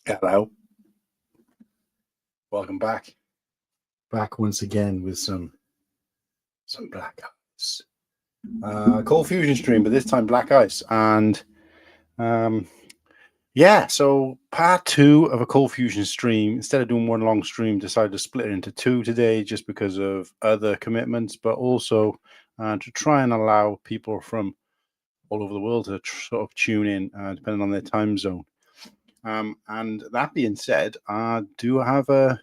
Hello. Welcome back. Back once again with some Black Ice. Cold Fusion stream, but this time Black Ice. And so part 2 of a Cold Fusion stream. Instead of doing one long stream, decided to split it into 2 today just because of other commitments, but also to try and allow people from all over the world to sort of tune in, depending on their time zone. And that being said, I do have a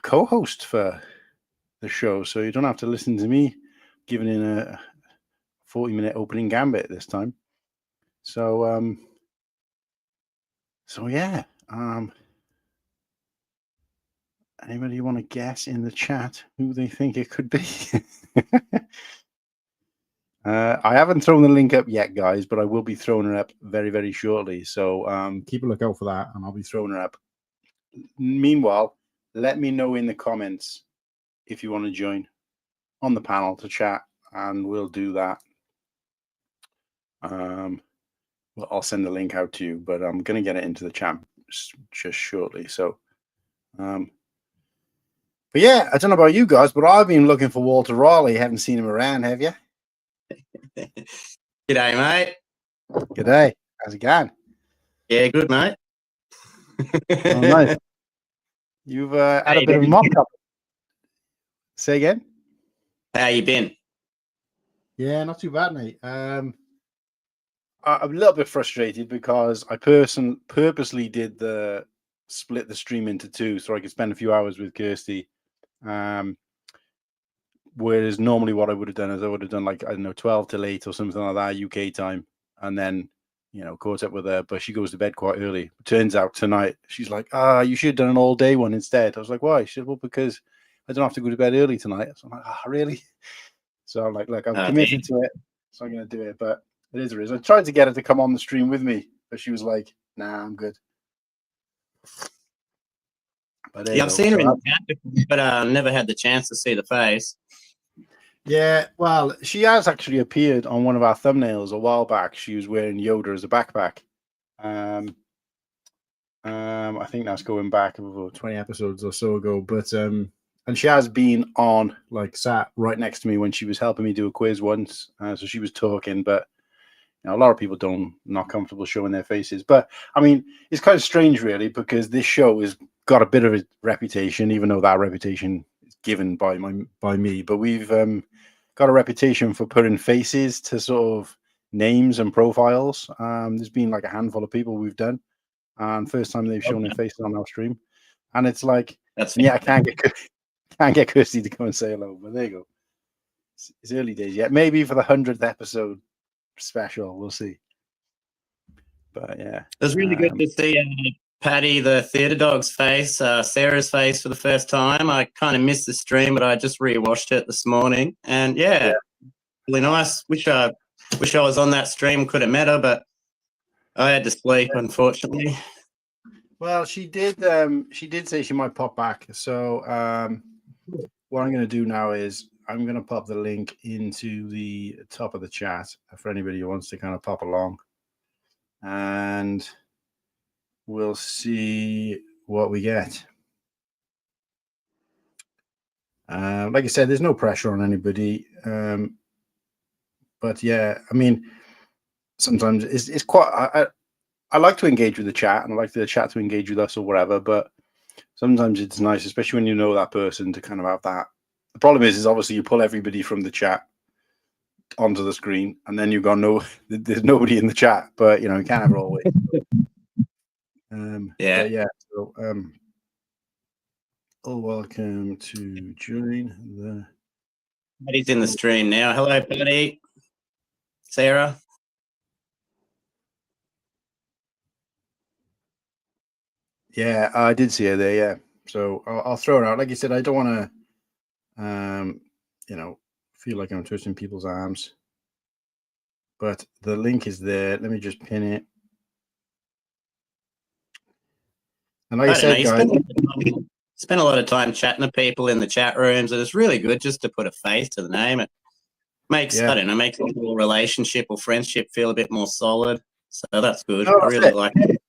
co-host for the show, so you don't have to listen to me giving in a 40-minute opening gambit this time. So yeah. Anybody want to guess in the chat who they think it could be? I haven't thrown the link up yet, guys, but I will be throwing it up very, very shortly. So keep a lookout for that, and I'll be throwing it up. Meanwhile, let me know in the comments if you want to join on the panel to chat, and we'll do that. Well, I'll send the link out to you, but I'm going to get it into the chat just shortly. So, but yeah, I don't know about you guys, but I've been looking for Walter Raleigh. Haven't seen him around, have you? G'day, mate. G'day. How's it going? Yeah, good, mate. Oh, nice. You've had a bit of a mock up. Say again? How you been? Yeah, not too bad, mate. I'm a little bit frustrated because I purposely did split the stream into 2 so I could spend a few hours with Kirsty. Whereas normally what I would have done is I would have done 12 till 8 or something like that UK time, and then caught up with her. But she goes to bed quite early. It turns out tonight she's like, you should have done an all day one instead. I was like, why? She said, well, because I don't have to go to bed early tonight. So I'm like, really? So I'm like, look, I'm committed to it, so I'm going to do it. But it is what it is. I tried to get her to come on the stream with me, but she was like, nah, I'm good. But I've seen her in the chat before, but never had the chance to see the face. Yeah, well, she has actually appeared on one of our thumbnails a while back. She was wearing Yoda as a backpack. I think that's going back over 20 episodes or so ago. But and she has been on, sat right next to me when she was helping me do a quiz once. So she was talking, but a lot of people not comfortable showing their faces. But I mean, it's kind of strange, really, because this show has got a bit of a reputation, even though that reputation is given by me. But we've got a reputation for putting faces to sort of names and profiles. There's been a handful of people we've done, and first time they've shown their faces on our stream, and it's like, I can't get Kirsty to come and say hello, but there you go. It's early days yet. Maybe for the 100th episode special, we'll see. But yeah, it was really good to see Paddy the Theatre Dog's face, Sarah's face for the first time. I kind of missed the stream, but I just rewatched it this morning, and yeah, really nice. Wish I was on that stream, could have met her, but I had to sleep, unfortunately. Well, she did say she might pop back. So what I'm going to do now is I'm going to pop the link into the top of the chat for anybody who wants to kind of pop along, and we'll see what we get. Like I said, there's no pressure on anybody. But yeah, I mean, sometimes it's quite. I like to engage with the chat, and I like the chat to engage with us or whatever. But sometimes it's nice, especially when you know that person, to kind of have that. The problem is obviously you pull everybody from the chat onto the screen, and then you've got there's nobody in the chat. But you can't have it always. Yeah. So welcome to join the. Paddy's in the stream now. Hello, Paddy. Sarah. Yeah, I did see her there. Yeah, so I'll throw it out. Like you said, I don't want to, feel like I'm twisting people's arms. But the link is there. Let me just pin it. And like I said, guys, spend a lot of time chatting to people in the chat rooms, and it's really good just to put a face to the name. It makes makes a little relationship or friendship feel a bit more solid. So that's good. I really like it.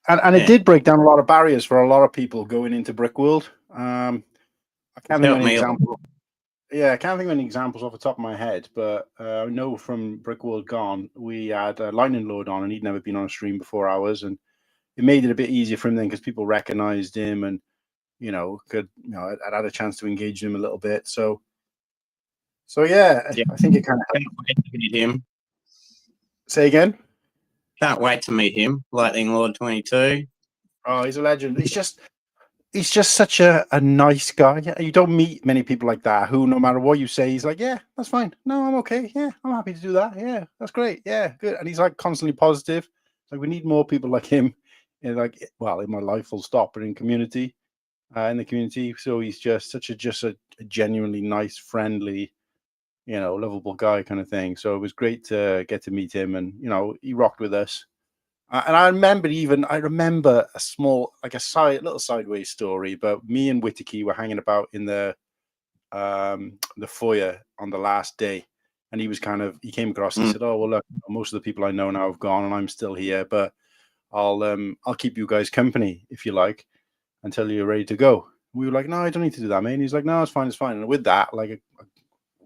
And it did break down a lot of barriers for a lot of people going into Brickworld. I can't think of any examples. Yeah, I can't think of any examples off the top of my head, but I know from Brickworld Gone, we had Lightning Lord on, and he'd never been on a stream before ours, and it made it a bit easier for him then because people recognized him, and I'd had a chance to engage him a little bit. So yeah, I think it kind of helped. Can't wait to meet him. Say again? Can't wait to meet him. Lightning Lord 22. Oh, he's a legend. He's just such a nice guy. You don't meet many people like that who, no matter what you say, he's like, yeah, that's fine. No, I'm okay. Yeah, I'm happy to do that. Yeah, that's great. Yeah, good. And he's like constantly positive. Like, we need more people like him. In my life, full stop, but in the community. So he's just such a genuinely nice, friendly, lovable guy kind of thing. So it was great to get to meet him, and he rocked with us. And I remember a small, like little sideways story, but me and Whittaky were hanging about in the foyer on the last day, and he came across and said, "Oh, well, look, most of the people I know now have gone, and I'm still here, but I'll keep you guys company if you like until you're ready to go." We were like, "No, I don't need to do that, man." He's like, "No, it's fine, it's fine." And with that, like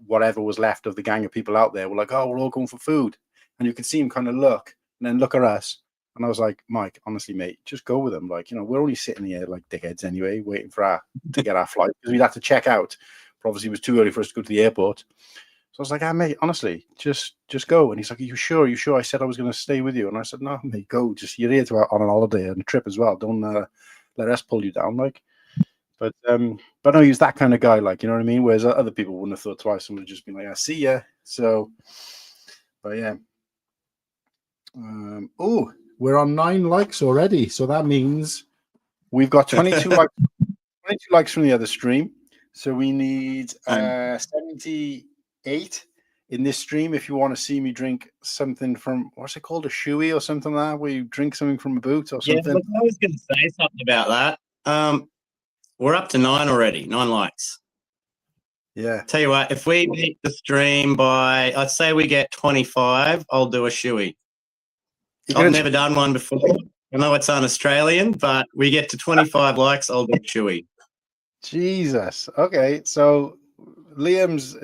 whatever was left of the gang of people out there were like, "Oh, we're all going for food," and you could see him kind of look and then look at us. And I was like, "Mike, honestly, mate, just go with them. Like, we're only sitting here like dickheads anyway, waiting to get our flight because we'd have to check out. But obviously, it was too early for us to go to the airport." So I was like, mate, honestly, just go. And he's like, Are you sure? Are you sure? I said I was going to stay with you. And I said, no, mate, go. You're here on an holiday and a trip as well. Don't let us pull you down. Like, but no, he's that kind of guy. Like, you know what I mean? Whereas other people wouldn't have thought twice and would have just been like, I see ya. So, but yeah. We're on 9 likes already. So that means we've got 22 likes. 22 likes from the other stream. So we need 78 in this stream if you want to see me drink something from, what's it called, a shoey or something like that, where you drink something from a boot or something. Yeah, look, I was going to say something about that. We're up to 9 already, 9 likes. Yeah. Tell you what, if we beat the stream by, I'd say we get 25, I'll do a shoey. I've never done one before. I know it's un-Australian, but we get to 25 likes, I'll do a shoey. Jesus. Okay, so Liam's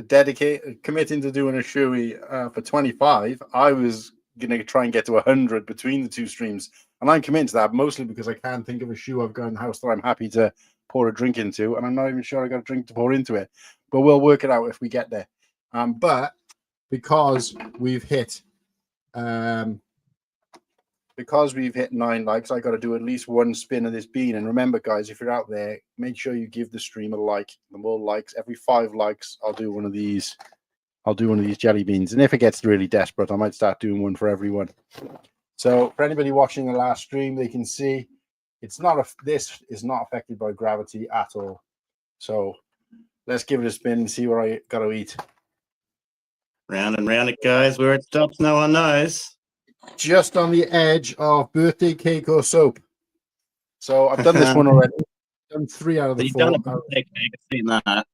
committing to doing a shoey for 25. I was going to try and get to 100 between the two streams, and I'm committed to that mostly because I can't think of a shoe I've got in the house that I'm happy to pour a drink into, and I'm not even sure I got a drink to pour into it, but we'll work it out if we get there. But because we've hit 9 likes, I got to do at least one spin of this bean. And remember, guys, if you're out there, make sure you give the stream a like. The more likes, every 5 likes, I'll do one of these. I'll do one of these jelly beans. And if it gets really desperate, I might start doing one for everyone. So for anybody watching the last stream, they can see this is not affected by gravity at all. So let's give it a spin and see what I got to eat. Round and round it goes. Where it stops, no one knows. Just on the edge of birthday cake or soap. So I've done this one already. I've done 3 out of the 4. Done a birthday cake. I've seen that.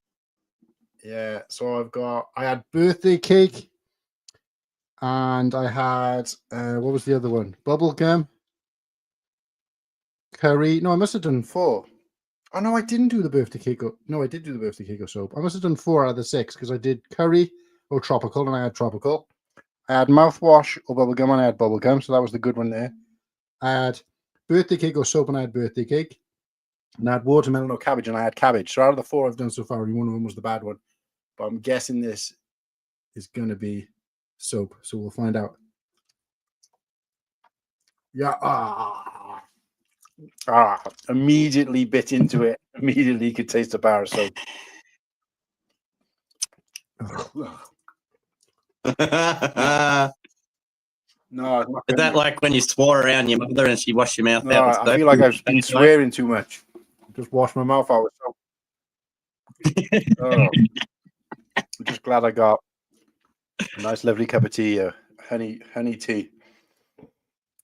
Yeah, so I had birthday cake, and I had what was the other one? Bubblegum, curry. No, I must have done 4. Oh no, I didn't do the birthday cake. No, I did do the birthday cake or soap. I must have done 4 out of the 6 because I did curry or tropical, and I had tropical. I had mouthwash or bubblegum, and I had bubblegum, so that was the good one there. I had birthday cake or soap, and I had birthday cake. And I had watermelon or cabbage, and I had cabbage. So out of the 4 I've done so far, only one of them was the bad one. But I'm guessing this is going to be soap, so we'll find out. Yeah. Immediately bit into it. Immediately could taste the bar of soap. No, is that like when you swore around your mother and she washed your mouth out? I feel like I've been swearing too much. Just wash my mouth out with soap. I'm just glad I got a nice, lovely cup of tea, honey tea.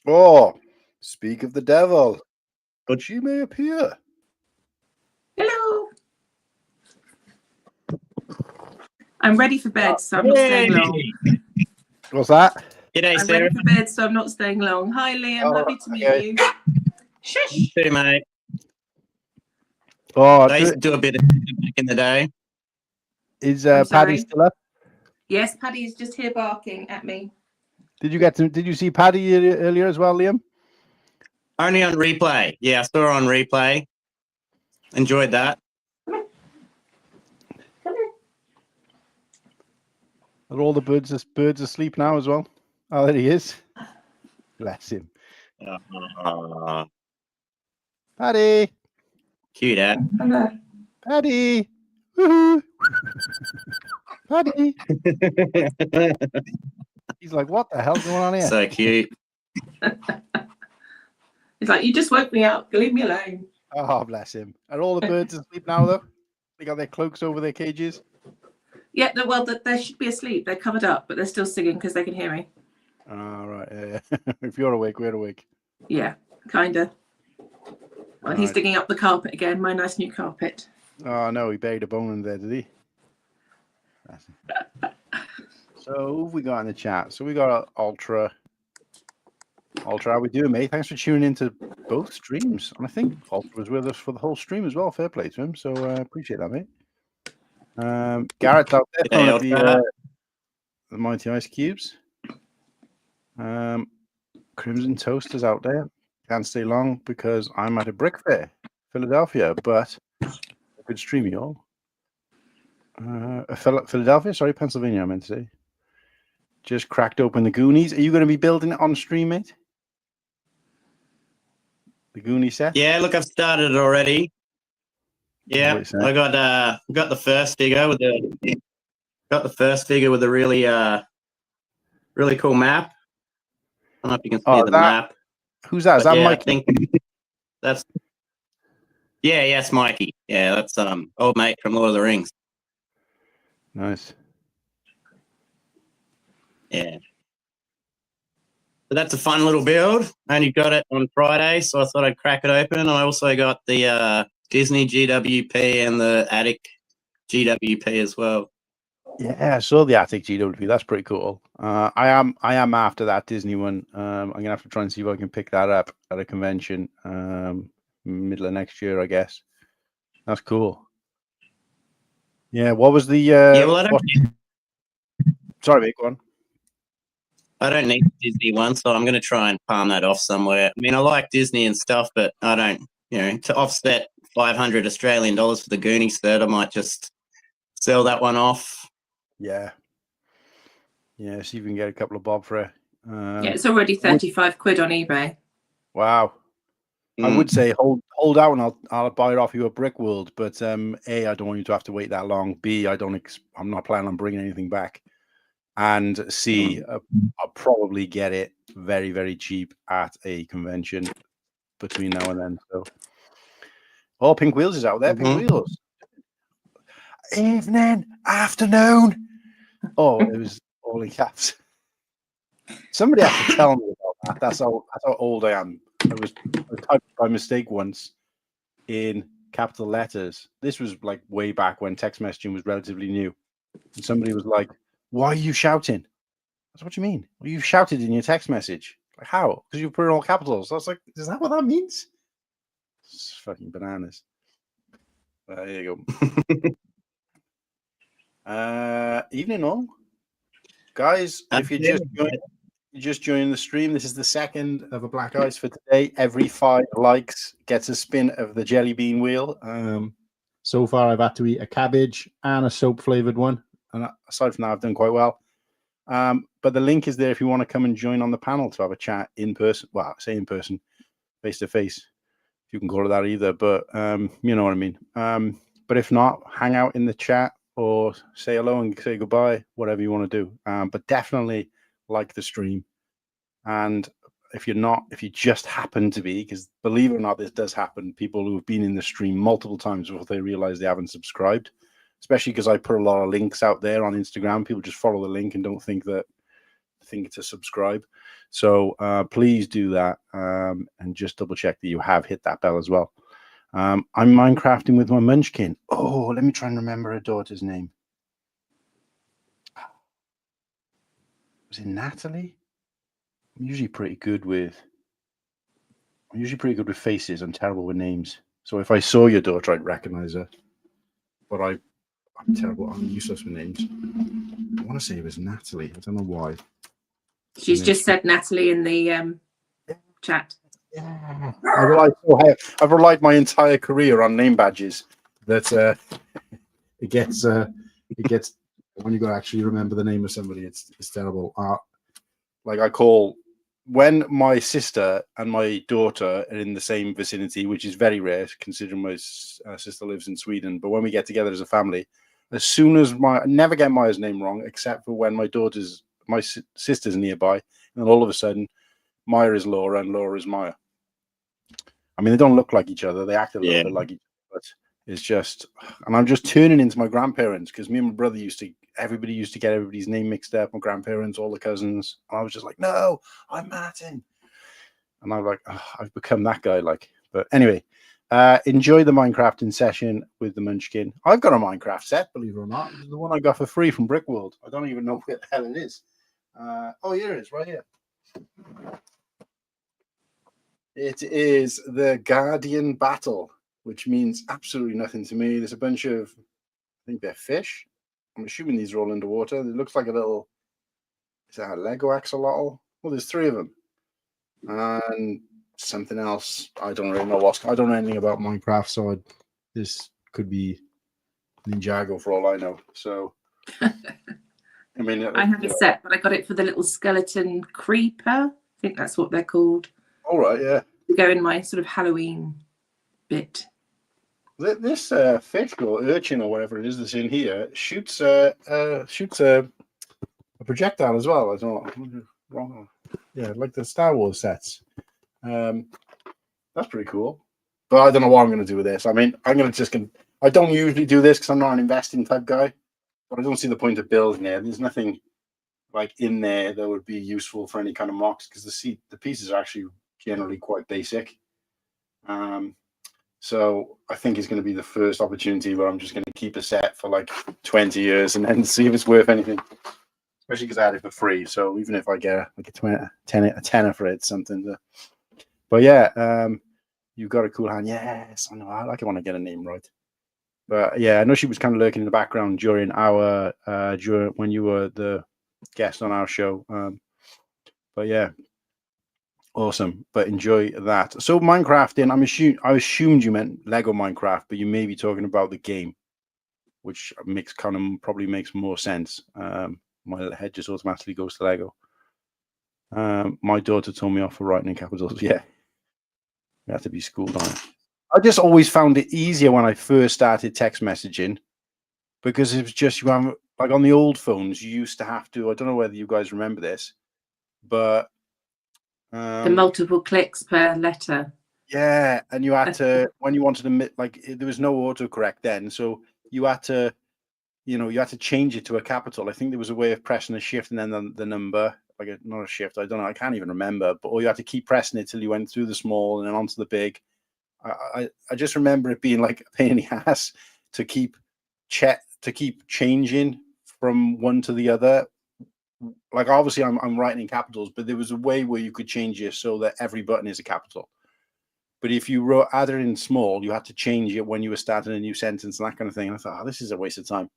Oh, speak of the devil, but she may appear. Hello. I'm ready for bed, so I'm not staying long. What's that? G'day, I'm Sarah. ready for bed, so I'm not staying long. Hi, Liam. Happy to meet you. Shush. Too, mate. Oh, I used to do a bit of back in the day. is I'm Paddy sorry. still up? Yes, Paddy is just here barking at me. Did you see Paddy earlier as well, Liam? Only on replay. Yeah, I saw her on replay. Enjoyed that. Come here. Are all the birds asleep now as well? Oh, there he is. Bless him. Paddy! Cute, eh? Hello. Paddy! Woohoo! Paddy! He's like, what the hell's going on here? So cute. It's like, you just woke me up. Leave me alone. Oh, bless him. Are all the birds asleep now, though? They got their cloaks over their cages? Yeah, well, they should be asleep. They're covered up, but they're still singing because they can hear me. Oh, right. Yeah. If you're awake, we're awake. Yeah, kind of. Well, he's Right. digging up the carpet again, my nice new carpet. Oh, no, he buried a bone in there, did he? So, who have we got in the chat? So, we got Ultra. Ultra, how we doing, mate? Thanks for tuning into both streams. And I think Ultra was with us for the whole stream as well. Fair play to him. So, appreciate that, mate. Garrett's out there throwing up the Mighty Ice Cubes. Crimson Toast is out there. Can't stay long because I'm at a brick fair, Philadelphia, but a good stream, y'all. Philadelphia, sorry, Pennsylvania, I meant to say. Just cracked open the Goonies. Are you going to be building it on stream, mate? The Goonie set? Yeah, look, I've started it already. Yeah, What I got the first figure with the really cool map. I don't know if you can see the map. Who's that? Is that Yeah, Mikey? I think that's it's Mikey. Yeah, that's old mate from Lord of the Rings. Nice. Yeah. But that's a fun little build. I only got it on Friday, so I thought I'd crack it open. And I also got the Disney GWP and the Attic GWP as well. Yeah, I saw the Attic GWP. That's pretty cool. I am after that Disney one. I'm gonna have to try and see if I can pick that up at a convention middle of next year, I guess. That's cool. Yeah, what was the Well, sorry, mate, go on. I don't need a Disney one, so I'm going to try and palm that off somewhere. I mean, I like Disney and stuff, but I don't, to offset 500 Australian dollars for the Goonies set, I might just sell that one off. Yeah. Yeah, see if we can get a couple of bob for it. Yeah, it's already 35 quid on eBay. Wow. I would say hold out and I'll buy it off you at Brick World, but A, I don't want you to have to wait that long. B, I'm not planning on bringing anything back. And C, I'll probably get it very, very cheap at a convention between now and then. So, Pink Wheels is out there. Pink Wheels. Evening, afternoon. Oh, it was all in caps. Somebody has to tell me about that. That's how old I am. I was typed by mistake once in capital letters. This was like way back when text messaging was relatively new. And somebody was like, "Why are you shouting?" I said, "What do you mean? Well, you shouted in your text message. Like, how? Because you put in all capitals." I was like, "Is that what that means?" It's fucking bananas. There you go. Evening all. Guys, if you just joined the stream, this is the second of a Black Ice for today. Every 5 likes gets a spin of the jelly bean wheel. So far, I've had to eat a cabbage and a soap flavored one. And aside from that, I've done quite well. But the link is there if you want to come and join on the panel to have a chat in person. Well, I say in person, face to face. If you can call it that either, but you know what I mean. But if not, hang out in the chat or say hello and say goodbye, whatever you want to do. But definitely like the stream. And if you just happen to be, because believe it or not, this does happen, people who have been in the stream multiple times before they realize they haven't subscribed, especially because I put a lot of links out there on Instagram. People just follow the link and don't think to subscribe. So please do that and just double check that you have hit that bell as well. I'm Minecrafting with my Munchkin. Oh, let me try and remember her daughter's name. Was it Natalie? I'm usually pretty good with I'm usually pretty good with faces and terrible with names. So if I saw your daughter, I'd recognize her. But I'm terrible. I'm useless with names. I want to say it was Natalie. I don't know why. She's just said Natalie in the chat. Yeah. I've relied my entire career on name badges. That it gets when you got to actually remember the name of somebody, it's terrible. Like I call when my sister and my daughter are in the same vicinity, which is very rare considering my sister lives in Sweden. But when we get together as a family, as soon as I never get Maya's name wrong, except for when my sister's nearby, and then all of a sudden, Maya is Laura and Laura is Maya. I mean, they don't look like each other; they act a little bit like each other, but it's just, and I'm just turning into my grandparents because me and my brother everybody used to get everybody's name mixed up, my grandparents, all the cousins. And I was just like, no, I'm Martin. And I'm like, oh, I've become that guy. Like, but anyway, enjoy the Minecrafting session with the Munchkin. I've got a Minecraft set, believe it or not. It's the one I got for free from Brickworld. I don't even know where the hell it is. Oh, here it is, right here. It is the Guardian Battle, which means absolutely nothing to me. There's a bunch of, I think they're fish. I'm assuming these are all underwater. It looks like a little, is that a Lego axolotl? Well, there's 3 of them. And something else. I don't really know I don't know anything about Minecraft, so this could be Ninjago for all I know. So, I mean, I have a set, but I got it for the little skeleton creeper. I think that's what they're called. All right, yeah. To go in my sort of Halloween bit. This fish or urchin or whatever it is that's in here shoots a projectile as well. I don't know. Wrong. Yeah, like the Star Wars sets. That's pretty cool. But I don't know what I'm going to do with this. I mean, I don't usually do this because I'm not an investing type guy. But I don't see the point of building it. There's nothing like in there that would be useful for any kind of mocks because the pieces are actually generally quite basic. So I think it's going to be the first opportunity where I'm just going to keep a set for like 20 years and then see if it's worth anything. Especially because I had it for free. So even if I get like a tenner for it, something. But yeah, you've got a cool hand. Yes, I know. I like it when I get a name right. But yeah, I know she was kind of lurking in the background during when you were the guest on our show. But yeah. Awesome, but enjoy that. So Minecrafting, I assumed you meant Lego Minecraft, but you may be talking about the game, which probably makes more sense. My head just automatically goes to Lego. My daughter told me off for writing in capitals. Yeah, you have to be schooled on it. I just always found it easier when I first started text messaging because it was just like on the old phones, you used to have to. I don't know whether you guys remember this, but the multiple clicks per letter. Yeah, and you had to when you wanted to there was no autocorrect then, so you had to change it to a capital. I think there was a way of pressing a shift and then the number, not a shift. I don't know. I can't even remember. Or you had to keep pressing it till you went through the small and then onto the big. I just remember it being like a pain in the ass to keep changing from one to the other. Like obviously I'm writing in capitals, but there was a way where you could change it so that every button is a capital. But if you added in small, you had to change it when you were starting a new sentence and that kind of thing. And I thought, this is a waste of time.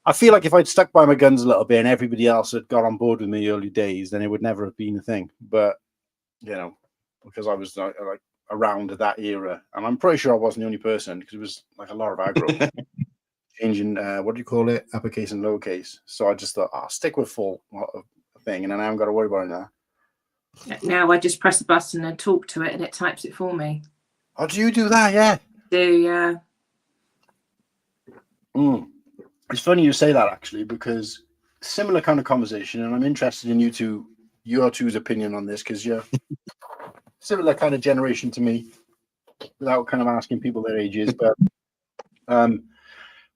I feel like if I'd stuck by my guns a little bit and everybody else had got on board with me early days, then it would never have been a thing. But because I was like around that era, and I'm pretty sure I wasn't the only person because it was like a lot of aggro. Changing what do you call it, uppercase and lowercase. So I just thought I'll stick with full thing, and then I haven't got to worry about it now. Now I just press a button and talk to it, and it types it for me. Oh, do you do that? Yeah. Yeah. It's funny you say that actually, because similar kind of conversation, and I'm interested in your two's opinion on this because you're similar kind of generation to me, without kind of asking people their ages, but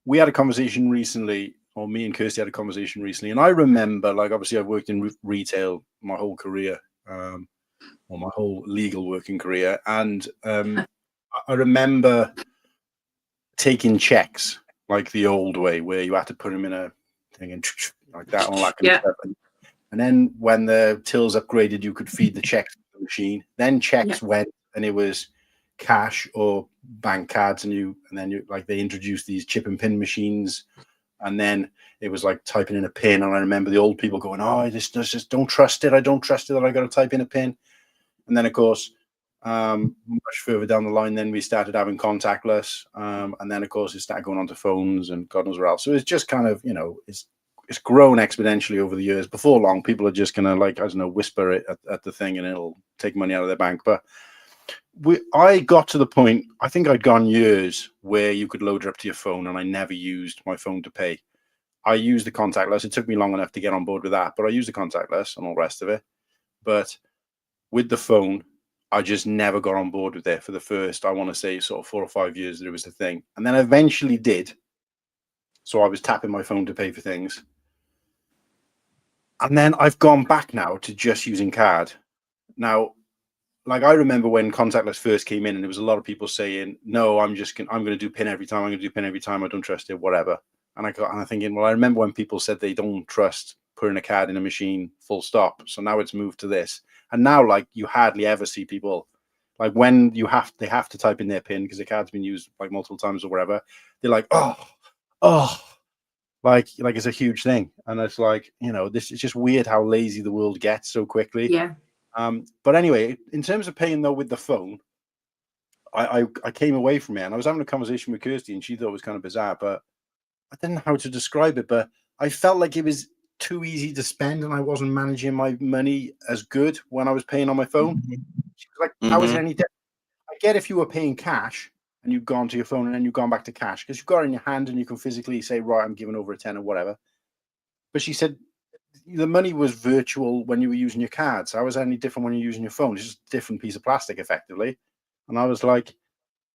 we had a conversation recently, or me and Kirsty had a conversation recently, and I remember, like, obviously I've worked in retail my whole career, or my whole legal working career, and I remember taking checks like the old way, where you had to put them in a thing and like that, and all that kind of stuff. And then when the tills upgraded, you could feed the checks to the machine. Then checks went, and it was cash or bank cards, and then you like they introduced these chip and pin machines, and then it was like typing in a pin. And I remember the old people going, "Oh, this just don't trust it. I don't trust it that I got to type in a pin." And then of course, much further down the line, then we started having contactless, and then of course it started going on to phones and God knows where else. So it's just kind of, you know, it's grown exponentially over the years. Before long, people are just gonna, like, I don't know, whisper it at the thing and it'll take money out of their bank. But I got to the point, I think I'd gone years where you could load it up to your phone, and I never used my phone to pay. I used the contactless. It took me long enough to get on board with that, but I used the contactless and all the rest of it. But with the phone, I just never got on board with it for the first, I want to say, sort of 4 or 5 years that it was a thing. And then I eventually did. So I was tapping my phone to pay for things. And then I've gone back now to just using card. Now, like, I remember when contactless first came in, and there was a lot of people saying, "No, I'm going to do PIN every time. I'm going to do PIN every time. I don't trust it, whatever." And I'm thinking, well, I remember when people said they don't trust putting a card in a machine, full stop. So now it's moved to this. And now, like, you hardly ever see people, like, when they have to type in their PIN because the card's been used like multiple times or whatever. They're like, oh, like it's a huge thing. And it's like, you know, this is just weird how lazy the world gets so quickly. Yeah. But anyway, in terms of paying though with the phone, I came away from it, and I was having a conversation with Kirsty, and she thought it was kind of bizarre, but I didn't know how to describe it. But I felt like it was too easy to spend, and I wasn't managing my money as good when I was paying on my phone. She was like, how is it any different? I get if you were paying cash and you've gone to your phone and then you've gone back to cash because you've got it in your hand and you can physically say, right, I'm giving over a 10 or whatever. But she said the money was virtual when you were using your cards. How is that any different when you're using your phone? It's just a different piece of plastic, effectively. And I was like,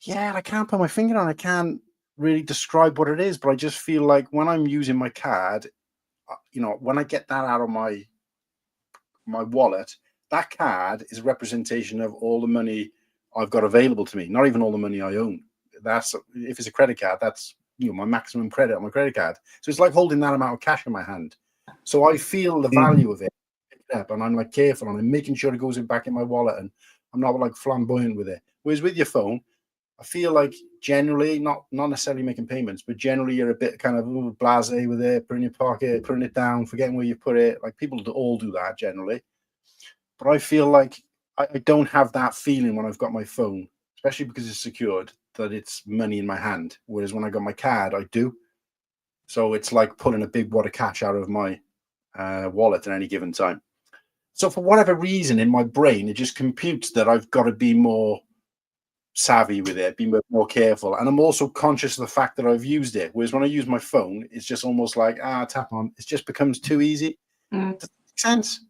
yeah, I can't put my finger on it. I can't really describe what it is, but I just feel like when I'm using my card, you know, when I get that out of my wallet, that card is a representation of all the money I've got available to me, not even all the money I own. That's, if it's a credit card, that's, you know, my maximum credit on my credit card. So it's like holding that amount of cash in my hand. So I feel the value of it, and I'm like careful, and I'm making sure it goes back in my wallet, and I'm not like flamboyant with it. Whereas with your phone, I feel like generally, not necessarily making payments, but generally you're a bit kind of blasé with it, putting in your pocket, putting it down, forgetting where you put it. Like, people all do that generally. But I feel like I don't have that feeling when I've got my phone, especially because it's secured, that it's money in my hand. Whereas when I got my card, I do. So it's like pulling a big wad of cash out of my wallet at any given time. So for whatever reason in my brain, it just computes that I've got to be more savvy with it, be more careful. And I'm also conscious of the fact that I've used it. Whereas when I use my phone, it's just almost like, tap on. It just becomes too easy. Does that make sense?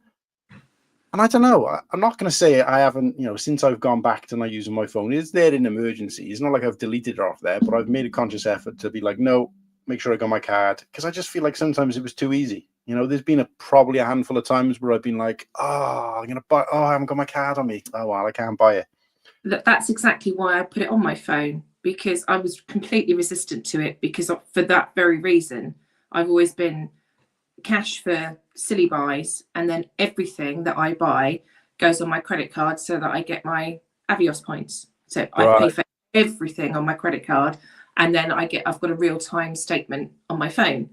And I don't know. I'm not going to say I haven't, you know, since I've gone back to not using my phone. It's there in emergency. It's not like I've deleted it off there, but I've made a conscious effort to be like, no, make sure I got my card. Because I just feel like sometimes it was too easy. You know, there's been probably a handful of times where I've been like, I'm going to buy, I haven't got my card on me. Oh, well, I can't buy it. That's exactly why I put it on my phone, because I was completely resistant to it, because for that very reason. I've always been cash for silly buys, and then everything that I buy goes on my credit card so that I get my Avios points. So I pay for everything on my credit card, and then I've got a real-time statement on my phone.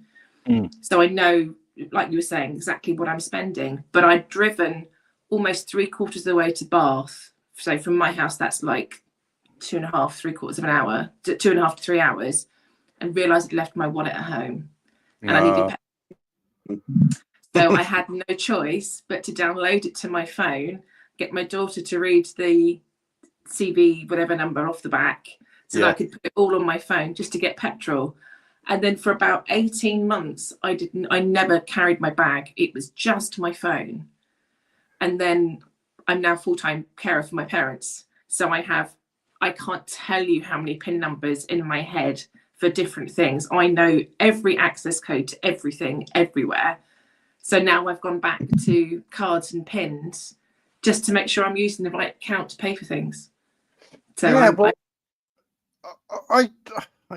So I know, like you were saying, exactly what I'm spending. But I'd driven almost 3/4 of the way to Bath. So from my house, that's like 2.5, 3/4 of an hour, 2.5 to 3 hours, and realised I'd left my wallet at home. And I needed so I had no choice but to download it to my phone, get my daughter to read the CV whatever number off the back, so that I could put it all on my phone just to get petrol. And then for about 18 months, I never carried my bag. It was just my phone. And then I'm now full-time carer for my parents. So I can't tell you how many PIN numbers in my head for different things. I know every access code to everything, everywhere. So now I've gone back to cards and PINs just to make sure I'm using the right account to pay for things. So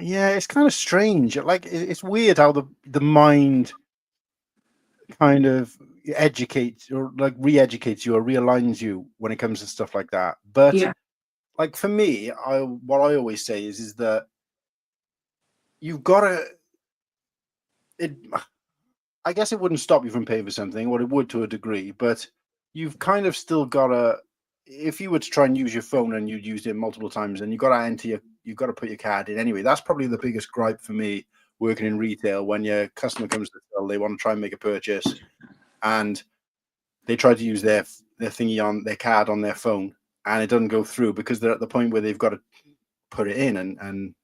yeah, it's kind of strange. Like, it's weird how the mind kind of, educates or like re-educates you or realigns you when it comes to stuff like that. But Yeah. like for me, what I always say is that you've got to. I guess it wouldn't stop you from paying for something, or it would to a degree, but you've kind of still got to. If you were to try and use your phone and you'd used it multiple times, and you've got to put your card in anyway. That's probably the biggest gripe for me working in retail. When your customer comes to sell, they want to try and make a purchase, and they try to use their thingy on their card on their phone, and it doesn't go through because they're at the point where they've got to put it in and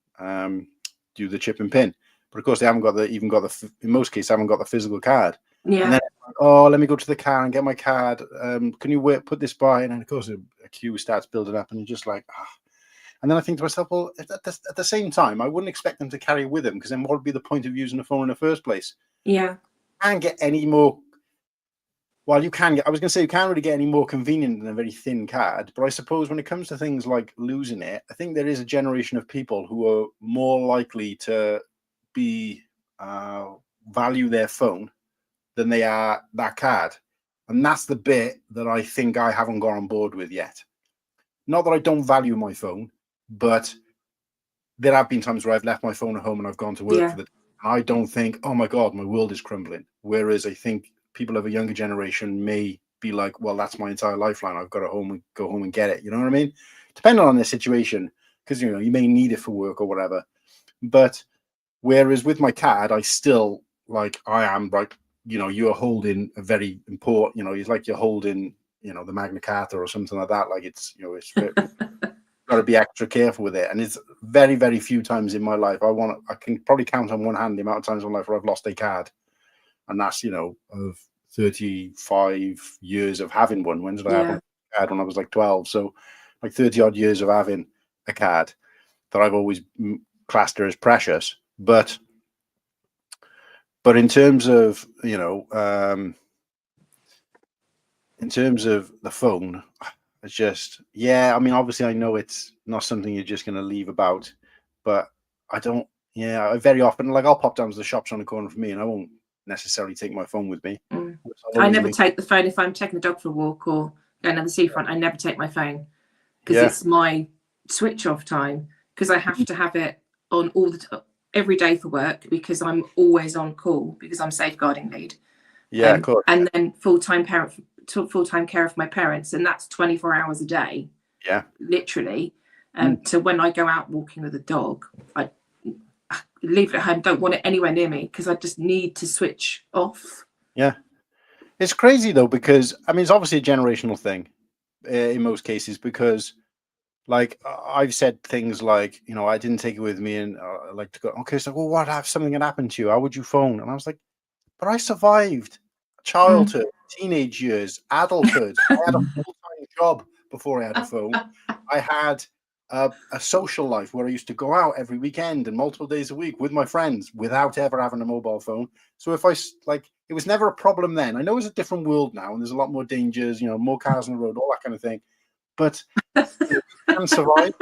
do the chip and pin. But of course, they haven't got in most cases, haven't got the physical card. Yeah. And then, oh, let me go to the car and get my card. Can you put this by? And then, of course, a queue starts building up, and you're just like, ah. And then I think to myself, well, at the same time, I wouldn't expect them to carry it with them, because then what would be the point of using a phone in the first place? Yeah. You can't get any more. Well, you can get. I was going to say you can't really get any more convenient than a very thin card. But I suppose when it comes to things like losing it, I think there is a generation of people who are more likely to value their phone than they are that card. And that's the bit that I think I haven't got on board with yet. Not that I don't value my phone, but there have been times where I've left my phone at home and I've gone to work for the day. I don't think, oh my God, my world is crumbling. Whereas I think people of a younger generation may be like, well, that's my entire lifeline. I've got to go home and get it. You know what I mean? Depending on the situation, because, you know, you may need it for work or whatever. But whereas with my card, I still, like, I am like, you know, you're holding a very important, you know, it's like you're holding, you know, the Magna Carta or something like that. Like it's, you know, it's got to be extra careful with it. And it's very, very few times in my life. I can probably count on one hand the amount of times in my life where I've lost a card. And that's, you know, of 35 years of having one. When did I have a card? When I was like 12. So like 30 odd years of having a card that I've always classed her as precious. But in terms of, you know, in terms of the phone, it's just, I mean, obviously I know it's not something you're just going to leave about, but I very often, like, I'll pop down to the shops on the corner for me and I won't necessarily take my phone with me. I never take the phone if I'm taking the dog for a walk or going to the seafront. I never take my phone because it's my switch off time, because I have to have it on every day for work, because I'm always on call because I'm safeguarding lead. Of course. And then full-time care of my parents, and that's 24 hours a day. Literally. So when I go out walking with a dog, I leave it at home, don't want it anywhere near me, because I just need to switch off. It's crazy though, because I mean, it's obviously a generational thing in most cases, because like I've said things like, you know, I didn't take it with me, and I like to go, okay, so well, what if something had happened to you? How would you phone? And I was like, but I survived childhood, teenage years, adulthood. I had a full-time job before I had a phone. I had a social life where I used to go out every weekend and multiple days a week with my friends without ever having a mobile phone. So if I like, it was never a problem then. I know it's a different world now, and there's a lot more dangers, you know, more cars on the road, all that kind of thing. But you can survive.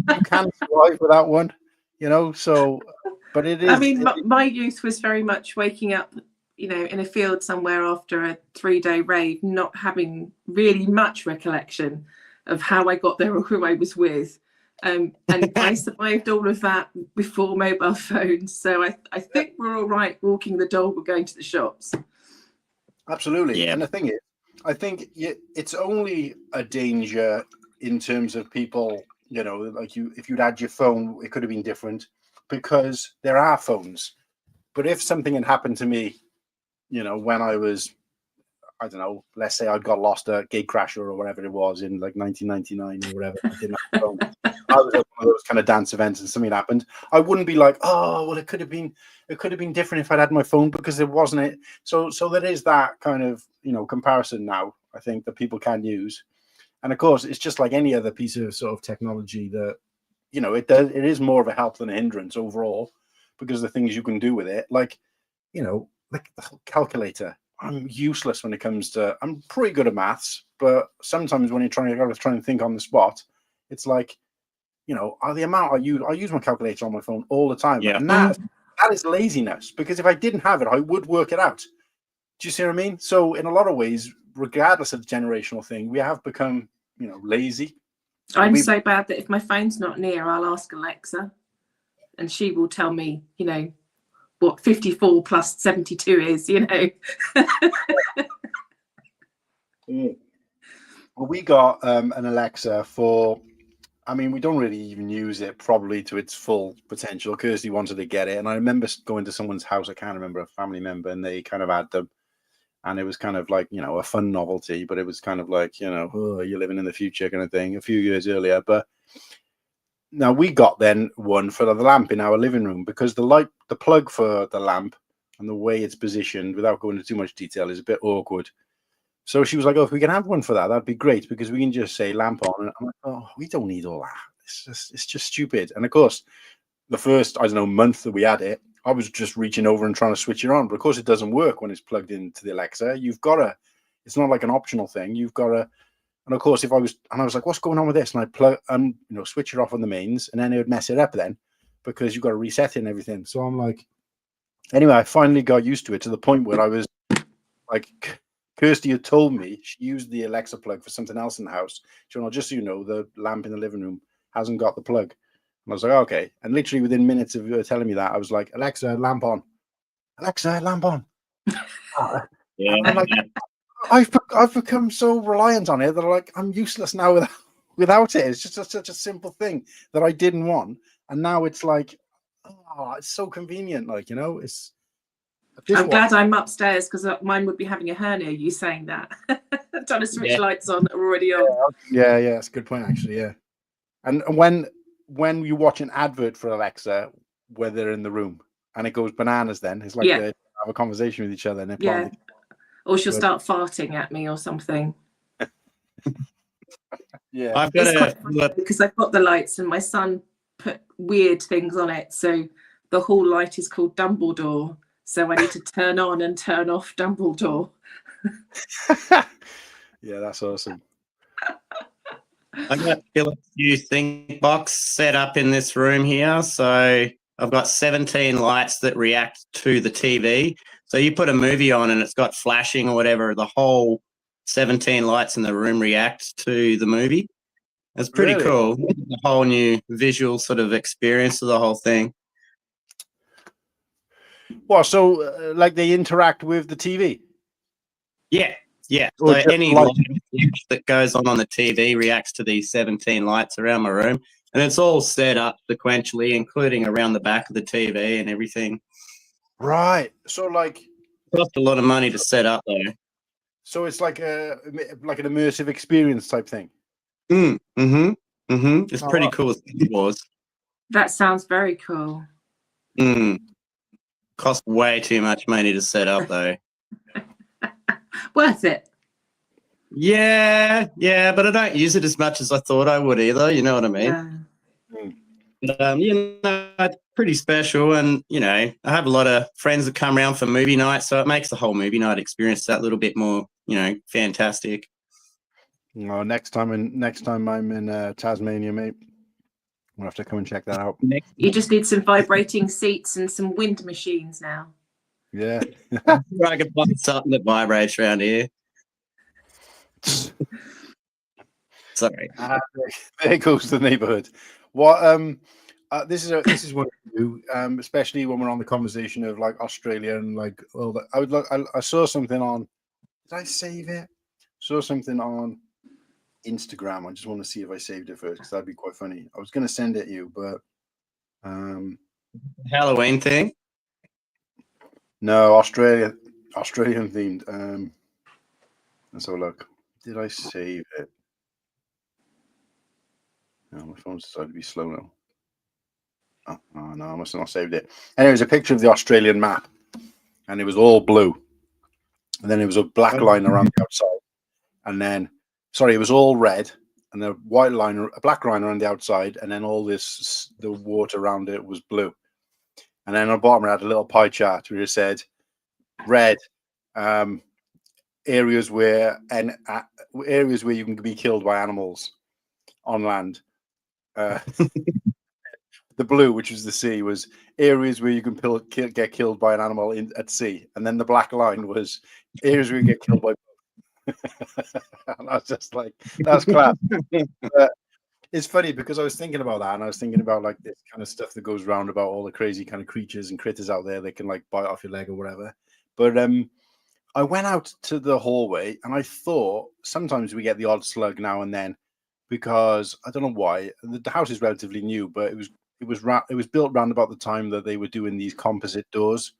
You can survive without one, you know. So, but it is. I mean, my youth was very much waking up, you know, in a field somewhere after a 3-day rave, not having really much recollection of how I got there or who I was with. And I survived all of that before mobile phones. So I think we're all right walking the dog or going to the shops. Absolutely. And the thing is, I think it's only a danger in terms of people, you know, like if you'd had your phone, it could have been different, because there are phones. But if something had happened to me, you know, when I was, I don't know, let's say I'd got lost at Gatecrasher or whatever it was in like 1999 or whatever, I didn't have a phone. I was at one of those kind of dance events and something happened, I wouldn't be like, oh, well, it could have been different if I'd had my phone, because it wasn't it. So there is that kind of, you know, comparison now, I think, that people can use. And of course, it's just like any other piece of sort of technology that, you know, it is more of a help than a hindrance overall, because the things you can do with it, like, you know, like the calculator. I'm useless when it comes to, I'm pretty good at maths, but sometimes when you're trying to think on the spot, it's like, you know, the amount I use my calculator on my phone all the time. And that is laziness, because if I didn't have it, I would work it out. Do you see what I mean? So in a lot of ways, regardless of the generational thing, we have become, lazy. I'm so bad that if my phone's not near, I'll ask Alexa, and she will tell me, what 54 plus 72 is. Well, we got an Alexa for. I mean, we don't really even use it probably to its full potential. Kirsty wanted to get it, and I remember going to someone's house. I can't remember, a family member, and they kind of had them, and it was kind of like a fun novelty, but it was kind of like oh, you're living in the future kind of thing. A few years earlier, but now we got then one for the lamp in our living room because the plug for the lamp and the way it's positioned, without going into too much detail, is a bit awkward. So she was like, "Oh, if we can have one for that, that'd be great because we can just say lamp on." And I'm like, "Oh, we don't need all that. It's just stupid." And of course, the first month that we had it, I was just reaching over and trying to switch it on. But of course, it doesn't work when it's plugged into the Alexa. You've got to. It's not like an optional thing. You've got to. And of course, I was like, "What's going on with this?" And I plug switch it off on the mains, and then it would mess it up then because you've got to reset it and everything. So I'm like, anyway, I finally got used to it to the point where I was like. Kirsty had told me she used the Alexa plug for something else in the house. She went, just so you know, the lamp in the living room hasn't got the plug. And I was like, okay. And literally within minutes of her telling me that, I was like, Alexa, lamp on. Alexa, lamp on. Yeah. And I'm like, I've become so reliant on it that I'm useless now without it. It's just such a simple thing that I didn't want. And now it's like, oh, it's so convenient. It's. I'm glad I'm upstairs because mine would be having a hernia. You saying that? Trying to switch lights on that are already on. Yeah, that's a good point actually. Yeah, and when you watch an advert for Alexa, where they're in the room and it goes bananas, then it's like they have a conversation with each other and they're or she'll start farting at me or something. Yeah, I've got because I've got the lights and my son put weird things on it, so the hall light is called Dumbledore. So I need to turn on and turn off Dumbledore. Yeah, that's awesome. I've got a few think box set up in this room here. So I've got 17 lights that react to the TV. So you put a movie on and it's got flashing or whatever. The whole 17 lights in the room react to the movie. It's pretty cool. A whole new visual sort of experience of the whole thing. Well, so they interact with the TV? Yeah. So any light that goes on the TV reacts to these 17 lights around my room. And it's all set up sequentially, including around the back of the TV and everything. Right. So it cost a lot of money to set up though. So it's like an immersive experience type thing. It's pretty cool. That sounds very cool. Cost way too much money to set up though. Worth it. Yeah, but I don't use it as much as I thought I would either. You know what I mean? Yeah. But, it's pretty special, and I have a lot of friends that come around for movie night, so it makes the whole movie night experience that little bit more, fantastic. Well, next time I'm in Tasmania, mate, we'll have to come and check that out. You just need some vibrating seats and some wind machines now. Yeah. I can find something that vibrates around here. Sorry. There goes the neighborhood. What this is what we do, especially when we're on the conversation of Australia and all that. I saw something on. Did I save it? Saw something on Instagram. I just want to see if I saved it first because that'd be quite funny. I was going to send it you, but Halloween thing. No, Australian themed. Let's have a look. Did I save it? No, my phone's decided to be slow now. Oh no, I must have not saved it. Anyway, it was a picture of the Australian map, and it was all blue, and then it was a black line around the outside, and then it was all red, and a black line around the outside, and then all the water around it was blue. And then on the bottom, I had a little pie chart where it said red, areas where you can be killed by animals on land. The blue, which was the sea, was areas where you can get killed by an animal at sea. And then the black line was Here's where we get killed by and I was just like, that's class. But it's funny because I was thinking about that, and I was thinking about like this kind of stuff that goes around about all the crazy kind of creatures and critters out there that can like bite off your leg or whatever. But I went out to the hallway and I thought sometimes we get the odd slug now and then because I don't know why. The house is relatively new, but it was built around about the time that they were doing these composite doors,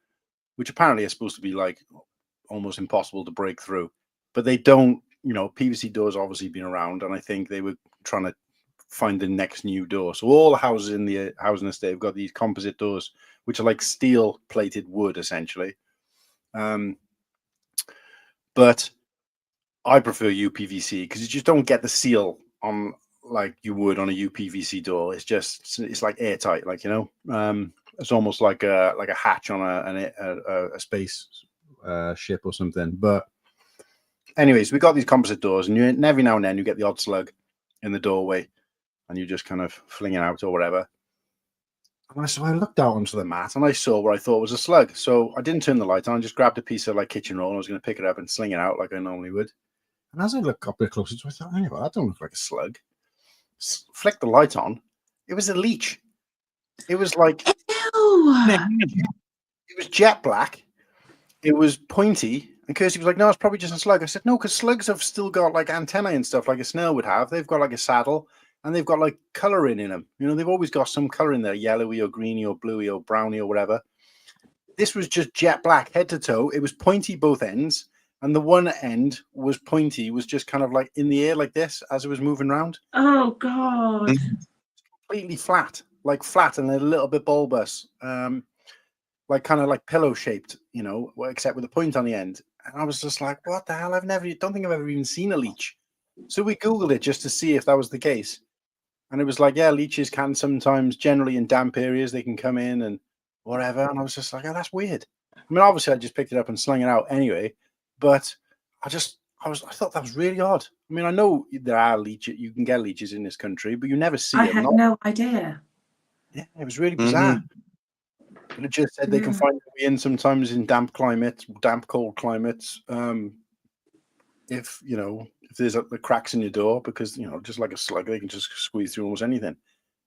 which apparently are supposed to be like almost impossible to break through. But they don't, PVC doors obviously been around, and I think they were trying to find the next new door. So all the houses in the housing estate have got these composite doors, which are like steel plated wood essentially. But I prefer UPVC because you just don't get the seal on like you would on a UPVC door. It's like airtight, like it's almost like a hatch on a space ship or something. But anyways, we got these composite doors, and every now and then you get the odd slug in the doorway, and you just kind of fling it out or whatever. And so I looked out onto the mat and I saw what I thought was a slug. So I didn't turn the light on. I just grabbed a piece of like kitchen roll and I was going to pick it up and sling it out like I normally would. And as I looked up a bit closer to it, I thought, anyway, that don't look like a slug. Flicked the light on. It was a leech. It was like, Ew. it was jet black. It was pointy. And Kirsty was like, no, it's probably just a slug. I said, no, because slugs have still got like antennae and stuff like a snail would have. They've got like a saddle. And they've got like colouring in them. They've always got some colour in there, yellowy or greeny or bluey or browny or whatever. This was just jet black, head to toe. It was pointy both ends. And the one end was pointy, was just kind of like in the air like this as it was moving around. Oh, God. Completely flat and a little bit bulbous. Like kind of like pillow shaped, except with a point on the end. And I was just like, what the hell? Don't think I've ever even seen a leech. So we Googled it just to see if that was the case. And it was like, yeah, leeches can sometimes, generally in damp areas, they can come in and whatever. And I was just like, oh, that's weird. I mean, obviously I just picked it up and slung it out anyway, but I thought that was really odd. I mean, I know there are leeches, you can get leeches in this country, but you never see them. I had no idea. Yeah, it was really bizarre. But it just said they can find their way in sometimes in damp climates, cold climates. If there's the cracks in your door, because just like a slug, they can just squeeze through almost anything.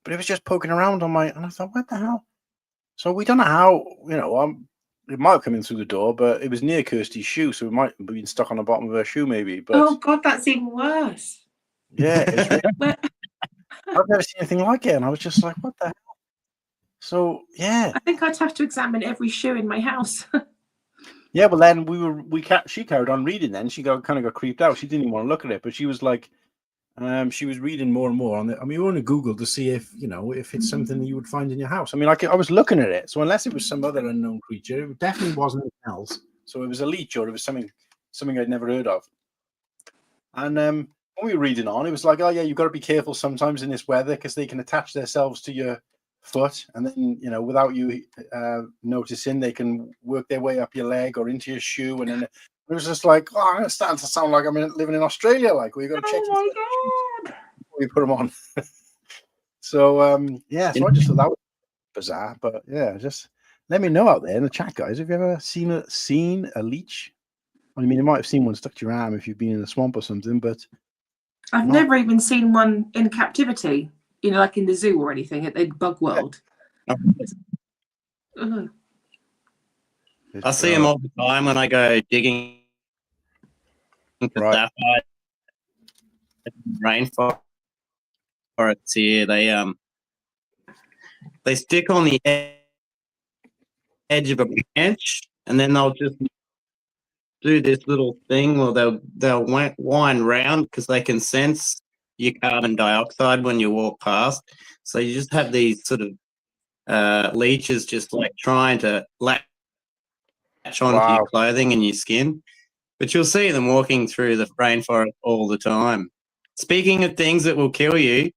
But it was just poking around and I thought, what the hell? So we don't know how. It might have come in through the door, but it was near Kirsty's shoe, so it might have been stuck on the bottom of her shoe, maybe. But oh God, that's even worse. Yeah, it's really, I've never seen anything like it, and I was just like, what the hell? So yeah, I think I'd have to examine every shoe in my house. yeah. Well, then she carried on reading. Then she kind of got creeped out. She didn't even want to look at it, but she was like, she was reading more and more on it. I mean, we were on Google to see if if it's something that you would find in your house. I mean, I was looking at it, so unless it was some other unknown creature, it definitely wasn't anything else. So it was a leech, or it was something I'd never heard of. And when we were reading on, it was like, oh yeah, you've got to be careful sometimes in this weather because they can attach themselves to your foot, and then without you noticing, they can work their way up your leg or into your shoe, and then it was just like, oh, I'm starting to sound like I'm living in Australia. Like, we got to check. Oh my God! We put them on. So yeah, so I just thought that was bizarre, but yeah, just let me know out there in the chat, guys. Have you ever seen a leech? I mean, you might have seen one stuck to your arm if you've been in a swamp or something, but I've never even seen one in captivity. Like in the zoo or anything at the bug world. I see them all the time when I go digging for sapphire rainforest here. They stick on the edge of a branch, and then they'll just do this little thing where they'll wind round because they can sense your carbon dioxide when you walk past. So you just have these sort of leeches just like trying to latch onto your clothing and your skin. But you'll see them walking through the rainforest all the time. Speaking of things that will kill you,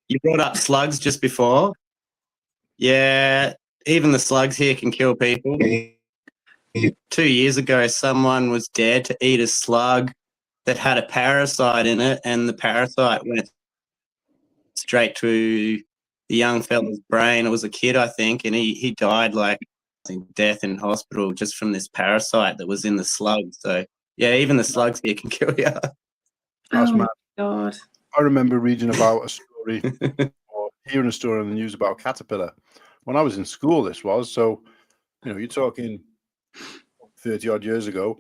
you brought up slugs just before. Yeah, even the slugs here can kill people. 2 years ago, someone was dared to eat a slug that had a parasite in it, and the parasite went straight to the young fella's brain. It was a kid, I think, and he died like death in hospital just from this parasite that was in the slug. So yeah, even the slugs here can kill you. That's Oh my mad. God. I remember reading about a story or hearing a story on the news about a caterpillar when I was in school. This was so, you're talking 30 odd years ago,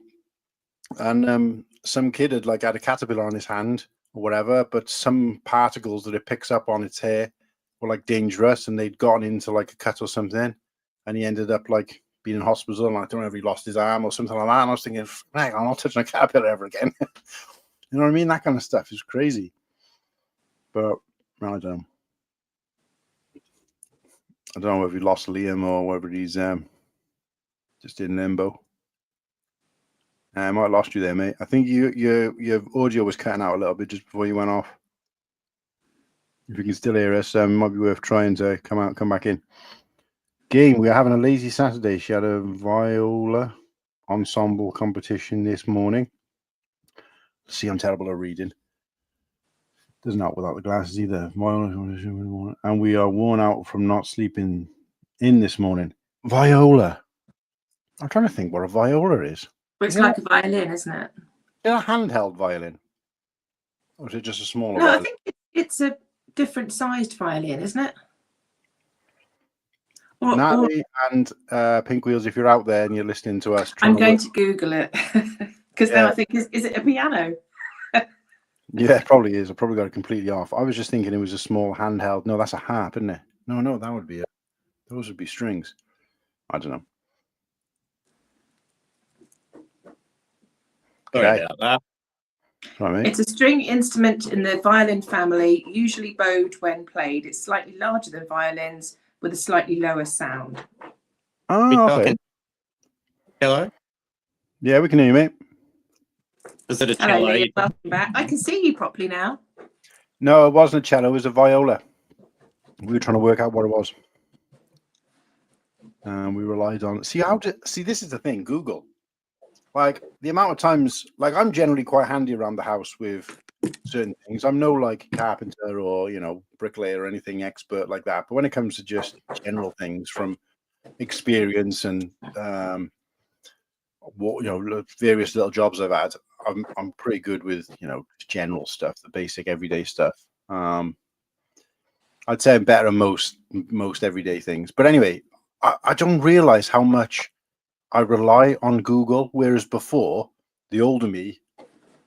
and some kid had had a caterpillar on his hand or whatever, but some particles that it picks up on its hair were dangerous, and they'd gotten into a cut or something, and he ended up being in hospital, and I don't know if he lost his arm or something like that. And I was thinking, I'm not touching a caterpillar ever again. You know what I mean? That kind of stuff is crazy. But I don't know. I don't know whether he lost Liam or whether he's just in limbo. I might have lost you there, mate. I think your audio was cutting out a little bit just before you went off. If you can still hear us, might be worth trying to come back in. Game, we are having a lazy Saturday. She had a viola ensemble competition this morning. See, I'm terrible at reading. Doesn't help without the glasses either. Viola, and we are worn out from not sleeping in this morning. Viola. I'm trying to think what a viola is. Well, it's like a violin, isn't it? Is it a handheld violin? Or is it just a smaller No, violin? I think it's a different sized violin, isn't it? Natalie and Pink Wheels, if you're out there and you're listening to us, I'm going to Google it because now I think, is it a piano? Yeah, it probably is. I probably got it completely off. I was just thinking it was a small handheld. No, that's a harp, isn't it? No, that would be it. Those would be strings. I don't know. Sorry about that. Right, mate. It's a string instrument in the violin family, usually bowed when played. It's slightly larger than violins with a slightly lower sound. Oh, okay. Hello? Yeah, we can hear you, mate. Is it a Hello, cello? Liam, welcome back. I can see you properly now. No, it wasn't a cello. It was a viola. We were trying to work out what it was. We relied on... See, this is the thing, Google. The amount of times... I'm generally quite handy around the house with certain things. I'm no, carpenter or, bricklayer or anything expert like that. But when it comes to just general things from experience and, various little jobs I've had, I'm pretty good with, general stuff, the basic everyday stuff. I'd say I'm better at most everyday things. But anyway, I don't realize how much I rely on Google, whereas before, the older me,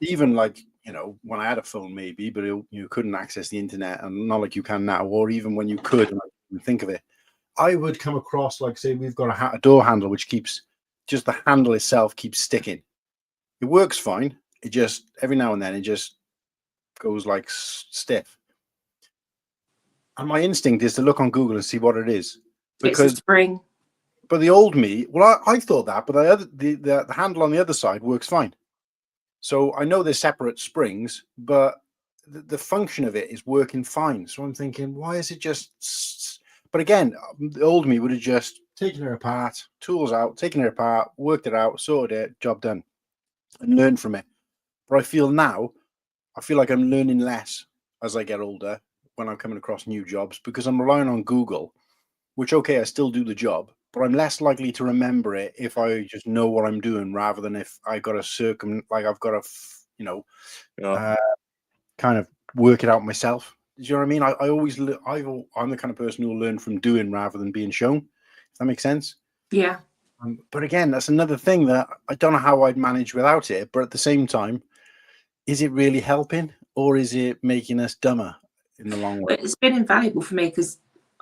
even when I had a phone maybe, but you couldn't access the internet, and not like you can now, or even when you could, and I didn't think of it, I would come across, say we've got a door handle which keeps, just the handle itself keeps sticking. It works fine. It just, every now and then, it just goes stiff. And my instinct is to look on Google and see what it is. Because it's a spring. But the old me, well, I thought that, but the handle on the other side works fine. So I know they're separate springs, but the function of it is working fine. So I'm thinking, why is it just... But again, the old me would have just taken her apart, tools out, taken her apart, worked it out, sorted it, job done, and learned from it. But I feel like I'm learning less as I get older when I'm coming across new jobs, because I'm relying on Google, which, okay, I still do the job, but I'm less likely to remember it if I just know what I'm doing, rather than if I got to I've got to, kind of work it out myself. Do you know what I mean? I'm the kind of person who will learn from doing rather than being shown. If that makes sense? Yeah. But again, that's another thing that I don't know how I'd manage without it. But at the same time, is it really helping, or is it making us dumber in the long run? It's been invaluable for me because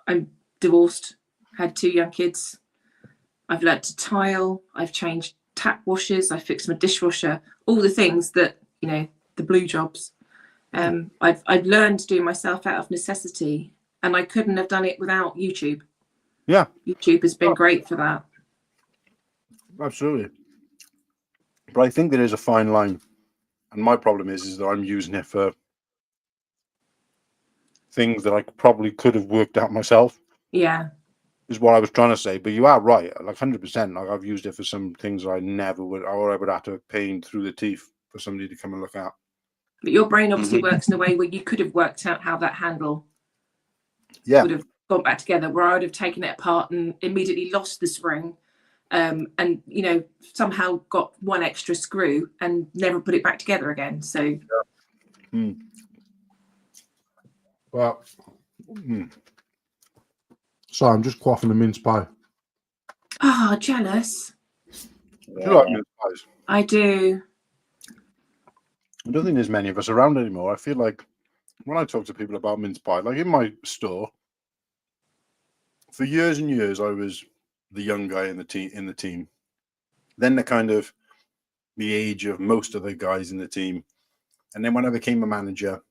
I'm divorced, had 2 young kids. I've learnt to tile. I've changed tap washers. I fixed my dishwasher. All the things that, the blue jobs. I've learned to do myself out of necessity, and I couldn't have done it without YouTube. Yeah. YouTube has been great for that. Absolutely. But I think there is a fine line. And my problem is that I'm using it for things that I probably could have worked out myself. Yeah. Is what I was trying to say. But you are right. 100%. I've used it for some things I would have to pay through the teeth for somebody to come and look at. But your brain obviously works in a way where you could have worked out how that handle would have gone back together, where I would have taken it apart and immediately lost the spring and somehow got one extra screw and never put it back together again. So Well, sorry, I'm just quaffing a mince pie. Jealous. Do you like mince pies? I do. I don't think there's many of us around anymore. I feel like when I talk to people about mince pie, like in my store, for years and years, I was the young guy in the team. Then the age of most of the guys in the team, and then when I became a manager,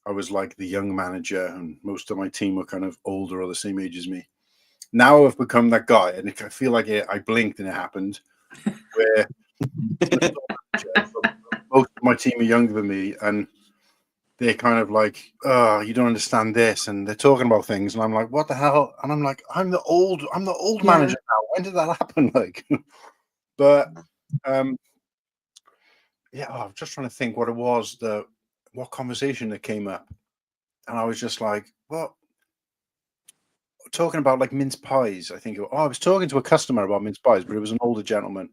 I was like the young manager, and most of my team were kind of older or the same age as me. Now I've become that guy, and I feel like I blinked and it happened. Where most of my team are younger than me, and they're kind of like, "Oh, you don't understand this," and they're talking about things, and I'm like, "What the hell?" And I'm like, "I'm the old manager now. When did that happen?" Like, but I'm just trying to think what it was, what conversation that came up, and I was just like, "What?" Talking about like mince pies, I think. I was talking to a customer about mince pies, but it was an older gentleman.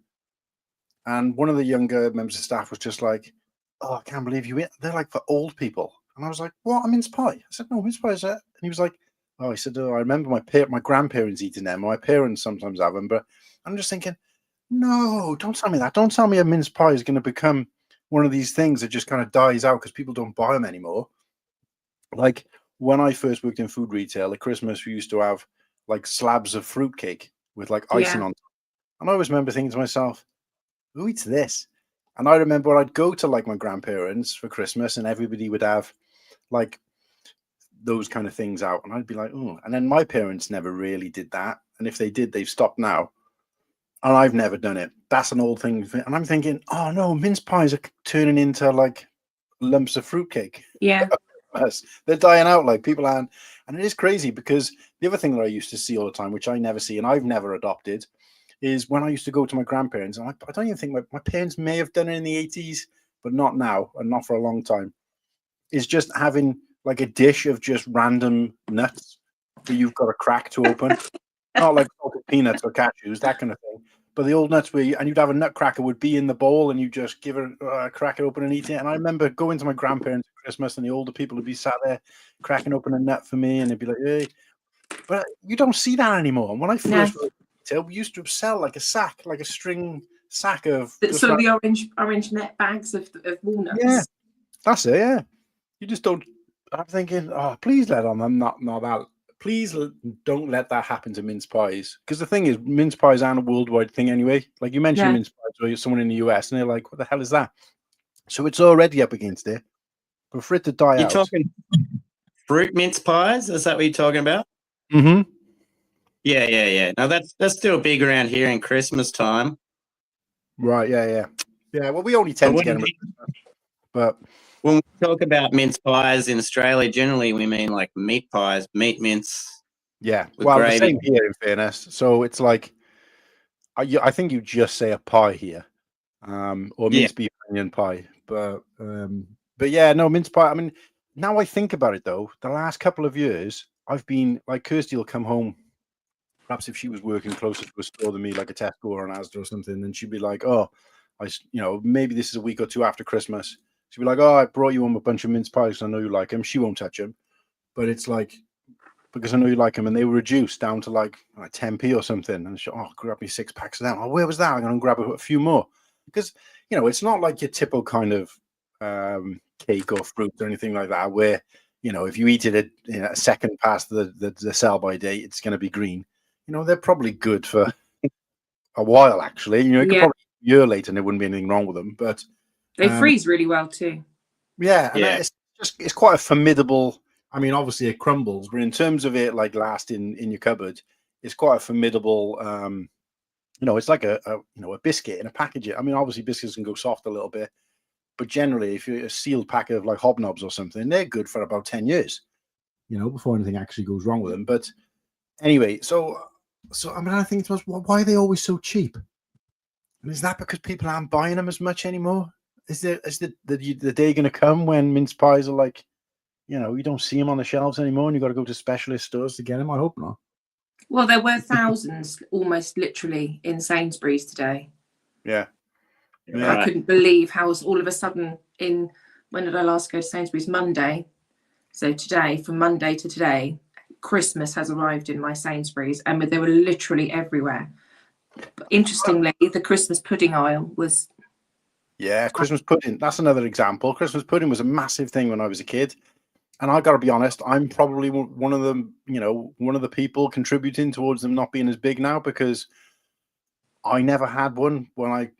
And one of the younger members of staff was just like, "Oh, I can't believe you. They're like for old people." And I was like, "What? A mince pie?" I said, "No, mince pie is that." And he was like, "Oh," he said, "Oh, I remember my grandparents eating them. My parents sometimes have them." But I'm just thinking, no, don't tell me that. Don't tell me a mince pie is going to become one of these things that just kind of dies out because people don't buy them anymore. Like when I first worked in food retail, at Christmas we used to have like slabs of fruitcake with like icing on top. And I always remember thinking to myself, who eats this? And I remember I'd go to like my grandparents for Christmas and everybody would have like those kind of things out. And I'd be like, oh, and then my parents never really did that. And if they did, they've stopped now. And I've never done it. That's an old thing. And I'm thinking, oh no, mince pies are turning into like lumps of fruitcake. Yeah. They're dying out, like people aren't. And it is crazy because the other thing that I used to see all the time, which I never see and I've never adopted, is when I used to go to my grandparents. And I don't even think my parents may have done it in the 80s, but not now and not for a long time. Is just having like a dish of just random nuts that you've got a crack to open. Not like salted peanuts or cashews, that kind of thing. But the old nuts and you'd have a nutcracker would be in the bowl and you just give it a crack it open and eat it. And I remember going to my grandparents at Christmas and the older people would be sat there cracking open a nut for me and they'd be like, hey. But you don't see that anymore. And when I first worked retail, we used to sell like a sack, like a string sack of sort of the orange net bags of walnuts. Yeah, that's it, yeah. You just don't. I'm thinking, oh, please let on them not that. Please don't let that happen to mince pies. Because the thing is, mince pies aren't a worldwide thing anyway. Like you mentioned mince pies, or you're someone in the US, and they're like, what the hell is that? So it's already up against it. But for it to die out. You're talking fruit mince pies? Is that what you're talking about? Mm-hmm. Yeah. Now that's still big around here in Christmas time. Right, yeah. Yeah, well, we only tend to get them. But when we talk about mince pies in Australia, generally we mean like meat pies, meat mince. Yeah, well, gravy. The same here, in fairness. So it's like, I think you just say a pie here, or mince beef onion pie. But yeah, no, mince pie. I mean, now I think about it though, the last couple of years, I've been like, Kirsty will come home, perhaps if she was working closer to a store than me, like a Tesco or an Asda or something, and she'd be like, oh, maybe this is a week or two after Christmas. She'd be like, oh, I brought you home a bunch of mince pies. I know you like them. She won't touch them. But it's like, because I know you like them. And they were reduced down to like 10p or something. And she, oh, grab me 6 packs of them. Oh, where was that? I'm going to grab a few more. Because, it's not like your typical kind of cake or fruit or anything like that, where, if you eat it a second past the sell-by date, it's going to be green. They're probably good for a while, actually. It could probably be a year later and there wouldn't be anything wrong with them. But they freeze really well too. Yeah, and it's quite a formidable. I mean, obviously it crumbles, but in terms of it like lasting in your cupboard, it's quite a formidable. It's like a biscuit in a package. I mean, obviously biscuits can go soft a little bit, but generally, if you're a sealed pack of like Hobnobs or something, they're good for about 10 years. Before anything actually goes wrong with them. But anyway, so I mean, I think to myself, why are they always so cheap? And is that because people aren't buying them as much anymore? Is the day going to come when mince pies are like, you don't see them on the shelves anymore and you've got to go to specialist stores to get them? I hope not. Well, there were thousands, almost literally, in Sainsbury's today. Yeah. Yeah. I couldn't believe how all of a sudden when did I last go to Sainsbury's? Monday. So today, from Monday to today, Christmas has arrived in my Sainsbury's, and they were literally everywhere. But interestingly, the Christmas pudding aisle was. Yeah, Christmas pudding. That's another example. Christmas pudding was a massive thing when I was a kid. And I got to be honest, I'm probably one of them, one of the people contributing towards them not being as big now, because I never had one when I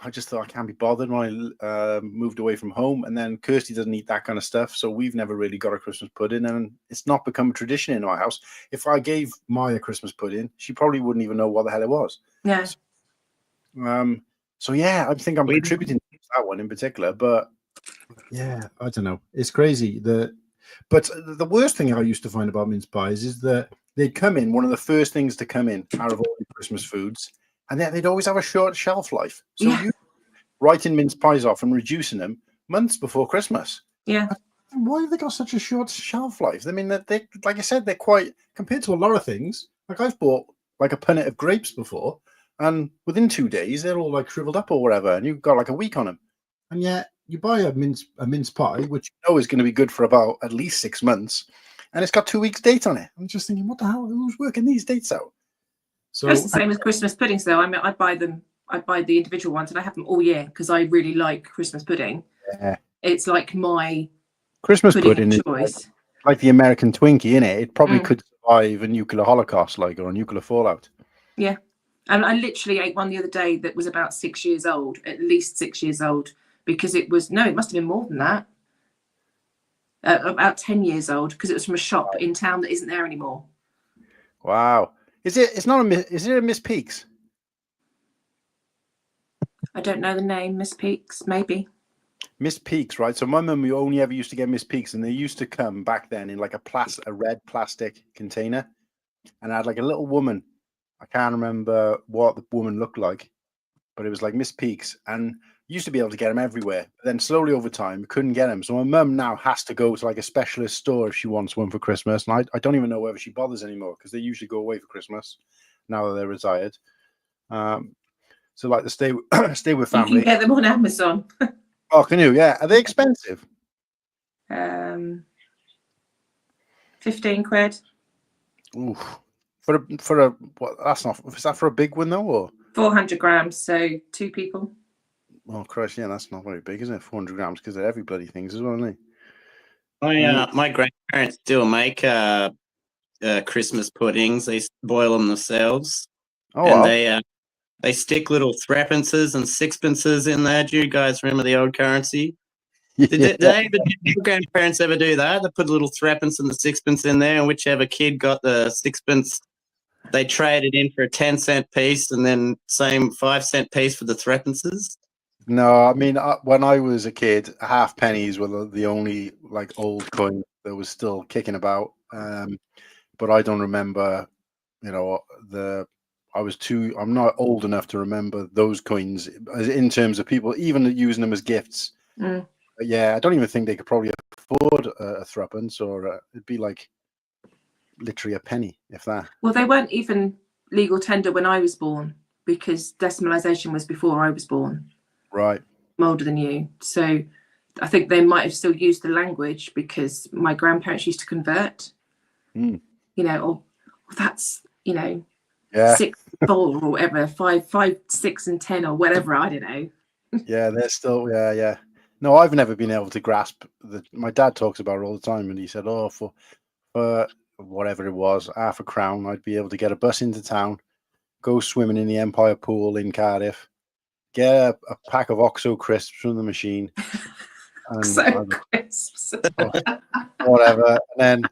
just thought I can't be bothered when I moved away from home. And then Kirsty doesn't eat that kind of stuff. So we've never really got a Christmas pudding, and it's not become a tradition in our house. If I gave Maya Christmas pudding, she probably wouldn't even know what the hell it was. Yeah. So yeah, I think I'm contributing to that one in particular, but yeah, I don't know. It's crazy. But the worst thing I used to find about mince pies is that they'd come in, one of the first things to come in out of all the Christmas foods, and then they'd always have a short shelf life. So you writing mince pies off and reducing them months before Christmas. Yeah. Why have they got such a short shelf life? I mean, they like I said, they're quite, compared to a lot of things. Like I've bought like a punnet of grapes before, and within 2 days they're all like shriveled up or whatever, and you've got like a week on them. And yet you buy a mince pie, which you know is going to be good for about at least 6 months, and it's got 2 weeks date on it. I'm just thinking, what the hell? Who's working these dates out? So it's the same as Christmas puddings, though. I mean, I buy the individual ones, and I have them all year because I really like Christmas pudding. Yeah. It's like my Christmas pudding choice. is like the American Twinkie, innit? It probably could survive a nuclear holocaust, or a nuclear fallout. Yeah. And I literally ate one the other day that was about 6 years old, at least 6 years old, because it must have been more than that. About 10 years old, because it was from a shop in town that isn't there anymore. Wow. Is it a Miss Peaks? I don't know the name. Miss Peaks, maybe. Miss Peaks, right? So my mum, we only ever used to get Miss Peaks, and they used to come back then in like a red plastic container, and I had like a little woman. I can't remember what the woman looked like, but it was like Miss Peaks, and used to be able to get them everywhere. But then slowly over time, couldn't get them. So my mum now has to go to like a specialist store if she wants one for Christmas. And I don't even know whether she bothers anymore, because they usually go away for Christmas now that they're retired. So like to stay with family. You can get them on Amazon. Oh, can you? Yeah. Are they expensive? 15 quid. Ooh. For a what? That's not. Is that for a big one though, or 400 grams? So 2 people. Oh Christ, yeah, that's not very big, is it? 400 grams, because they're every bloody things as well, aren't they? My grandparents still make Christmas puddings. They boil them themselves, and they stick little threepences and sixpences in there. Do you guys remember the old currency? Yeah. Did your grandparents ever do that? They put a little threepence and the sixpence in there, and whichever kid got the sixpence, they traded in for a 10-cent piece, and then same 5-cent piece for the threepences. No, I mean, when I was a kid, half pennies were the only like old coin that was still kicking about. But I don't remember, I'm not old enough to remember those coins in terms of people even using them as gifts. Yeah, I don't even think they could probably afford a threepence, or it'd be like literally a penny, if that. Well, they weren't even legal tender when I was born, because decimalisation was before I was born. Right. I'm older than you. So I think they might have still used the language, because my grandparents used to convert. That's, 6, 4 or whatever, 5, 6 and 10 or whatever, I don't know. Yeah, they're still, yeah. No, I've never been able to grasp my dad talks about it all the time, and he said, for whatever it was, half a crown, I'd be able to get a bus into town, go swimming in the Empire Pool in Cardiff, get a pack of OXO crisps from the machine, and OXO crisps, whatever, and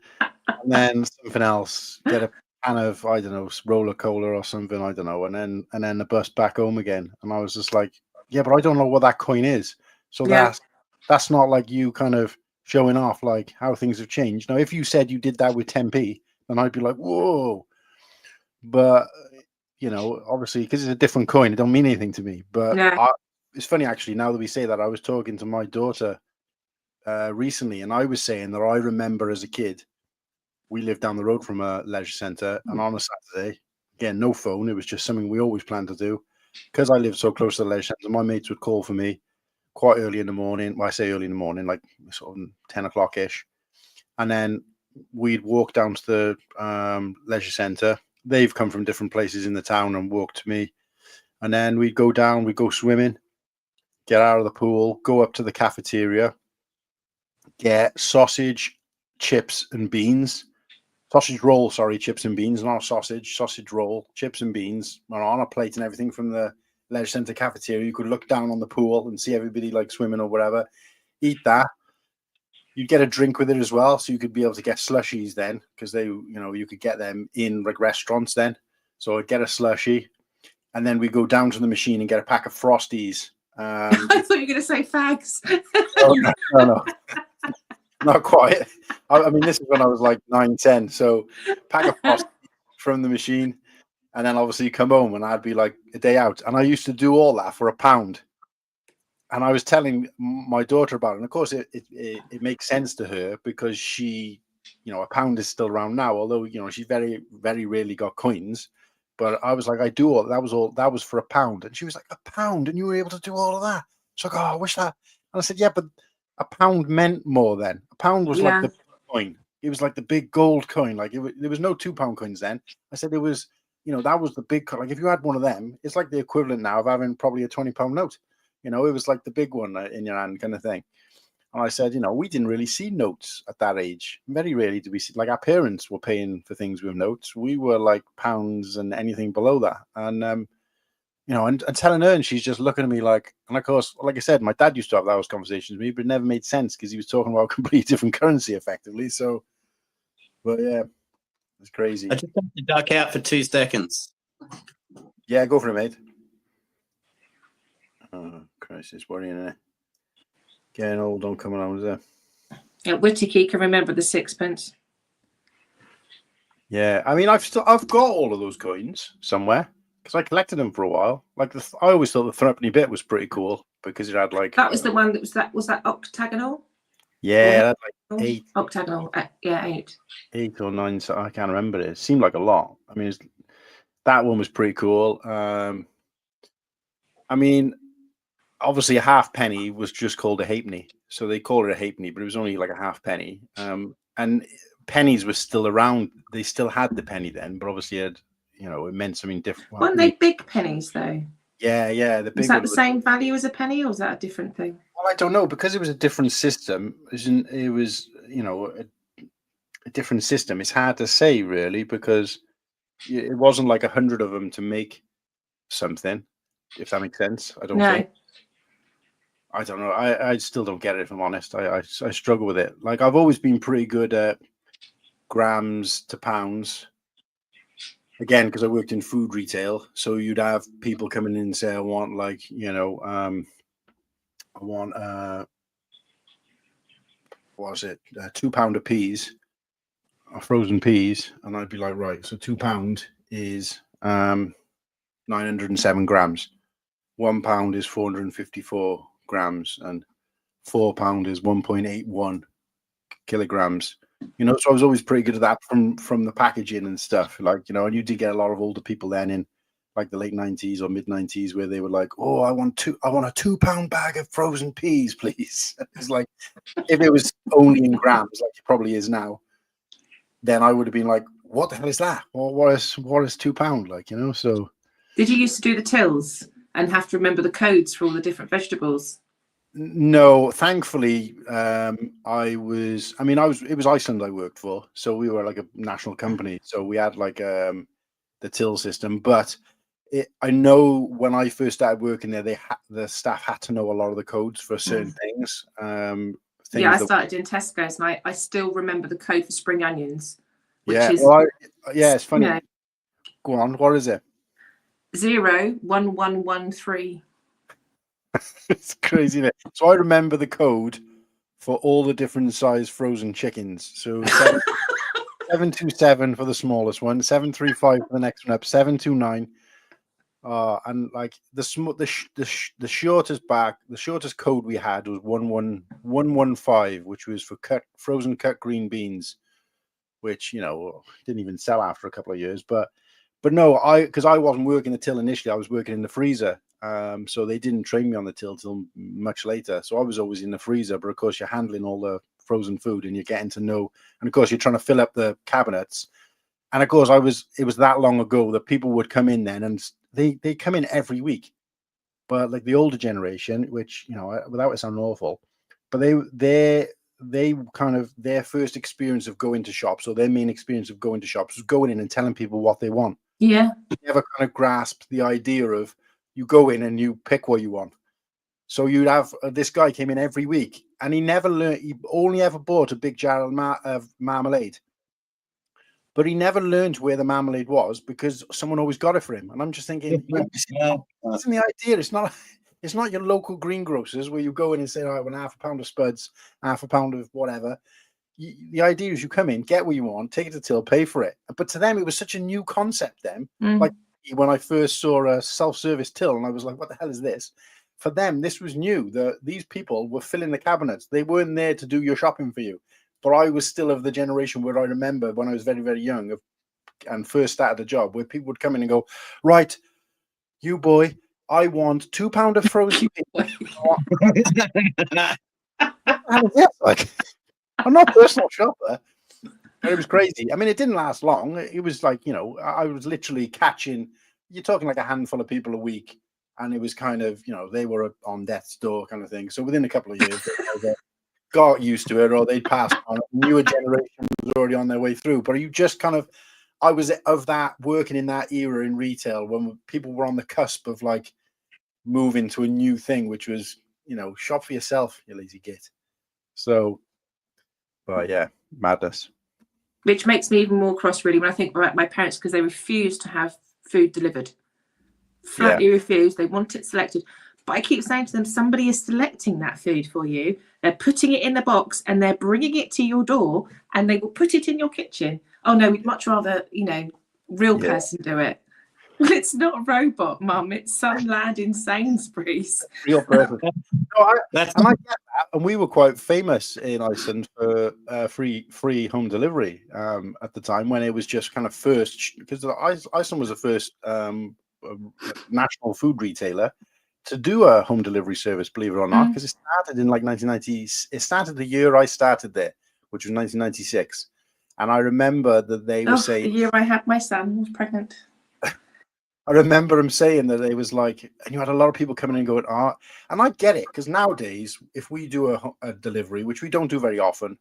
then something else, get a can of, I don't know, roller cola or something, I don't know, and then the bus back home again. And I was just like, yeah, but I don't know what that coin is. So that's not like you kind of showing off like how things have changed. Now, if you said you did that with 10p, then I'd be like, whoa. But obviously, because it's a different coin, it don't mean anything to me. But it's funny, actually, now that we say that, I was talking to my daughter recently, and I was saying that I remember as a kid we lived down the road from a leisure centre, and on a Saturday, again, no phone. It was just something we always planned to do. Because I lived so close to the leisure centre, my mates would call for me quite early in the morning. Well, I say early in the morning, like sort of 10 o'clock ish. And then we'd walk down to the leisure centre. They've come from different places in the town and walk to me. And then we'd go down, we'd go swimming, get out of the pool, go up to the cafeteria, get sausage, chips and beans. Sausage roll, sorry, chips and beans, not a sausage roll, chips and beans, and on a plate and everything from the leisure centre cafeteria. You could look down on the pool and see everybody like swimming or whatever. Eat that. You'd get a drink with it as well, so you could be able to get slushies then, because they, you could get them in like restaurants then. So I'd get a slushie, and then we go down to the machine and get a pack of Frosties. I thought you were going to say fags. No. Not quite. I mean, this is when I was like 9, 10. So pack of Frosties from the machine, and then obviously come home, and I'd be like a day out. And I used to do all that for £1. And I was telling my daughter about it. And of course, it makes sense to her because she, £1 is still around now, although, she very, very rarely got coins. But I was like, I do all that was for £1. And she was like, £1? And you were able to do all of that? So I go, I wish that. And I said, yeah, but £1 meant more then. £1 was like the coin. It was like the big gold coin. Like there was no £2 coins then. I said it was, that was the big coin. Like if you had one of them, it's like the equivalent now of having probably a £20 note. It was like the big one in your hand kind of thing. And I said, we didn't really see notes at that age. Very rarely did we see, like our parents were paying for things with notes. We were like pounds and anything below that. And, and telling her, and she's just looking at me like, and of course, like I said, my dad used to have those conversations with me, but it never made sense because he was talking about a completely different currency effectively. So, but yeah, it's crazy. I just have to duck out for 2 seconds. Yeah, go for it, mate. Oh, Christ, it's worrying, eh? Getting old, don't come around, is it? Yeah, Whittaky can remember the sixpence. Yeah, I mean, I've got all of those coins somewhere because I collected them for a while. Like I always thought the threepenny bit was pretty cool because it had like that was the one that was that octagonal. Yeah, that's like 8 octagonal. Yeah, 8 or 9. So I can't remember it. It seemed like a lot. I mean, that one was pretty cool. I mean, obviously a halfpenny was just called a halfpenny, so they call it a halfpenny, but it was only like a halfpenny. And pennies were still around. They still had the penny then, but obviously it meant something different. Weren't they big pennies though? Yeah. The big. Was that the same value as a penny, or was that a different thing? Well, I don't know, because it was a different system. It was a different system. It's hard to say really, because it wasn't like 100 of them to make something. If that makes sense, I don't think. I don't know. I still don't get it, if I'm honest. I struggle with it. Like I've always been pretty good at grams to pounds. Again, because I worked in food retail, so you'd have people coming in and say, "I want like I want what was it, £2 of peas, frozen peas," and I'd be like, right, so £2 is 907 grams. £1 is 454 grams, and £4 is 1.81 kilograms. So I was always pretty good at that from the packaging and stuff. Like, and you did get a lot of older people then in like the late 90s or mid 90s where they were like, "Oh, I want a £2 bag of frozen peas, please." It's like, if it was only in grams, like it probably is now, then I would have been like, "What the hell is that? Or what is £2?" Like, so. Did you used to do the tills and have to remember the codes for all the different vegetables? No, thankfully, it was Iceland I worked for, so we were like a national company, so we had like the till system. But I know when I first started working there, the staff had to know a lot of the codes for certain things. I started in Tesco's, and I still remember the code for spring onions. Which is, it's funny. Go on, what is it? 01113. It's crazy, isn't it? So I remember the code for all the different size frozen chickens. So 727 for the smallest one, 735 for the next one up, 729. And like the shortest code we had was 11115, which was for frozen cut green beans. which, you know, didn't even sell after a couple of years. But no, because I wasn't working the till initially, I was working in the freezer. So they didn't train me on the till much later. So I was always in the freezer, but of course you're handling all the frozen food and you're getting to know, and of course you're trying to fill up the cabinets. And of course it was that long ago that people would come in then, and they come in every week. But like the older generation, which, you know, without it sounding awful, but they kind of, their first experience of going to shops, or their main experience of going to shops, was going in and telling people what they want. Yeah. They never kind of grasped the idea of you go in and you pick what you want. So you'd have this guy came in every week, and he never learned. He only ever bought a big jar of marmalade, but he never learned where the marmalade was because someone always got it for him. And I'm just thinking, that's the idea. It's not your local greengrocers where you go in and say, "All right, I want half a pound of spuds, half a pound of whatever." The idea is you come in, get what you want, take it to till, pay for it. But to them, it was such a new concept then. Like when I first saw a self-service till, and I was like, "What the hell is this?" For them, this was new. These people were filling the cabinets. They weren't there to do your shopping for you. But I was still of the generation where I remember when I was very, very young and first started a job, where people would come in and go, "Right, you boy, I want £2 of frozen pizza." Like, I'm not a personal shopper. But it was crazy. I mean, it didn't last long. It was like, you know, I was literally catching, you're talking like a handful of people a week. And it was kind of, you know, they were on death's door kind of thing. So within a couple of years, they got used to it, or they'd passed on. A newer generation was already on their way through. But you just kind of, I was of that, working in that era in retail when people were on the cusp of like moving to a new thing, which was, you know, shop for yourself, you lazy git. So, but yeah, madness. Which makes me even more cross, really, when I think about my parents, because they refused to have food delivered. Flatly refused. They want it selected. But I keep saying to them, somebody is selecting that food for you. They're putting it in the box and they're bringing it to your door, and they will put it in your kitchen. Oh no, we'd much rather, you know, real person do it. Well, it's not a robot, Mum. It's some lad in Sainsbury's. Real person. No, I get that. And we were quite famous in Iceland for free home delivery at the time, when it was just kind of first, because Iceland was the first national food retailer to do a home delivery service, believe it or not, because it started in like 1990. It started the year I started there, which was 1996. And I remember that they were saying, the year I had my son, I was pregnant. I remember him saying that it was like, and you had a lot of people coming in and going, and I get it, because nowadays, if we do a delivery, which we don't do very often,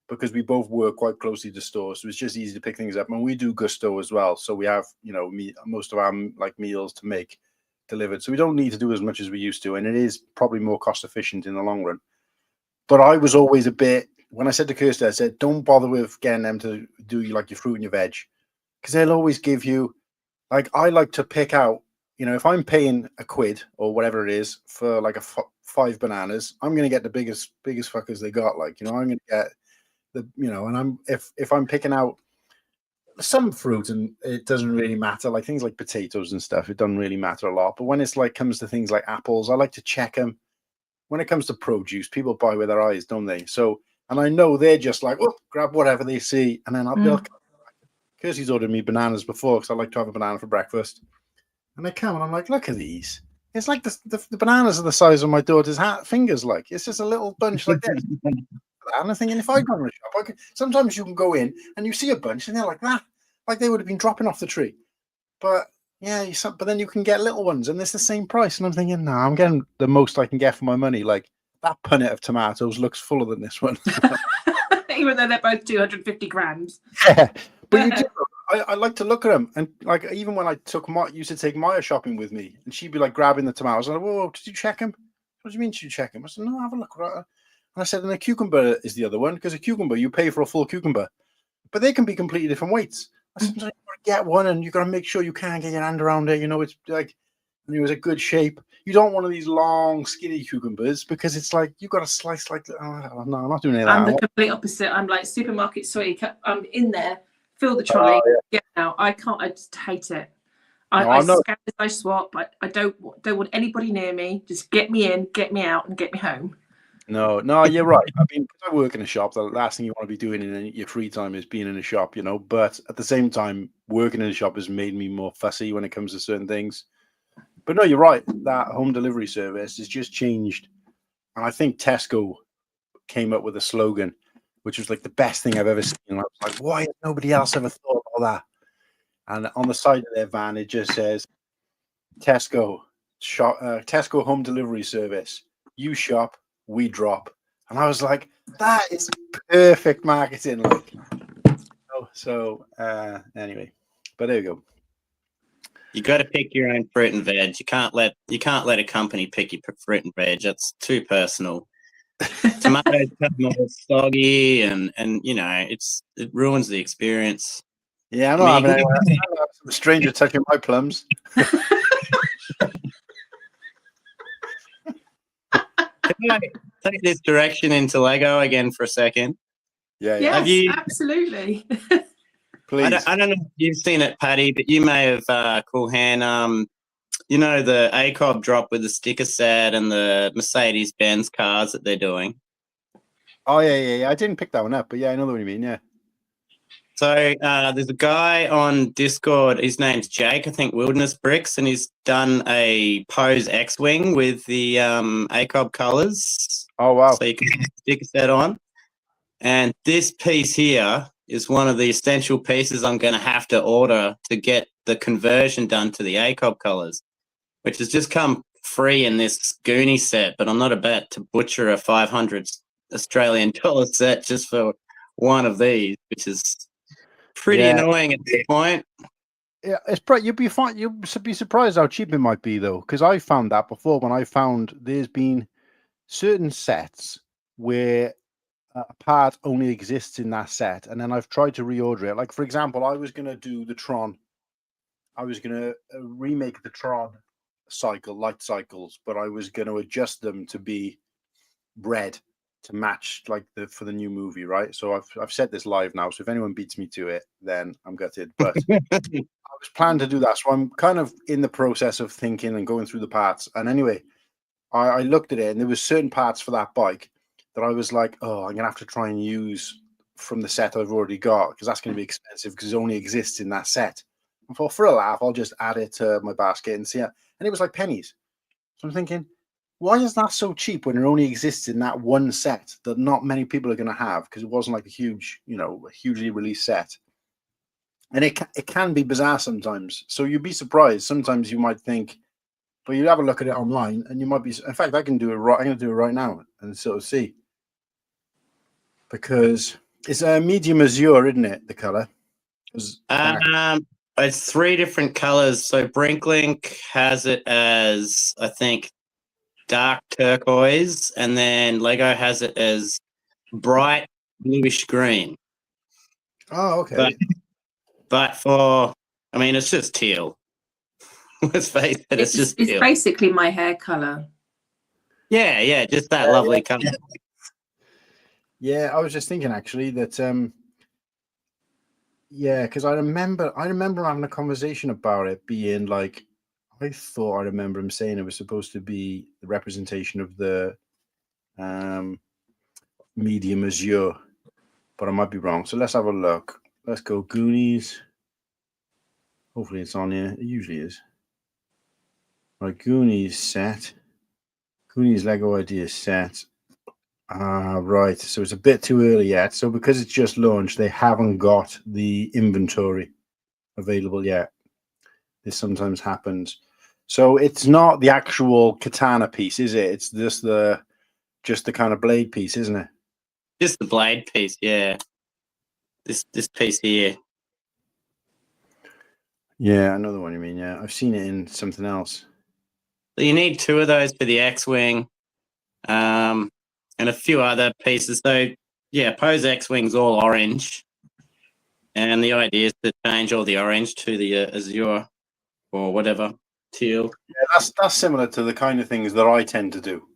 because we both work quite closely to stores, so it's just easy to pick things up. And we do Gusto as well, so we have, you know, most of our like meals to make delivered, so we don't need to do as much as we used to, and it is probably more cost efficient in the long run. But I was always a bit, when I said to Kirsty, I said, don't bother with getting them to do like your fruit and your veg, because they'll always give you, like, I like to pick out, you know, if I'm paying £1 or whatever it is for like 5 bananas, I'm going to get the biggest fuckers they got. Like, you know, I'm going to get the, you know, and if I'm picking out some fruit, and it doesn't really matter, like things like potatoes and stuff, it doesn't really matter a lot. But when it's like comes to things like apples, I like to check them. When it comes to produce, people buy with their eyes, don't they? So, and I know they're just like, oh, grab whatever they see, and then I'll Kirsty's ordered me bananas before, because I like to have a banana for breakfast. And they come and I'm like, look at these. It's like the bananas are the size of my daughter's fingers. Like, it's just a little bunch like this. And I'm thinking, if I go in a shop, sometimes you can go in and you see a bunch and they're like that, like they would have been dropping off the tree. But yeah, but then you can get little ones and it's the same price. And I'm thinking, no, I'm getting the most I can get for my money. Like, that punnet of tomatoes looks fuller than this one. Even though they're both 250 grams. Yeah, but you do. I like to look at them, and like even when I used to take Maya shopping with me, and she'd be like grabbing the tomatoes. And I'm like, whoa, did you check them? What do you mean, did you check them? I said, no, have a look. And I said, and a cucumber is the other one, because a cucumber, you pay for a full cucumber, but they can be completely different weights. I said, you got to get one, and you got to make sure you can't get your hand around it. You know, it's like, and it was a good shape. You don't want one of these long, skinny cucumbers, because it's like you got to slice like. Oh, no, I'm not doing any of that. I'm the complete opposite. I'm like supermarket sweetie. I'm in there, fill the trolley, get out. I can't. I just hate it. I scan as I swap. I don't want anybody near me. Just get me in, get me out, and get me home. No, you're right. I mean, 'cause I work in a shop. The last thing you want to be doing in your free time is being in a shop, you know. But at the same time, working in a shop has made me more fussy when it comes to certain things. But no, you're right. That home delivery service has just changed, and I think Tesco came up with a slogan, which was like the best thing I've ever seen. And I was like, why has nobody else ever thought about that? And on the side of their van, it just says Tesco shop, Tesco home delivery service. You shop, we drop. And I was like, that is perfect marketing. Like, anyway, but there you go. You got to pick your own fruit and veg. You can't let a company pick your fruit and veg. That's too personal. Tomatoes come all soggy, and you know it ruins the experience. Yeah, I'm not having some stranger touching my plums. Can I take this direction into Lego again for a second? Yeah. Yes, absolutely. Please. I don't know if you've seen it, Paddy, but you may have, Cool Hand. You know the ACOB drop with the sticker set and the Mercedes-Benz cars that they're doing. Oh yeah. I didn't pick that one up, but yeah, I know what you mean. Yeah. So there's a guy on Discord. His name's Jake, I think, Wilderness Bricks, and he's done a Pose X-wing with the ACOB colors. Oh wow. So you can stick a set on. And this piece here is one of the essential pieces I'm going to have to order to get the conversion done to the ACOB colors, which has just come free in this Goonie set. But I'm not about to butcher a 500 Australian dollar set just for one of these, which is pretty annoying at this point. Yeah, it's you'd be fine. You'd be surprised how cheap it might be, though, because I found that before. When I found there's been certain sets where a part only exists in that set, and then I've tried to reorder it. Like, for example, I was going to do the Tron. I was going to remake the Tron light cycles, but I was going to adjust them to be red to match like for the new movie, right? So I've set this live now. So if anyone beats me to it, then I'm gutted. But I was planning to do that, so I'm kind of in the process of thinking and going through the parts. And anyway, I looked at it, and there was certain parts for that bike that I was like, oh, I'm gonna have to try and use from the set I've already got, because that's going to be expensive because it only exists in that set. I thought, for a laugh, I'll just add it to my basket and see it. And it was like pennies. So I'm thinking, why is that so cheap when it only exists in that one set that not many people are going to have, because it wasn't like a huge, a hugely released set. And it can be bizarre sometimes. So you'd be surprised. Sometimes you might think, but you have a look at it online and you might be, in fact, I can do it right. I'm going to do it right now and sort of see. Because it's a medium azure, isn't it? The color. It's 3 different colors. So Brinklink has it as, I think, dark turquoise, and then Lego has it as bright bluish green. Oh, okay. But it's just teal. Let's face it, it's just teal. It's basically my hair color. Yeah, just that lovely color. Yeah, I was just thinking actually that because I remember having a conversation about it being like, I thought I remember him saying it was supposed to be the representation of the medium azure, but I might be wrong. So let's have a look. Let's go Goonies. Hopefully it's on here. It usually is. Right, Goonies set. Goonies Lego Ideas set. Right, so it's a bit too early yet. So because it's just launched, they haven't got the inventory available yet. This sometimes happens. So it's not the actual katana piece, is it? It's just the kind of blade piece, isn't it? Just the blade piece, yeah. This piece here. Yeah, another one you mean, yeah. I've seen it in something else. So you need 2 of those for the X-Wing. And a few other pieces. So yeah, Pose X-Wing's all orange. And the idea is to change all the orange to the azure or whatever, teal. Yeah, that's similar to the kind of things that I tend to do.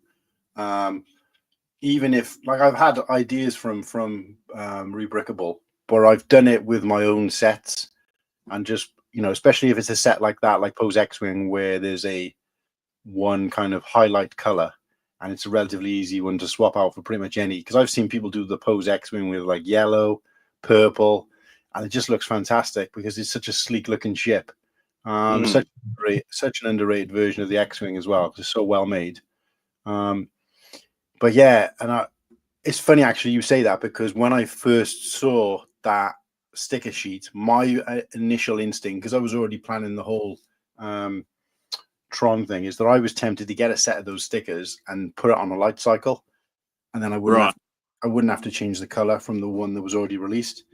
Even if, like, I've had ideas from Rebrickable, but I've done it with my own sets, and just, especially if it's a set like that, like Pose X-Wing, where there's one kind of highlight color, and it's a relatively easy one to swap out for pretty much any. Because I've seen people do the Pose X-Wing with like yellow, purple, and it just looks fantastic because it's such a sleek looking ship. Such an underrated version of the X-Wing as well, because it's so well made. But yeah, and it's funny actually you say that, because when I first saw that sticker sheet, my initial instinct, because I was already planning the whole Tron thing, is that I was tempted to get a set of those stickers and put it on a light cycle, and then I wouldn't have to change the color from the one that was already released.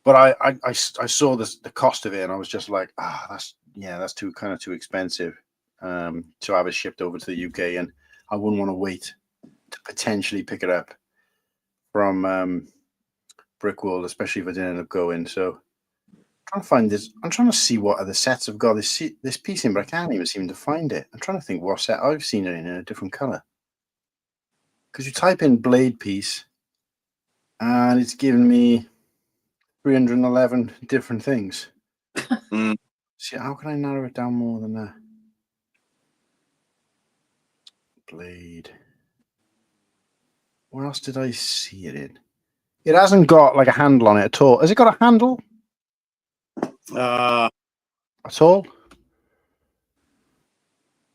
But I saw the cost of it, and I was just like, that's too expensive to have it shipped over to the UK, and I wouldn't want to wait to potentially pick it up from Brickworld, especially if I didn't end up going. So I'm trying to find this. I'm trying to see what other sets have got this piece in, but I can't even seem to find it. I'm trying to think what set I've seen it in a different color. Because you type in blade piece, and it's given me 311 different things. See, how can I narrow it down more than that? Blade. Where else did I see it in? It hasn't got like a handle on it at all. Has it got a handle? At all?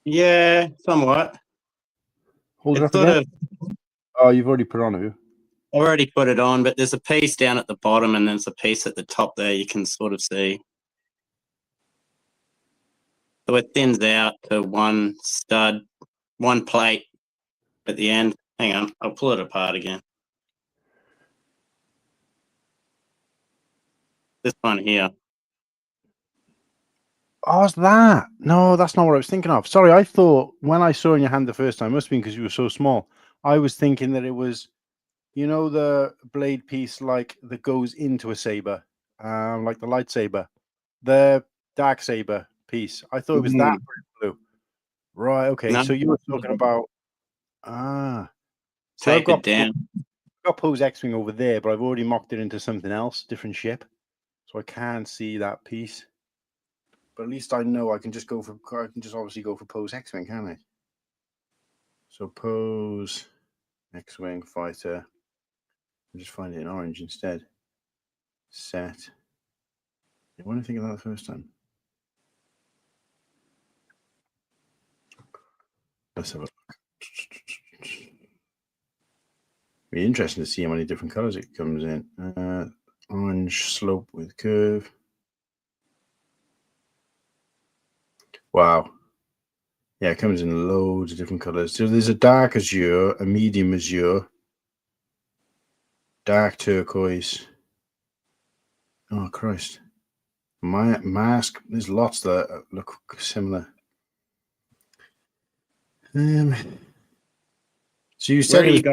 Yeah, somewhat. Hold it It's up again. Oh, you've already put it on, have you? I already put it on, but there's a piece down at the bottom and there's a piece at the top there you can sort of see. So it thins out to one stud, one plate at the end. Hang on, I'll pull it apart again. This one here. Oh, it's that. No, that's not what I was thinking of. Sorry, I thought when I saw in your hand the first time, must have been because you were so small. I was thinking that it was, you know, the blade piece like that goes into a saber, like the lightsaber, the dark saber piece. I thought it was that blue. Right. Okay. No. So you were talking about So Tape it down. I've got Pose X-Wing over there, but I've already mocked it into something else, different ship, so I can't see that piece. But at least I know I can just obviously go for Pose X-Wing, can't I? So Pose X-Wing fighter. I'll just find it in orange instead. Set. What did I think of that the first time? Let's have a look. Be interesting to see how many different colors it comes in. Orange slope with curve. Wow. Yeah, it comes in loads of different colors. So there's a dark azure, a medium azure, dark turquoise. Oh, Christ. My mask, there's lots that look similar. So you said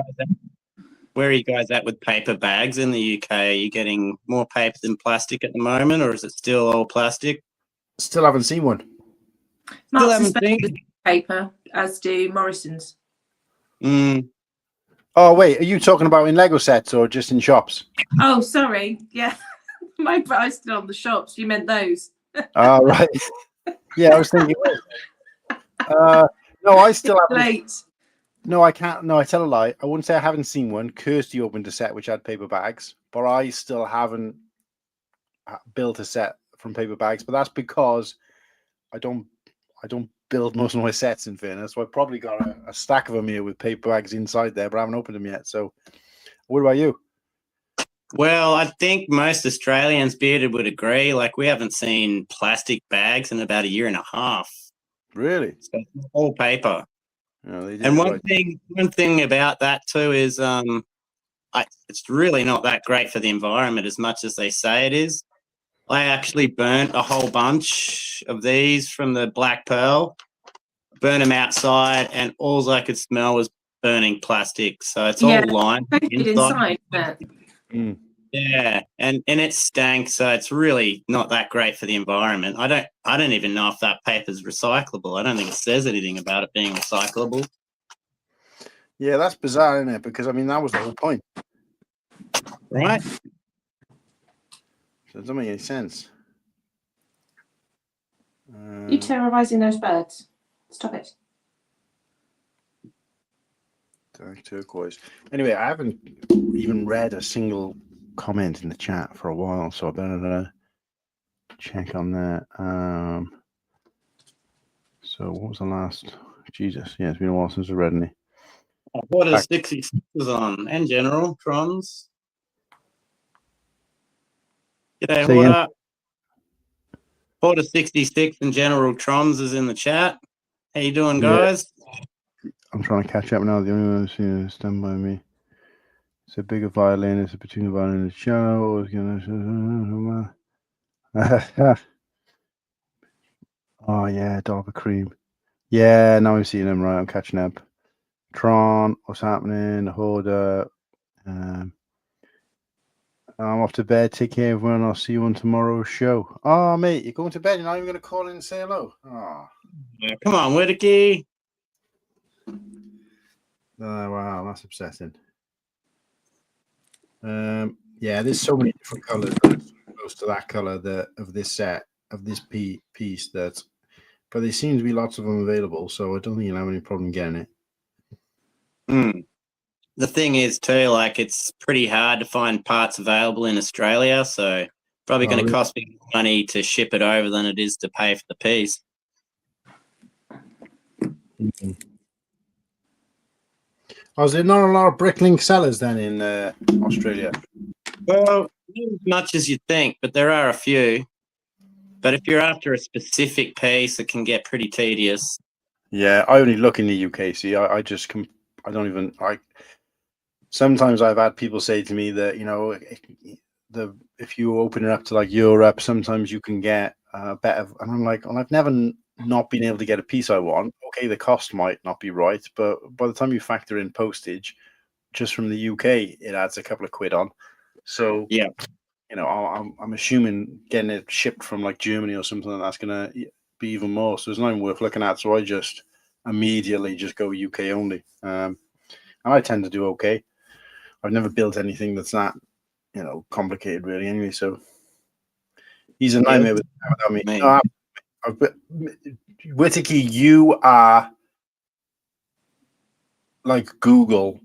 where are you guys at with paper bags in the UK? Are you getting more paper than plastic at the moment, or is it still all plastic? Still haven't seen one. Still haven't seen paper, as do Morrison's. Oh, wait, are you talking about in Lego sets or just in shops? Oh, sorry. Yeah. My price still on the shops. You meant those. Oh, right. Yeah, I was thinking. No, I still haven't. Late. No, I can't. No, I tell a lie. I wouldn't say I haven't seen one. Kirsty opened a set which had paper bags, but I still haven't built a set from paper bags. But that's because I don't build most of my sets, in fairness. So I probably got a stack of them here with paper bags inside there, but I haven't opened them yet. So what about you? Well, I think most Australians, Bearded, would agree. Like, we haven't seen plastic bags in about a year and a half. Really? So it's all paper. Oh, and one thing about that too is it's really not that great for the environment as much as they say it is. I actually burnt a whole bunch of these from the Black Pearl, burnt them outside, and all I could smell was burning plastic. So it's all lined inside. Yeah, and it stank, so it's really not that great for the environment. I don't even know if that paper's recyclable. I don't think it says anything about it being recyclable. Yeah, that's bizarre, isn't it? Because I mean, that was the whole point, right? So it doesn't make any sense. You terrorizing those birds. Stop it. Dark turquoise. Anyway, I haven't even read a single comment in the chat for a while, so I better check on that. So what was the last? Jesus, yeah, it's been a while since I read any. What is 66 on? And General Trons. G'day, Say what again? up? Porter 66 and General Trons is in the chat. How you doing, Yeah. guys? I'm trying to catch up now. The only one I've seen is stand by me. It's a bigger violin. It's a between the violin and the cello. Oh yeah, Darby Cream. Yeah, now I'm seeing him. Right, I'm catching up. Tron, what's happening? Hoarder. I'm off to bed. Take care, everyone. I'll see you on tomorrow's show. Oh, mate, you're going to bed. You're not even going to call in and say hello. Oh. Come on, Whittaky. Oh, wow, that's upsetting. Yeah, there's so many different colors close to that color of this set of this piece that, but there seems to be lots of them available, so I don't think you'll have any problem getting it. The thing is, too, like it's pretty hard to find parts available in Australia, so probably going to cost me more money to ship it over than it is to pay for the piece. Mm-hmm. Oh, is there not a lot of Bricklink sellers then in Australia? Well, not as much as you think, but there are a few. But if you're after a specific piece, it can get pretty tedious. Yeah, I only look in the UK. See, I just I don't even sometimes I've had people say to me that, you know, if you open it up to like Europe, sometimes you can get better. And I'm like, well, I've never not been able to get a piece I want. Okay, the cost might not be right, but by the time you factor in postage, just from the UK, it adds a couple of quid on. So yeah, you know, I'm assuming getting it shipped from like Germany or something that's going to be even more. So it's not even worth looking at. So I just immediately just go UK only. And I tend to do okay. I've never built anything that's not, you know, complicated really anyway. So he's a nightmare without me. No, Whittaky, you are like Google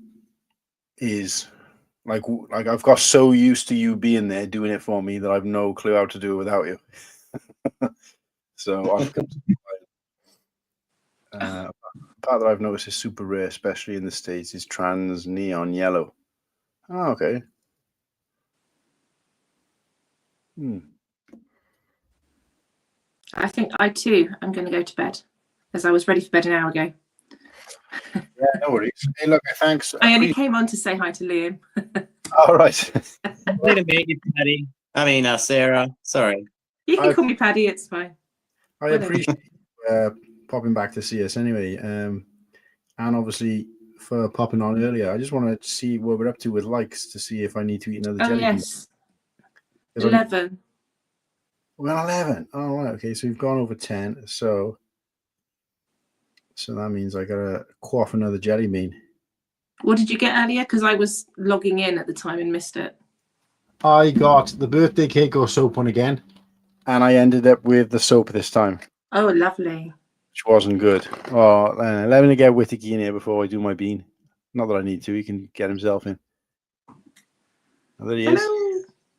is like I've got so used to you being there doing it for me that I've no clue how to do it without you. So I've part that I've noticed is super rare, especially in the States, is trans neon yellow. Oh, okay. I think I too am going to go to bed, as I was ready for bed an hour ago. Yeah, no worries. Hey, look, thanks. I only came on to say hi to Liam. All right. Wait a minute, Paddy. I mean, Sarah. Sorry. You can call me Paddy. It's fine. I appreciate popping back to see us anyway. And obviously for popping on earlier. I just want to see what we're up to with likes to see if I need to eat another jelly bean. Yes. 11. We're on 11. Oh, right. Okay. So we've gone over 10. So that means I got to quaff another jelly bean. What did you get earlier? Because I was logging in at the time and missed it. I got the birthday cake or soap one again. And I ended up with the soap this time. Oh, lovely. Which wasn't good. Oh, let me get Whittaky in here before I do my bean. Not that I need to. He can get himself in. Oh, there he is.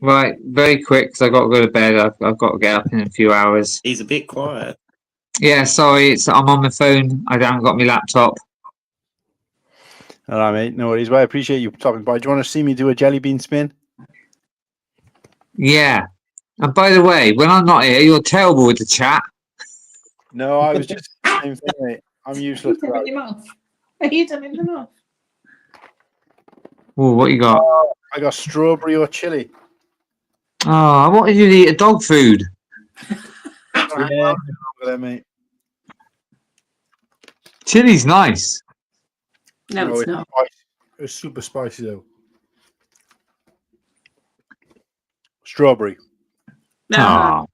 Right, very quick because I've got to go to bed. I've got to get up in a few hours. He's a bit quiet. Yeah, sorry. I'm on my phone. I haven't got my laptop. All right, mate. No worries. Well, I appreciate you stopping by. Do you want to see me do a jelly bean spin? Yeah. And by the way, when I'm not here, you're terrible with the chat. No, I was just the same thing, mate. I'm useless. Are you turning them off? Oh, what you got? I got strawberry or chili. Oh, I wanted you to eat a dog food. Yeah, there, mate. Chili's nice. No, it's not. Spicy. It's super spicy though. Strawberry. No.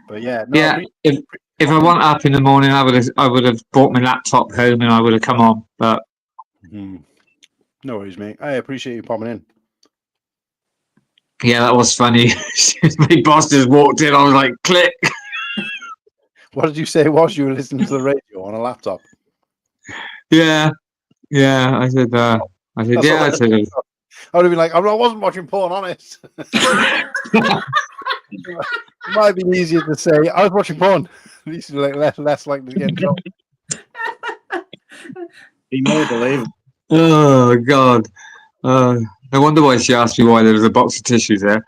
But yeah, no, Yeah. If I want up in the morning, I would have brought my laptop home and I would have come on. But no worries, mate. I appreciate you popping in. yeah, that was funny. My boss just walked in. I was like, click. What did you say? Was you were listening to the radio on a laptop? Yeah, yeah. I said, That's yeah. all I said, I would have been like, I wasn't watching porn, honest. It might be easier to say I was watching porn. At least you're like less likely to get in trouble. Be more believable. oh God. No wonder why she asked me why there was a box of tissues there.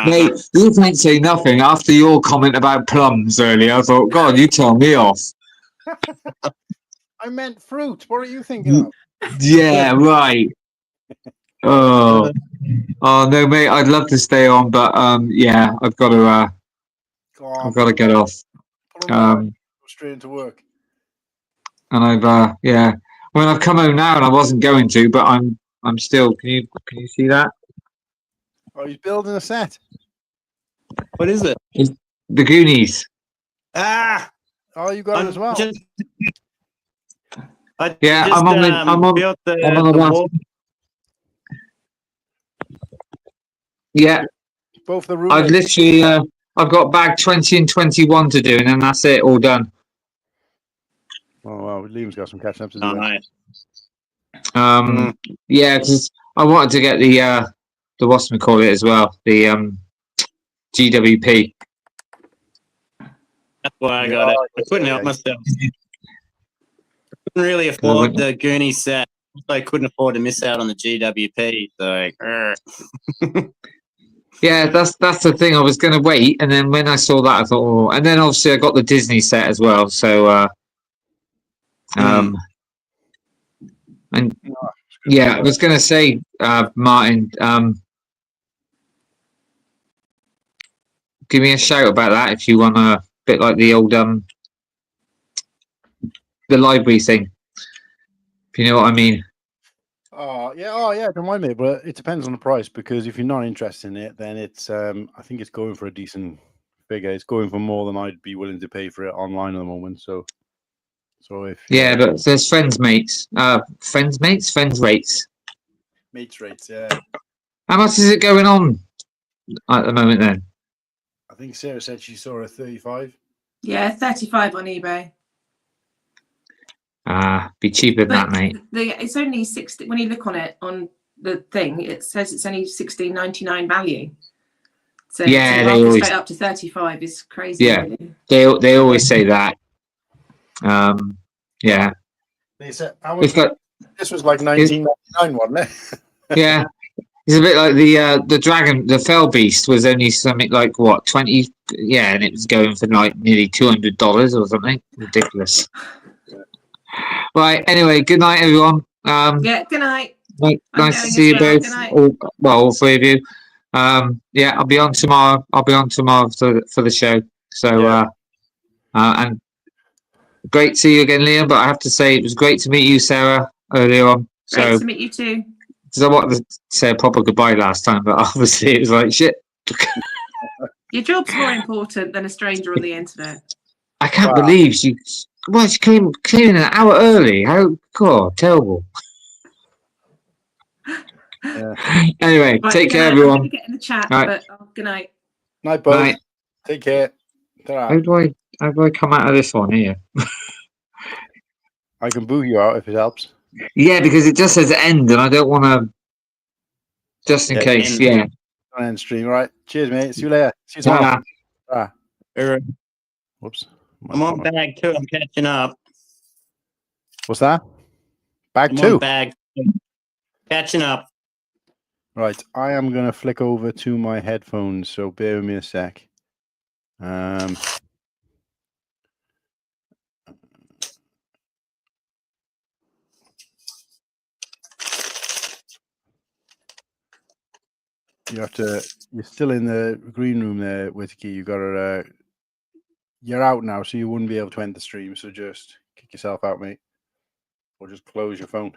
Mate, you can't say nothing after your comment about plums earlier. I thought, God, you tell me off. I meant fruit. What are you thinking of? Yeah, right. Oh, no, mate. I'd love to stay on, but yeah, I've got to Go on, I've got to get off. put 'em on, Go straight into work. and I've yeah. Well, I've come home now, and I wasn't going to, but I'm still. Can you see that? Oh, he's building a set. What is it? The Goonies. Ah, Oh, you got it as well. I Yeah, just I'm on built the the wall. Yeah, Both the I've rulers. literally I've got bag 20 and 21 to do, and then that's it, all done. Oh wow, Liam's got some catching up to do. Oh, then. nice. Yeah, because I wanted to get the what's we call it as well, the GWP. That's why I got it. I couldn't help myself. I couldn't really afford the Goonie set. I couldn't afford to miss out on the GWP. So, Yeah, that's the thing. I was going to wait, and then when I saw that, I thought, oh, and then obviously I got the Disney set as well. So, and yeah, I was going to say, Martin, give me a shout about that if you want a bit like the old the library thing. If you know what I mean. Oh yeah, don't mind me, but it depends on the price because if you're not interested in it, then it's I think it's going for a decent figure. It's going for more than I'd be willing to pay for it online at the moment. So if Yeah, but there's friends rates. mates rates, yeah. How much is it going on at the moment then? I think Sarah said she saw a 35. Yeah, 35 on eBay. Be cheaper than that, mate. It's only 60. When you look on it on the thing, it says it's only $16.99 value. So Yeah, to they mark it always straight up to 35 is crazy. Yeah. Really. they always say that. Yeah. They said It's this was like 1999, wasn't it? yeah. It's a bit like the dragon, the fell beast was only something like what 20, yeah, and it was going for like nearly $200 or something ridiculous. Right. Anyway, good night, everyone. Yeah. Good night. Nice to see you both. All three of you. Yeah, I'll be on tomorrow. For the show. So, and great to see you again, Liam. But I have to say, it was great to meet you, Sarah, earlier on. Great to meet you too. Because I wanted to say a proper goodbye last time, but obviously it was like shit. Your job's more important than a stranger on the internet. I can't believe she. Well, she came in an hour early. How? God, terrible. Anyway, Right, take care, night. everyone. I'm going to get in the chat, Right. but good night. Night, both. Night. Take care. How do I come out of this one here? I can boo you out if it helps. Yeah, because it just says end, and I don't want to. Just in case, yeah. End stream, all right. Cheers, mate. See you later. See you tomorrow. Whoops. I'm on bag 2. I'm catching up. What's that? Bag I'm 2. on bag 2. Catching up. Right. I am going to flick over to my headphones, so bear with me a sec. You're still in the green room there, Whiskey. You're out now, so you wouldn't be able to end the stream. So just kick yourself out, mate. Or just close your phone.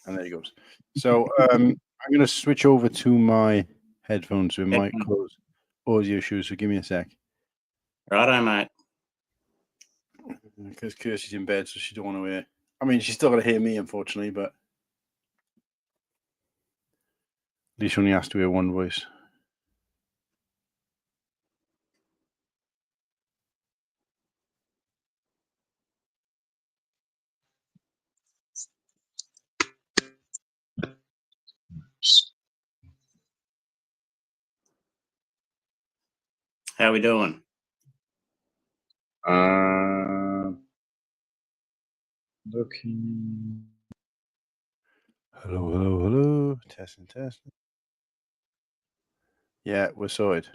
And there he goes. So I'm going to switch over to my headphones, so it might cause audio issues. So give me a sec. Righto, mate. Because Kirsty's in bed, so she don't want to hear. I mean, she's still got to hear me, unfortunately, but at least she only has to hear one voice. How we doing? Looking. Hello, hello, hello. Testing, testing. Yeah, we're sorted.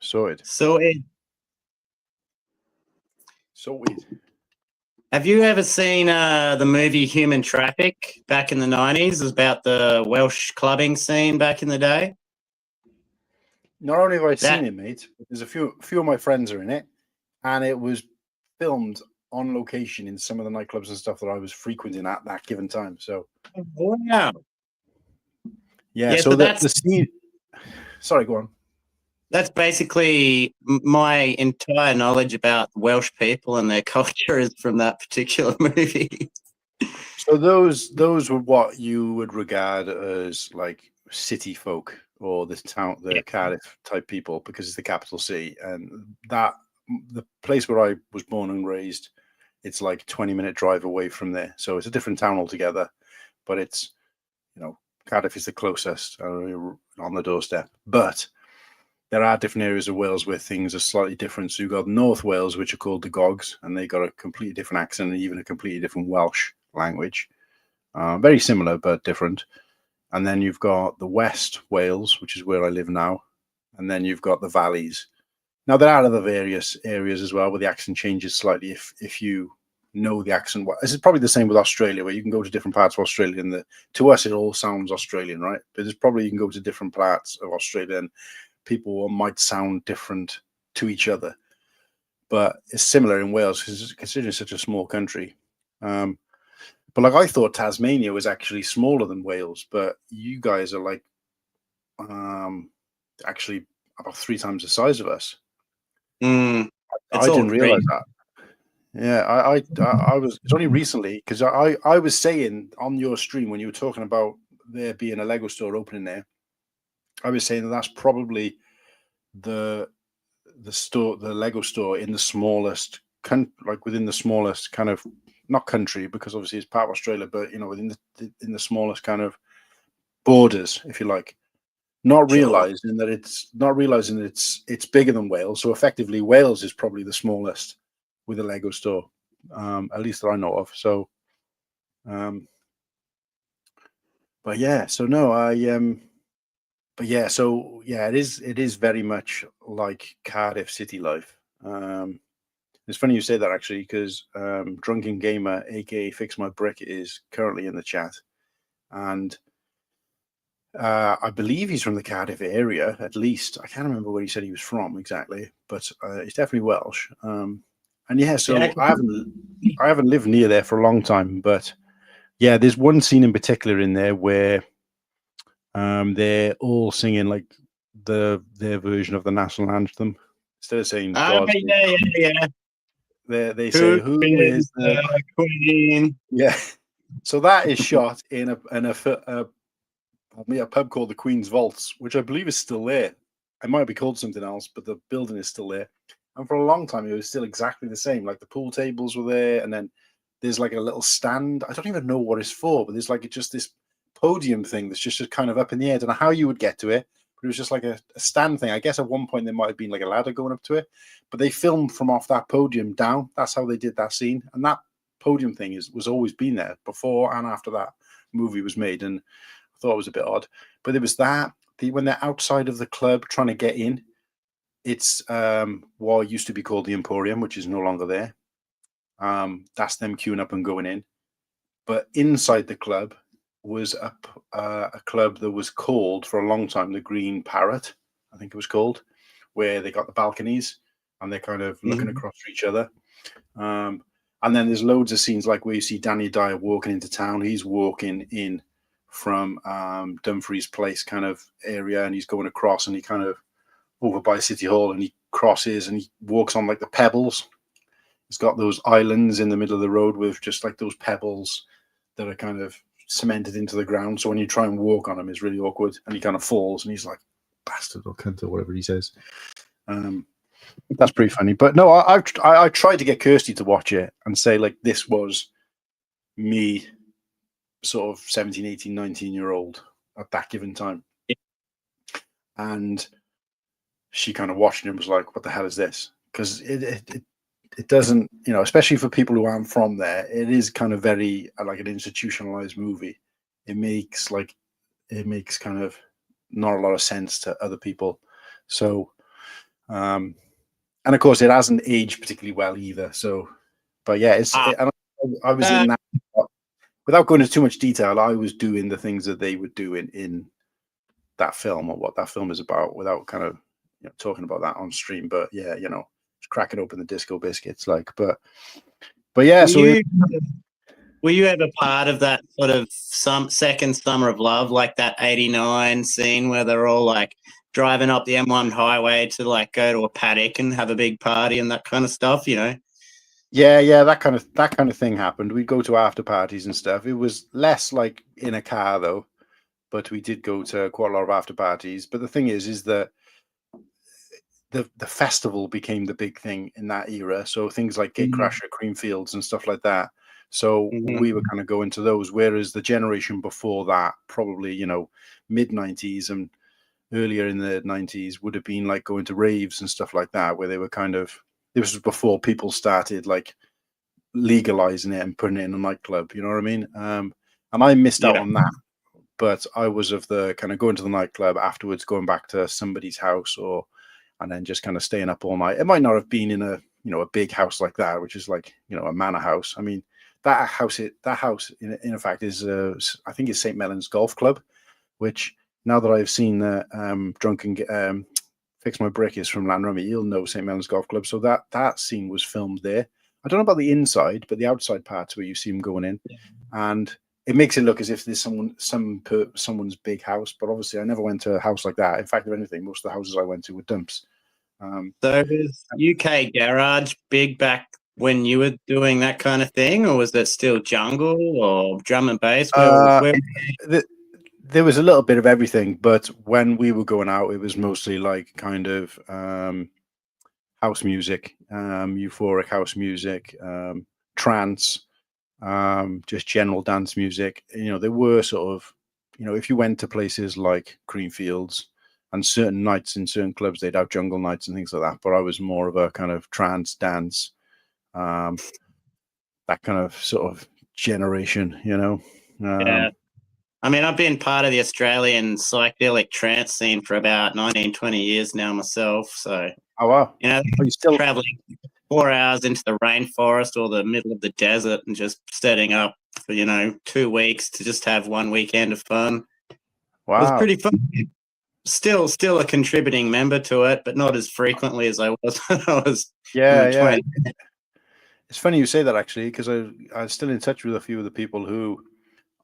Sorted. Sorted. Sorted. Have you ever seen the movie Human Traffic back in the 90s? It was about the Welsh clubbing scene back in the day. Not only have I seen it, mate, but there's a few of my friends are in it, and it was filmed on location in some of the nightclubs and stuff that I was frequenting at that given time. So, wow. Yeah, so the scene. Sorry, go on. That's basically my entire knowledge about Welsh people and their culture is from that particular movie. So those were what you would regard as like city folk or the Cardiff type people, because it's the capital city, and that the place where I was born and raised, it's like 20-minute drive away from there. So it's a different town altogether, but it's, Cardiff is the closest on the doorstep. But there are different areas of Wales where things are slightly different. So you've got North Wales, which are called the Gogs, and they got a completely different accent and even a completely different Welsh language. Very similar, but different. And then you've got the West Wales, which is where I live now. And then you've got the valleys. Now, there are other various areas as well where the accent changes slightly if you know the accent. This is probably the same with Australia, where you can go to different parts of Australia, and to us, it all sounds Australian, right? But there's probably you can go to different parts of Australia and people might sound different to each other. But it's similar in Wales because considering such a small country. But like I thought Tasmania was actually smaller than Wales, but you guys are like actually about 3 times the size of us. I didn't realize that. Yeah, I was. It's only recently because I was saying on your stream when you were talking about there being a Lego store opening there, I was saying that's probably the Lego store in the smallest within the smallest kind of, not country because obviously it's part of Australia, but within in the smallest kind of borders, if you like. Not realizing that it's bigger than Wales. So effectively, Wales is probably the smallest with a Lego store, at least that I know of. So, but yeah, so no, but yeah, so yeah, it is very much like Cardiff city life. It's funny you say that actually, because Drunken Gamer, aka Fix My Brick, is currently in the chat, and I believe he's from the Cardiff area. At least I can't remember where he said he was from exactly, but he's definitely Welsh. And yeah, so I haven't lived near there for a long time, but yeah, there's one scene in particular in there where they're all singing like their version of the national anthem instead of saying God. Yeah. They say who is the Queen? Yeah, so that is shot in a pub called the Queen's Vaults, which I believe is still there. It might be called something else, but the building is still there. And for a long time, it was still exactly the same. Like the pool tables were there, and then there's like a little stand. I don't even know what it's for, but there's like just this podium thing that's just kind of up in the air. I don't know how you would get to it, but it was just like a stand thing. I guess at one point there might have been like a ladder going up to it, but they filmed from off that podium down. That's how they did that scene. And that podium thing was always been there before and after that movie was made. And I thought it was a bit odd. But there was that. When they're outside of the club trying to get in, it's what used to be called the Emporium, which is no longer there. That's them queuing up and going in. But inside the club was a club that was called for a long time the Green Parrot, I think it was called, where they got the balconies and they're kind of looking across each other. And then there's loads of scenes like where you see Danny Dyer walking into town. He's walking in from Dumfries Place kind of area, and he's going across, and he kind of over by City Hall, and he crosses and he walks on like the pebbles. He's got those islands in the middle of the road with just like those pebbles that are kind of cemented into the ground. So when you try and walk on them, it's really awkward, and he kind of falls, and he's like bastard or cunt or whatever he says. That's pretty funny. But no, I tried to get Kirsty to watch it and say like this was me sort of 17, 18, 19-year-old at that given time. And she kind of watched it and was like, "What the hell is this?" Because it doesn't, you know, especially for people who aren't from there, it is kind of very like an institutionalized movie. It makes kind of not a lot of sense to other people. So, and of course, it hasn't aged particularly well either. So, but yeah, I was in that. Without going into too much detail, I was doing the things that they would do in that film, or what that film is about, without kind of, you know, talking about that on stream. But yeah, you know, just cracking open the Disco Biscuits, like, but yeah. Were you ever part of that sort of second Summer of Love, like that '89 scene where they're all like driving up the M1 highway to like go to a paddock and have a big party and that kind of stuff, you know? Yeah, that kind of thing happened. We'd go to after parties and stuff. It was less like in a car though, but we did go to quite a lot of after parties. But the thing is that the festival became the big thing in that era. So things like Gatecrasher, Creamfields, and stuff like that. So we were kind of going to those, whereas the generation before that, probably, you know, mid 90s and earlier in the 90s, would have been like going to raves and stuff like that, where they were kind of, this was before people started like legalizing it and putting it in a nightclub, you know what I mean? And I missed out on that, but I was of the kind of going to the nightclub afterwards, going back to somebody's house, and then just kind of staying up all night. It might not have been in a, you know, a big house like that, which is like, you know, a manor house. I mean, that house in fact is I think it's St. Mellons Golf Club, which now that I've seen the Drunken Fix My Brick is from Llanrummy, you'll know St. Mellons Golf Club. So that scene was filmed there. I don't know about the inside, but the outside parts where you see them going in, and it makes it look as if there's someone's big house. But obviously, I never went to a house like that. In fact, if anything, most of the houses I went to were dumps. So was UK Garage big back when you were doing that kind of thing, or was it still jungle or drum and bass? There was a little bit of everything, but when we were going out, it was mostly like kind of house music, euphoric house music, trance, just general dance music. You know, there were sort of, you know, if you went to places like Creamfields and certain nights in certain clubs, they'd have jungle nights and things like that. But I was more of a kind of trance dance, that kind of sort of generation, you know. Yeah. I mean, I've been part of the Australian psychedelic trance scene for about 19, 20 years now myself. So, oh wow, you know, are you still traveling 4 hours into the rainforest or the middle of the desert and just setting up for, you know, 2 weeks to just have one weekend of fun. Wow, it was pretty fun. Still a contributing member to it, but not as frequently as I was when I was. Yeah. It's funny you say that, actually, because I'm still in touch with a few of the people who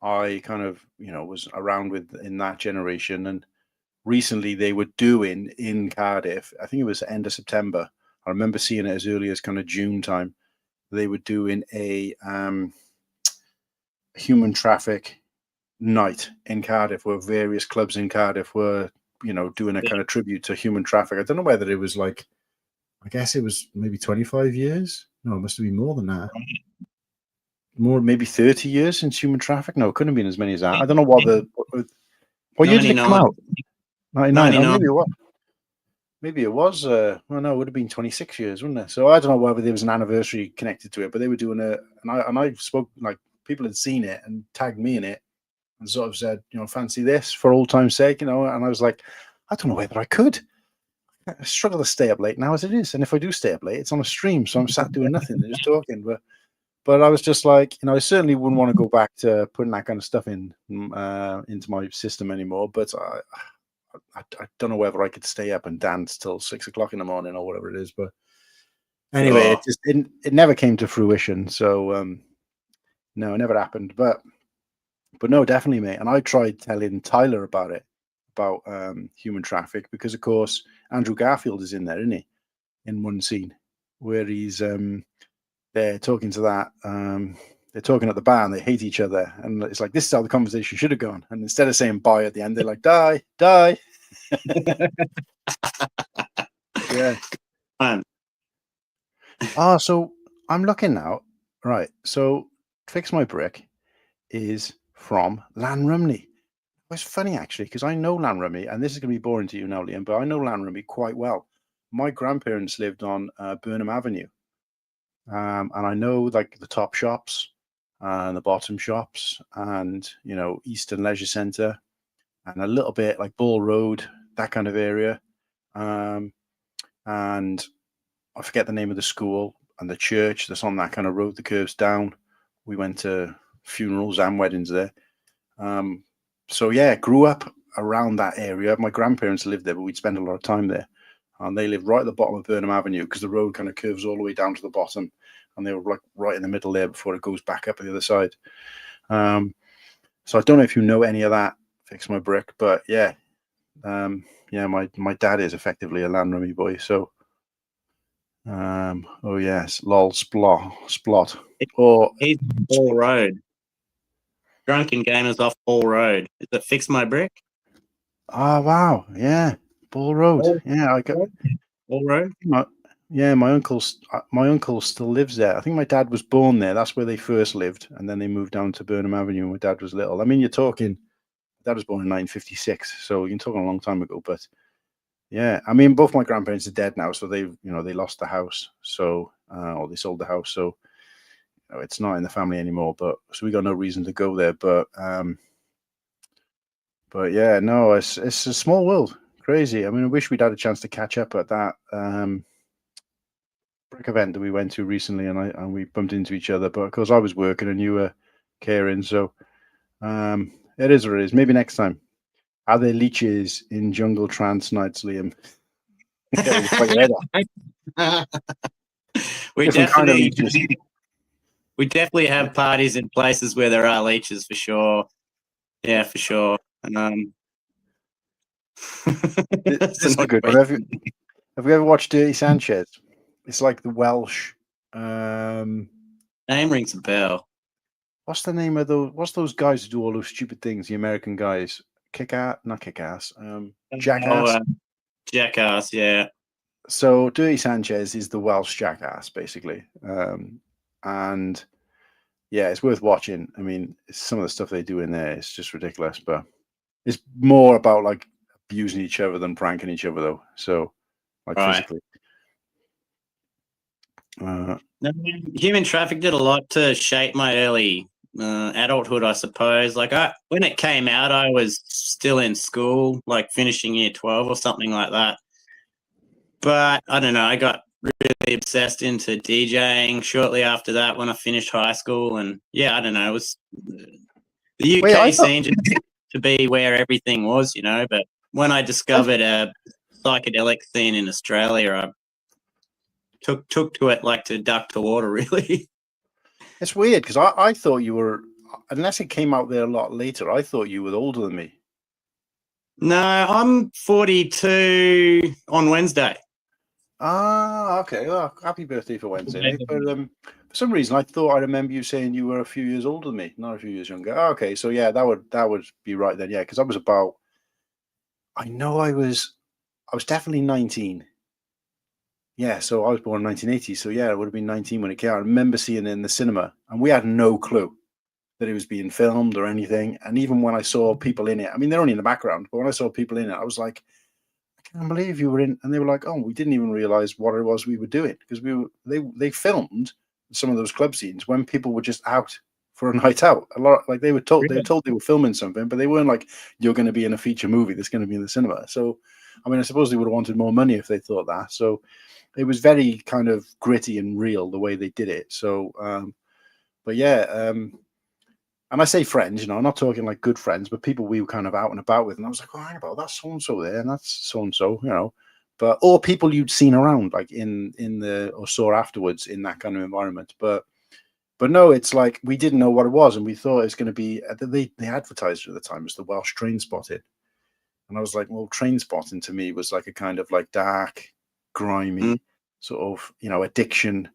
I kind of, you know, was around with in that generation, and recently they were doing in Cardiff, I think it was end of September. I remember seeing it as early as kind of June time. They were doing a human traffic night in Cardiff, where various clubs in Cardiff were, you know, doing a kind of tribute to human traffic. I don't know whether it was like, I guess it was maybe 25 years. No, it must have been more than that. More, maybe 30 years since human traffic. No, it couldn't have been as many as that. I don't know what year did it come out? 99. Oh, maybe it was. Maybe it was. Well, no, it would have been 26 years, wouldn't it? So I don't know whether there was an anniversary connected to it, but they were doing it, and I spoke, like, people had seen it and tagged me in it and sort of said, you know, fancy this for old time's sake, you know. And I was like, I don't know whether I could. I struggle to stay up late now as it is, and if I do stay up late, it's on a stream, so I'm sat doing nothing and just talking. But I was just like, you know, I certainly wouldn't want to go back to putting that kind of stuff in into my system anymore. But I don't know whether I could stay up and dance till 6 o'clock in the morning or whatever it is. But anyway, it never came to fruition. So no, it never happened. But no, definitely, mate. And I tried telling Tyler about it, about human traffic, because of course Andrew Garfield is in there, isn't he? In one scene where he's they're talking to that they're talking at the bar and they hate each other, and it's like, this is how the conversation should have gone, and instead of saying bye at the end, they're like, die yeah. So I'm looking now, right? So Fix My Brick is from Llanrumney. it's funny actually because I know Lanrummy, and this is going to be boring to you now, Liam, but I know Lanrummy quite well. My grandparents lived on Burnham Avenue, and I know like the top shops and the bottom shops, and Eastern Leisure Centre, and a little bit like Ball Road, that kind of area. And I forget the name of the school and the church that's on that kind of road that curves down. We went to funerals and weddings there. So yeah, grew up around that area. My grandparents lived there, but we'd spend a lot of time there. And they lived right at the bottom of Burnham Avenue because the road kind of curves all the way down to the bottom. And they were like right in the middle there before it goes back up the other side. So I don't know if you know any of that, Fix My Brick, but yeah. My dad is effectively a Lanrummy boy. So, oh yes, lol, splot. Or He's Ball Road. Drunken Gamers off Ball Road. Is it Fix My Brick? Oh wow, yeah, Ball Road. Yeah, I got Ball Road. my uncle still lives there. I think my dad was born there. That's where they first lived, and then they moved down to Burnham Avenue when my dad was little. I mean, you're talking. Dad was born in 1956, so you're talking a long time ago. But yeah, I mean, both my grandparents are dead now, so they lost the house, so or they sold the house, so it's not in the family anymore. But so we got no reason to go there. But yeah, no, it's a small world, crazy. I mean, I wish we'd had a chance to catch up at that brick event that we went to recently, and we bumped into each other. But of course, I was working and you were caring, so it is what it is. Maybe next time. Are there leeches in Jungle Trance nights, Liam? We definitely have parties in places where there are leeches for sure. Yeah, for sure. This is a good one. Have you ever watched Dirty Sanchez? It's like the Welsh. Name rings a bell. What's the name of those? What's those guys who do all those stupid things? The American guys. Not Kick-Ass. Jackass. Jackass, yeah. So Dirty Sanchez is the Welsh Jackass, basically. And yeah, it's worth watching. I mean, some of the stuff they do in there is just ridiculous, but it's more about like abusing each other than pranking each other, though. So, like physically. Human Traffic did a lot to shape my early adulthood, I suppose. Like when it came out, I was still in school, like finishing year 12 or something like that. But I don't know, I got really obsessed into DJing shortly after that when I finished high school. And yeah, I don't know, it was the UK scene to be where everything was, but when I discovered a psychedelic scene in Australia, I took to it like to duck to water, really. It's weird because I thought you were, unless it came out there a lot later, I thought you were older than me. No, I'm 42 on Wednesday. Ah, okay. Well, happy birthday for Wednesday. But for some reason, I thought I remember you saying you were a few years older than me, not a few years younger. Oh, okay, so yeah, that would be right then. Yeah, because I was about. I know I was definitely 19. Yeah, so I was born in 1980. So yeah, it would have been 19 when it came out. I remember seeing it in the cinema, and we had no clue that it was being filmed or anything. And even when I saw people in it, I mean, they're only in the background, but when I saw people in it, I was like, I can't believe you were in. And they were like, oh, we didn't even realize what it was we were doing because they filmed some of those club scenes when people were just out for a night out. A lot like they were told they were filming something, but they weren't like, you're going to be in a feature movie that's going to be in the cinema. So, I mean, I suppose they would have wanted more money if they thought that. So it was very kind of gritty and real the way they did it. So, but yeah, and I say friends, I'm not talking like good friends, but people we were kind of out and about with. And I was like, oh, hang about, that's so-and-so there, and that's so-and-so, but, or people you'd seen around, like in the, or saw afterwards in that kind of environment. But no, it's like, we didn't know what it was. And we thought it was going to be, they advertised it at the time as the Welsh Train Spotting. And I was like, well, Train Spotting to me was like a kind of like dark, grimy sort of, addiction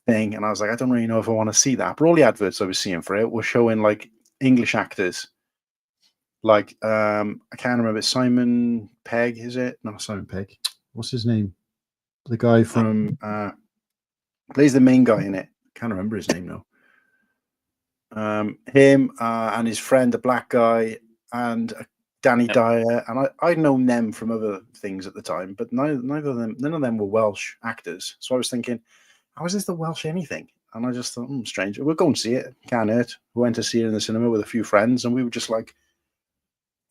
thing. And I was like, I don't really know if I want to see that. But all the adverts I was seeing for it were showing like English actors. Like, I can't remember, Simon Pegg, is it? Not Simon Pegg. What's his name? The guy from, plays the main guy in it. Can't remember his name now. Him and his friend, the black guy, and Danny Yep. Dyer, and I'd known them from other things at the time, but none of them were Welsh actors. So I was thinking, how is this the Welsh anything? And I just thought, strange. We'll go and see it. Can't hurt. We went to see it in the cinema with a few friends, and we were just like,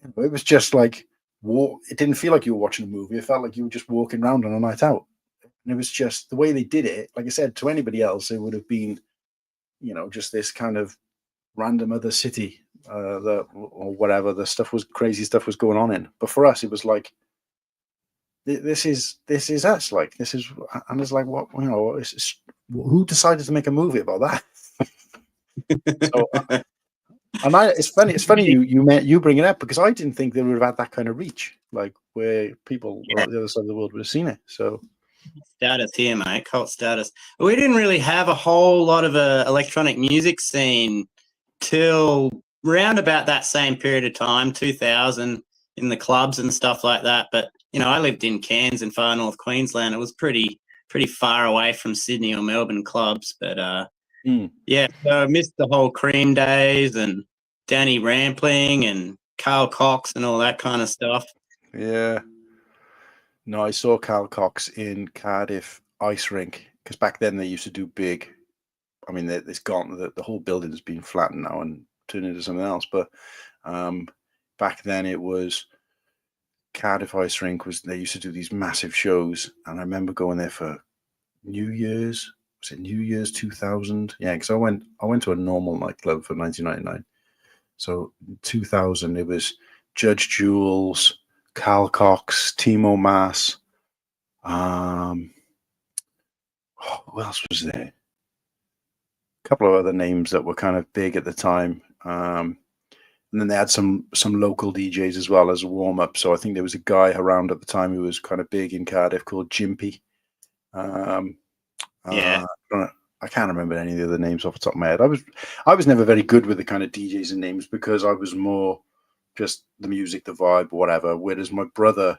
it was just like, it didn't feel like you were watching a movie. It felt like you were just walking around on a night out. And it was just the way they did it. Like I said, to anybody else, it would have been, just this kind of random other city or whatever crazy stuff was going on in. But for us, it was like, this is us. Like, this is, and it's like, what, who decided to make a movie about that? So, and it's funny you bring it up, because I didn't think they would have had that kind of reach, like where people on the other side of the world would have seen it. So status here, mate, cult status. We didn't really have a whole lot of a electronic music scene till round about that same period of time, 2000, in the clubs and stuff like that. But I lived in Cairns in far north Queensland. It was pretty far away from Sydney or Melbourne clubs. But yeah, so I missed the whole Cream days and Danny Rampling and Carl Cox and all that kind of stuff. Yeah. No, I saw Carl Cox in Cardiff Ice Rink, because back then they used to do big. I mean, it's gone. The whole building has been flattened now and turned into something else. But back then it was Cardiff Ice Rink. They used to do these massive shows, and I remember going there for New Year's. Was it New Year's 2000? Yeah, because I went to a normal nightclub for 1999. So 2000, it was Judge Jules, Carl Cox, Timo Maas. Who else was there? A couple of other names that were kind of big at the time. And then they had some local DJs as well as a warm up. So I think there was a guy around at the time who was kind of big in Cardiff called Jimpy. Yeah. I can't remember any of the other names off the top of my head. I was never very good with the kind of DJs and names, because I was more just the music, the vibe, whatever. Whereas my brother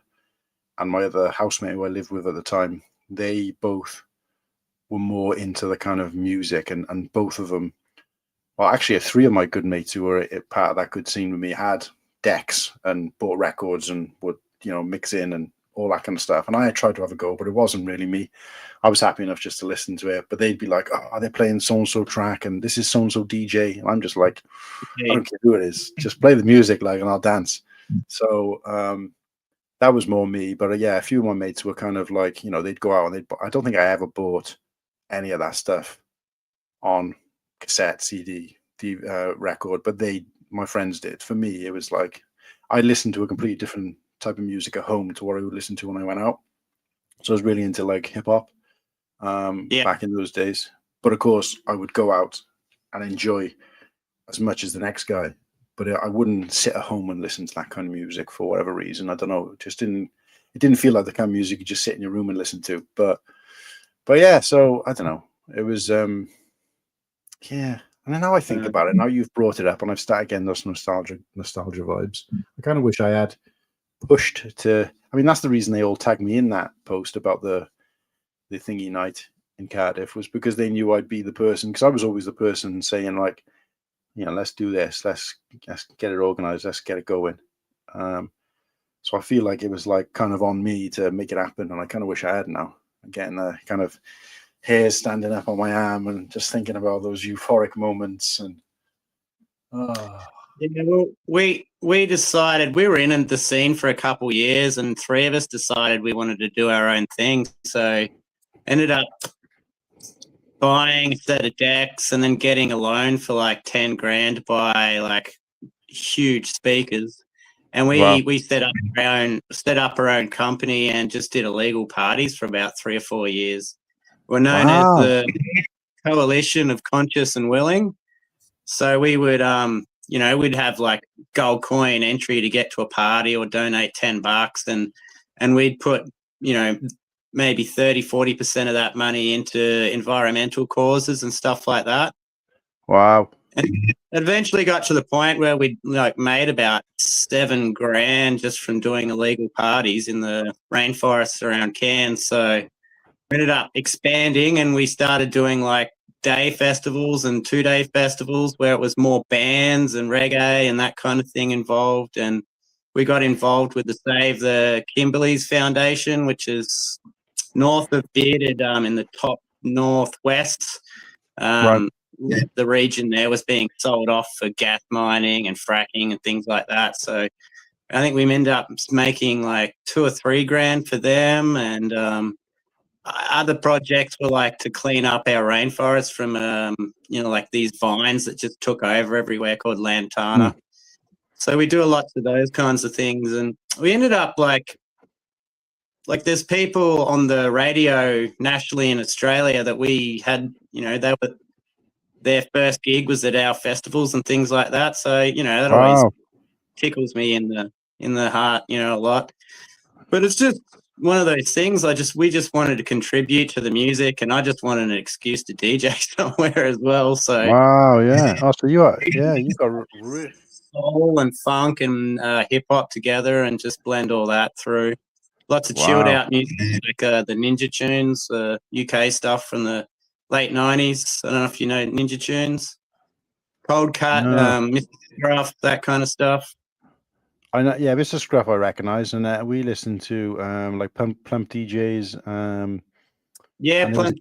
and my other housemate who I lived with at the time, they both were more into the kind of music, and both of them, well, actually, three of my good mates who were part of that good scene with me had decks and bought records and would, mix in and all that kind of stuff. And I tried to have a go, but it wasn't really me. I was happy enough just to listen to it. But they'd be like, "Oh, they're playing so-and-so track, and this is so-and-so DJ." And I'm just like, I don't care who it is. Just play the music, like, and I'll dance. So that was more me. But yeah, a few of my mates were kind of like, they'd go out and I don't think I ever bought any of that stuff on cassette, CD, record, but my friends did. For me, it was like I listened to a completely different type of music at home to what I would listen to when I went out. So I was really into like hip hop back in those days. But of course, I would go out and enjoy as much as the next guy. But I wouldn't sit at home and listen to that kind of music for whatever reason. I don't know. It didn't feel like the kind of music you just sit in your room and listen to. But yeah, so I don't know. It was yeah. And then now I think about it, now you've brought it up, and I've started getting those nostalgia vibes. I kind of wish I had pushed to. I mean, that's the reason they all tagged me in that post about the thingy night in Cardiff, was because they knew I'd be the person. Because I was always the person saying, like, let's do this, let's get it organized, let's get it going. So I feel like it was like kind of on me to make it happen, and I kind of wish I had now. I'm getting the kind of hairs standing up on my arm and just thinking about those euphoric moments. And yeah, well, we decided we were in the scene for a couple of years, and three of us decided we wanted to do our own thing. So ended up buying a set of decks and then getting a loan for like 10 grand to buy like huge speakers. And we set up our own company and just did illegal parties for about 3 or 4 years. We're known as the Coalition of Conscious and Willing. So we would, we'd have like gold coin entry to get to a party or donate $10, and we'd put, maybe 30-40% of that money into environmental causes and stuff like that. Wow. And eventually got to the point where we made about 7 grand just from doing illegal parties in the rainforests around Cairns. So we ended up expanding, and we started doing like day festivals and 2-day festivals where it was more bands and reggae and that kind of thing involved. And we got involved with the Save the Kimberleys Foundation, which is north of Bearded, in the top northwest. Right. The region there was being sold off for gas mining and fracking and things like that. So I think we ended up making like $2 or $3 grand for them. And other projects were like to clean up our rainforest from, like these vines that just took over everywhere called lantana. So we do a lot of those kinds of things. And we ended up like there's people on the radio nationally in Australia that we had, they were, their first gig was at our festivals and things like that. So, that always tickles me in the heart, a lot. But it's just one of those things. We just wanted to contribute to the music, and I just wanted an excuse to DJ somewhere as well. So wow, yeah. Oh, so you got soul and funk and hip hop together, and just blend all that through. Lots of chilled out music, like the Ninja Tunes, UK stuff from the late 90s. I don't know if you know Ninja Tunes, Cold Cut, Mr. Scruff, that kind of stuff. I know, yeah, Mr. Scruff I recognise, and we listen to like Plump DJs. Plump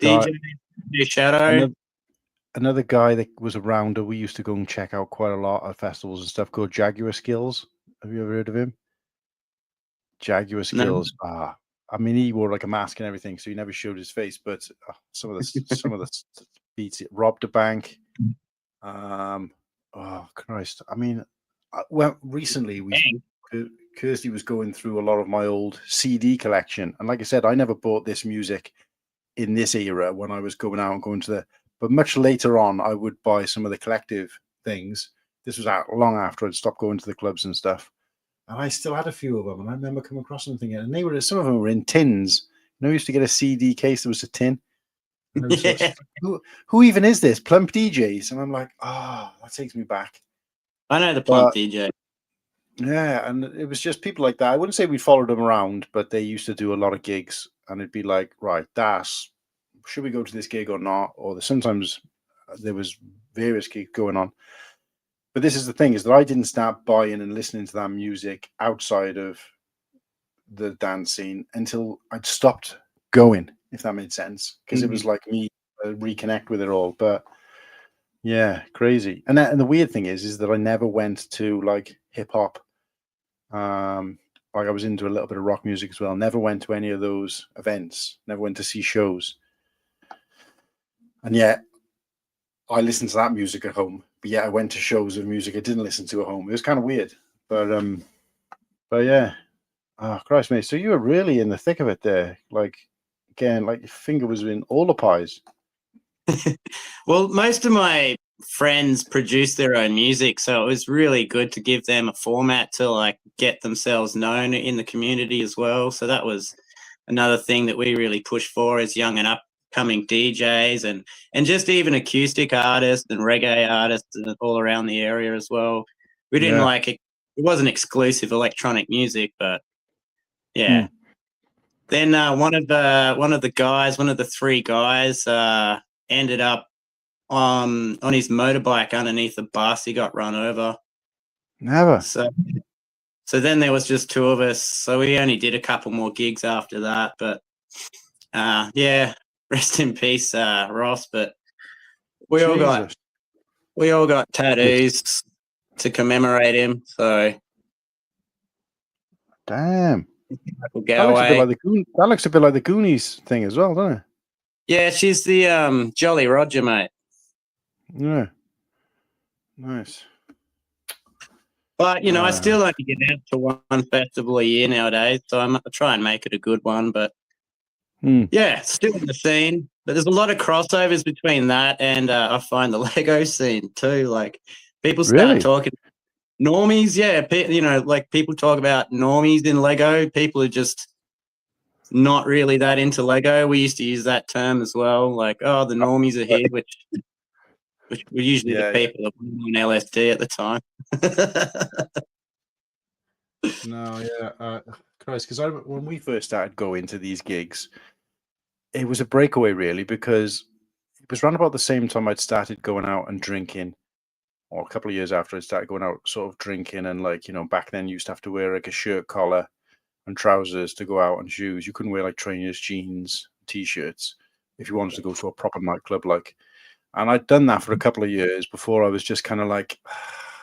DJ, Shadow. Another guy that was around that we used to go and check out quite a lot at festivals and stuff called Jaguar Skills. Have you ever heard of him? Jaguar Skills. No. I mean, he wore like a mask and everything, so he never showed his face. But some of the beats, Rob the Bank. Oh Christ! I mean, recently Kirsty was going through a lot of my old CD collection, and like I said, I never bought this music in this era when I was going out and going to the. But much later on, I would buy some of the collective things. This was out long after I'd stopped going to the clubs and stuff. And I still had a few of them, and I remember coming across them thinking, and some of them were in tins. I used to get a CD case that was a tin. Like, who even is this? Plump DJs? And I'm like, that takes me back. I know the Plump DJ. Yeah, and it was just people like that. I wouldn't say we followed them around, but they used to do a lot of gigs, and it'd be like, right, should we go to this gig or not? Or sometimes there was various gigs going on. But this is the thing, is that I didn't start buying and listening to that music outside of the dance scene until I'd stopped going, if that made sense. Because it was like me reconnect with it all. But yeah, crazy. And the weird thing is that I never went to like hip hop. Like I was into a little bit of rock music as well. Never went to any of those events. Never went to see shows. And yet I listened to that music at home. But yeah, I went to shows of music I didn't listen to at home. It was kind of weird, but yeah. Oh Christ, mate! So you were really in the thick of it there. Like again, like your finger was in all the pies. Well, most of my friends produce their own music, so it was really good to give them a format to like get themselves known in the community as well. So that was another thing that we really pushed for as young and upcoming DJs and just even acoustic artists and reggae artists all around the area as well. We didn't like it. It wasn't exclusive electronic music, but yeah. Then one of the 3 guys ended up on his motorbike underneath a bus. He got run over. Never. So then there was just 2 of us. So we only did a couple more gigs after that. But yeah. Rest in peace, Ross. But we all got tattoos to commemorate him. So damn, that looks a bit like the Goonies thing as well, doesn't it? Yeah, she's the Jolly Roger, mate. Yeah, nice. But I still only get out to one festival a year nowadays, so I try and make it a good one. But yeah, still in the scene. But there's a lot of crossovers between that and I find the Lego scene too. Like people start talking normies. Yeah, like people talk about normies in Lego. People are just not really that into Lego. We used to use that term as well. Like, oh, the normies are here, which were usually the people that were on LSD at the time. No, yeah, Christ, because when we first started going to these gigs, it was a breakaway really, because it was around about the same time I'd started going out and drinking, or a couple of years after I started going out, sort of drinking, and like, you know, back then you used to have to wear like a shirt collar and trousers to go out, and shoes. You couldn't wear like trainers, jeans, t-shirts if you wanted to go to a proper nightclub. Like, and I'd done that for a couple of years before I was just kind of like,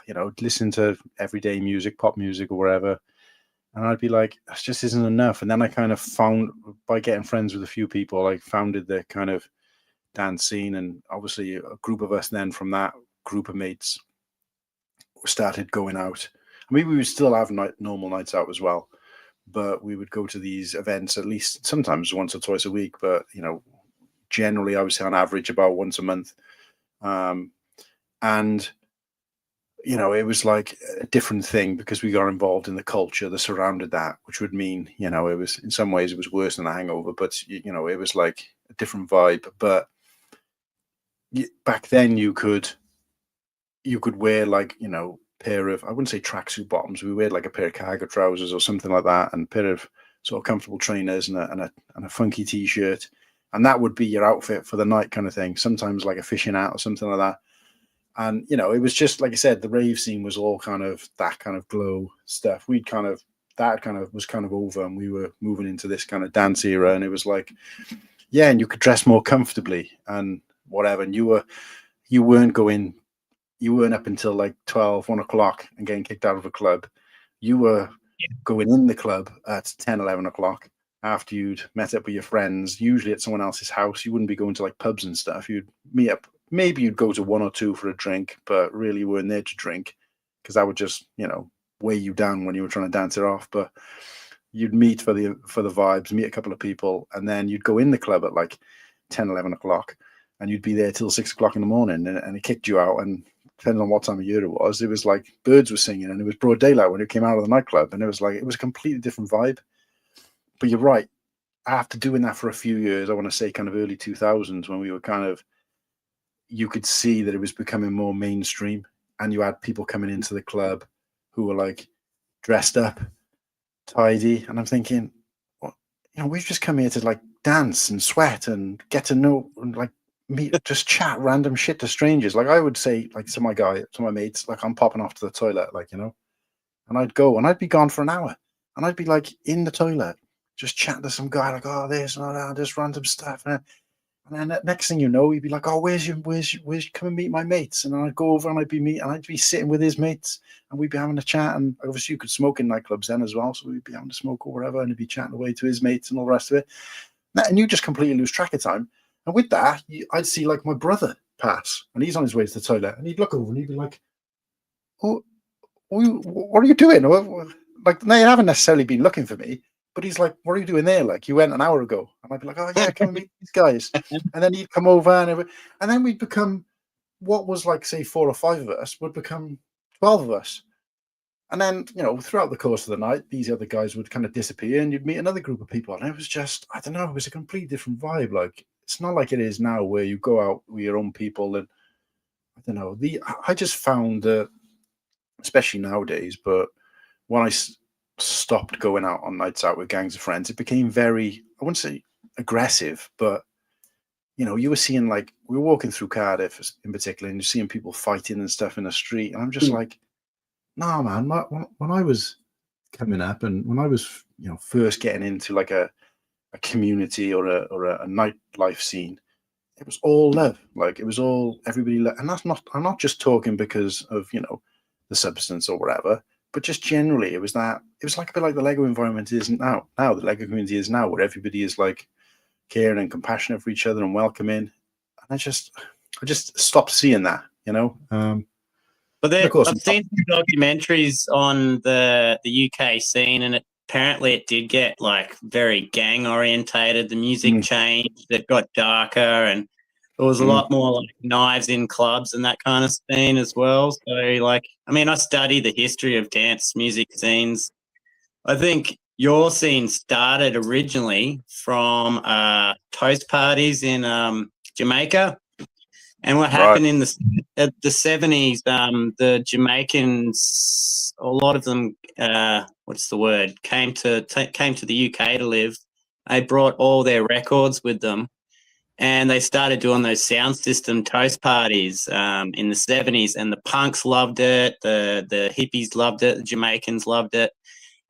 you know, listening to everyday music, pop music or whatever. And I'd be like, this just isn't enough. And then I kind of found, by getting friends with a few people, I founded the kind of dance scene. And obviously a group of us then from that group of mates started going out. I mean, we would still have normal nights out as well, but we would go to these events at least sometimes once or twice a week. But, you know, generally I would say on average about once a month. And, you know, it was like a different thing because we got involved in the culture that surrounded that, which would mean, you know, it was in some ways it was worse than a hangover, but, you know, it was like a different vibe. But back then you could wear like, you know, pair of, I wouldn't say tracksuit bottoms, we wear like a pair of cargo trousers or something like that, and a pair of sort of comfortable trainers and a funky t-shirt, and that would be your outfit for the night kind of thing. Sometimes like a fishing hat or something like that. And, you know, it was just, like I said, the rave scene was all kind of that kind of glow stuff. That was kind of over, and we were moving into this kind of dance era. And it was like, yeah, and you could dress more comfortably and whatever. And you weren't up until like 12, 1 o'clock and getting kicked out of a club. You were going in the club at 10, 11 o'clock after you'd met up with your friends, usually at someone else's house. You wouldn't be going to like pubs and stuff. You'd meet up. Maybe you'd go to one or two for a drink, but really you weren't there to drink because that would just, you know, weigh you down when you were trying to dance it off. But you'd meet for the vibes, meet a couple of people, and then you'd go in the club at like 10, 11 o'clock, and you'd be there till 6 o'clock in the morning, and it kicked you out. And depending on what time of year it was like birds were singing, and it was broad daylight when you came out of the nightclub, and it was a completely different vibe. But you're right. After doing that for a few years, I want to say kind of early 2000s, when we were kind of, you could see that it was becoming more mainstream, and you had people coming into the club who were like dressed up, tidy. And I'm thinking, well, you know, we've just come here to like dance and sweat and get to know and like meet, just chat random shit to strangers. Like I would say, like to my mates, like I'm popping off to the toilet, like, you know, and I'd go and I'd be gone for an hour, and I'd be like in the toilet, just chatting to some guy, like, oh, this and that, just random stuff. And then next thing you know, he'd be like, oh, where's you come and meet my mates? And then I'd go over and I'd be sitting with his mates, and we'd be having a chat. And obviously you could smoke in nightclubs then as well. So we'd be having to smoke or whatever, and he'd be chatting away to his mates and all the rest of it. And you just completely lose track of time. And with that, I'd see like my brother pass, and he's on his way to the toilet, and he'd look over and he'd be like, oh, what are you doing? Like, they haven't necessarily been looking for me, but he's like, what are you doing there? Like, you went an hour ago. And I'd be like, oh, yeah, come and meet these guys. And then he'd come over, and then we'd become, what was like, say, 4 or 5 of us would become 12 of us. And then, you know, throughout the course of the night, these other guys would kind of disappear, and you'd meet another group of people. And it was just, I don't know, it was a completely different vibe. Like, it's not like it is now where you go out with your own people. And I don't know, I just found that, especially nowadays, but when I stopped going out on nights out with gangs of friends, it became very, I wouldn't say aggressive, but, you know, you were seeing, like, we were walking through Cardiff in particular, and you're seeing people fighting and stuff in the street, and I'm just like, nah, man, when I was coming up, and when I was, you know, first getting into like a community or a nightlife scene, it was all love. Like, it was all everybody, and I'm not just talking because of, you know, the substance or whatever, but just generally, it was like a bit like the Lego environment is now. Now the Lego community is now, where everybody is like caring and compassionate for each other and welcoming. And I just stopped seeing that, you know. But I've seen some documentaries on the UK scene, and apparently it did get like very gang orientated. The music changed; it got darker, and there was a lot more like knives in clubs and that kind of scene as well. So, like, I mean, I study the history of dance music scenes. I think your scene started originally from toast parties in Jamaica. And what happened in the 70s, the Jamaicans, a lot of them, came to the UK to live. They brought all their records with them. and they started doing those sound system toast parties in the 70s, and the punks loved it, the hippies loved it, the Jamaicans loved it,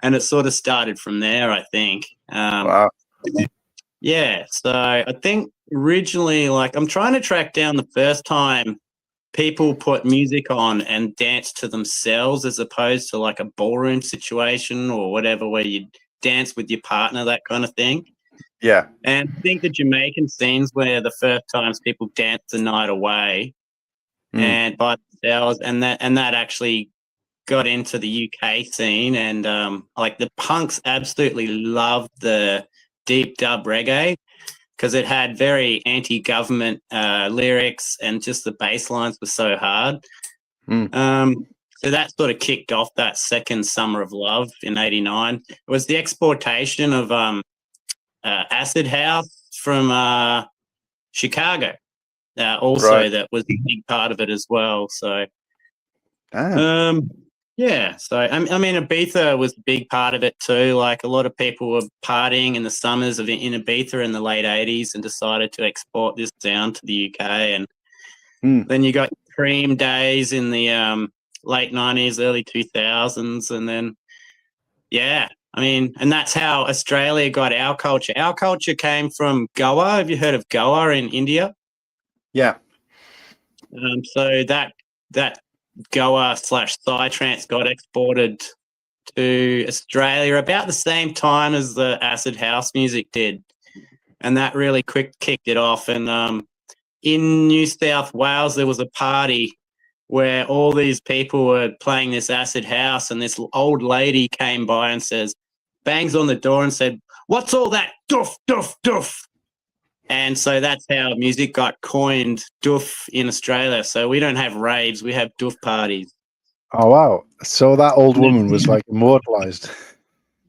and it sort of started from there, I think. Wow. Yeah, so I think originally, like, I'm trying to track down the first time people put music on and dance to themselves as opposed to like a ballroom situation or whatever where you dance with your partner, that kind of thing. Yeah. And I think the Jamaican scenes where the first times people danced the night away and by themselves, and that actually got into the UK scene, and like the punks absolutely loved the deep dub reggae because it had very anti-government lyrics, and just the bass lines were so hard. So that sort of kicked off that second Summer of Love in '89. It was the exportation of acid house from Chicago. Also, that was a big part of it as well. So, yeah. So, I mean, Ibiza was a big part of it too. Like, a lot of people were partying in the summers in Ibiza in the late '80s and decided to export this sound to the UK. And then you got Cream days in the late '90s, early 2000s, and then, yeah. I mean, and that's how Australia got our culture. Our culture came from Goa. Have you heard of Goa in India? Yeah. So that Goa / Psytrance got exported to Australia about the same time as the acid house music did, and that really kicked it off. And in New South Wales, there was a party where all these people were playing this acid house, and this old lady came by and bangs on the door and said, "What's all that doof, doof, doof?" And so that's how music got coined, doof, in Australia. So we don't have raves, we have doof parties. Oh, wow. So that old woman was like immortalized.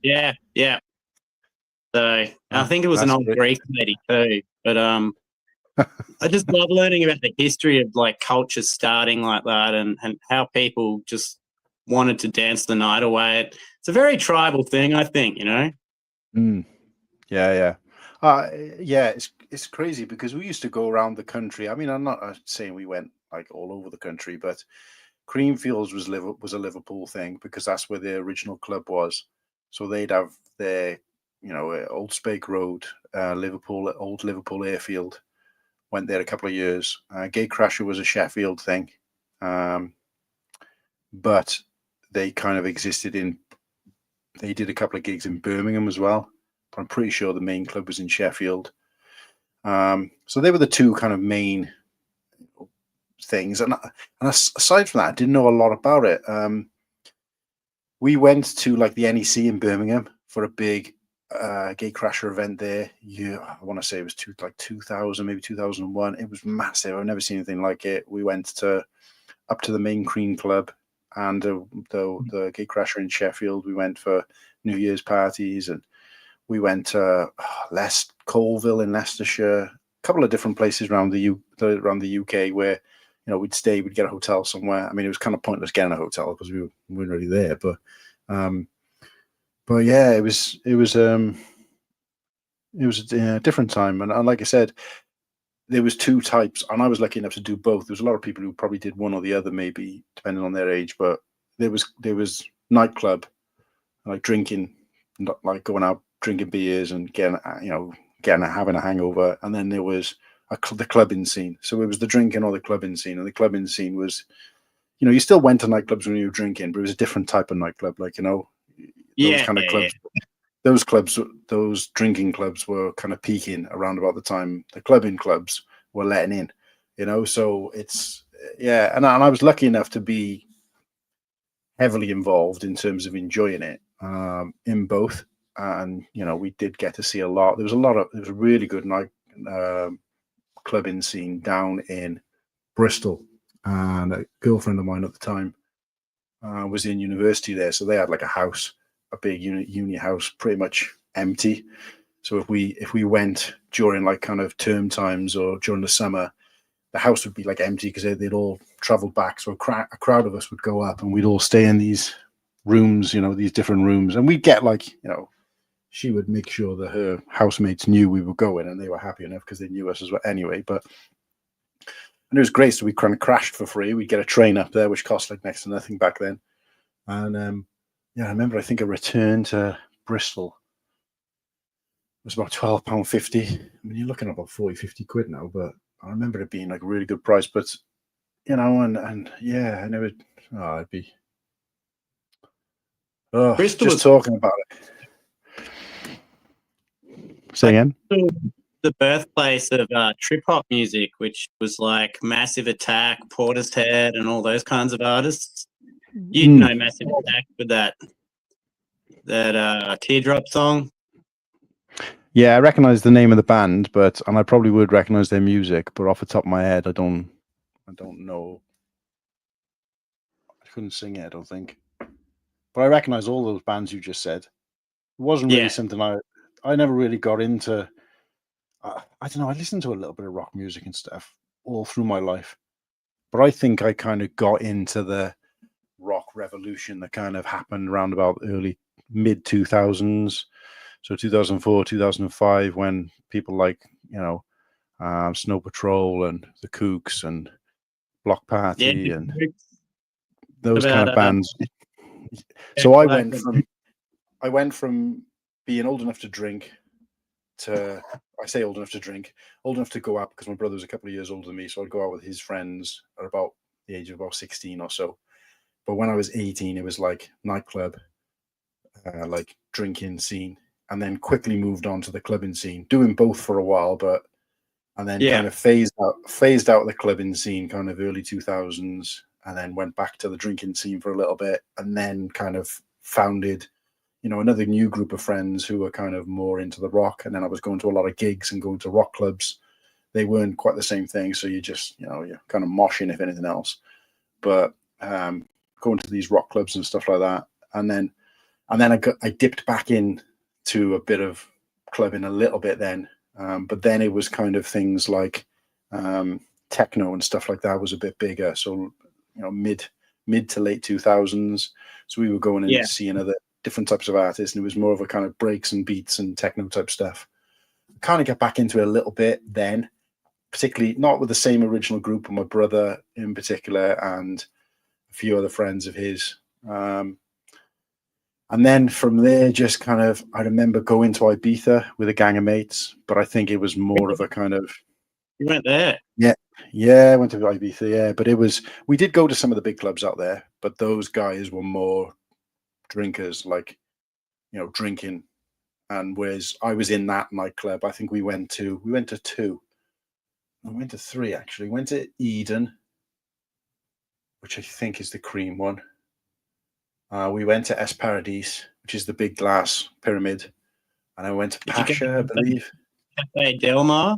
Yeah, yeah. So I think it was an old Greek lady too. But I just love learning about the history of like culture starting like that, and how people just wanted to dance the night away. It's a very tribal thing, I think, Yeah, yeah. Yeah, it's crazy because we used to go around the country. I mean, I'm not saying we went like all over the country, but Creamfields was a Liverpool thing because that's where the original club was. So they'd have their, Old Spake Road, old Liverpool Airfield. Went there a couple of years. Gatecrasher was a Sheffield thing, but they kind of existed they did a couple of gigs in Birmingham as well. But I'm pretty sure the main club was in Sheffield. So they were the two kind of main things. And aside from that, I didn't know a lot about it. We went to like the NEC in Birmingham for a big Gatecrasher event there. I want to say it was 2000, maybe 2001. It was massive. I've never seen anything like it. We went up to the main Cream club and the Gatecrasher in Sheffield. We went for New Year's parties, and we went to Colville in Leicestershire, a couple of different places around the UK where, we'd get a hotel somewhere. I mean, it was kind of pointless getting a hotel because we weren't really there, but yeah, it was a different time. And like I said, there was two types, and I was lucky enough to do both. There was a lot of people who probably did one or the other, maybe depending on their age, but there was nightclub, like drinking, not like going out drinking beers and having a hangover. And then there was the clubbing scene. So it was the drinking or the clubbing scene. And the clubbing scene was, you still went to nightclubs when you were drinking, but it was a different type of nightclub. Like, those kind of clubs, those drinking clubs were kind of peaking around about the time the clubbing clubs were letting in, so it's, yeah. And I was lucky enough to be heavily involved in terms of enjoying it in both. And, we did get to see a lot. There was a really good night clubbing scene down in Bristol, and a girlfriend of mine at the time was in university there. So they had like a house, a big uni house, pretty much empty. So if we went during like kind of term times or during the summer, the house would be like empty because they'd all traveled back. So a crowd of us would go up, and we'd all stay in these rooms, these different rooms, and we'd get like, she would make sure that her housemates knew we were going, and they were happy enough because they knew us as well anyway. And it was great. So we kind of crashed for free. We'd get a train up there, which cost like next to nothing back then. And yeah, I remember, I think a return to Bristol was about £12.50. I mean, you're looking at about 40, 50 quid now, but I remember it being like a really good price. But, you know, and yeah, I never, I'd be, Bristol just talking about it. Say again? The birthplace of trip hop music, which was like Massive Attack, Portishead, and all those kinds of artists. You know Massive Attack with that Teardrop song. Yeah, I recognize the name of the band, and I probably would recognize their music, but off the top of my head, I don't know. I couldn't sing it, I don't think. But I recognize all those bands you just said. It wasn't really something I never really got into. I don't know. I listened to a little bit of rock music and stuff all through my life, but I think I kind of got into the rock revolution that kind of happened around about early mid 2000s, so 2004, 2005, when people like Snow Patrol and the Kooks and Block Party and those kind of bands. So I went from being old enough to drink to, I say old enough to drink, old enough to go out, because my brother was a couple of years older than me, so I'd go out with his friends at about the age of about 16 or so. But when I was 18, it was like nightclub, like drinking scene, and then quickly moved on to the clubbing scene, doing both for a while, and then kind of phased out the clubbing scene kind of early 2000s, and then went back to the drinking scene for a little bit, and then kind of founded another new group of friends who were kind of more into the rock. And then I was going to a lot of gigs and going to rock clubs. They weren't quite the same thing. So you just, you're kind of moshing, if anything else, but going to these rock clubs and stuff like that. And then I dipped back in to a bit of clubbing a little bit then. But then it was kind of things like techno and stuff like that was a bit bigger. So, mid to late 2000s. So we were going in to see another different types of artists, and it was more of a kind of breaks and beats and techno type stuff. Kind of get back into it a little bit then, particularly not with the same original group, but my brother in particular and a few other friends of his. And then from there, just kind of, I remember going to Ibiza with a gang of mates, but I think it was more of a kind of... You went there? Yeah, I went to Ibiza, yeah. But we did go to some of the big clubs out there, but those guys were more drinkers, like drinking, and whereas I was in that nightclub, I think we went to three actually. Went to Eden, which I think is the cream one. We went to Es Paradis, which is the big glass pyramid, and I went to Pasha, I believe. Cafe Del Mar?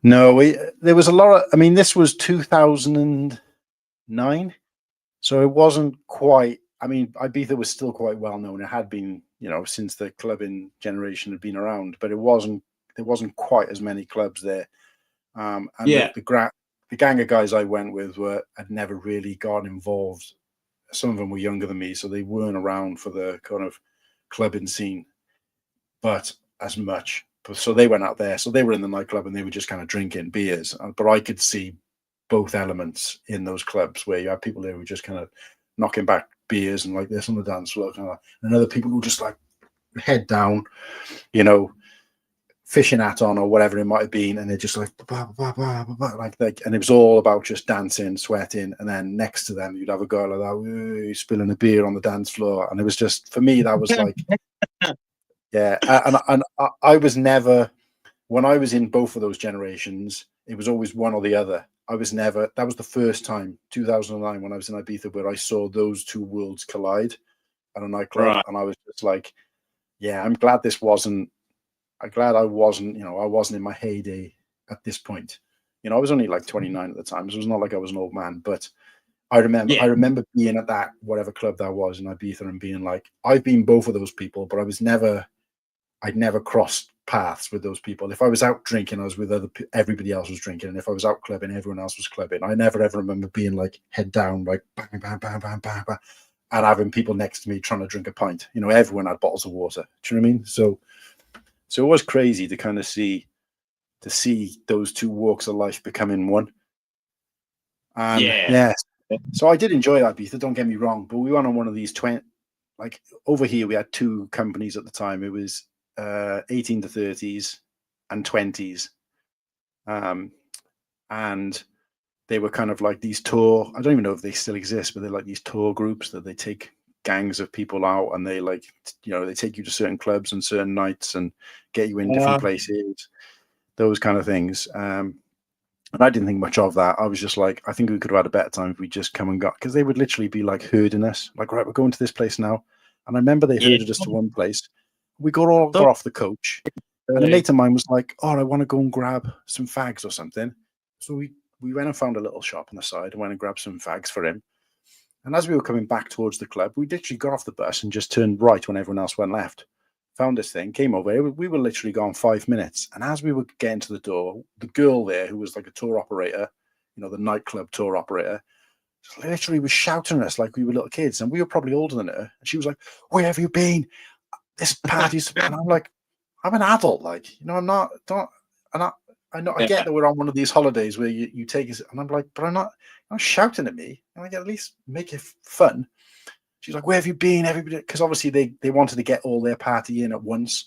No, there was a lot of, this was 2009, so it wasn't quite, Ibiza was still quite well known. It had been, since the clubbing generation had been around, but there wasn't quite as many clubs there. And the gang of guys I went with had never really got involved. Some of them were younger than me, so they weren't around for the kind of clubbing scene, but as much. So they went out there. So they were in the nightclub and they were just kind of drinking beers. But I could see both elements in those clubs, where you had people there who were just kind of knocking back beers and like this on the dance floor, and other people who were just like head down, fishing hat on or whatever it might have been, and they're just like and it was all about just dancing, sweating, and then next to them you'd have a girl like that spilling a beer on the dance floor, and it was just, for me, that was like yeah. And I was never, when I was in both of those generations, it was always one or the other. I was never, that was the first time, 2009, when I was in Ibiza, where I saw those two worlds collide at a nightclub. Right. And I was just like, yeah, I'm glad I wasn't, I wasn't in my heyday at this point. I was only like 29 at the time, so it was not like I was an old man, but I remember being at that, whatever club that was in Ibiza, and being like, I've been both of those people, but I'd never crossed paths with those people. If I was out drinking, I was with everybody else was drinking, and if I was out clubbing, everyone else was clubbing. I never ever remember being like head down, like bang, bang, bang, bang, bang, bang. and having people next to me trying to drink a pint. You know, everyone had bottles of water. Do you know what I mean? So it was crazy to kind of see those two walks of life becoming one. And yeah. So I did enjoy that, Beatha, don't get me wrong, but we went on one of these like over here we had two companies at the time. It was 18 to 30s and 20s. And they were kind of like these tour, I don't even know if they still exist, but they're like these tour groups that they take gangs of people out, and they like, you know, they take you to certain clubs and certain nights and get you in different places, those kind of things. And I didn't think much of that. I was just like, I think we could have had a better time if we just come and got, because they would literally be like herding us, like, right, we're going to this place now. And I remember they herded us to one place. We got off the coach, and a mate of mine was like, oh, I want to go and grab some fags or something. So we went and found a little shop on the side and went and grabbed some fags for him. And as we were coming back towards the club, we literally got off the bus and just turned right when everyone else went left. Found this thing, came over. We were literally gone 5 minutes. And as we were getting to the door, the girl there, who was like a tour operator, you know, the nightclub tour operator, literally was shouting at us like we were little kids. And we were probably older than her. And she was like, where have you been? This party's... And I'm like, I'm an adult. Like, you know, I know I get that we're on one of these holidays where you take us, and I'm like, but I'm not shouting at me. And I get at least make it fun. She's like, where have you been? Everybody, because obviously they wanted to get all their party in at once,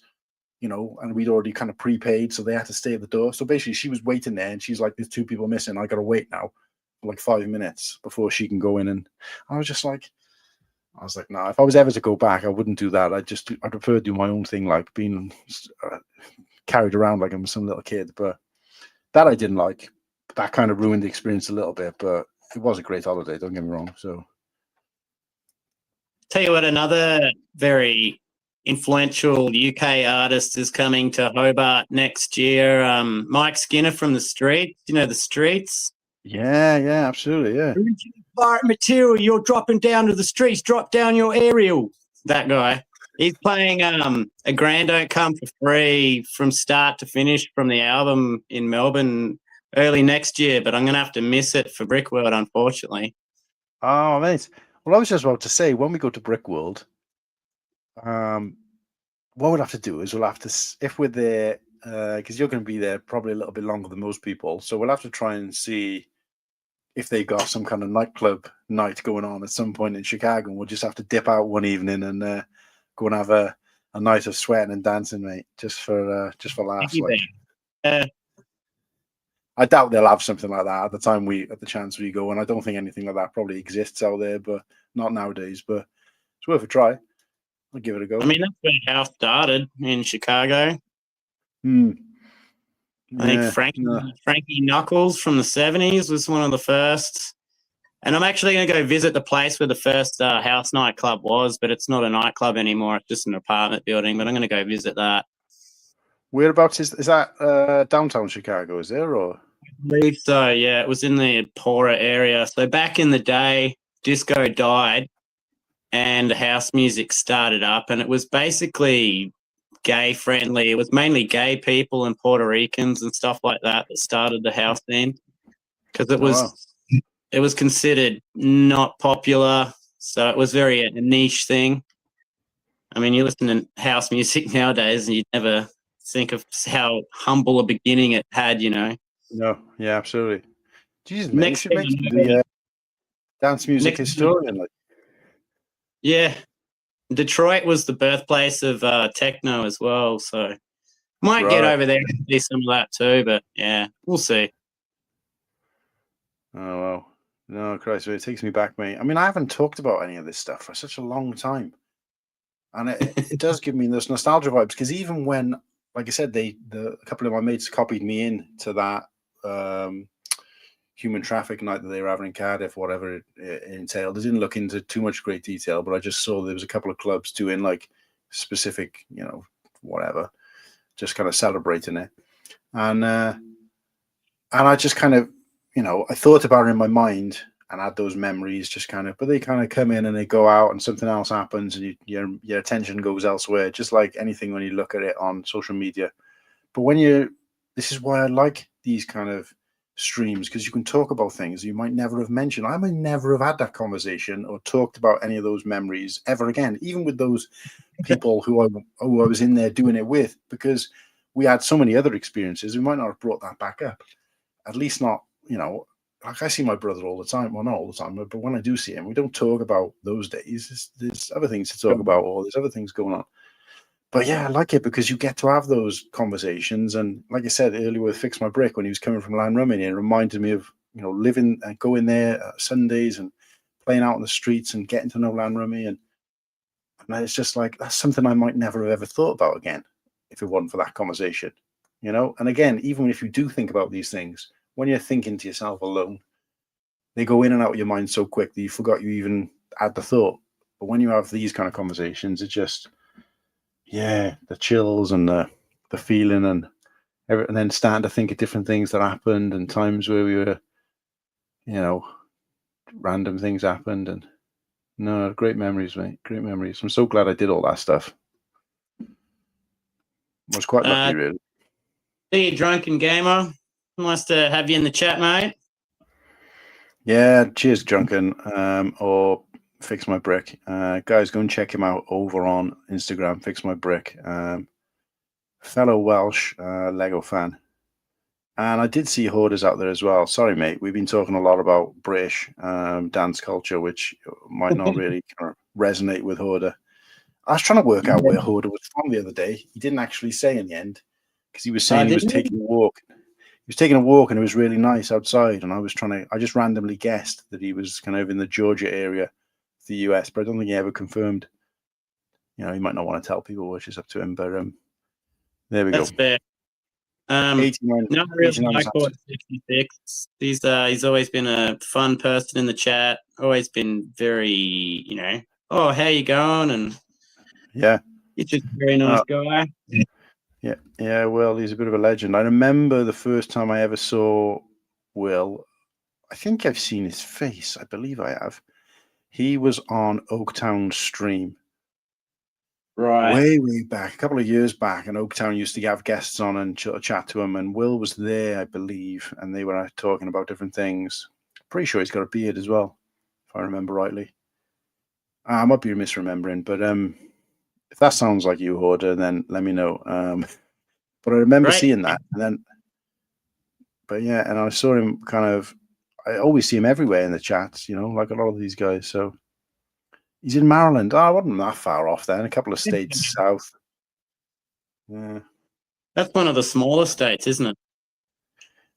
you know, and we'd already kind of prepaid, so they had to stay at the door. So basically, she was waiting there, and she's like, there's 2 people missing. I got to wait now for like 5 minutes before she can go in. And I was like, no, if I was ever to go back, I wouldn't do that. I'd prefer to do my own thing, like being carried around like I'm some little kid. But that I didn't like. That kind of ruined the experience a little bit, but it was a great holiday, don't get me wrong. So, tell you what, another very influential UK artist is coming to Hobart next year. Mike Skinner from The Streets. You know The Streets? Yeah, absolutely, yeah. Material, you're dropping down to the streets. Drop down your aerial. That guy. He's playing A Grand Don't Come for Free from start to finish from the album in Melbourne early next year, but I'm going to have to miss it for Brickworld, unfortunately. Oh, mate. Well, I was just about to say, when we go to Brickworld, what we'll have to do is we'll have to, if we're there, because you're going to be there probably a little bit longer than most people, so we'll have to try and see if they got some kind of nightclub night going on at some point in Chicago, and we'll just have to dip out one evening and go and have a night of sweating and dancing, mate, just for laughs. Like, I doubt they'll have something like that at the chance we go, and I don't think anything like that probably exists out there, but not nowadays. But it's worth a try. I'll give it a go. I mean, that's where House started in Chicago. I think Frankie Knuckles from the 70s was one of the first. And I'm actually going to go visit the place where the first house nightclub was, but it's not a nightclub anymore. It's just an apartment building, but I'm going to go visit that. Whereabouts is that? Downtown Chicago, is there? Or? I believe so, yeah. It was in the poorer area. So back in the day, disco died and house music started up, and it was basically gay friendly. It was mainly gay people and Puerto Ricans and stuff like that started the house scene, because it was considered not popular, so it was very a niche thing. I mean, you listen to house music nowadays and you'd never think of how humble a beginning it had, you know. No, yeah, absolutely. Jesus, man, you should make the dance music historian. Like. Yeah. Detroit was the birthplace of techno as well, so might get over there and see some of that too, but yeah, we'll see. Oh, wow. No, Christ, it takes me back, mate. I mean, I haven't talked about any of this stuff for such a long time. And it does give me those nostalgia vibes, because even when, like I said, a couple of my mates copied me in to that human traffic night that they were having in Cardiff, whatever it entailed. I didn't look into too much great detail, but I just saw there was a couple of clubs doing like specific, you know, whatever, just kind of celebrating it. And I just kind of, you know, I thought about it in my mind and had those memories just kind of, but they kind of come in and they go out and something else happens and your attention goes elsewhere, just like anything when you look at it on social media. But this is why I like these kind of streams because you can talk about things you might never have mentioned. I might never have had that conversation or talked about any of those memories ever again, even with those people who I was in there doing it with, because we had so many other experiences. We might not have brought that back up, at least not, like I see my brother all the time. Well, not all the time, but when I do see him, we don't talk about those days. There's other things to talk about, or there's other things going on. But yeah, I like it because you get to have those conversations. And like I said earlier with Fix My Brick, when he was coming from Llanrummy, it reminded me of, living and going there Sundays and playing out in the streets and getting to know Llanrummy. And it's just like, that's something I might never have ever thought about again if it wasn't for that conversation, And again, even if you do think about these things, when you're thinking to yourself alone, they go in and out of your mind so quick that you forgot you even had the thought. But when you have these kind of conversations, it just... yeah, the chills and the feeling and then starting to think of different things that happened and times where we were, random things happened. And no, great memories, mate. Great memories. I'm so glad I did all that stuff. I was quite lucky, really. See you, Drunken Gamer. Nice to have you in the chat, mate. Yeah, cheers, Drunken. Or Fix My Brick. Guys, go and check him out over on Instagram, Fix My Brick. Fellow Welsh Lego fan. And I did see Hoarders out there as well. Sorry, mate. We've been talking a lot about British dance culture, which might not really kind of resonate with Hoarder. I was trying to work out where Hoarder was from the other day. He didn't actually say in the end because he was saying he was taking a walk. He was taking a walk and it was really nice outside. And I just randomly guessed that he was kind of in the Georgia area, the US, but I don't think he ever confirmed. He might not want to tell people, which is up to him. But there we go. That's fair. 89, not really like 66. He's always been a fun person in the chat. Always been very, oh, how you going? And yeah, he's just a very nice guy. Yeah. Will, he's a bit of a legend. I remember the first time I ever saw Will. I think I've seen his face. I believe I have. He was on Oaktown stream. Right. Way back, a couple of years back, and Oaktown used to have guests on and chat to him, and Will was there, I believe, and they were talking about different things. Pretty sure he's got a beard as well, if I remember rightly. I might be misremembering, but if that sounds like you, Hoarder, then let me know. But I remember seeing that, and I saw him I always see him everywhere in the chats, like a lot of these guys, so... He's in Maryland. I wasn't that far off then. A couple of states south. Yeah. That's one of the smaller states, isn't it?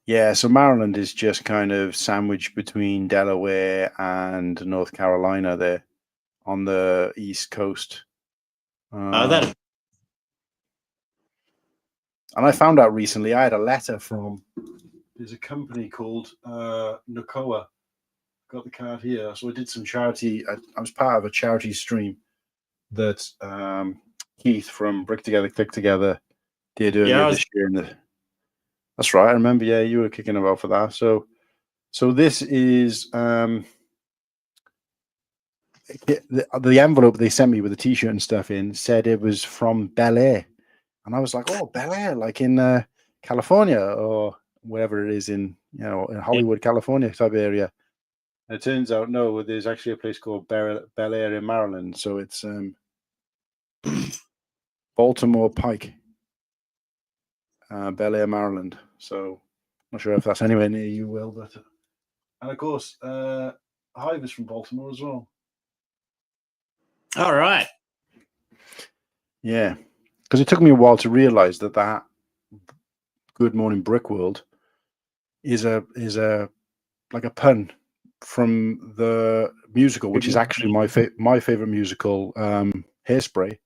Yeah, so Maryland is just kind of sandwiched between Delaware and North Carolina there on the East Coast. And I found out recently, I had a letter from, there's a company called NACOA. Got the card here. So I did some charity. I was part of a charity stream that Keith from Brick Together, Click Together did earlier this year. That's right. I remember. Yeah, you were kicking about for that. So this is the envelope they sent me with the T-shirt and stuff in said it was from Bel Air, and I was like, oh, Bel Air, like in California or wherever it is in in Hollywood, California type area. It turns out, no, there's actually a place called Bel Air in Maryland. So it's Baltimore Pike, Bel Air, Maryland. So not sure if that's anywhere near you, Will. But and of course, Hive is from Baltimore as well. All right. Yeah, because it took me a while to realize that Good Morning Brick World is a like a pun from the musical, which is actually my favorite musical, Hairspray.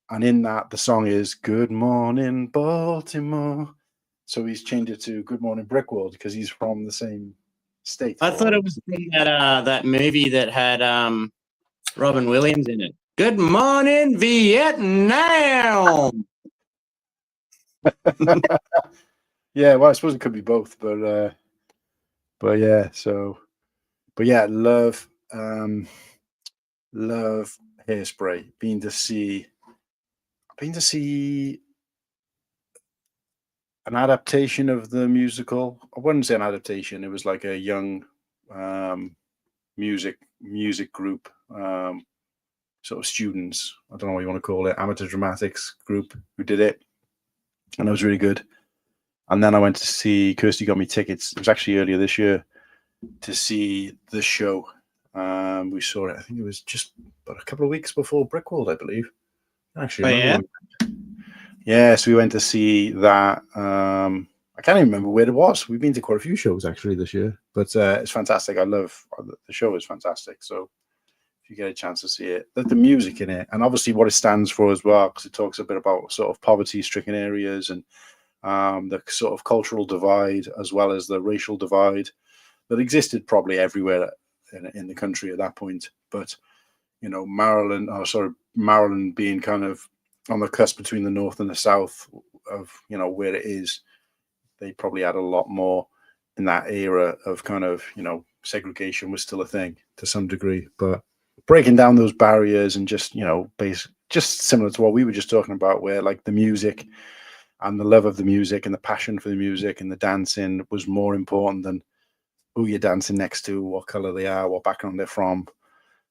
And in that, the song is Good Morning Baltimore. So he's changed it to Good Morning Brick World because he's from the same state. I thought it was from that movie that had Robin Williams in it. Good morning, Vietnam. Yeah, well, I suppose it could be both, but yeah, so... But yeah, love Hairspray. Been to see an adaptation of the musical. I wouldn't say an adaptation. It was like a young music group, sort of students. I don't know what you want to call it, amateur dramatics group who did it, and it was really good. And then I went to see, Kirsty got me tickets. It was actually earlier this year to see the show. We saw it. I think it was just about a couple of weeks before Brickworld, I believe. Actually, yeah. So we went to see that. I can't even remember where it was. We've been to quite a few shows actually this year, but it's fantastic. I love the show. Is fantastic. So if you get a chance to see it, the music in it, and obviously what it stands for as well, because it talks a bit about sort of poverty-stricken areas and the sort of cultural divide as well as the racial divide that existed probably everywhere in the country at that point. But Maryland being kind of on the cusp between the north and the south of where it is, they probably had a lot more in that era of kind of segregation was still a thing to some degree, but breaking down those barriers and just just similar to what we were just talking about, where like the music and the love of the music and the passion for the music and the dancing was more important than who you're dancing next to, what color they are, what background they're from,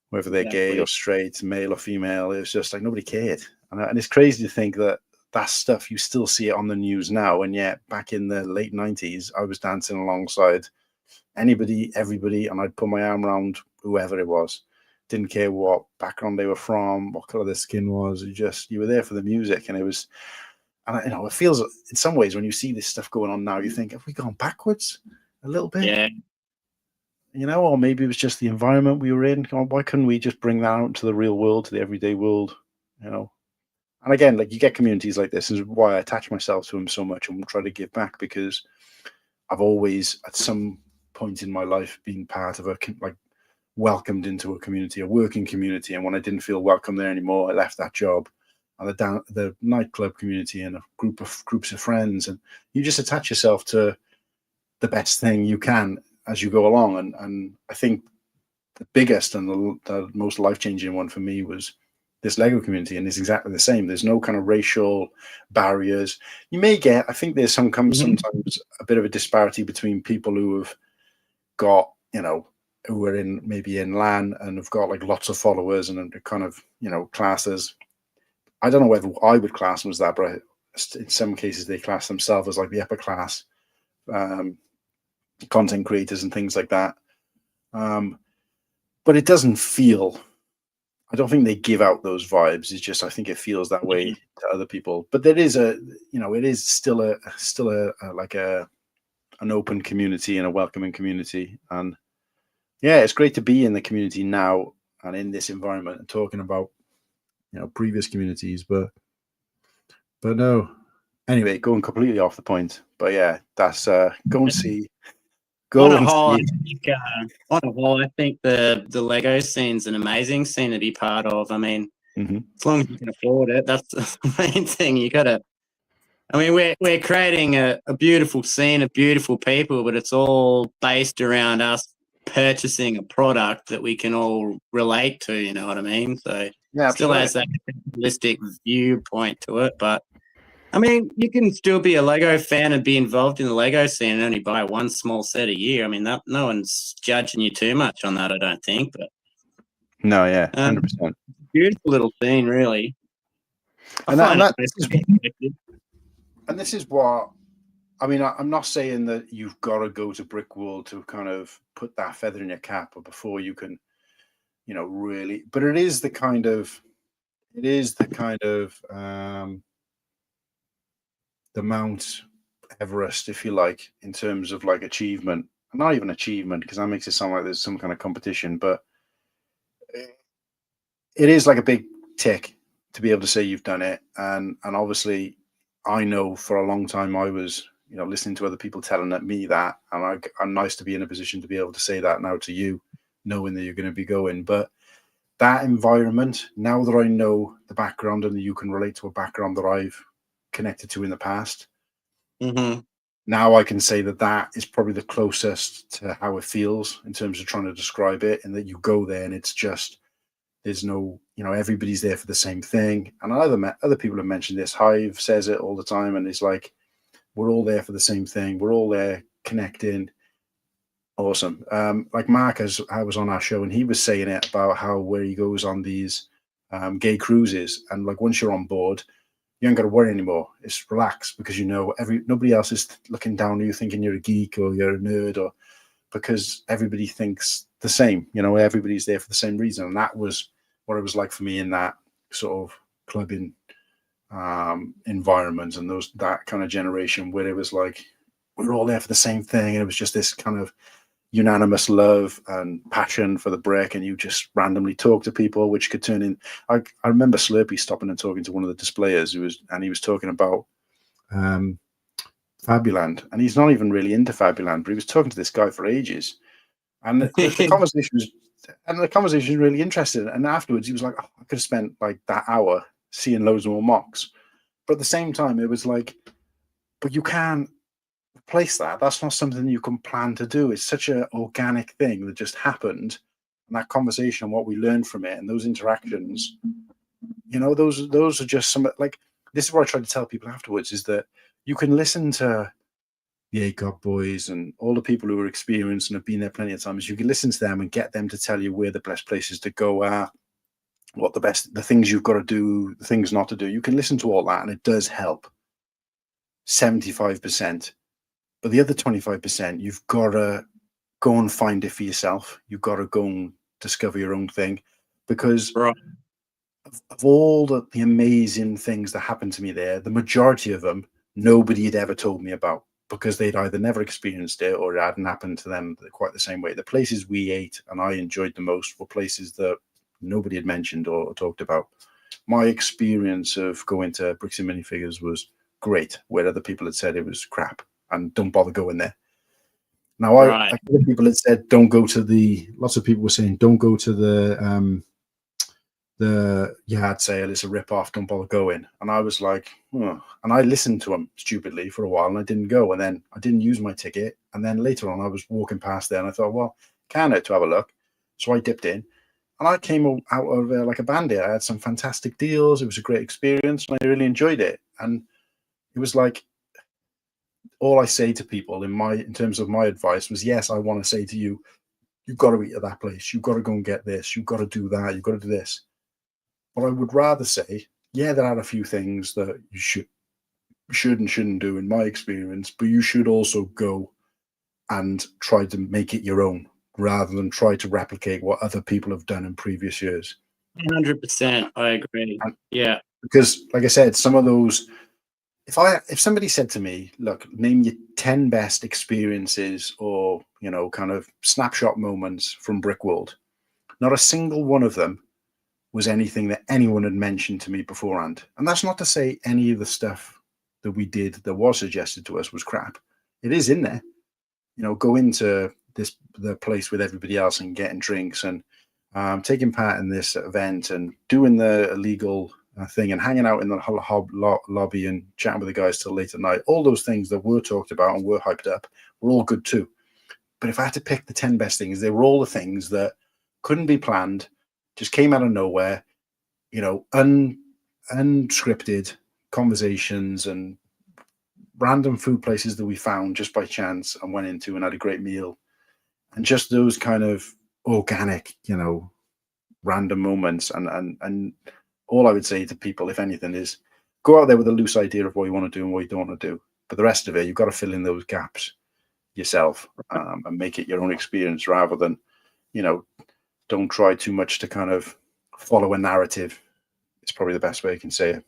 whether they're gay or straight, male or female. It was just like nobody cared. And it's crazy to think that stuff, you still see it on the news now. And yet back in the late 90s, I was dancing alongside anybody, everybody, and I'd put my arm around whoever it was. Didn't care what background they were from, what color their skin was. You were there for the music. And it was, and it feels in some ways when you see this stuff going on now, you think, have we gone backwards a little bit? Yeah. Or maybe it was just the environment we were in. Why couldn't we just bring that out into the real world, to the everyday world? And again, like, you get communities like this, is why I attach myself to them so much and try to give back, because I've always, at some point in my life, been part of welcomed into a community, a working community. And when I didn't feel welcome there anymore, I left that job. And the nightclub community and groups of friends, and you just attach yourself to the best thing you can as you go along. And I think the biggest and the most life-changing one for me was this Lego community, and it's exactly the same. There's no kind of racial barriers. You may get, I think there's sometimes a bit of a disparity between people who have got, who are maybe in LAN and have got like lots of followers and are kind of, classed as, I don't know whether I would class them as that, but in some cases they class themselves as like the upper class content creators and things like that. But it doesn't feel, I don't think they give out those vibes. It's just, I think it feels that way to other people. But there is it is still an open community and a welcoming community. And yeah, it's great to be in the community now and in this environment and talking about, previous communities, but no. Anyway, going completely off the point. But yeah, that's go and see. On a whole, I think the Lego scene's an amazing scene to be part of. I mean, as long as you can afford it, that's the main thing. You gotta. I mean, we're creating a beautiful scene of beautiful people, but it's all based around us purchasing a product that we can all relate to. You know what I mean? So yeah, still has that holistic viewpoint to it, but. I mean, you can still be a Lego fan and be involved in the Lego scene and only buy one small set a year. I mean, no one's judging you too much on that, I don't think. But no, yeah, 100%. Beautiful little scene, really. And this is what, I mean, I'm not saying that you've got to go to Brickworld to kind of put that feather in your cap or before you can, really, but it is the kind of the Mount Everest, if you like, in terms of like achievement. Not even achievement, because that makes it sound like there's some kind of competition, but it is like a big tick to be able to say you've done it. And obviously, I know for a long time I was, listening to other people telling me that, and I'm nice to be in a position to be able to say that now to you, knowing that you're going to be going. But that environment, now that I know the background and that you can relate to a background that I've connected to in the past, now I can say that is probably the closest to how it feels in terms of trying to describe it, and that you go there and it's just, there's no, everybody's there for the same thing. And other people have mentioned this. Hive says it all the time, and it's like, we're all there for the same thing. We're all there connecting. Awesome. Like Mark, as I was on our show, and he was saying it about how where he goes on these gay cruises, and like once you're on board, you ain't got to worry anymore. It's relaxed because you know nobody else is looking down on you thinking you're a geek or you're a nerd, or because everybody thinks the same. You know, everybody's there for the same reason, and that was what it was like for me in that sort of clubbing environment and that kind of generation where it was like we're all there for the same thing, and it was just this kind of unanimous love and passion for the break, and you just randomly talk to people, which could turn in. I remember Slurpee stopping and talking to one of the displayers he was talking about Fabuland, and he's not even really into Fabuland, but he was talking to this guy for ages, and the conversation was really interesting. And afterwards, he was like, oh, I could have spent like that hour seeing loads more mocks, but at the same time, it was like, but you can't replace that. That's not something you can plan to do. It's such an organic thing that just happened, and that conversation, what we learned from it, and those interactions, you know, those are just some, like, this is what I try to tell people afterwards, is that you can listen to the ACOG boys and all the people who are experienced and have been there plenty of times. You can listen to them and get them to tell you where the best places to go are, what the things you've got to do, the things not to do. You can listen to all that, and it does help 75%. But the other 25%, you've got to go and find it for yourself. You've got to go and discover your own thing, because of all the amazing things that happened to me there, the majority of them, nobody had ever told me about, because they'd either never experienced it or it hadn't happened to them quite the same way. The places we ate and I enjoyed the most were places that nobody had mentioned or talked about. My experience of going to Bricks and Minifigures was great, where other people had said it was crap and don't bother going there. Now, I people had said lots of people were saying don't go to the yard sale, it's a rip-off, don't bother going. And I was like, oh. And I listened to them stupidly for a while, and I didn't go, and then I didn't use my ticket, and then later on I was walking past there and I thought, well, can it to have a look? So I dipped in, and I came out of like a bandit. I had some fantastic deals. It was a great experience, and I really enjoyed it. And it was like, all I say to people in terms of my advice was, yes, I want to say to you, you've got to eat at that place. You've got to go and get this. You've got to do that. You've got to do this. But I would rather say, yeah, there are a few things that you should and shouldn't do in my experience, but you should also go and try to make it your own, rather than try to replicate what other people have done in previous years. 100%, I agree. Yeah. Because, like I said, some of those, if somebody said to me, look, name your 10 best experiences or, you know, kind of snapshot moments from Brickworld, not a single one of them was anything that anyone had mentioned to me beforehand. And that's not to say any of the stuff that we did that was suggested to us was crap. It is in there. You know, go into the place with everybody else and getting drinks and taking part in this event and doing the illegal thing and hanging out in the lobby and chatting with the guys till late at night. All those things that were talked about and were hyped up were all good too. But if I had to pick the 10 best things, they were all the things that couldn't be planned, just came out of nowhere, you know, unscripted conversations and random food places that we found just by chance and went into and had a great meal. And just those kind of organic, you know, random moments. And all I would say to people, if anything, is go out there with a loose idea of what you want to do and what you don't want to do. But the rest of it, you've got to fill in those gaps yourself and make it your own experience, rather than, you know, don't try too much to kind of follow a narrative. It's probably the best way you can say it.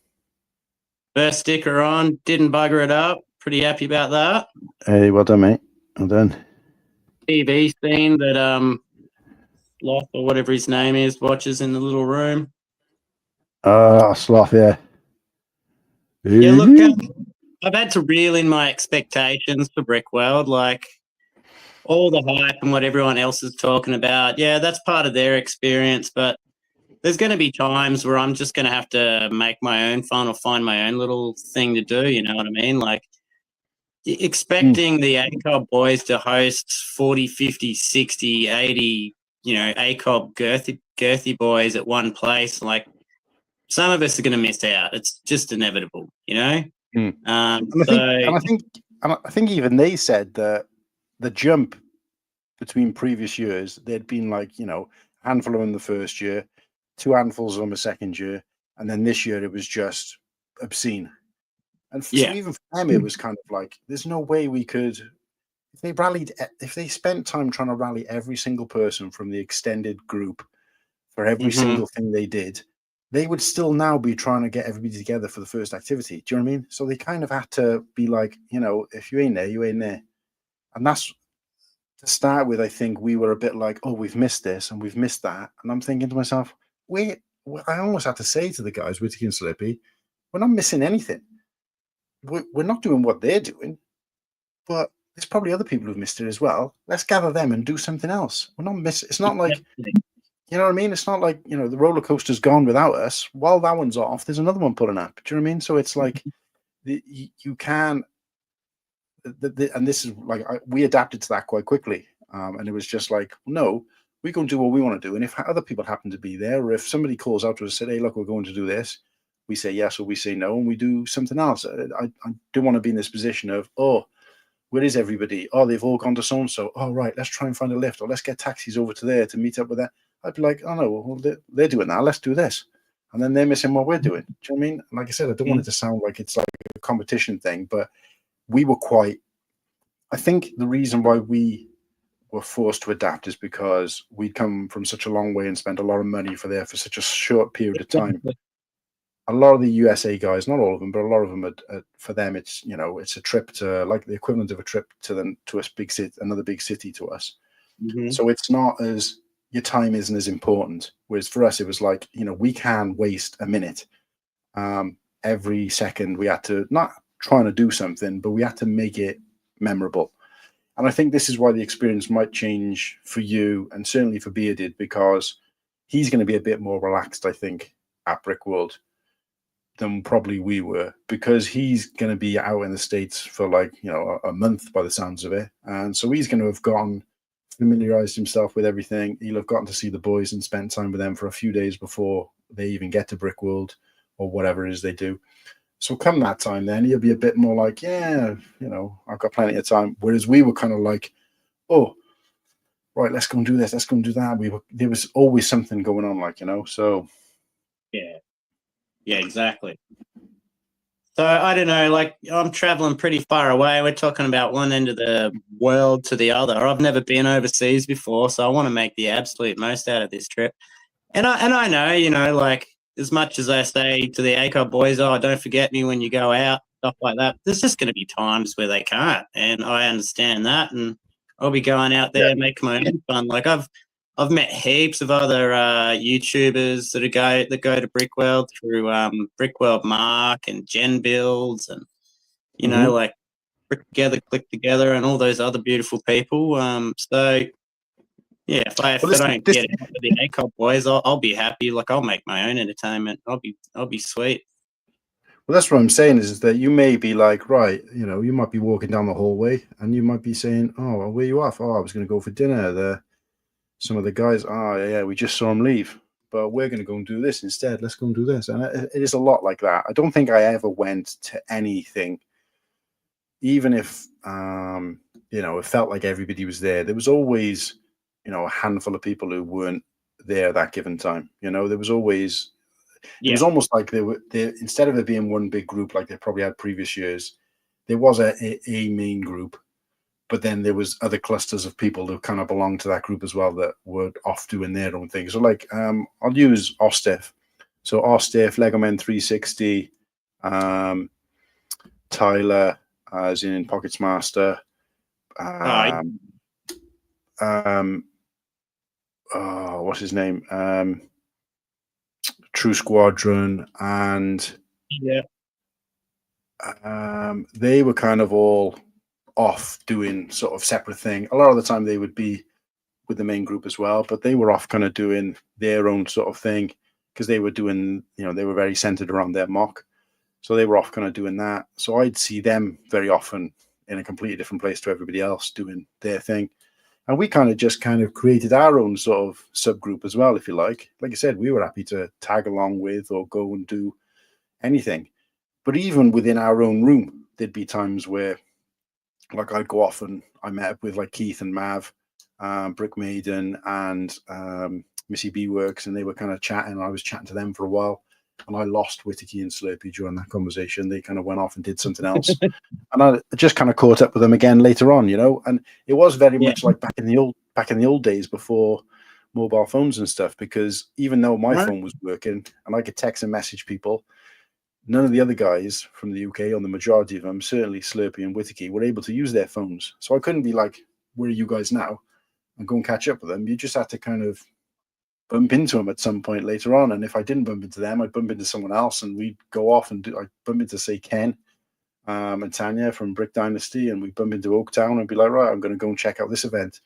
First sticker on, didn't bugger it up. Pretty happy about that. Hey, well done, mate. Well done. TV scene that Sloth or whatever his name is watches in the little room. Sloth, yeah. Yeah, look, I've had to reel in my expectations for Brickworld, like all the hype and what everyone else is talking about. Yeah, that's part of their experience, but there's going to be times where I'm just going to have to make my own fun or find my own little thing to do, you know what I mean? Like, expecting the ACOB boys to host 40, 50, 60, 80, you know, ACOB girthy boys at one place, like, some of us are going to miss out. It's just inevitable, you know? Mm. Um, And so I think even they said that the jump between previous years, there'd been like, you know, a handful of them the first year, 2 handfuls of them the second year, and then this year it was just obscene. And so yeah, even for them, it was kind of like, there's no way we could, if they spent time trying to rally every single person from the extended group for every mhm, single thing they did, they would still now be trying to get everybody together for the first activity. Do you know what I mean? So they kind of had to be like, you know, if you ain't there, you ain't there. And that's to start with. I think we were a bit like, oh, we've missed this and we've missed that. And I'm thinking to myself, I almost had to say to the guys, Whittaky and Slippy, we're not missing anything. We're not doing what they're doing, but there's probably other people who've missed it as well. Let's gather them and do something else. We're not missing. It's not like, exactly. you know what I mean? It's not like, you know, the roller coaster's gone without us. While that one's off, there's another one pulling up. Do you know what I mean? So it's like you can, and this is like, we adapted to that quite quickly. And it was just like, no, we go and do what we want to do. And if other people happen to be there, or if somebody calls out to us and say, hey, look, we're going to do this, we say yes or we say no, and we do something else. I don't want to be in this position of, oh, where is everybody? Oh, they've all gone to so-and-so. Oh, right, let's try and find a lift, or let's get taxis over to there to meet up with that. I'd be like, oh, no, well, they're doing that. Let's do this. And then they're missing what we're doing. Do you know what I mean? Like I said, I don't want it to sound like it's like a competition thing, but we were I think the reason why we were forced to adapt is because we'd come from such a long way and spent a lot of money for such a short period of time. A lot of the USA guys, not all of them, but a lot of them, for them, it's, you know, it's a trip to, like, the equivalent of a trip to a big city, another big city to us. Mhm. So it's not as, your time isn't as important. Whereas for us, it was like, you know, we can waste a minute. Every second we had to, not trying to do something, but we had to make it memorable. And I think this is why the experience might change for you, and certainly for Bearded, because he's going to be a bit more relaxed, I think, at Brickworld than probably we were, because he's going to be out in the States for, like, you know, a month by the sounds of it. And so he's going to have familiarized himself with everything. He'll have gotten to see the boys and spent time with them for a few days before they even get to Brickworld or whatever it is they do. So come that time, then he'll be a bit more like, yeah, you know, I've got plenty of time. Whereas we were kind of like, oh, right, let's go and do this, let's go and do that. There was always something going on, like, you know. So Yeah, exactly. So I don't know, like, I'm traveling pretty far away. We're talking about one end of the world to the other. I've never been overseas before, so I want to make the absolute most out of this trip. And I know, you know, like, as much as I say to the ACOB boys, oh, don't forget me when you go out, stuff like that, there's just going to be times where they can't, and I understand that, and I'll be going out there and making my own fun. Like, I've met heaps of other YouTubers that go to Brickworld through Brickworld Mark and Gen Builds, and, you know, like Brick Together, Click Together, and all those other beautiful people. So yeah, if I don't get out with the ACOB boys, I'll be happy. Like, I'll make my own entertainment. I'll be sweet. Well, that's what I'm saying is that you may be like, right, you know, you might be walking down the hallway and you might be saying, oh, well, where you off? Oh, I was going to go for dinner. Some of the guys, oh, yeah, we just saw them leave, but we're going to go and do this instead. Let's go and do this. And it is a lot like that. I don't think I ever went to anything, even if, you know, it felt like everybody was there. There was always, you know, a handful of people who weren't there that given time. You know, there was always, it was almost like instead of it being one big group like they probably had previous years, there was a main group, but then there was other clusters of people who kind of belonged to that group as well that were off doing their own thing. So, like, I'll use Ostiff. So Ostiff, Lego Men 360, Tyler, as in Pockets Master, what's his name? True Squadron, and they were kind of all off doing sort of separate thing. A lot of the time they would be with the main group as well, but they were off kind of doing their own sort of thing because they were doing, you know, they were very centered around their mock. So they were off kind of doing that. So I'd see them very often in a completely different place to everybody else doing their thing. And we kind of created our own sort of subgroup as well, if you like. Like I said, we were happy to tag along with or go and do anything. But even within our own room, there'd be times where, like, I'd go off and I met up with like Keith and Mav, Brick Maiden, and Missy B Works, and they were kind of chatting. And I was chatting to them for a while, and I lost Whittaky and Slurpee during that conversation. They kind of went off and did something else, and I just kind of caught up with them again later on, you know. And it was very much like back in the old days before mobile phones and stuff, because even though my phone was working and I could text and message people, none of the other guys from the UK, on the majority of them, certainly Slurpee and Whittaky, were able to use their phones. So I couldn't be like, where are you guys now? And go and catch up with them. You just had to kind of bump into them at some point later on. And if I didn't bump into them, I'd bump into someone else, and we'd go off and I'd bump into, say, Ken and Tanya from Brick Dynasty, and we'd bump into Oaktown and be like, right, I'm going to go and check out this event.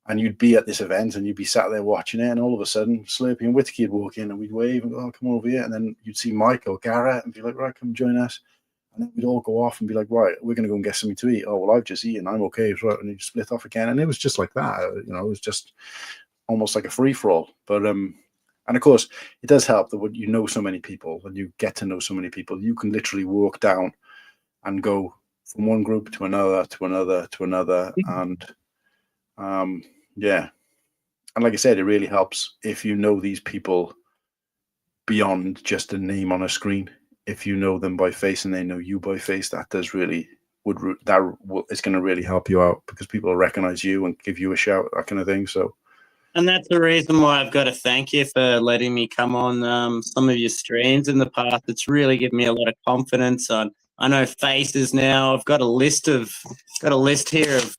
And you'd be at this event and you'd be sat there watching it, and all of a sudden Slurpee and Whittaky would walk in and we'd wave and go, oh, come over here. And then you'd see Mike or Garrett and be like, right, come join us. And then we'd all go off and be like, right, we're going to go and get something to eat. Oh, well, I've just eaten. I'm okay. Right. And you'd split off again. And it was just like that. You know, it was just almost like a free-for-all. But, and of course, it does help that when you know so many people, when you get to know so many people, you can literally walk down and go from one group to another, to another, to another. And, yeah. And like I said, it really helps if you know these people beyond just a name on a screen. If you know them by face and they know you by face, that does really it's going to really help you out, because people will recognize you and give you a shout, that kind of thing. So, and that's the reason why I've got to thank you for letting me come on some of your streams in the past. It's really given me a lot of confidence. I know faces now. I've got a list here of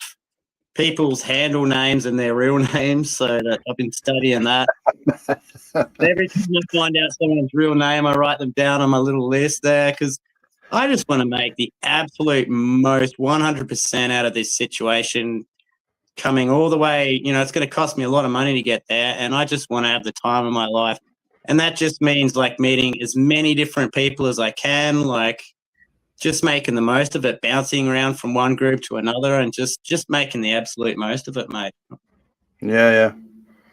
people's handle names and their real names, so that I've been studying that. Every time I find out someone's real name, I write them down on my little list there, because I just want to make the absolute most 100% out of this situation, coming all the way. You know, it's going to cost me a lot of money to get there, and I just want to have the time of my life. And that just means like meeting as many different people as I can, like just making the most of it, bouncing around from one group to another, and just making the absolute most of it, mate. Yeah.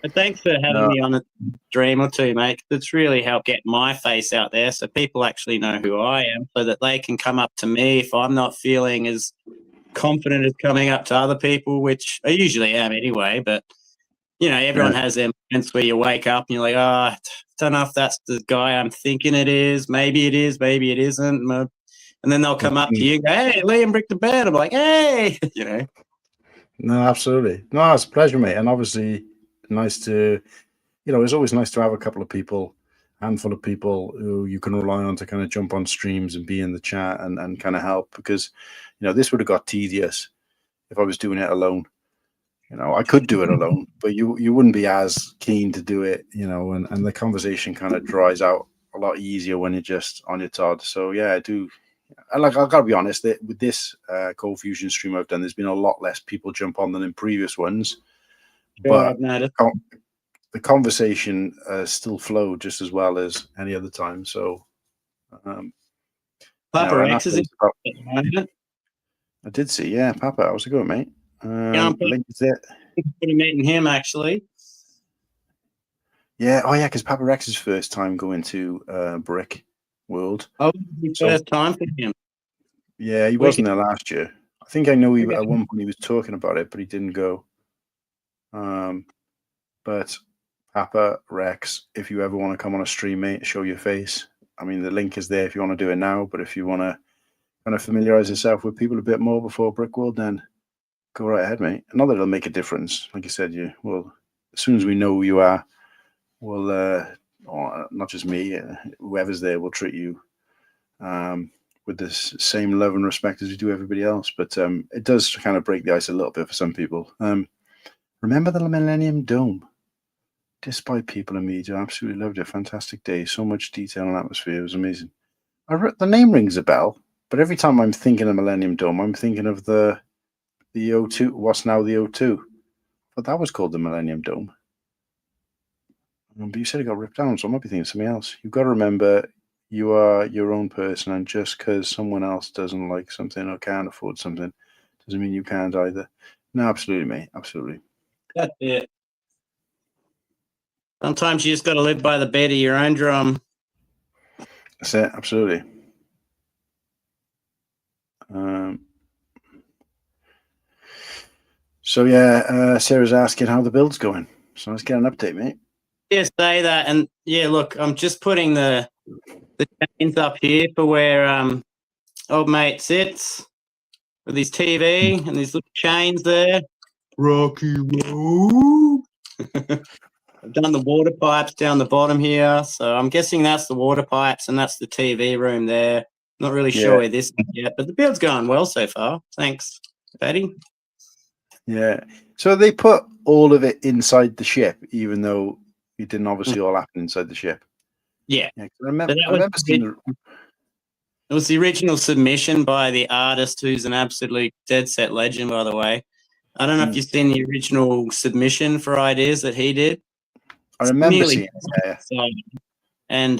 But thanks for having me on a stream or two, mate. It's really helped get my face out there so people actually know who I am, so that they can come up to me if I'm not feeling as confident as coming up to other people, which I usually am anyway. But, you know, everyone has their moments where you wake up and you're like, oh, I don't know if that's the guy I'm thinking it is. Maybe it is, maybe it isn't. And then they'll come up to you and go, hey, Liam Brick the Band. I'm like, hey, you know. No, absolutely. No, it's a pleasure, mate. And obviously nice to, you know, it's always nice to have a couple of people, handful of people who you can rely on to kind of jump on streams and be in the chat and kind of help, because, you know, this would have got tedious if I was doing it alone. You know, I could do it alone, but you wouldn't be as keen to do it, you know, and the conversation kind of dries out a lot easier when you're just on your Todd. So yeah, I do. And like, I've got to be honest, that with this Cold Fusion stream I've done, there's been a lot less people jump on than in previous ones. But the conversation still flowed just as well as any other time. So, Papa Rex is I did see, yeah, Papa. How's it going, mate? Link is it. Meeting him actually. Yeah, oh yeah, because Papa Rex's first time going to Brick World. Oh, first time for him. Yeah, he wasn't there last year. I think I know at one point he was talking about it, but he didn't go. But Papa Rex, if you ever want to come on a stream, mate, show your face. I mean, the link is there if you want to do it now. But if you want to kind of familiarize yourself with people a bit more before Brick World, then go right ahead, mate. Not that it'll make a difference. Like you said, well, as soon as we know who you are, we'll or not just me, whoever's there will treat you with the same love and respect as we do everybody else. But it does kind of break the ice a little bit for some people. Remember the Millennium Dome? Despite people and media, I absolutely loved it. Fantastic day. So much detail and atmosphere. It was amazing. The name rings a bell, but every time I'm thinking of Millennium Dome, I'm thinking of the O2, what's now the O2. But that was called the Millennium Dome. But you said it got ripped down, so I might be thinking of something else. You've got to remember, you are your own person, and just because someone else doesn't like something or can't afford something doesn't mean you can't either. No, absolutely, mate. Absolutely. That's it. Sometimes you just got to live by the beat of your own drum. That's it. Absolutely. So yeah, Sarah's asking how the build's going. So let's get an update, mate. Yeah, say that. And yeah, look, I'm just putting the chains up here for where old mate sits with his TV and these little chains there. Rocky Road. I've done the water pipes down the bottom here, so I'm guessing that's the water pipes and that's the TV room there. Not really sure where this is yet, but the build's going well so far. Thanks, Patty. Yeah. So they put all of it inside the ship, even though it didn't obviously all happen inside the ship. Yeah. I remember seeing it was the original submission by the artist, who's an absolute dead set legend, by the way. I don't know if you've seen the original submission for ideas that he did. I remember seeing it. Yeah. And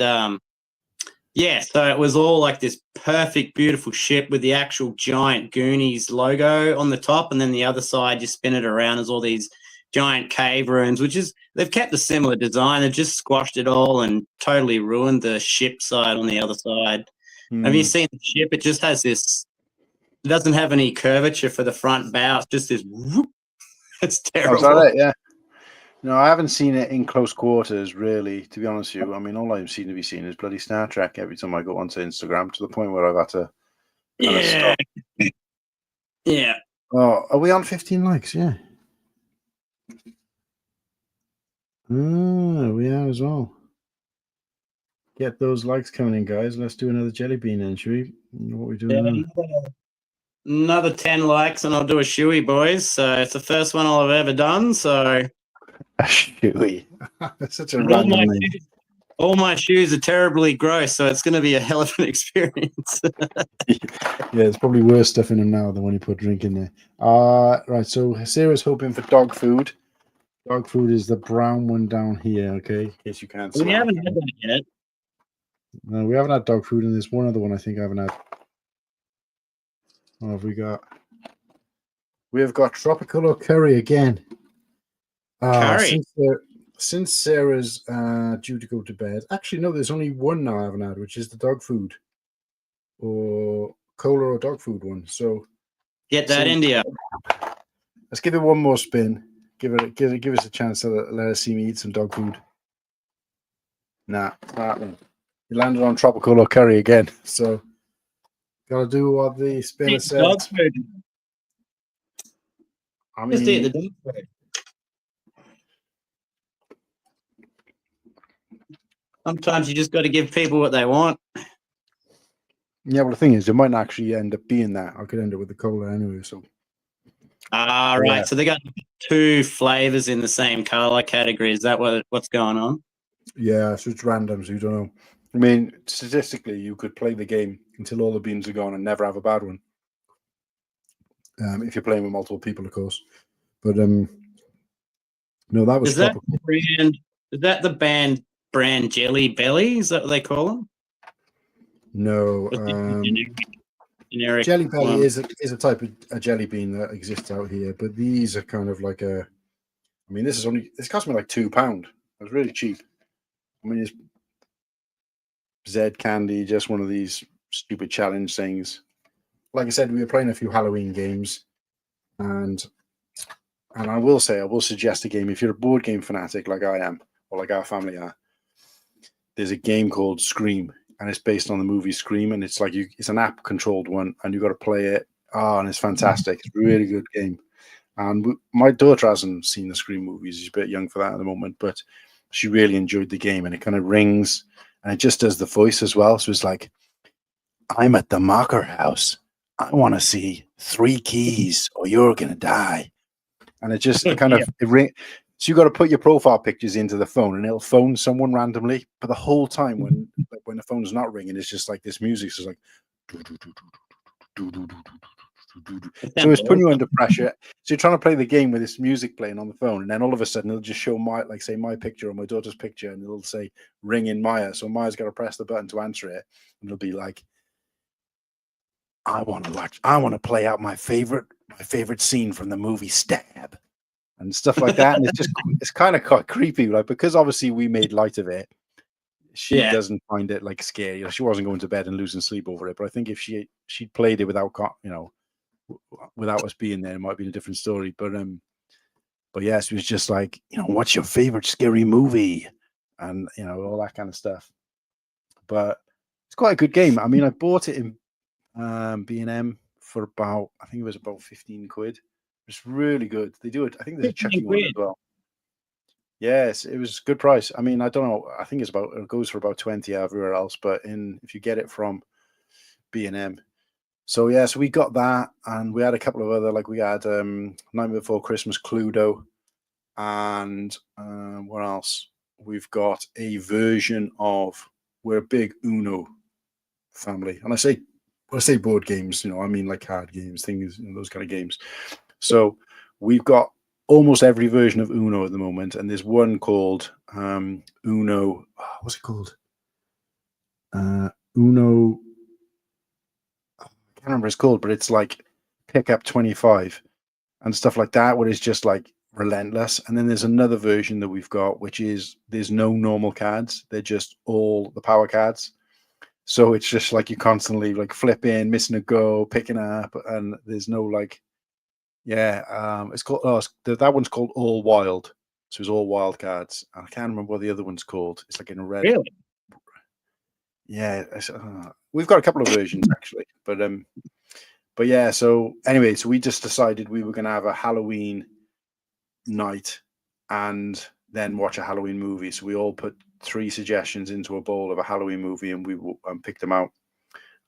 so it was all like this perfect, beautiful ship with the actual giant Goonies logo on the top, and then the other side you spin it around as all these giant cave rooms, which is they've kept a similar design. They've just squashed it all and totally ruined the ship side on the other side. Have you seen the ship? It just has this. It doesn't have any curvature for the front bow. It's just this. Whoop. It's terrible. Oh, is that it? Yeah. No, I haven't seen it in close quarters, really, to be honest with you. I mean, all I've seen to be seen is bloody Star Trek every time I go onto Instagram, to the point where I've had to stop. Yeah. Oh, are we on 15 likes? Yeah. We are as well. Get those likes coming in, guys. Let's do another jelly bean then, should we? What are we doing now? Another 10 likes and I'll do a shoey, boys. So it's the first one I've ever done. So a shoey. That's such a random name. All my shoes are terribly gross, so it's going to be a hell of an experience. Yeah, there's probably worse stuff in them now than when you put drink in there. Right, so Sarah's hoping for dog food. Dog food is the brown one down here, okay? In case you can't see. We haven't had that yet. No, we haven't had dog food, and there's one other one I think I haven't had. What have we got? We have got tropical or curry again. Curry? Since Sarah's due to go to bed. Actually, no, there's only one now I haven't had, which is the dog food. Or cola or dog food one. So get that, India. Let's give it one more spin. Give us a chance to let us see me eat some dog food. Nah, that one. You landed on tropical or curry again. So gotta do what the spinner said. Dog food. I mean, just eat the dog food. Sometimes you just got to give people what they want. Yeah, well, the thing is, it might not actually end up being that. I could end up with the cola anyway. So. Right. Yeah. So they got two flavors in the same color category. Is that what's going on? Yeah, so it's random, so you don't know. I mean, statistically, you could play the game until all the beans are gone and never have a bad one. If you're playing with multiple people, of course. But no, that was. Is that the brand Jelly Belly? Is that what they call them? No. Generic Jelly Belly is a type of a jelly bean that exists out here, but these are kind of like a. I mean, this cost me like £2. It was really cheap. I mean, it's Zed candy, just one of these stupid challenge things. Like I said, we were playing a few Halloween games, and I will suggest a game if you're a board game fanatic like I am, or like our family are. There's a game called Scream, and it's based on the movie Scream, and it's like it's an app controlled one, and you got to play it. And it's fantastic. It's a really good game. And my daughter hasn't seen the Scream movies. She's a bit young for that at the moment, but she really enjoyed the game, and it kind of rings, and it just does the voice as well. So it's like, I'm at the Mocker house. I want to see 3 keys, or you're gonna die. And it just kind of it ring. So you got to put your profile pictures into the phone, and it'll phone someone randomly. But the whole time, when the phone's not ringing, it's just like this music. So it's like, so it's putting you under pressure. So you're trying to play the game with this music playing on the phone, and then all of a sudden it'll just show my picture or my daughter's picture, and it'll say "ring in Maya." So Maya's got to press the button to answer it, and it'll be like, "I want to play out my favorite scene from the movie Stab." And stuff like that, and it's kind of quite creepy, like, because obviously we made light of it. she doesn't find it like scary. She wasn't going to bed and losing sleep over it. But I think if she'd played it without without us being there, it might have been a different story. But yes, it was just like, what's your favorite scary movie, and all that kind of stuff. But it's quite a good game. I mean, I bought it in B&M for about, I think it was about 15 quid. It's really good. They do it. I think there's a Chucky one as well. Yes, it was a good price. I mean, I don't know. I think it goes for about 20 everywhere else, but if you get it from B&M. So yeah, so we got that, and we had a couple of other, like we had Night Before Christmas, Cluedo, and what else? We've got a version of, we're a big Uno family, and I say board games, I mean like card games, things, those kind of games. So we've got almost every version of Uno at the moment, and there's one called Uno. What's it called? Uno. I can't remember what it's called, but it's like pick up 25 and stuff like that, where it's just like relentless. And then there's another version that we've got, which is there's no normal cards; they're just all the power cards. So it's just like you constantly like flipping, missing a go, picking up, and there's no like. Yeah, it's called. That one's called All Wild. So it's all wild cards. I can't remember what the other one's called. It's like in a red. Really? Yeah, we've got a couple of versions actually, but yeah. So anyway, so we just decided we were going to have a Halloween night and then watch a Halloween movie. So we all put 3 suggestions into a bowl of a Halloween movie, and we picked them out.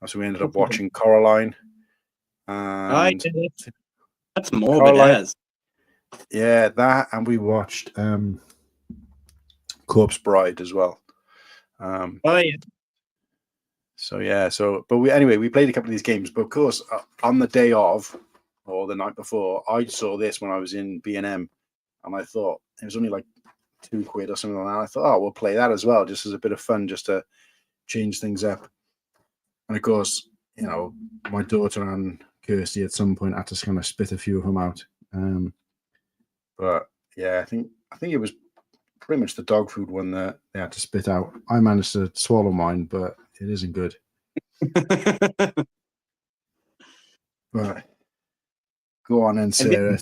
So we ended up watching Coraline. And that's morbid as. Yeah, that, and we watched Corpse Bride as well. Oh yeah. So yeah, but we played a couple of these games. But of course, on the day of or the night before, I saw this when I was in B&M, and I thought it was only like 2 quid or something like that. I thought, oh, we'll play that as well, just as a bit of fun, just to change things up. And of course, my daughter and Kirsty at some point had to kind of spit a few of them out. But yeah, I think it was pretty much the dog food one that they had to spit out. I managed to swallow mine, but it isn't good. But go on then, Sarah.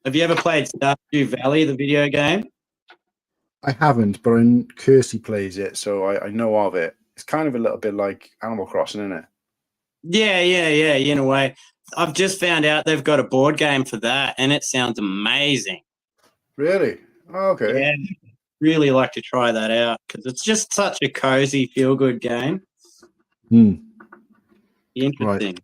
Have you ever played Stardew Valley, the video game? I haven't, but Kirsty plays it, so I know of it. It's kind of a little bit like Animal Crossing, isn't it? Yeah, in a way. I've just found out they've got a board game for that, and it sounds amazing. Really? Oh, okay. Yeah, really like to try that out because it's just such a cozy, feel-good game. Interesting. Right.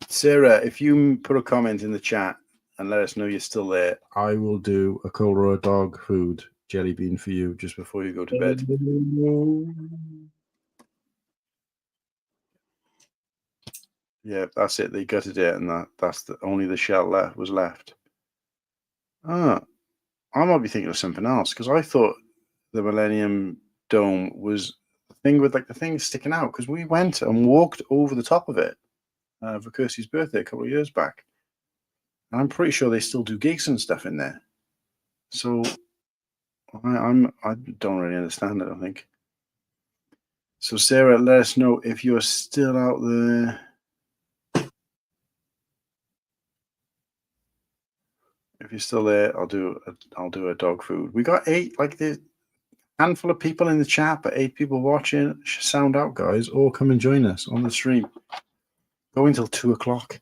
Sarah, if you put a comment in the chat and let us know you're still there, I will do a cola dog food jelly bean for you just before you go to bed. Yeah, that's it. They gutted it, and that's only the shell was left. I might be thinking of something else, because I thought the Millennium Dome was the thing with like the thing sticking out, because we went and walked over the top of it for Kirsty's birthday a couple of years back, and I'm pretty sure they still do gigs and stuff in there. So I don't really understand it, I think. So Sarah, let us know if you're still out there. If you're still there, I'll do a dog food. We got 8, like the handful of people in the chat, but 8 people watching. Sound out, guys. All come and join us on the stream. Go until 2 o'clock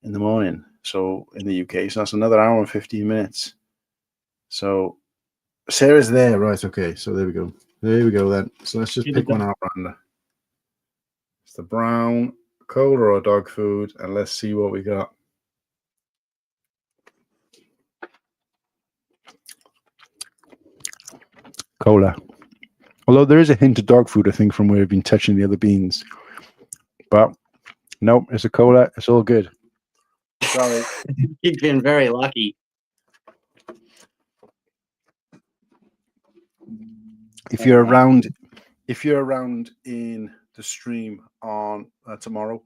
in the morning. So in the UK, so that's another hour and 15 minutes. So Sarah's there, right? Okay, so there we go. There we go then. So let's just pick one out, Randa. It's the brown cola or dog food, and let's see what we got. Cola. Although there is a hint of dog food, I think, from where we've been touching the other beans. But no, it's a cola. It's all good. Sorry. You've been very lucky. If you're around in the stream on tomorrow,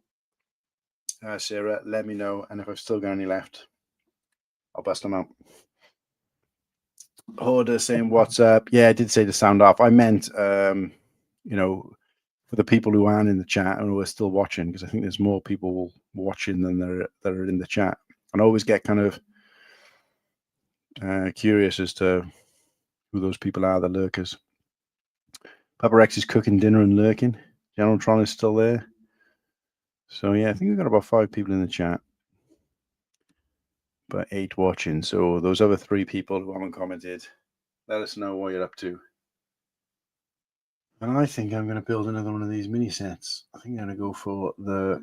Sarah, let me know. And if I've still got any left, I'll bust them out. Hoarder saying what's up. Yeah, I did say to sound off. I meant, you know, for the people who aren't in the chat and who are still watching, because I think there's more people watching than that are in the chat. And I always get kind of curious as to who those people are, the lurkers. Papa Rex is cooking dinner and lurking. General Tron is still there. So yeah, I think we've got about 5 people in the chat, but 8 watching. So those other 3 people who haven't commented, let us know what you're up to. And I think I'm going to build another one of these mini sets. I think I'm going to go for the,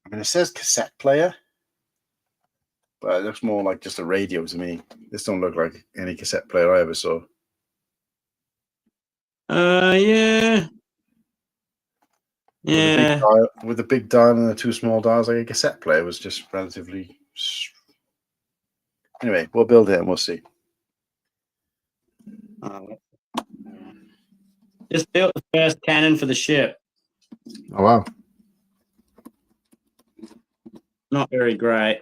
I mean, it says cassette player, but it looks more like just a radio to me. This don't look like any cassette player I ever saw. Yeah. Yeah. With the big dial and the 2 small dials, like a cassette player was just relatively. Anyway, we'll build it and we'll see. Just built the first cannon for the ship. Oh wow! Not very great.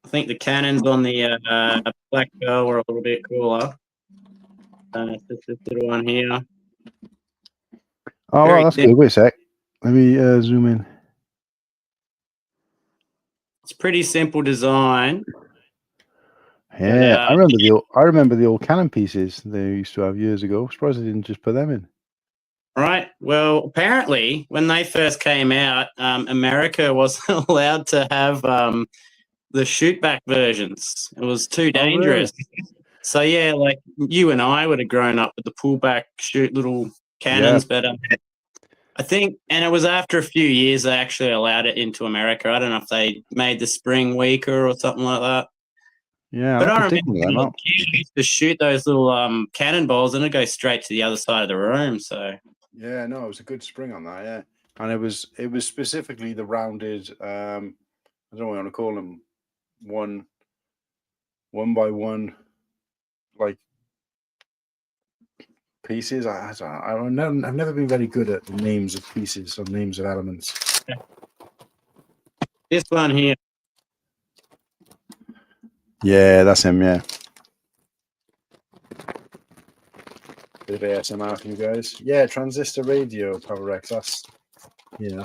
I think the cannons on the Black Pearl were a little bit cooler. Just this little one here. Oh, wow, that's good. Wait a sec. Let me zoom in. It's pretty simple design. Yeah, I remember the old cannon pieces they used to have years ago. I'm surprised they didn't just put them in. Right. Well, apparently, when they first came out, America wasn't allowed to have the shootback versions. It was too dangerous. Oh, really? So yeah, like you and I would have grown up with the pullback shoot little cannons, but I think, and it was after a few years they actually allowed it into America. I don't know if they made the spring weaker or something like that. Yeah, but I remember kids used to shoot those little cannonballs and it'd go straight to the other side of the room. So yeah, no, it was a good spring on that. Yeah, and it was specifically the rounded. I don't know what you want to call them. One by one, like pieces. I've never been very good at the names of pieces or names of elements. This one here. Yeah, that's him. Yeah. Bit of ASMR for you guys. Yeah, transistor radio, Power Rex. That's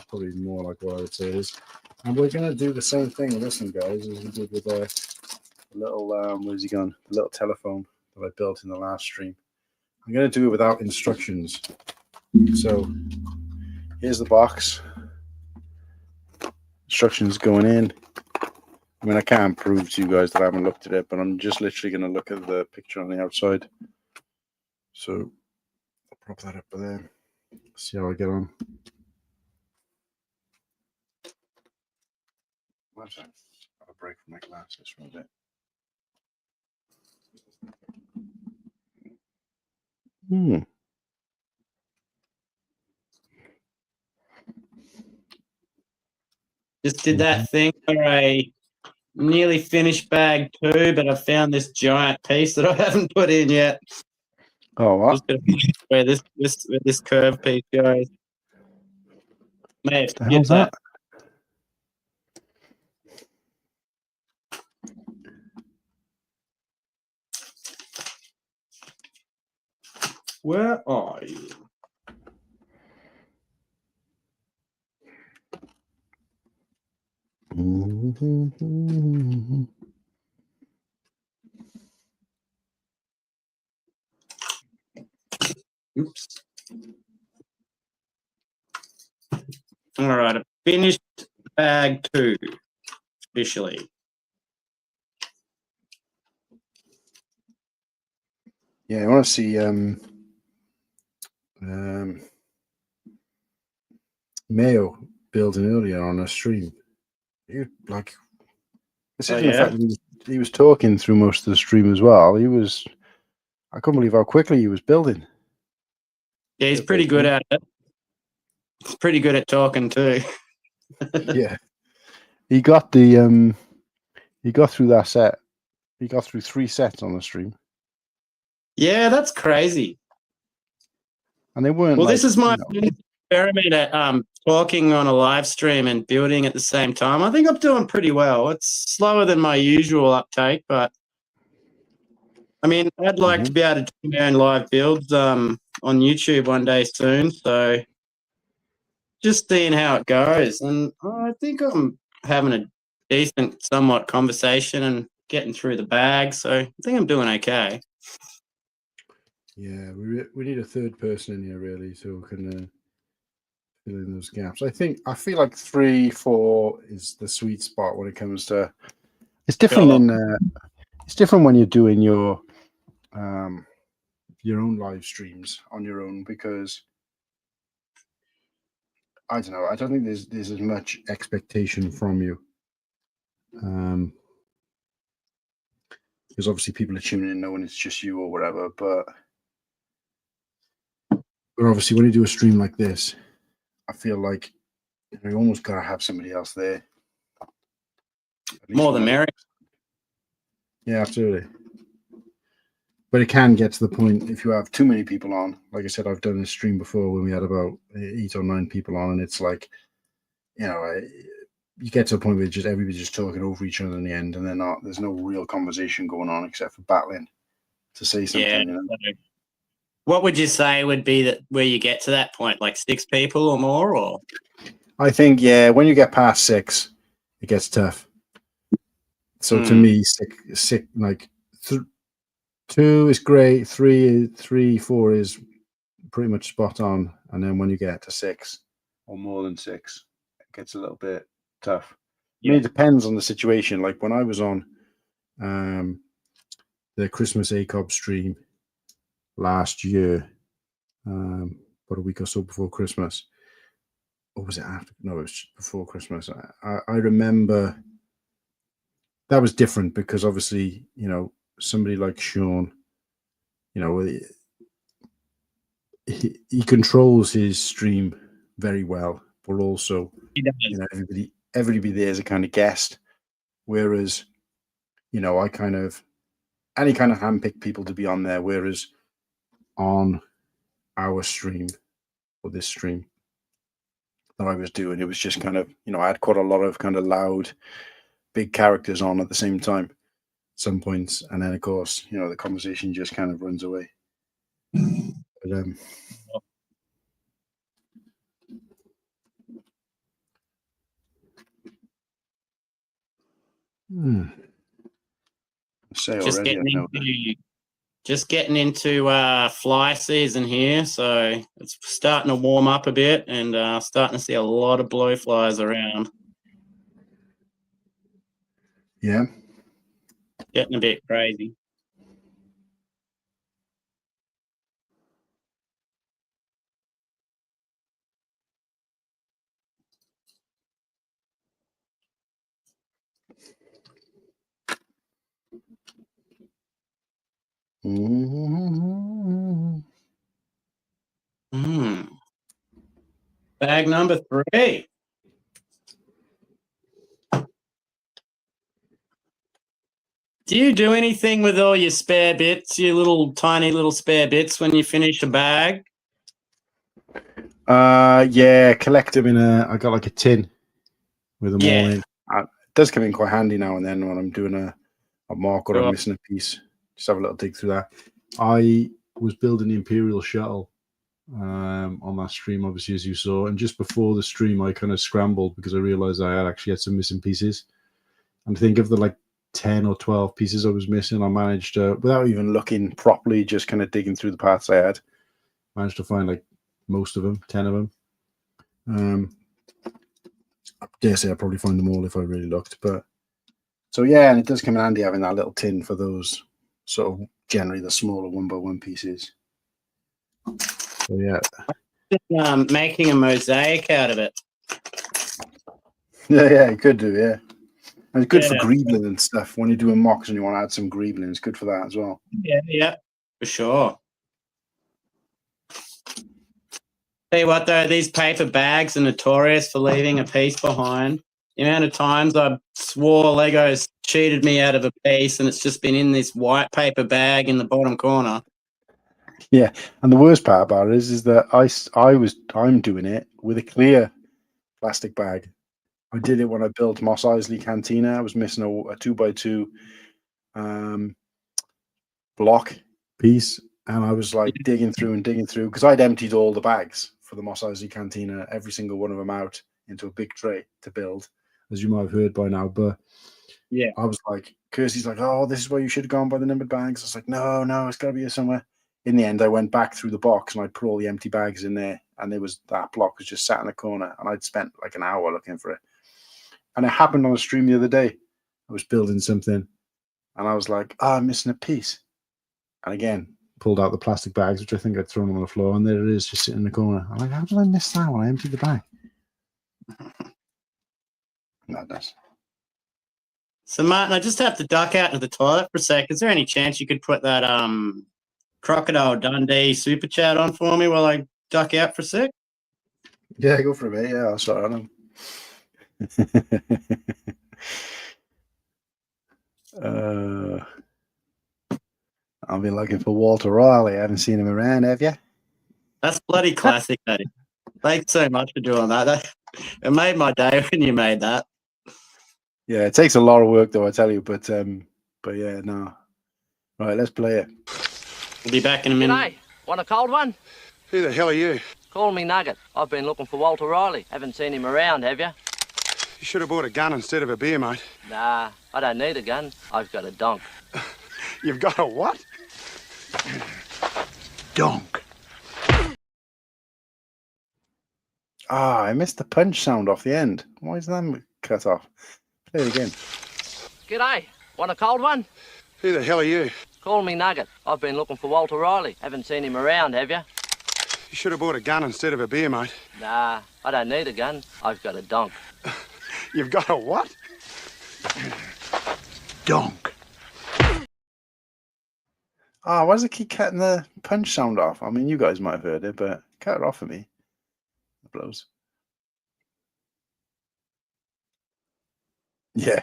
probably more like what I would say it is. And we're gonna do the same thing with this one, guys, as we did with a little where's he gone? The little telephone that I built in the last stream. I'm gonna do it without instructions. So here's the box. Instructions going in. I mean, I can't prove to you guys that I haven't looked at it, but I'm just literally gonna look at the picture on the outside. So I'll prop that up there. See how I get on. One second. I'll break from my glasses for a bit. Just did that thing where I nearly finished bag 2, but I found this giant piece that I haven't put in yet. Oh, what? Where this curve piece goes. May the hell's that? Where are you? Oops. All right, I finished bag 2 officially. Yeah, I want to see Mayo building earlier on a stream. He like, considering the fact that he was talking through most of the stream as well. I couldn't believe how quickly he was building. Yeah, he's pretty good at it. He's pretty good at talking too. Yeah, he got the he got through that set. He got through 3 sets on the stream. Yeah, that's crazy. And they weren't. Well, this is my experiment at talking on a live stream and building at the same time. I think I'm doing pretty well. It's slower than my usual uptake, but I mean, I'd like to be able to do my own live builds on YouTube one day soon. So just seeing how it goes. And I think I'm having a decent, somewhat conversation and getting through the bag. So I think I'm doing okay. Yeah, we need a third person in here really, so we can fill in those gaps. I feel like 3, 4 is the sweet spot when it comes to. It's different it's different when you're doing your own live streams on your own, because I don't know. I don't think there's as much expectation from you. Because obviously people are tuning in knowing it's just you or whatever, but obviously when you do a stream like this, I feel like you almost gotta have somebody else there. More the merrier. Yeah, absolutely. But it can get to the point if you have too many people on. Like I said, I've done this stream before when we had about 8 or 9 people on, and it's like, you get to a point where just everybody's just talking over each other in the end, and there's no real conversation going on except for battling to say something. Yeah. What would you say would be that where you get to that point, like 6 people or more? Or I think, yeah, when you get past 6, it gets tough. So to me, 6 like 2 is great. 3, 4 is pretty much spot on, and then when you get to 6 or more than 6, it gets a little bit tough. Yeah. I mean, it depends on the situation. Like when I was on the Christmas ACOB stream last year, about a week or so before Christmas, or was it after? No, it was before Christmas. I remember that was different because obviously, somebody like Sean, he controls his stream very well, but also, everybody there is a kind of guest. Whereas, I kind of handpick people to be on there. Whereas on our stream or this stream that I was doing, it was just kind of, I had quite a lot of kind of loud, big characters on at the same time, some points, and then of course, the conversation just kind of runs away. But just getting into fly season here, so it's starting to warm up a bit, and starting to see a lot of blowflies around. Yeah, getting a bit crazy. Bag number 3. Do you do anything with all your spare bits, your little tiny little spare bits when you finish a bag? Yeah, collect them I got like a tin with them all in. It does come in quite handy now and then when I'm doing a mark or I'm missing a piece. Just have a little dig through that. I was building the Imperial shuttle on that stream, obviously, as you saw, and just before the stream I kind of scrambled because I realized I actually had some missing pieces. And think of the 10 or 12 pieces I was missing, I managed without even looking properly, just kind of digging through the parts I had, managed to find most of them, 10 of them. I dare say I'd probably find them all if I really looked, but so yeah, and it does come in handy having that little tin for those sort of generally the smaller 1x1 pieces. So yeah, making a mosaic out of it. Yeah, you could do, yeah. And it's good for greebling and stuff. When you're doing mocks and you want to add some greebling, it's good for that as well. Yeah, for sure. Tell you what, though, these paper bags are notorious for leaving a piece behind. The amount of times I swore Legos cheated me out of a piece and it's just been in this white paper bag in the bottom corner. Yeah, and the worst part about it is that I'm doing it with a clear plastic bag. I did it when I built Mos Eisley Cantina. I was missing a 2x2 block piece, and I was like digging through because I'd emptied all the bags for the Mos Eisley Cantina, every single one of them out into a big tray to build, as you might have heard by now. But yeah, I was like, Kirsty's like, oh, this is where you should have gone by the numbered bags. I was like, no, it's got to be here somewhere. In the end, I went back through the box and I put all the empty bags in there, and that block was just sat in a corner, and I'd spent like an hour looking for it. And it happened on a stream the other day. I was building something, and I was like, I'm missing a piece. And again, pulled out the plastic bags, which I think I'd thrown them on the floor, and there it is, just sitting in the corner. I'm like, how did I miss that when I emptied the bag? Madness. So, Martin, I just have to duck out to the toilet for a sec. Is there any chance you could put that Crocodile Dundee super chat on for me while I duck out for a sec? Yeah, go for a bit. Yeah, I'll start on him. I've been looking for Walter Riley. I haven't seen him around, have you? That's bloody classic, buddy. Thanks so much for doing that. It made my day when you made that. Yeah, it takes a lot of work, though, I tell you. But yeah, no. Right, let's play it. We'll be back in a minute. G'day. Want a cold one? Who the hell are you? Call me Nugget. I've been looking for Walter Riley. Haven't seen him around, have you? You should have bought a gun instead of a beer, mate. Nah, I don't need a gun. I've got a donk. You've got a what? Donk. Ah, I missed the punch sound off the end. Why is that cut off? Play it again. G'day. Want a cold one? Who the hell are you? Call me Nugget. I've been looking for Walter Riley. Haven't seen him around, have you? You should have bought a gun instead of a beer, mate. Nah, I don't need a gun. I've got a donk. You've got a what? Donk. Ah, why does it keep cutting the punch sound off? I mean, you guys might have heard it, but cut it off for me. It blows. Yeah.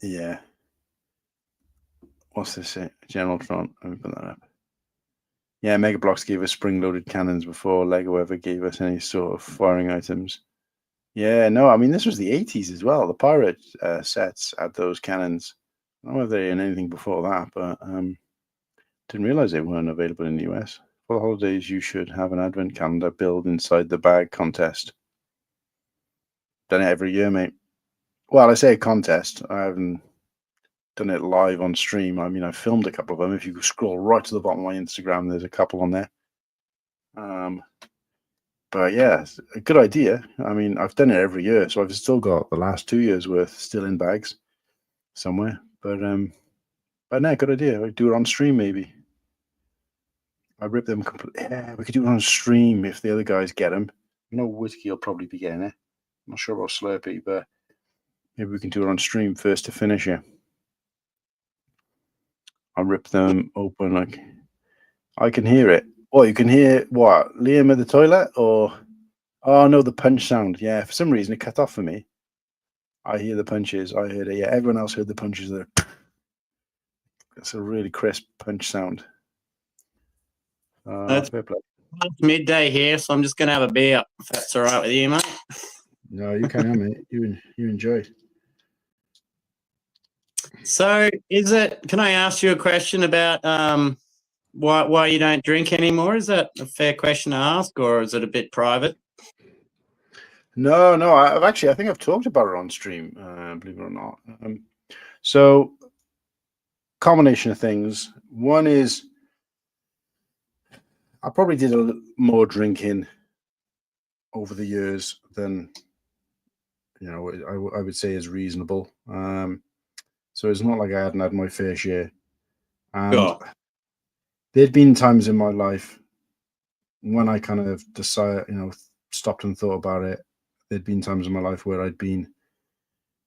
Yeah. What's this? General Tron. Let me put that up. Yeah, Mega Bloks gave us spring-loaded cannons before Lego ever gave us any sort of firing items. Yeah, no, I mean, this was the 80s as well. The pirate sets had those cannons. I don't know if they had anything before that, but didn't realize they weren't available in the US. For the holidays, you should have an advent calendar build inside the bag contest. Done it every year, mate. Well, I say a contest. I haven't done it live on stream. I mean, I filmed a couple of them. If you scroll right to the bottom of my Instagram, there's a couple on there. But yeah, it's a good idea. I mean, I've done it every year, so I've still got the last 2 years worth still in bags somewhere. But no, good idea. I'd do it on stream maybe. I rip them completely. Yeah, we could do it on stream if the other guys get them. I know Whiskey will probably be getting it. I'm not sure about Slurpee, but maybe we can do it on stream first to finish it. I rip them open like I can hear it. What, you can hear what? Liam at the toilet or oh no, the punch sound. Yeah, for some reason it cut off for me. I hear the punches. I heard it. Yeah, everyone else heard the punches there. That's a really crisp punch sound. It's midday here, so I'm just gonna have a beer if that's all right with you, mate. No, you can, mate. You enjoy. So, can I ask you a question about why you don't drink anymore? Is that a fair question to ask, or is it a bit private? No, I think I've talked about it on stream, believe it or not. So, combination of things. One is I probably did a little more drinking over the years than I would say is reasonable. So it's not like I hadn't had my fair share. And there'd been times in my life when I kind of decided, stopped and thought about it. There'd been times in my life where I'd been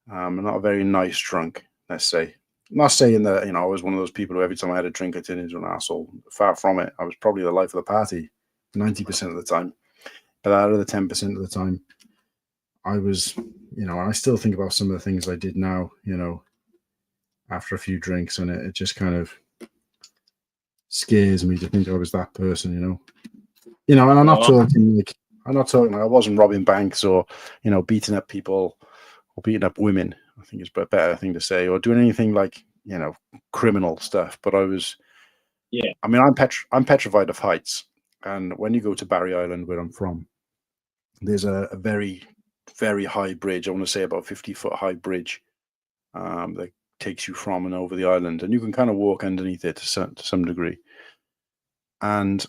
not a very nice drunk, let's say. I'm not saying that, I was one of those people who every time I had a drink, I turned into an asshole. Far from it. I was probably the life of the party 90% of the time. But out of the 10% of the time, I was, I still think about some of the things I did now, after a few drinks, and it just kind of scares me to think I was that person, and I'm not talking like I wasn't robbing banks or, beating up people or beating up women. I think it's a better thing to say, or doing anything like, criminal stuff. But I was, Yeah. I mean, I'm petrified of heights. And when you go to Barry Island, where I'm from, there's a very, very high bridge. I want to say about 50-foot high bridge that takes you from and over the island, and you can kind of walk underneath it to some degree. And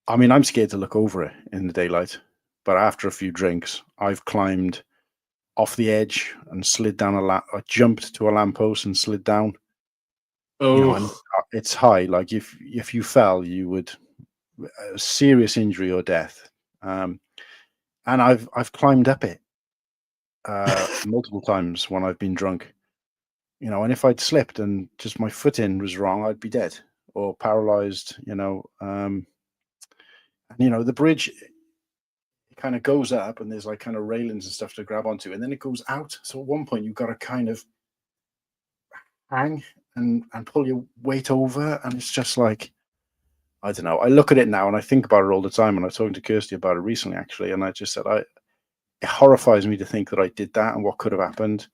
I mean, I'm scared to look over it in the daylight, but after a few drinks, I've climbed off the edge and slid down I jumped to a lamppost and slid down. And it's high. Like if you fell, you would serious injury or death. And I've climbed up it multiple times when I've been drunk. And if I'd slipped and just my footing was wrong, I'd be dead or paralyzed. And the bridge kind of goes up, and there's like kind of railings and stuff to grab onto, and then it goes out. So at one point you've got to kind of hang and pull your weight over, and it's just like, I don't know. I look at it now and I think about it all the time, and I was talking to Kirsty about it recently actually, and I just said it horrifies me to think that I did that and what could have happened.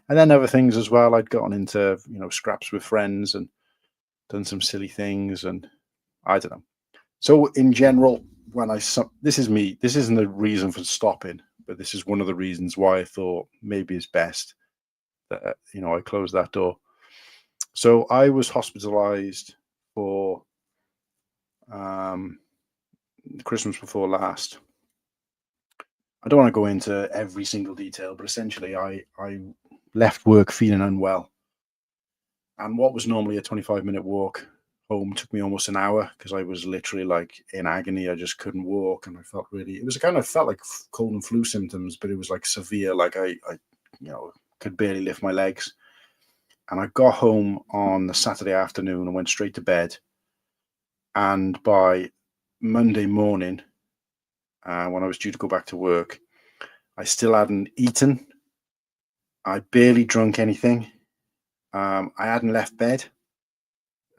And then other things as well. I'd gotten into scraps with friends and done some silly things, and I don't know. So in general, this is me. This isn't the reason for stopping, but this is one of the reasons why I thought maybe it's best that I closed that door. So I was hospitalized for Christmas before last. I don't want to go into every single detail, but essentially I left work feeling unwell. And what was normally a 25-minute walk home took me almost an hour, because I was literally like in agony. I just couldn't walk, and I felt like cold and flu symptoms, but it was like severe. Like I could barely lift my legs. And I got home on the Saturday afternoon and went straight to bed. And by Monday morning, when I was due to go back to work, I still hadn't eaten. I barely drunk anything. I hadn't left bed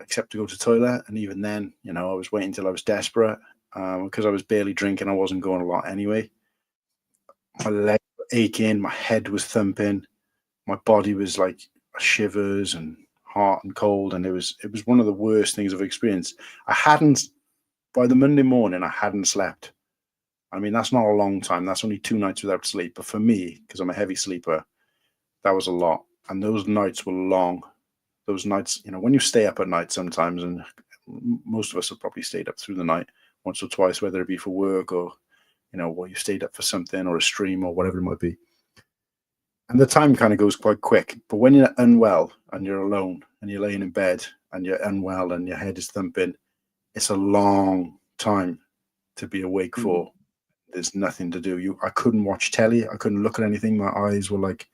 except to go to the toilet, and even then, I was waiting till I was desperate, because I was barely drinking. I wasn't going a lot anyway. My legs were aching, my head was thumping, my body was like shivers and hot and cold, and it was one of the worst things I've experienced. By the Monday morning, I hadn't slept. I mean, that's not a long time. That's only 2 nights without sleep. But for me, because I'm a heavy sleeper, that was a lot. And those nights were long. Those nights, when you stay up at night sometimes, and most of us have probably stayed up through the night once or twice, whether it be for work or, or you stayed up for something or a stream or whatever it might be. And the time kind of goes quite quick. But when you're unwell and you're alone and you're laying in bed and you're unwell and your head is thumping, it's a long time to be awake for. There's nothing to do. I couldn't watch telly. I couldn't look at anything. My eyes were like,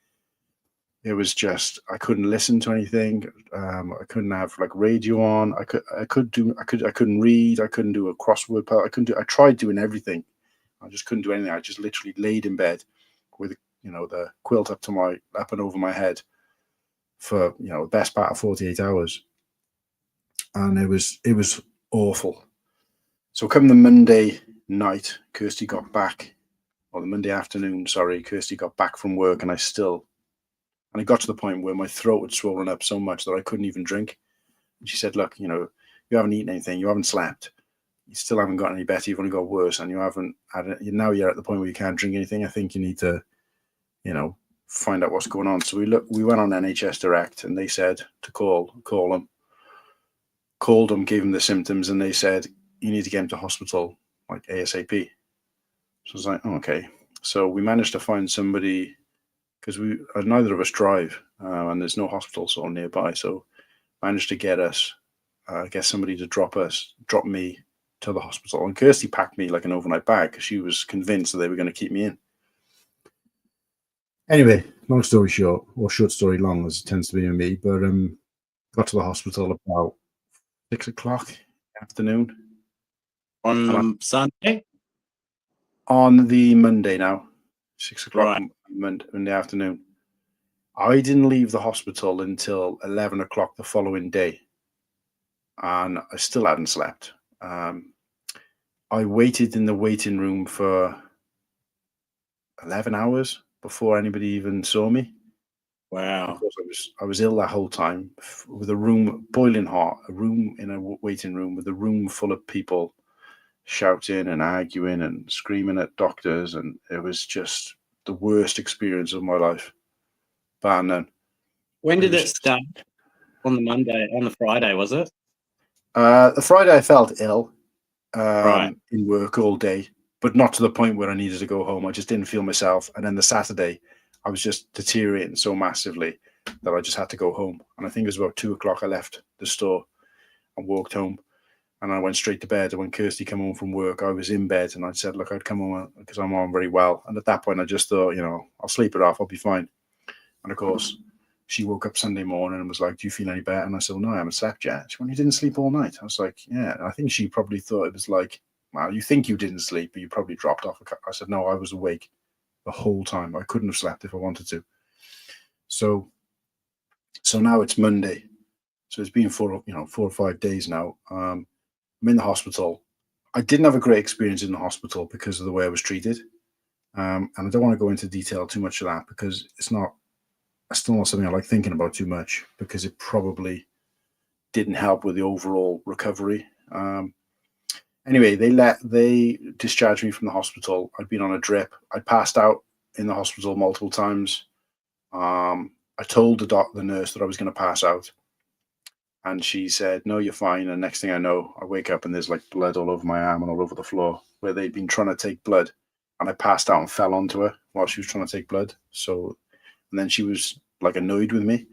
it was just, I couldn't listen to anything. I couldn't have like radio on. I couldn't read. I couldn't do a crossword. I tried doing everything. I just couldn't do anything. I just literally laid in bed with, the quilt up and over my head for, the best part of 48 hours. And it was awful. So come the Monday night, Kirsty got back, or the Monday afternoon, sorry, Kirsty got back from work, and it got to the point where my throat had swollen up so much that I couldn't even drink. And she said, look, you haven't eaten anything, you haven't slept, you still haven't got any better, you've only got worse, and you haven't had it. Now you're at the point where you can't drink anything. I think you need to, find out what's going on. So we went on NHS Direct, and they said to call them. Called them, gave them the symptoms, and they said, you need to get him to hospital, like ASAP. So I was like, oh, okay. So we managed to find somebody, because neither of us drive, and there's no hospital sort of nearby. So managed to get somebody to drop me to the hospital. And Kirsty packed me like an overnight bag, because she was convinced that they were going to keep me in. Anyway, long story short, or short story long, as it tends to be with me, but got to the hospital about 6 o'clock afternoon. On Sunday? On the Monday now, 6 o'clock Right. Monday afternoon. I didn't leave the hospital until 11 o'clock the following day, and I still hadn't slept. I waited in the waiting room for 11 hours before anybody even saw me. Wow. Of course, I was ill that whole time with a room boiling hot, a room in a waiting room with a room full of people shouting and arguing and screaming at doctors, and it was just the worst experience of my life. Bar none. When did it start? On the Friday, was it? The Friday I felt ill Right. in work all day, but not to the point where I needed to go home. I just didn't feel myself. And then the Saturday, I was just deteriorating so massively that I just had to go home. And I think it was about 2:00 I left the store and walked home. And I went straight to bed. And when Kirsty came home from work, I was in bed and I said, look, I'd come home because I'm on very well. And at that point, I just thought, I'll sleep it off. I'll be fine. And of course, she woke up Sunday morning and was like, do you feel any better? And I said, well, no, I haven't slept yet. She went, you didn't sleep all night? I was like, yeah. And I think she probably thought it was like, well, you think you didn't sleep, but you probably dropped off. I said, no, I was awake the whole time. I couldn't have slept if I wanted to. So now it's Monday. So it's been 4 or 5 days now. I'm in the hospital. I didn't have a great experience in the hospital because of the way I was treated. And I don't want to go into detail too much of that because it's still not something I like thinking about too much because it probably didn't help with the overall recovery. Anyway, they discharged me from the hospital. I'd been on a drip. I passed out in the hospital multiple times. I told the nurse that I was going to pass out. And she said, no, you're fine. And next thing I know, I wake up and there's like blood all over my arm and all over the floor where they'd been trying to take blood. And I passed out and fell onto her while she was trying to take blood. And then she was like annoyed with me.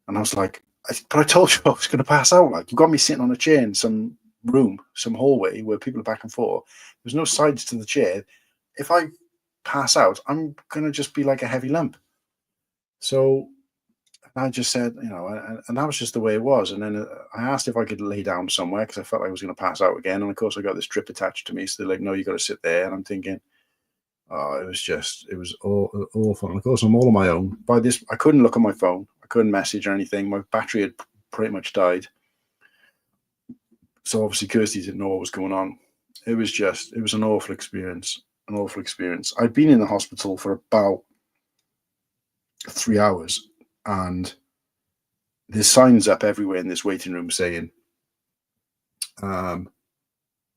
And I was like, but I told you I was going to pass out. Like, you got me sitting on a chair in some room, some hallway where people are back and forth. There's no sides to the chair. If I pass out, I'm going to just be like a heavy lump. So I just said, and that was just the way it was. And then I asked if I could lay down somewhere because I felt like I was going to pass out again. And of course, I got this drip attached to me. So they're like, no, you got to sit there. And I'm thinking, it was awful. And of course, I'm all on my own. By this, I couldn't look at my phone. I couldn't message or anything. My battery had pretty much died. So obviously, Kirsty didn't know what was going on. It was an awful experience. I'd been in the hospital for about 3 hours. And there's signs up everywhere in this waiting room saying,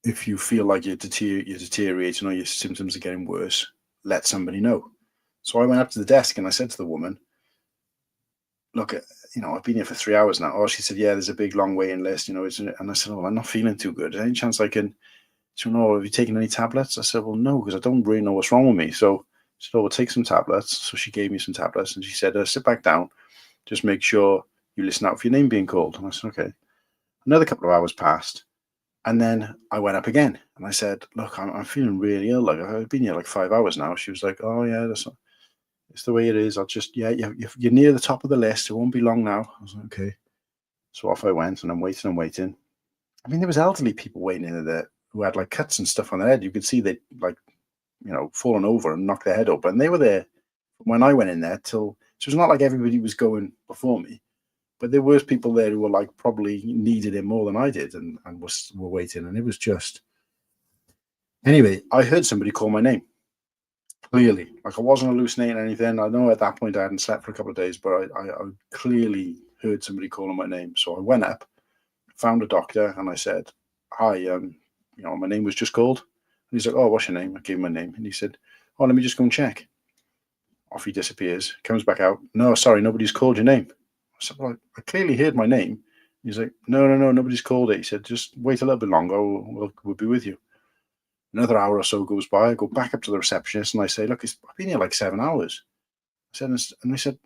if you feel like you're deteriorating or your symptoms are getting worse, let somebody know. So I went up to the desk and I said to the woman, look, I've been here for 3 hours now. Oh, she said, yeah, there's a big long waiting list, and I said, oh, I'm not feeling too good. Is there any chance I can? She said, no, have you taken any tablets? I said, well, no, because I don't really know what's wrong with me. So she said, oh, we'll take some tablets. So she gave me some tablets and she said, sit back down. Just make sure you listen out for your name being called. And I said, okay. Another couple of hours passed. And then I went up again and I said, look, I'm feeling really ill. Like, I've been here like 5 hours now. She was like, oh, yeah, it's the way it is. I'll just, yeah, you're near the top of the list. It won't be long now. I was like, okay. So off I went and I'm waiting. I mean, there was elderly people waiting in there who had like cuts and stuff on their head. You could see they'd like, fallen over and knocked their head open. And they were there when I went in there till, so it's not like everybody was going before me, but there were people there who were like probably needed it more than I did and were waiting. And it was just, anyway, I heard somebody call my name. Clearly, like I wasn't hallucinating or anything. I know at that point I hadn't slept for a couple of days, but I clearly heard somebody calling my name. So I went up, found a doctor, and I said, hi, my name was just called. And he's like, oh, what's your name? I gave him my name. And he said, oh, let me just go and check. Off he disappears, comes back out. No, sorry, nobody's called your name. I said, well, I clearly heard my name. He's like, no, nobody's called it. He said, just wait a little bit longer. We'll be with you. Another hour or so goes by. I go back up to the receptionist and I say, look, I've been here like 7 hours. I said, and they said,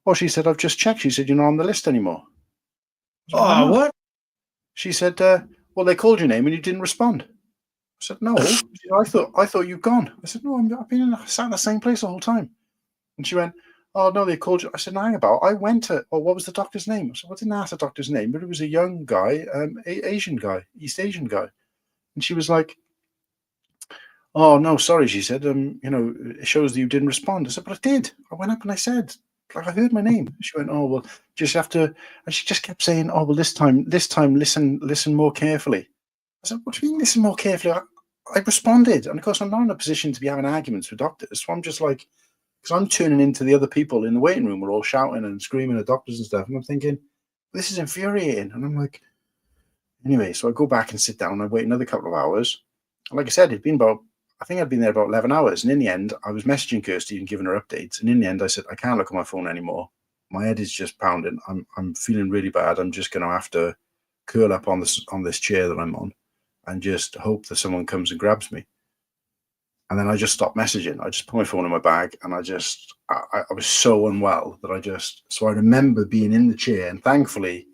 oh, she said, I've just checked. She said, you're not on the list anymore. Oh, what? She said, well, they called your name and you didn't respond. I said, no, I thought you'd gone. I said, no, I've been sat in the same place the whole time. And she went, oh, no, they called you. I said, no, hang about. I went to, what was the doctor's name? I said, well, I didn't ask the doctor's name, but it was a young guy, Asian guy, East Asian guy. And she was like, oh, no, sorry, she said, it shows that you didn't respond. I said, but I did. I went up and I said, like, I heard my name. She went, oh, well, just have to, and she just kept saying, oh, well, this time, listen more carefully. I said, what do you mean listen more carefully? I responded. And of course, I'm not in a position to be having arguments with doctors. So I'm just like, because I'm turning into the other people in the waiting room. We're all shouting and screaming at doctors and stuff. And I'm thinking, this is infuriating. And I'm like, anyway, so I go back and sit down and I wait another couple of hours. And like I said, I think I'd been there about 11 hours. And in the end, I was messaging Kirsty and giving her updates. And in the end, I said, I can't look at my phone anymore. My head is just pounding. I'm feeling really bad. I'm just going to have to curl up on this chair that I'm on and just hope that someone comes and grabs me. And then I just stopped messaging. I just put my phone in my bag, and I was so unwell that so I remember being in the chair, and thankfully,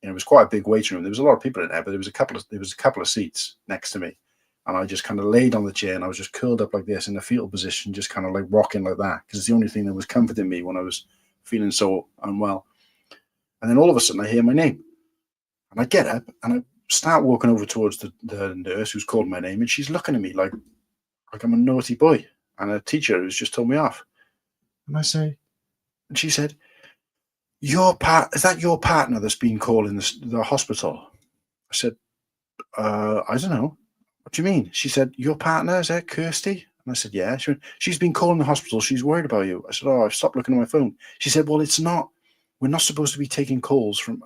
it was quite a big waiting room. There was a lot of people in there, but there was a couple of seats next to me. And I just kind of laid on the chair and I was just curled up like this in a fetal position, just kind of like rocking like that, because it's the only thing that was comforting me when I was feeling so unwell. And then all of a sudden I hear my name, and I get up and I start walking over towards the nurse who's called my name, and she's looking at me like I'm a naughty boy and a teacher who's just told me off. And and she said, is that your partner that's been called in the hospital? I said, I don't know. What do you mean? She said, your partner, is that Kirsty? And I said, yeah. She went, she's been called in the hospital. She's worried about you. I said, oh, I've stopped looking at my phone. She said, well, it's not. We're not supposed to be taking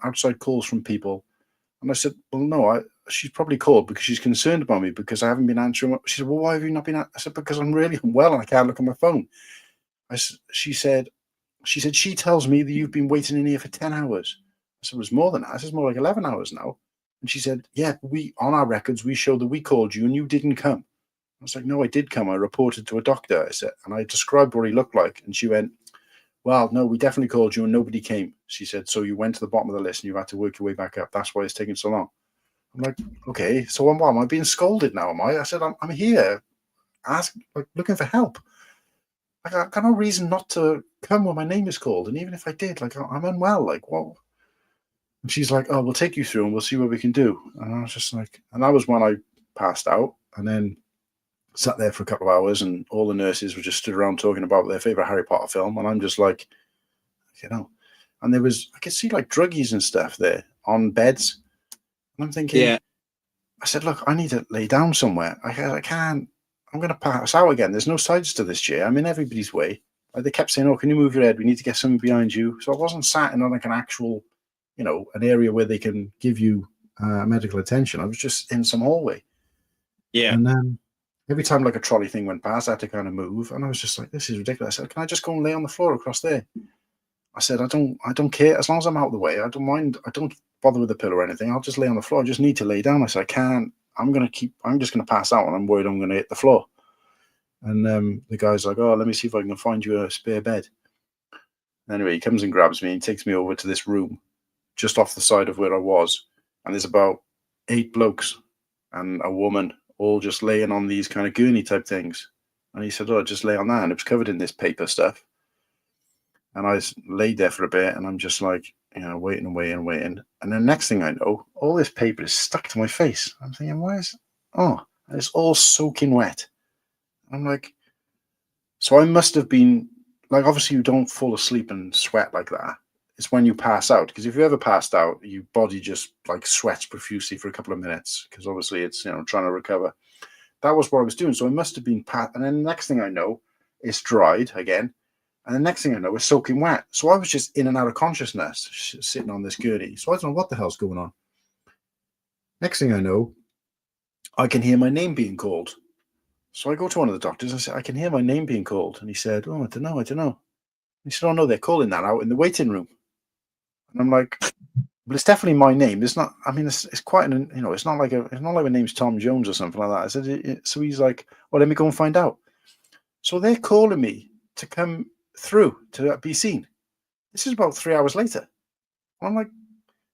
outside calls from people. And I said, well, no, she's probably called because she's concerned about me because I haven't been answering. She said, well, why have you not been? I said, because I'm really unwell and I can't look at my phone. She said, she tells me that you've been waiting in here for 10 hours. I said, it was more than that. I said, it's more like 11 hours now. And she said, yeah, on our records, we showed that we called you and you didn't come. I was like, no, I did come. I reported to a doctor. I said, and I described what he looked like. And she went, well, no, we definitely called you and nobody came. She said, so you went to the bottom of the list and you had to work your way back up. That's why it's taking so long. I'm like, okay, so am I being scolded now? Am I? I said, I'm here, looking for help. Like, I got no reason not to come when my name is called. And even if I did, I'm unwell. Like, what? And she's like, oh, we'll take you through and we'll see what we can do. And I was just like, and that was when I passed out and then sat there for a couple of hours and all the nurses were just stood around talking about their favorite Harry Potter film. And I'm just like, and I could see like druggies and stuff there on beds. And I'm thinking, yeah. I said, look, I need to lay down somewhere. I can't, I'm going to pass out again. There's no sides to this chair. I'm in everybody's way. Like they kept saying, oh, can you move your head? We need to get something behind you. So I wasn't sat in like an actual, an area where they can give you medical attention. I was just in some hallway. Yeah. And then every time like a trolley thing went past, I had to kind of move. And I was just like, this is ridiculous. I said, can I just go and lay on the floor across there? I said, I don't care. As long as I'm out of the way, I don't mind. I don't bother with the pillow or anything. I'll just lay on the floor. I just need to lay down. I said, I can't. I'm just going to pass out and I'm worried I'm going to hit the floor. And the guy's like, oh, let me see if I can find you a spare bed. Anyway, he comes and grabs me and takes me over to this room just off the side of where I was. And there's about 8 blokes and a woman all just laying on these kind of gurney type things. And he said, oh, just lay on that. And it was covered in this paper stuff. And I laid there for a bit and I'm just like, waiting. And then next thing I know, all this paper is stuck to my face. I'm thinking, and it's all soaking wet. I'm like, so I must have been, like, obviously you don't fall asleep and sweat like that. It's when you pass out. Because if you ever passed out, your body just like sweats profusely for a couple of minutes. Because obviously it's, trying to recover. That was what I was doing. So I must have been, and then the next thing I know, it's dried again. And the next thing I know, it's soaking wet. So I was just in and out of consciousness, sitting on this gurney. So I don't know what the hell's going on. Next thing I know, I can hear my name being called. So I go to one of the doctors and I said, I can hear my name being called. And he said, oh, I don't know. He said, oh, no, they're calling that out in the waiting room. And I'm like, but it's definitely my name. It's not, I mean, it's quite an, it's not like my name's Tom Jones or something like that. I said, so he's like, well, let me go and find out. So they're calling me to come through to be seen. This is about 3 hours later. I'm like,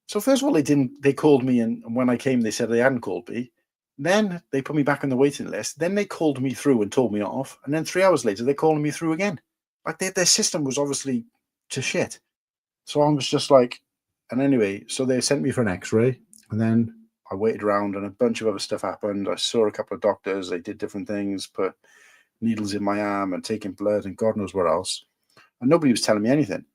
so first of all, they called me, and when I came, they said they hadn't called me. Then they put me back on the waiting list. Then they called me through and told me off. And then 3 hours later, they're calling me through again. Like their system was obviously to shit. So I was just like, and anyway, so they sent me for an x-ray. And then I waited around and a bunch of other stuff happened. I saw a couple of doctors. They did different things, put needles in my arm and taking blood and God knows what else. And nobody was telling me anything.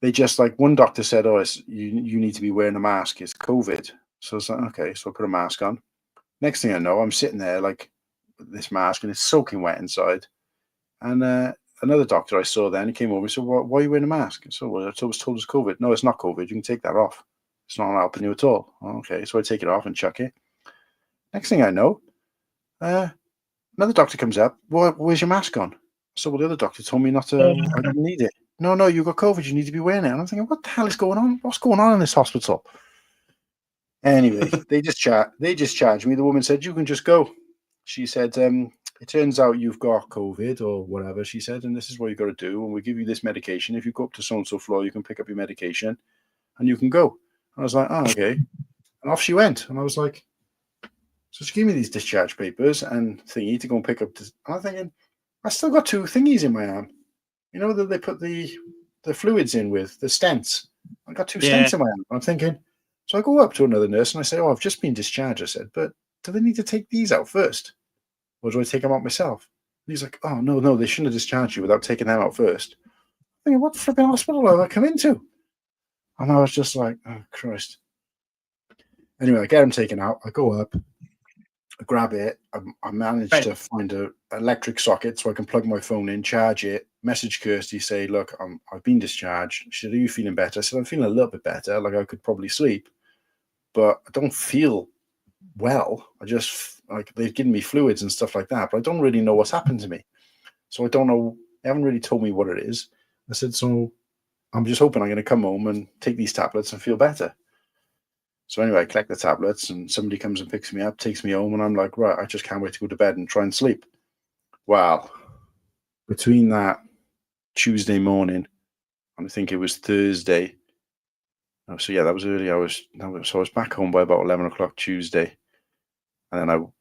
They just, like, one doctor said, oh, you need to be wearing a mask. It's COVID. So I was like, okay, so I put a mask on. Next thing I know, I'm sitting there, like, with this mask, and it's soaking wet inside. And another doctor I saw then. He came over and said, why are you wearing a mask? I said, well, I was told it's COVID. No, it's not COVID. You can take that off. It's not helping you at all. Okay, so I take it off and chuck it. Next thing I know, another doctor comes up. Where's your mask on? So well, the other doctor told me not to. I didn't need it. No, you got COVID. You need to be wearing it. And I'm thinking, what the hell is going on? What's going on in this hospital? Anyway, they just charged me. The woman said, you can just go. She said, it turns out you've got COVID or whatever, she said, and this is what you've got to do. And we give you this medication. If you go up to so-and-so floor, you can pick up your medication and you can go. And I was like, oh, okay. And off she went. And I was like, so she gave me these discharge papers and thingy to go and pick up. And I'm thinking, I still got 2 thingies in my arm. You know that they put the fluids in with, the stents. I got 2 stents in my arm. I'm thinking, so I go up to another nurse and I say, oh, I've just been discharged. I said, but do they need to take these out first? Or do I take them out myself? And he's like, oh, no, they shouldn't have discharged you without taking them out first. I'm thinking, what flipping hospital have I come into? And I was just like, oh, Christ. Anyway, I get them taken out. I go up, I grab it. I managed to find an electric socket so I can plug my phone in, charge it, message Kirsty, say, look, I've been discharged. She said, are you feeling better? I said, I'm feeling a little bit better. Like I could probably sleep, but I don't feel well. I just, like, they've given me fluids and stuff like that, but I don't really know what's happened to me. So I don't know. They haven't really told me what it is. I said, so I'm just hoping I'm going to come home and take these tablets and feel better. So anyway, I collect the tablets and somebody comes and picks me up, takes me home, and I'm like, right, I just can't wait to go to bed and try and sleep. Well, between that Tuesday morning, and I think it was Thursday. So yeah, that was early. So I was back home by about 11 o'clock Tuesday. And then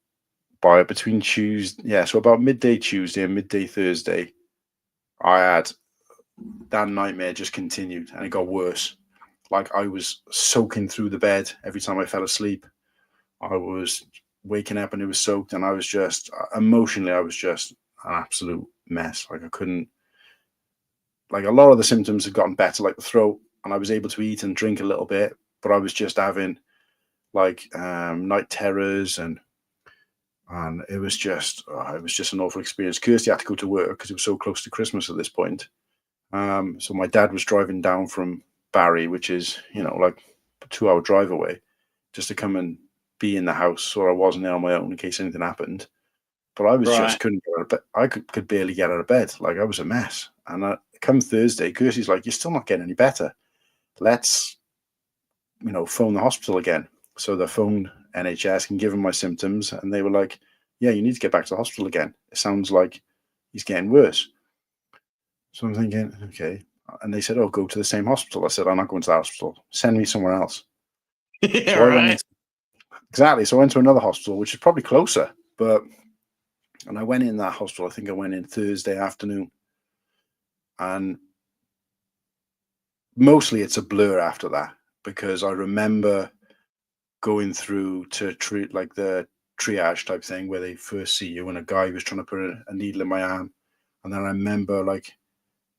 between Tuesday, so about midday Tuesday and midday Thursday, I had that nightmare just continued and it got worse. Like I was soaking through the bed every time I fell asleep. I was waking up and it was soaked, and I was just emotionally, I was just an absolute mess. Like I couldn't, like a lot of the symptoms had gotten better, like the throat, and I was able to eat and drink a little bit, but I was just having like night terrors and it was just an awful experience. Kirsty had to go to work because it was so close to Christmas at this point. So my dad was driving down from Barry, which is, like a 2-hour drive away, just to come and be in the house so I wasn't there on my own in case anything happened. But I was just couldn't get out of bed. I could barely get out of bed. Like I was a mess. And come Thursday, Kirsty's like, you're still not getting any better. Let's, phone the hospital again. So they phoned NHS and give them my symptoms. And they were like, yeah, you need to get back to the hospital again. It sounds like he's getting worse. So I'm thinking, okay. And they said, oh, go to the same hospital. I said, I'm not going to the hospital. Send me somewhere else. Yeah, so right. Exactly. So I went to another hospital, which is probably closer. And I went in that hospital. I think I went in Thursday afternoon. And mostly it's a blur after that, because I remember going through to treat like the triage type thing where they first see you, and a guy was trying to put a needle in my arm. And then I remember like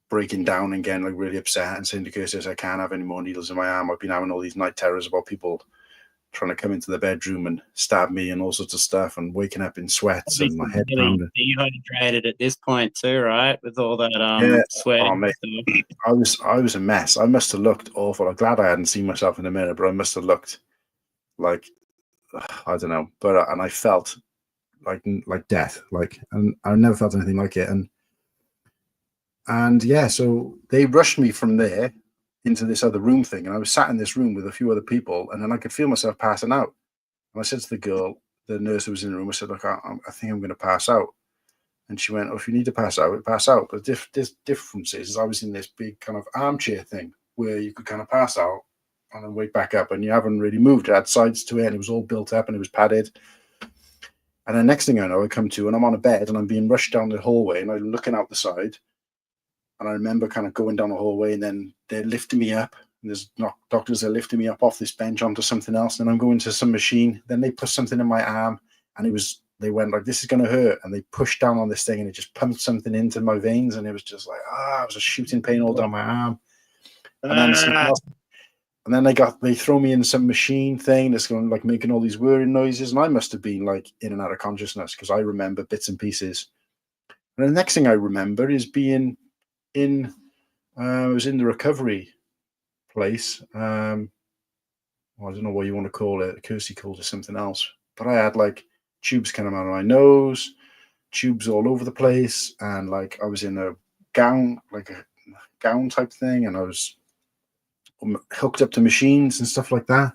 breaking down again, like really upset and saying to Kirsty, I can't have any more needles in my arm. I've been having all these night terrors about people trying to come into the bedroom and stab me and all sorts of stuff, and waking up in sweats and my head pounding. Dehydrated at this point too, right? With all that sweat. Oh, mate, I was a mess. I must have looked awful. I'm glad I hadn't seen myself in the mirror, but I must have looked like, I don't know. But and I felt like death. And I never felt anything like it. And yeah, so they rushed me from there into this other room thing, and I was sat in this room with a few other people, and then I could feel myself passing out. And I said to the girl, the nurse who was in the room, I said, look, I think I'm going to pass out. And she went, oh, if you need to pass out, pass out. But the difference is I was in this big kind of armchair thing where you could kind of pass out and then wake back up, and you haven't really moved. It had sides to it, and it was all built up, and it was padded. And the next thing I know, I come to, and I'm on a bed, and I'm being rushed down the hallway, and I'm looking out the side. And I remember kind of going down the hallway, and then they're lifting me up. And there's doctors that are lifting me up off this bench onto something else. And I'm going to some machine. Then they put something in my arm, and they went like, this is going to hurt. And they pushed down on this thing, and it just pumped something into my veins. And it was just like, it was a shooting pain all down my arm. And then something else. And then they throw me in some machine thing that's going like making all these whirring noises. And I must have been like in and out of consciousness, because I remember bits and pieces. And the next thing I remember is being in, I was in the recovery place. I don't know what you want to call it. Kirsty called it something else. But I had like tubes coming out of my nose, tubes all over the place. And like I was in a gown, like a gown type thing. And I was hooked up to machines and stuff like that.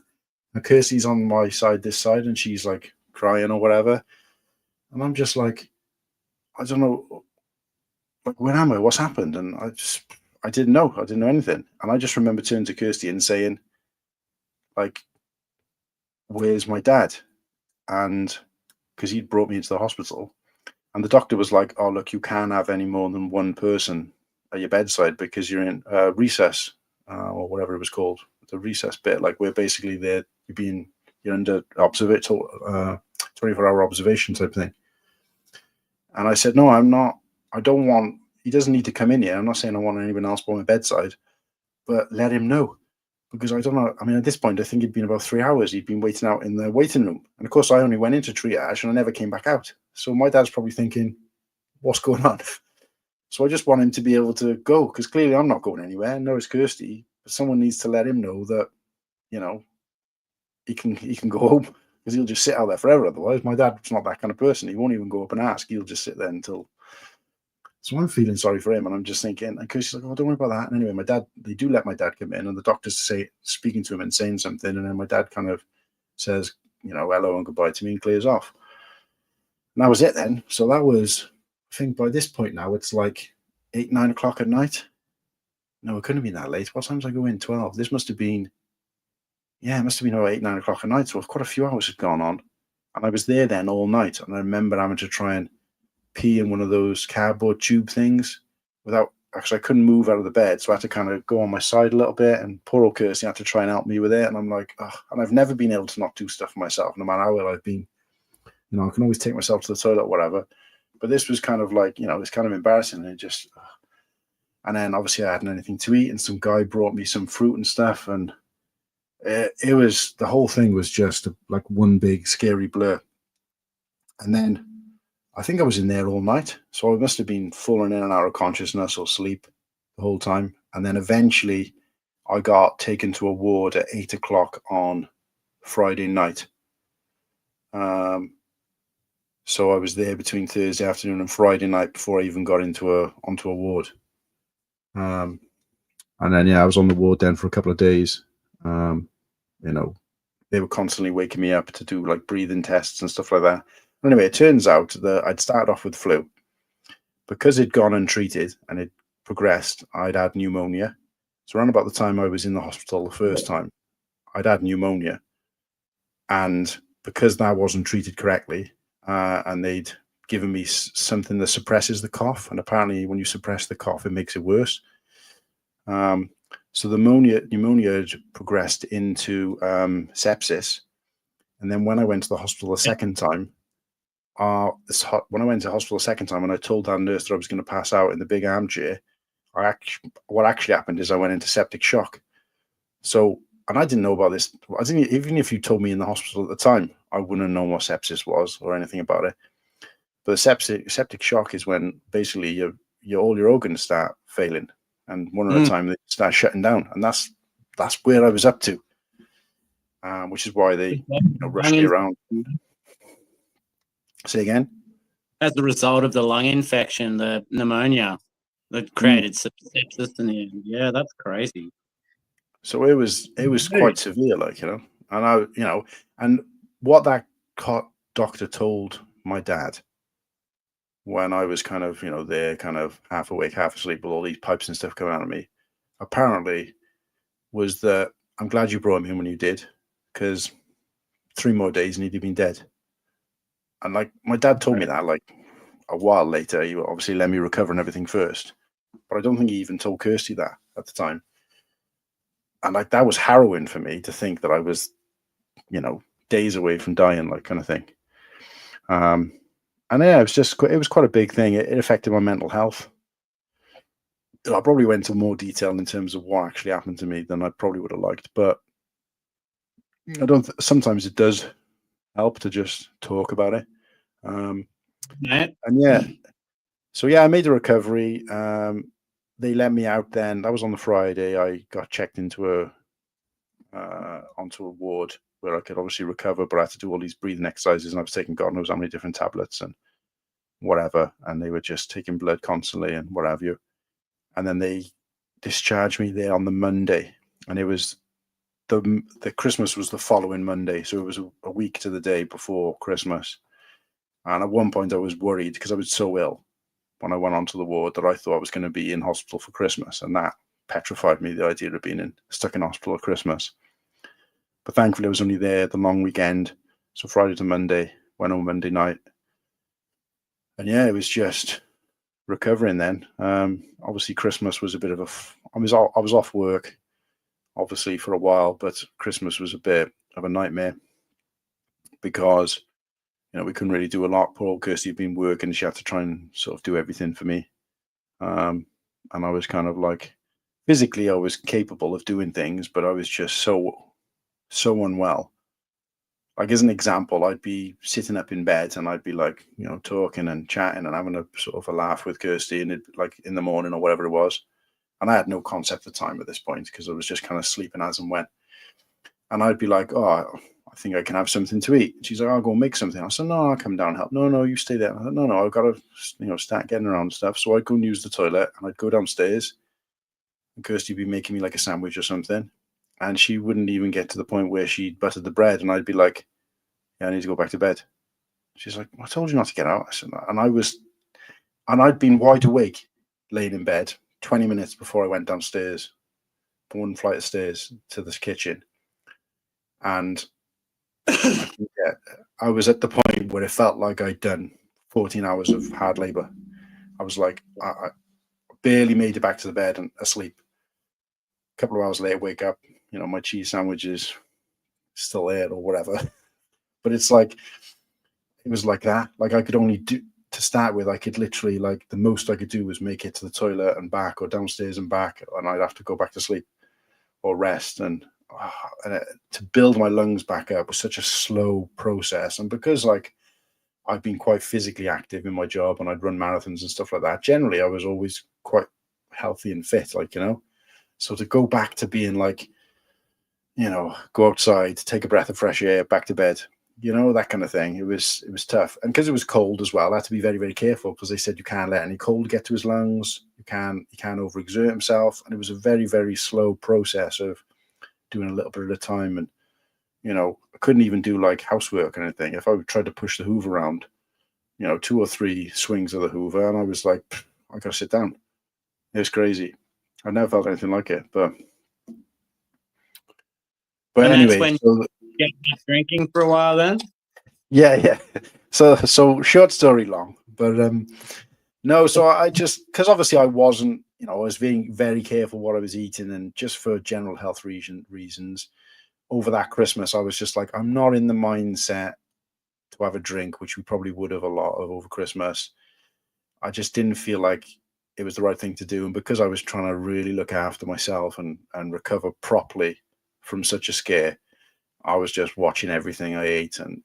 And Kirsty's on my side, this side, and she's like crying or whatever. And I'm just like, I don't know, like, where am I? What's happened? And I didn't know. I didn't know anything. And I just remember turning to Kirsty and saying, like, where's my dad? And because he'd brought me into the hospital. And the doctor was like, oh, look, you can't have any more than one person at your bedside because you're in recess or whatever it was called, the recess bit, like where basically you're under 24-hour observation type thing. And I said, no, I'm not. I don't want, he doesn't need to come in here. I'm not saying I want anyone else by my bedside, but let him know. Because I don't know. I mean, at this point, I think it'd been about 3 hours. He'd been waiting out in the waiting room. And of course, I only went into triage and I never came back out. So my dad's probably thinking, what's going on? So I just want him to be able to go, because clearly I'm not going anywhere. No, it's Kirsty. But someone needs to let him know that, you know, he can go home, because he'll just sit out there forever. Otherwise, my dad's not that kind of person. He won't even go up and ask. He'll just sit there until. So I'm feeling sorry for him, and I'm just thinking, and Kirsty's like, oh, don't worry about that. And anyway, my dad, they do let my dad come in, and the doctor's speaking to him and saying something, and then my dad kind of says, you know, hello and goodbye to me and clears off. And that was it then. So that was, I think by this point now, it's like 8, 9 o'clock at night. No, it couldn't have been that late. What time did I go in? 12. This must have been, yeah, it must have been about 8, 9 o'clock at night. So quite a few hours had gone on. And I was there then all night. And I remember having to try and pee in one of those cardboard tube things without, actually I couldn't move out of the bed, so I had to kind of go on my side a little bit, and poor old Kirsty had to try and help me with it. And I'm like, oh, and I've never been able to not do stuff myself, no matter how ill I've been. You know, I can always take myself to the toilet or whatever, but this was kind of like, you know, it's kind of embarrassing. And just, and then obviously I hadn't anything to eat, and some guy brought me some fruit and stuff, and it was, the whole thing was just like one big scary blur. And then I think I was in there all night, so I must have been falling in and out of consciousness or sleep the whole time. And then eventually I got taken to a ward at 8 o'clock on Friday night. So I was there between Thursday afternoon and Friday night before I even got onto a ward. And then, yeah, I was on the ward then for a couple of days. You know, they were constantly waking me up to do like breathing tests and stuff like that. Anyway, it turns out that I'd started off with flu. Because it'd gone untreated and it progressed, I'd had pneumonia. So around about the time I was in the hospital the first time, I'd had pneumonia. And because that wasn't treated correctly, and they'd given me something that suppresses the cough, and apparently when you suppress the cough, it makes it worse. So the pneumonia had progressed into sepsis. And then when I went to the hospital the second time, when I went to hospital the second time and I told that nurse that I was going to pass out in the big armchair, what actually happened is I went into septic shock. So, and I didn't know about this. Even if you told me in the hospital at the time, I wouldn't have known what sepsis was or anything about it. But septic shock is when basically all your organs start failing, and one at a time they start shutting down, and that's where I was up to, which is why they rushed me around. Say again? As a result of the lung infection, the pneumonia that created sepsis in the end. Yeah, that's crazy. So it was quite severe, like, you know. And and what that doctor told my dad when I was kind of, there kind of half awake, half asleep with all these pipes and stuff coming out of me, apparently was that, I'm glad you brought him in when you did, because 3 more days and he'd have been dead. And like my dad told me that like a while later, he obviously let me recover and everything first, but I don't think he even told Kirsty that at the time. And like that was harrowing for me to think that I was, days away from dying, like kind of thing. And yeah, it was quite a big thing. It affected my mental health. I probably went into more detail in terms of what actually happened to me than I probably would have liked, but sometimes it does help to just talk about it. And yeah, So yeah, I made the recovery. They let me out then. That was on the Friday. I got checked into onto a ward where I could obviously recover, but I had to do all these breathing exercises, and I was taking God knows how many different tablets and whatever, and they were just taking blood constantly and what have you. And then they discharged me there on the Monday, and it was the Christmas was the following Monday, so it was a week to the day before Christmas. And at one point I was worried because I was so ill when I went onto the ward that I thought I was going to be in hospital for Christmas, and that petrified me, the idea of being stuck in hospital at Christmas. But thankfully I was only there the long weekend, so Friday to Monday, went home Monday night, and yeah, it was just recovering then. Obviously Christmas was a bit of I was off work obviously for a while, but Christmas was a bit of a nightmare because we couldn't really do a lot. Poor old Kirsty had been working, she had to try and sort of do everything for me, and I was kind of like, physically I was capable of doing things, but I was just so unwell. Like, as an example, I'd be sitting up in bed and I'd be like, talking and chatting and having a sort of a laugh with Kirsty, and it'd, like, in the morning or whatever it was. And I had no concept of time at this point because I was just kind of sleeping as and when. And I'd be like, oh, I think I can have something to eat. And she's like, I'll go make something. I said, no, I'll come down and help. No, you stay there. I said, no, I've got to, start getting around and stuff. So I'd go and use the toilet, and I'd go downstairs, and Kirsty would be making me like a sandwich or something. And she wouldn't even get to the point where she'd buttered the bread. And I'd be like, yeah, I need to go back to bed. She's like, I told you not to get out. I said, and I'd been wide awake, laying in bed 20 minutes before I went downstairs, one flight of stairs to this kitchen. And I was at the point where it felt like I'd done 14 hours of hard labor. I was like, I barely made it back to the bed and asleep. A couple of hours later, wake up, my cheese sandwich is still there or whatever. But it's like, it was like that. Like, I could only do, to start with, I could literally, like, the most I could do was make it to the toilet and back, or downstairs and back, and I'd have to go back to sleep or rest. And to build my lungs back up was such a slow process. And because, like, I've been quite physically active in my job and I'd run marathons and stuff like that, generally I was always quite healthy and fit, like, so to go back to being like, go outside, take a breath of fresh air, back to bed, that kind of thing. It was tough. And because it was cold as well, I had to be very, very careful, because they said you can't let any cold get to his lungs. He can't overexert himself. And it was a very, very slow process of doing a little bit at a time. And, I couldn't even do like housework or anything. If I tried to push the Hoover around, 2 or 3 swings of the Hoover, and I was like, I gotta sit down. It was crazy. I never felt anything like it, but anyway. When you get drinking for a while then? Yeah. So short story long, but no, so I just, because obviously I wasn't, I was being very careful what I was eating, and just for general health reasons, over that Christmas, I was just like, I'm not in the mindset to have a drink, which we probably would have a lot of over Christmas. I just didn't feel like it was the right thing to do. And because I was trying to really look after myself and recover properly from such a scare, I was just watching everything I ate, and,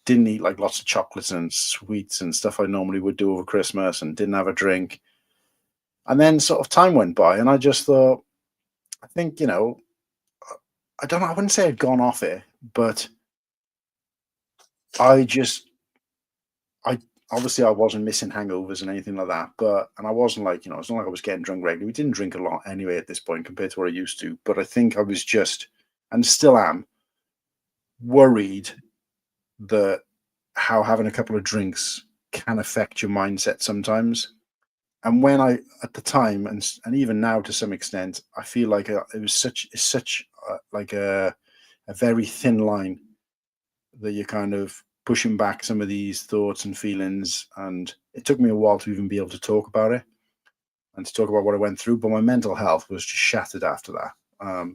didn't eat like lots of chocolates and sweets and stuff I normally would do over Christmas, and didn't have a drink. And then sort of time went by, and I just thought, I think, I don't know, I wouldn't say I'd gone off it, but obviously I wasn't missing hangovers and anything like that, and I wasn't like, it's not like I was getting drunk regularly. We didn't drink a lot anyway at this point compared to what I used to, but I think I was just, and still am, worried that how having a couple of drinks can affect your mindset sometimes. And when at the time, and even now to some extent, I feel like it was such like a very thin line that you're kind of pushing back some of these thoughts and feelings. And it took me a while to even be able to talk about it and to talk about what I went through. But my mental health was just shattered after that. I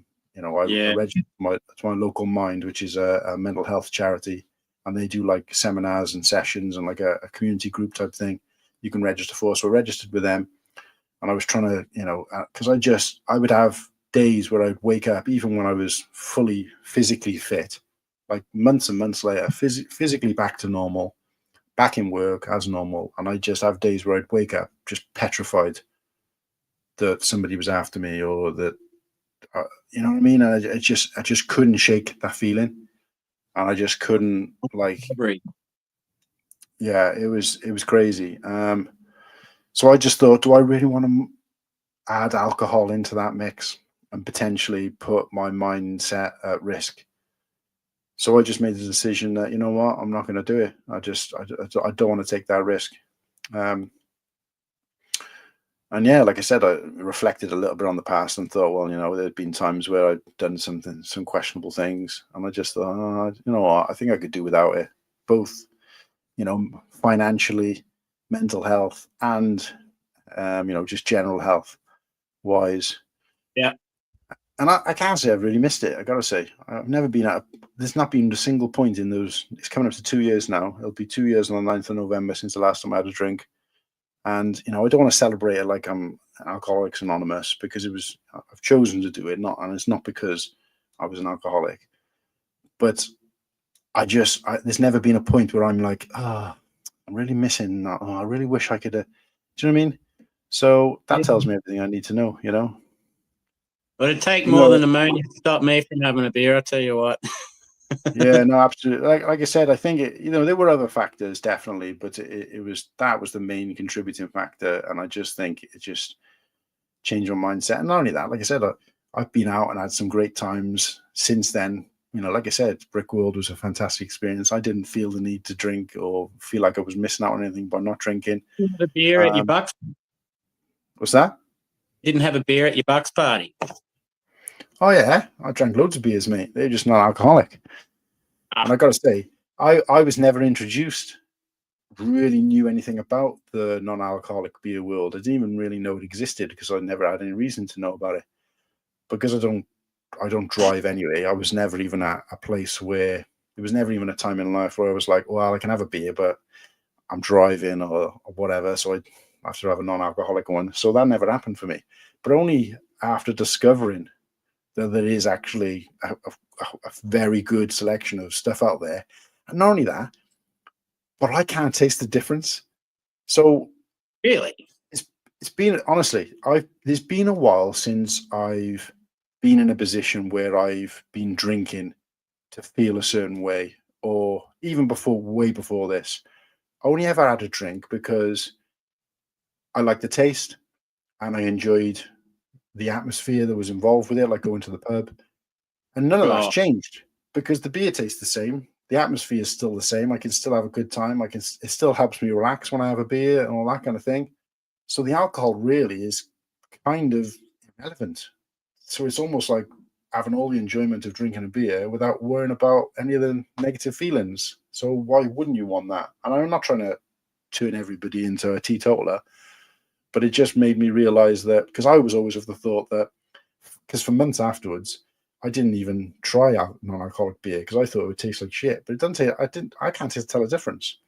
registered to my local Mind, which is a mental health charity, and they do like seminars and sessions and like a community group type thing you can register for. So I registered with them, and I was trying to, because I would have days where I'd wake up, even when I was fully physically fit, like months and months later, physically back to normal, back in work as normal, and I just have days where I'd wake up just petrified that somebody was after me, or that you know what I mean. And I just couldn't shake that feeling, and I just couldn't Yeah, it was crazy. So I just thought, do I really want to add alcohol into that mix and potentially put my mindset at risk? So I just made the decision that, you know what, I'm not going to do it. I don't want to take that risk. And yeah, like I said, I reflected a little bit on the past and thought, well, you know, there'd been times where I'd done some questionable things, and I just thought, oh, you know what, I think I could do without it, both, you know, financially, mental health, and you know, just general health wise. Yeah. And I can't say I've really missed it. I gotta say, I've never been there's not been a single point in those. It's coming up to 2 years now. It'll be 2 years on the 9th of November since the last time I had a drink. And, you know, I don't want to celebrate it like I'm Alcoholics Anonymous, because I've chosen to do it, and it's not because I was an alcoholic. But there's never been a point where I'm like, I'm really missing that. I really wish I could. Do you know what I mean? So that tells me everything I need to know, you know? But it'd take more than pneumonia to stop me from having a beer, I tell you what. Yeah, no, absolutely. Like I said, I think there were other factors, definitely, but that was the main contributing factor. And I just think it just changed my mindset. And not only that, like I said, I've been out and had some great times since then. You know, like I said, Brick World was a fantastic experience. I didn't feel the need to drink or feel like I was missing out on anything by not drinking. You had a beer at your Bucks? What's that? Didn't have a beer at your Bucks party? Oh yeah, I drank loads of beers, mate. They're just not alcoholic. And I got to say, I was never introduced, really knew anything about the non-alcoholic beer world. I didn't even really know it existed, because I never had any reason to know about it. Because I don't drive anyway. I was never even at a place where there was never even a time in life where I was like, well, I can have a beer, but I'm driving or whatever, so I have to have a non-alcoholic one. So that never happened for me. But only after discovering that there is actually a very good selection of stuff out there. And not only that, but I can't taste the difference. So really, it's been, honestly, there's been a while since I've been in a position where I've been drinking to feel a certain way, or even way before this. I only ever had a drink because I liked the taste and I enjoyed the atmosphere that was involved with it, like going to the pub. And none of that's changed, because the beer tastes the same. The atmosphere is still the same. I can still have a good time. It still helps me relax when I have a beer and all that kind of thing. So the alcohol really is kind of irrelevant. So it's almost like having all the enjoyment of drinking a beer without worrying about any of the negative feelings. So why wouldn't you want that? And I'm not trying to turn everybody into a teetotaler, but it just made me realize that, because I was always of the thought that, because for months afterwards, I didn't even try non-alcoholic beer because I thought it would taste like shit. But it doesn't taste. I can't tell a difference.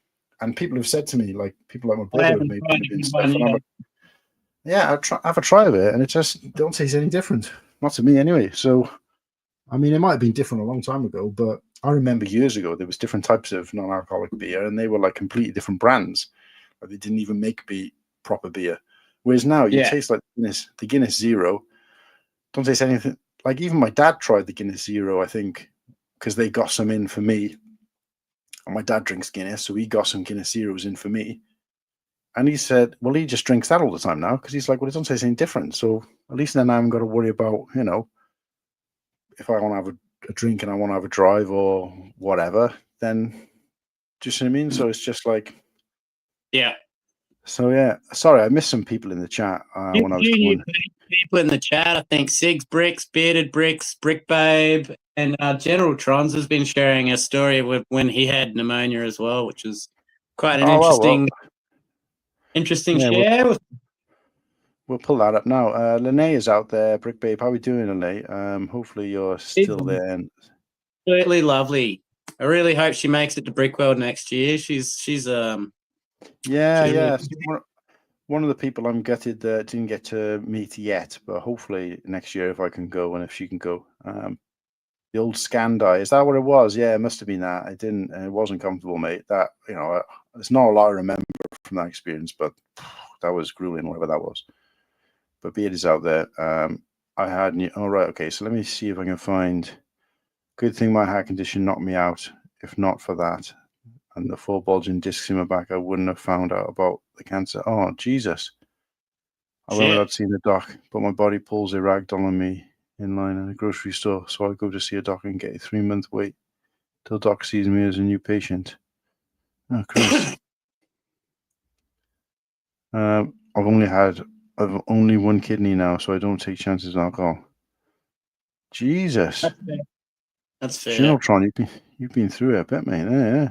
And people have said to me, like people like my brother, have made and stuff. And I'm like, yeah, have a try of it, and it just don't taste any different. Not to me, anyway. So, I mean, it might have been different a long time ago, but I remember years ago there was different types of non-alcoholic beer, and they were like completely different brands. Like they didn't even make proper beer. Whereas now you taste like the Guinness Zero. Don't taste anything. Like even my dad tried the Guinness Zero, I think, because they got some in for me. And my dad drinks Guinness, so he got some Guinness Zeros in for me. And he said, well, he just drinks that all the time now, because he's like, well, it doesn't taste any different. So at least then I haven't got to worry about, you know, if I want to have a drink and I want to have a drive or whatever, then, do you see what I mean? So it's just like, yeah. So yeah, sorry, I missed some people in the chat when I was going. People in the chat, I think Sigs Bricks, Bearded Bricks, Brick Babe, and General Trons has been sharing a story with when he had pneumonia as well, which is quite an interesting share. We'll pull that up now. Lene is out there. Brick Babe, how are we doing, Lene? Hopefully you're still there. And absolutely lovely. I really hope she makes it to Brickworld next year. She's yeah. One of the people I'm gutted that didn't get to meet yet, but hopefully next year if I can go and if she can go. The old Scandi. Is that what it was? Yeah, it must have been that. It wasn't comfortable, mate. That, there's not a lot I remember from that experience, but that was grueling, whatever that was. But be it is out there. I had, right, okay, so let me see if I can find. Good thing my heart condition knocked me out. If not for that, and the 4 bulging discs in my back, I wouldn't have found out about the cancer. Oh, Jesus. I went without seeing the doc, but my body pulls a rag doll on me in line at a grocery store, so I go to see a doctor and get a 3-month wait till doc sees me as a new patient. Oh, Christ. I've only 1 kidney now, so I don't take chances with alcohol. Jesus. That's fair. Shinotron, you've been through it a bit, mate. Yeah.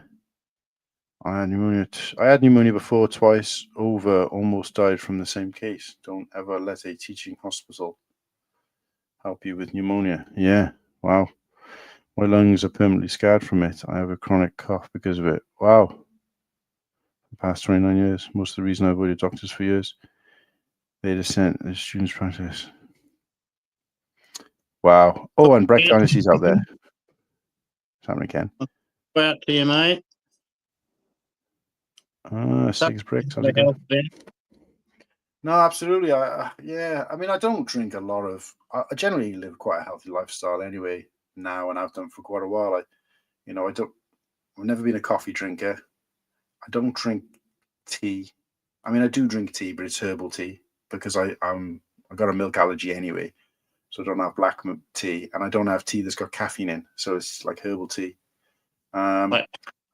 I had pneumonia before, twice over, almost died from the same case. Don't ever let a teaching hospital help you with pneumonia. Yeah, wow. My lungs are permanently scarred from it. I have a chronic cough because of it. Wow. The past 29 years, most of the reason I avoided doctors for years. They just sent the students practice. Wow. Oh, and Breck Dynasty's out there. What's happening, Ken? Out to you, mate. 6 bricks. No, absolutely. I mean, I don't drink a lot of. I generally live quite a healthy lifestyle anyway now, and I've done for quite a while. I've never been a coffee drinker. I don't drink tea. I mean, I do drink tea, but it's herbal tea because I got a milk allergy anyway, so I don't have black tea, and I don't have tea that's got caffeine in, so it's like herbal tea. I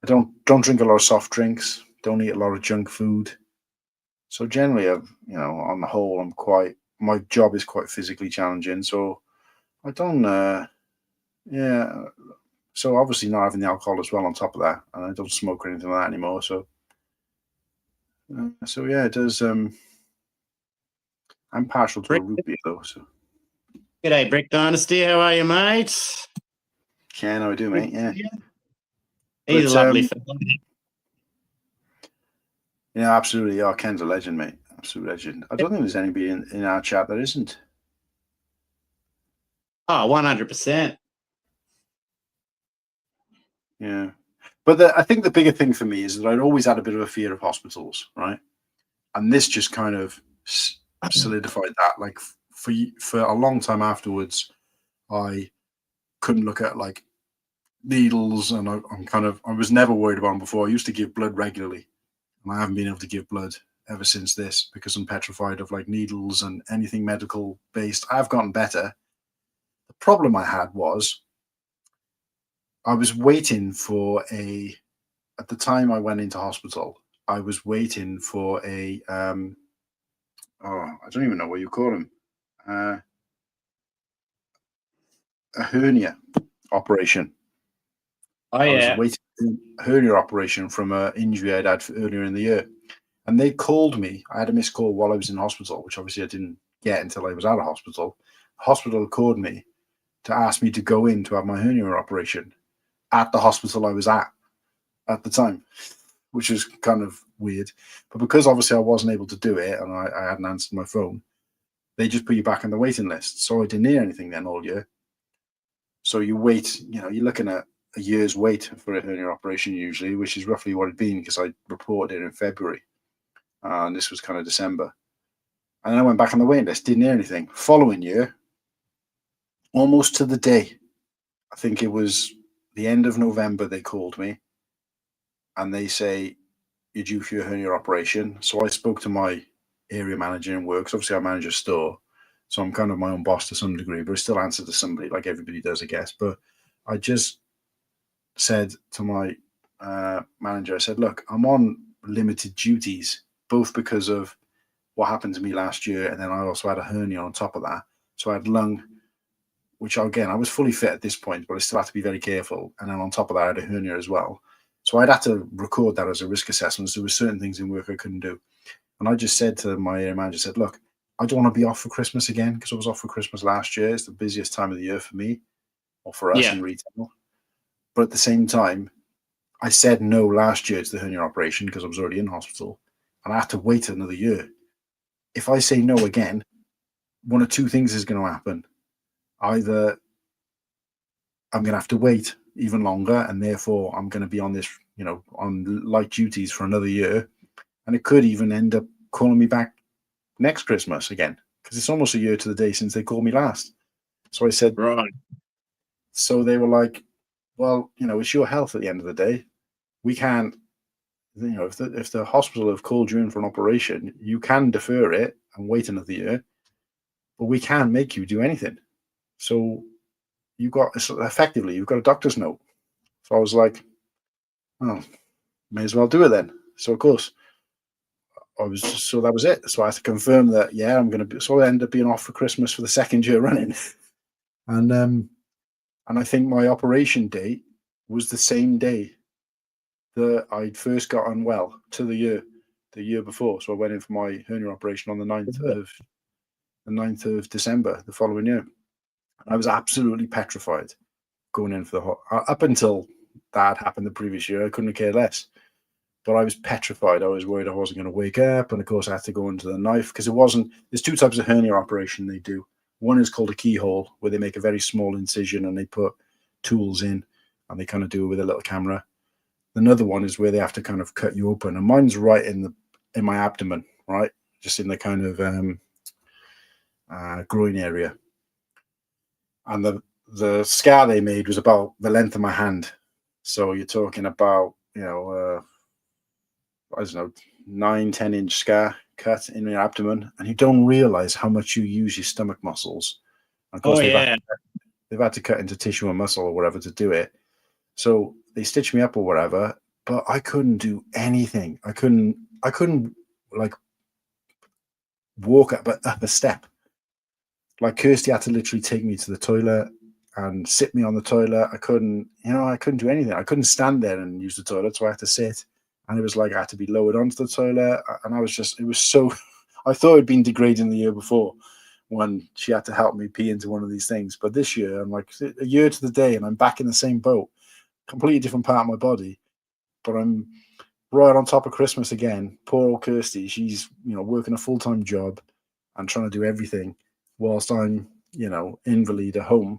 don't drink a lot of soft drinks. Don't eat a lot of junk food. So generally, on the whole, my job is quite physically challenging. So I don't, so obviously not having the alcohol as well on top of that. And I don't smoke or anything like that anymore. So yeah, it does. I'm partial to a root beer though. So. G'day, Brick Dynasty. How are you, mate? Ken, how I do, mate? Yeah. He's a lovely fella. Yeah, absolutely. Yeah, Ken's a legend, mate. Absolute legend. I don't think there's anybody in our chat that isn't. Oh, 100%. Yeah. But I think the bigger thing for me is that I'd always had a bit of a fear of hospitals, right? And this just kind of solidified that. Like for a long time afterwards, I couldn't look at like needles, and I was never worried about them before. I used to give blood regularly. And I haven't been able to give blood ever since this because I'm petrified of like needles and anything medical based. I've gotten better. The problem I had was I was waiting for at the time I went into hospital, I was waiting for I don't even know what you call them. A hernia operation. Oh, yeah. I was waiting for a hernia operation from an injury I'd had earlier in the year. And they called me. I had a missed call while I was in hospital, which obviously I didn't get until I was out of hospital. The hospital called me to ask me to go in to have my hernia operation at the hospital I was at the time, which was kind of weird. But because obviously I wasn't able to do it and I hadn't answered my phone, they just put you back on the waiting list. So I didn't hear anything then all year. So you wait, you're looking at a year's wait for a hernia operation usually, which is roughly what it'd been because I reported it in February. And this was kind of December. And then I went back on the waiting list, didn't hear anything. Following year, almost to the day, I think it was the end of November, they called me and they say, you're due for your hernia operation. So I spoke to my area manager in work. Obviously I manage a store, so I'm kind of my own boss to some degree, but I still answer to somebody like everybody does, I guess. But I just said to my manager, I said, look, I'm on limited duties, both because of what happened to me last year, and then I also had a hernia on top of that. So I had lung, which again, I was fully fit at this point, but I still had to be very careful. And then on top of that, I had a hernia as well. So I'd had to record that as a risk assessment. So there were certain things in work I couldn't do. And I just said to my area manager, said, look, I don't want to be off for Christmas again because I was off for Christmas last year. It's the busiest time of the year for me or for us in retail. But at the same time, I said no last year to the hernia operation because I was already in hospital and I had to wait another year. If I say no again, one of two things is going to happen. Either I'm going to have to wait even longer, and therefore I'm going to be on this, on light duties for another year, and it could even end up calling me back next Christmas again, because it's almost a year to the day since they called me last. So I said, Right. so they were like, well, it's your health at the end of the day. We can't, if the hospital have called you in for an operation, you can defer it and wait another year, but we can't make you do anything. So you've got a doctor's note. So I was like, oh, may as well do it then. So of course, that was it. So I had to confirm that, yeah, I'm going to be, so I ended up being off for Christmas for the second year running. And I think my operation date was the same day that I'd first got unwell to the year before. So I went in for my hernia operation on the 9th of December the following year. I was absolutely petrified going in for the up until that happened the previous year. I couldn't have cared less, but I was petrified. I was worried I wasn't going to wake up, and of course I had to go into the knife because there's two types of hernia operation they do. One is called a keyhole, where they make a very small incision and they put tools in, and they kind of do it with a little camera. Another one is where they have to kind of cut you open, and mine's right in my abdomen, right, just in the kind of groin area. And the scar they made was about the length of my hand. So you're talking about, I don't know, 9-10 inch scar cut in your abdomen, and you don't realize how much you use your stomach muscles. And of course, they've had to cut into tissue and muscle or whatever to do it. So they stitched me up or whatever, but I couldn't do anything. I couldn't like walk up a step. Like Kirsty had to literally take me to the toilet and sit me on the toilet. I couldn't do anything. I couldn't stand there and use the toilet, so I had to sit. And it was like I had to be lowered onto the toilet. And it was so, I thought it'd been degrading the year before when she had to help me pee into one of these things. But this year, I'm like a year to the day and I'm back in the same boat, completely different part of my body. But I'm right on top of Christmas again. Poor old Kirsty, she's, working a full-time job and trying to do everything whilst I'm, invalid at home.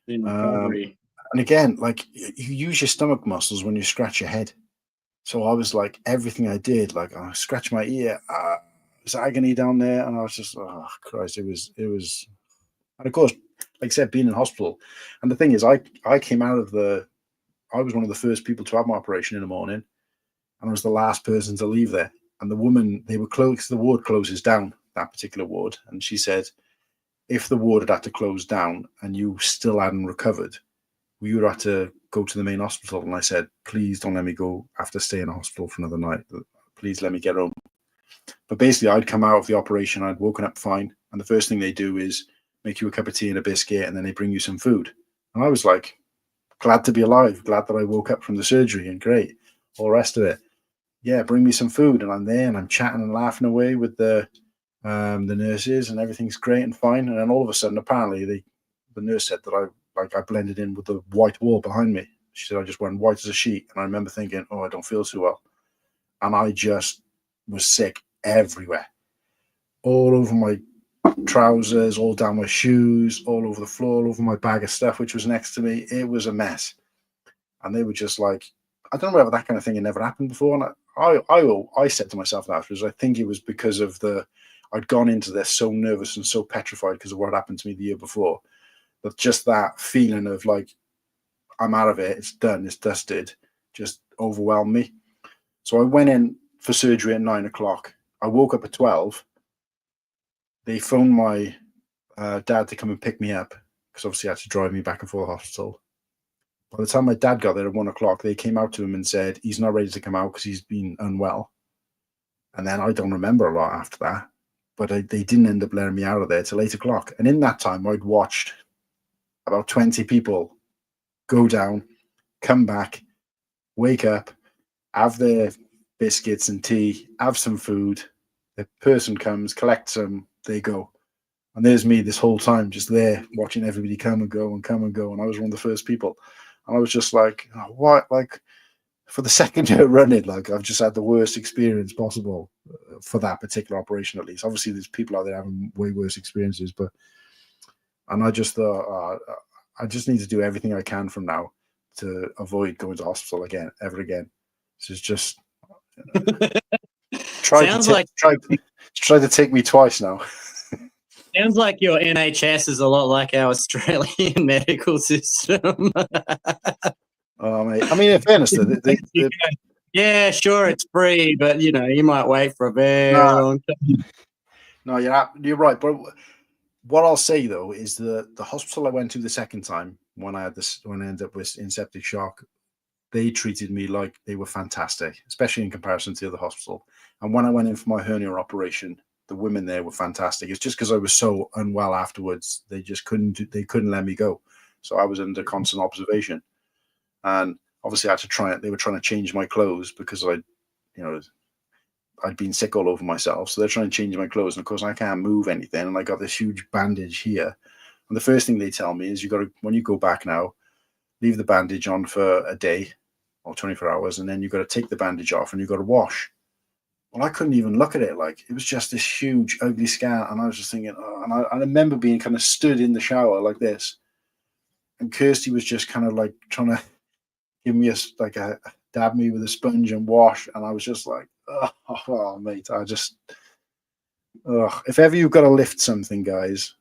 And again, like you use your stomach muscles when you scratch your head. So I was like, everything I did, like I scratched my ear, it's agony down there. And I was just, oh Christ, it was, and of course, like I said, being in hospital. And the thing is, I came out of I was one of the first people to have my operation in the morning, and I was the last person to leave there. And the woman, they were closed, the ward closes down, that particular ward. And she said, if the ward had to close down and you still hadn't recovered, we would have to go to the main hospital. And I said, please don't let me go after staying in a hospital for another night. Please let me get home. But basically, I'd come out of the operation, I'd woken up fine. And the first thing they do is make you a cup of tea and a biscuit, and then they bring you some food. And I was like, glad to be alive, glad that I woke up from the surgery, and great, all the rest of it. Yeah, bring me some food. And I'm there and I'm chatting and laughing away with the nurses, and everything's great and fine. And then all of a sudden, apparently, the nurse said that I blended in with the white wall behind me. She said I just went white as a sheet. And I remember thinking, oh, I don't feel too well. And I just was sick everywhere. All over my trousers, all down my shoes, all over the floor, all over my bag of stuff, which was next to me. It was a mess. And they were just like, I don't know whether that kind of thing had never happened before. And I said to myself afterwards, I think it was because of I'd gone into this so nervous and so petrified because of what happened to me the year before. But just that feeling of like, I'm out of it, it's done, it's dusted, just overwhelmed me. So I went in for surgery at 9 o'clock. I woke up at 12. They phoned my dad to come and pick me up because obviously I had to drive me back and forth to the hospital. By the time my dad got there at 1 o'clock, they came out to him and said, he's not ready to come out because he's been unwell. And then I don't remember a lot after that, but they didn't end up letting me out of there till 8 o'clock. And in that time, I'd watched about 20 people go down, come back, wake up, have their biscuits and tea, have some food. The person comes, collects them, they go. And there's me this whole time just there watching everybody come and go and come and go. And I was one of the first people. And I was just like, oh, what? Like, for the second year running, like, I've just had the worst experience possible for that particular operation, at least. Obviously, there's people out there having way worse experiences, and I just thought, I just need to do everything I can from now to avoid going to hospital ever again. This is just Sounds like tried to take me twice now. Sounds like your NHS is a lot like our Australian medical system. Oh, mate. I mean, in fairness, yeah, sure, it's free, but you might wait for a very long time. No, you're right. But what I'll say though is the hospital I went to the second time when I ended up in septic shock, they treated me like they were fantastic, especially in comparison to the other hospital. And when I went in for my hernia operation, the women there were fantastic. It's just because I was so unwell afterwards, they just couldn't let me go. So I was under constant observation, and obviously I had to try it. They were trying to change my clothes because I'd been sick all over myself. So they're trying to change my clothes. And of course I can't move anything. And I got this huge bandage here. And the first thing they tell me is when you go back now, leave the bandage on for a day or 24 hours. And then you've got to take the bandage off and you've got to wash. Well, I couldn't even look at it. Like, it was just this huge, ugly scan. And I was just thinking, and I remember being kind of stood in the shower like this. And Kirsty was just kind of like trying to give me dab me with a sponge and wash. And I was just like, oh mate, if ever you've got to lift something, guys,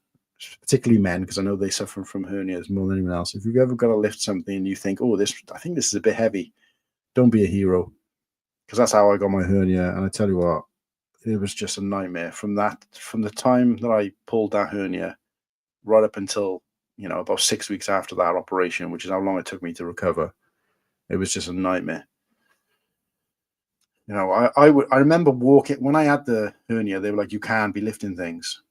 particularly men, because I know they suffer from hernias more than anyone else. If you've ever got to lift something and you think, I think this is a bit heavy, don't be a hero. Because that's how I got my hernia. And I tell you what, it was just a nightmare from the time that I pulled that hernia right up until, about 6 weeks after that operation, which is how long it took me to recover. It was just a nightmare. I remember walking when I had the hernia. They were like, you can't be lifting things.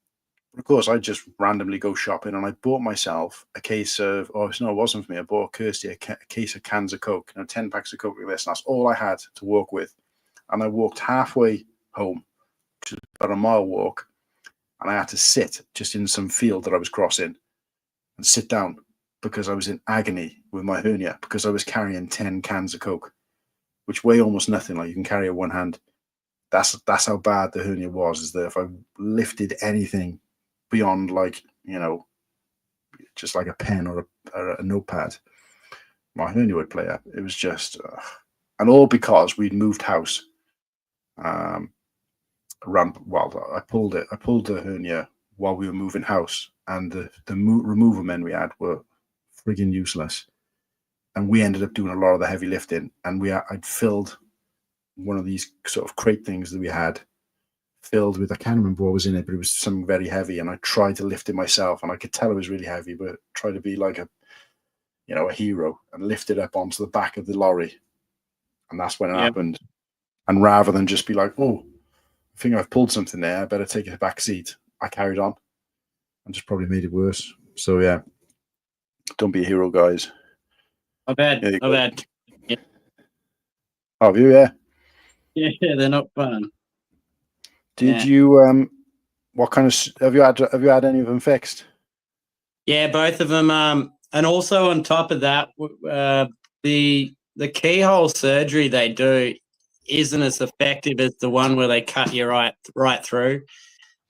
But of course, I just randomly go shopping and I bought myself a case of. It wasn't for me. I bought Kirsty a case of cans of Coke, 10 packs of Coke like this, and that's all I had to walk with. And I walked halfway home, which is about a mile walk, and I had to sit just in some field that I was crossing and sit down because I was in agony with my hernia because I was carrying 10 cans of Coke, which weigh almost nothing. Like, you can carry it one hand. That's how bad the hernia was, is that if I lifted anything beyond just like a pen or a notepad, my hernia would play up. It was just, and all because we'd moved house. I pulled the hernia while we were moving house, and the removal men we had were friggin' useless. And we ended up doing a lot of the heavy lifting. And I'd filled one of these sort of crate things that we had filled with, I can't remember what was in it, but it was something very heavy. And I tried to lift it myself, and I could tell it was really heavy, but tried to be like a hero and lift it up onto the back of the lorry. And that's when it happened. And rather than just be like, I think I've pulled something there, I better take a back seat, I carried on and just probably made it worse. So yeah, don't be a hero, guys. I've had. Yeah. Oh, have you? Yeah. Yeah, they're not fun. Did you? What kind of have you had any of them fixed? Yeah, both of them. And also on top of that, the keyhole surgery they do isn't as effective as the one where they cut you right through.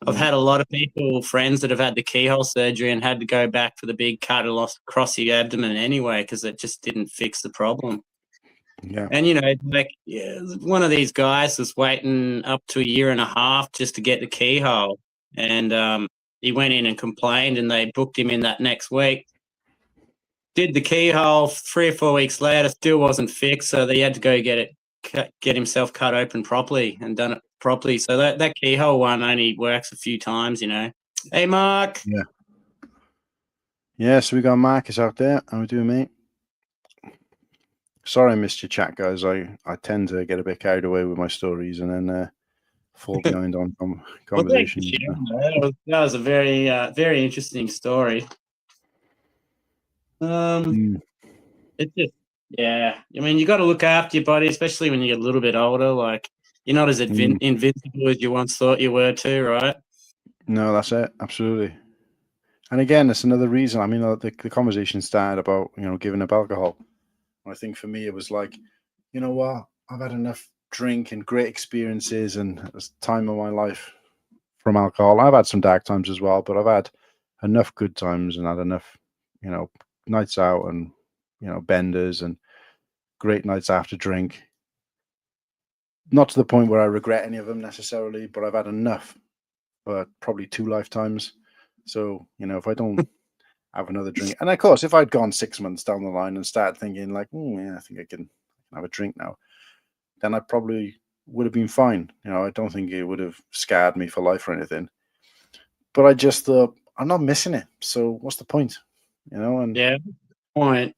I've had a lot of friends that have had the keyhole surgery and had to go back for the big cut across the abdomen anyway, because it just didn't fix the problem. Yeah. And, one of these guys was waiting up to 1.5 years just to get the keyhole. And he went in and complained, and they booked him in that next week. Did the keyhole 3 or 4 weeks later, still wasn't fixed. So they had to go get himself cut open properly and done it properly. So that keyhole one only works a few times, Hey, Mark. Yeah. Yeah, so we got Marcus out there. How we doing, mate? Sorry I missed your chat, guys. I tend to get a bit carried away with my stories and then fall behind on conversations. That was a very, very interesting story. It's just, yeah. I mean, you got to look after your body, especially when you get a little bit older. Like, you're not as invincible as you once thought you were too, right? No, that's it. Absolutely. And again, that's another reason. I mean, the conversation started about, giving up alcohol. And I think for me, it was like, you know what? I've had enough drink and great experiences and time of my life from alcohol. I've had some dark times as well, but I've had enough good times and had enough, nights out and, you know, benders and great nights after drink. Not to the point where I regret any of them necessarily, but I've had enough for probably 2 lifetimes. So, you know, if I don't have another drink, and of course, if I'd gone 6 months down the line and started thinking like, oh yeah, I think I can have a drink now, then I probably would have been fine. You know, I don't think it would have scarred me for life or anything. But I just thought, I'm not missing it. So what's the point? You know, and Yeah, point.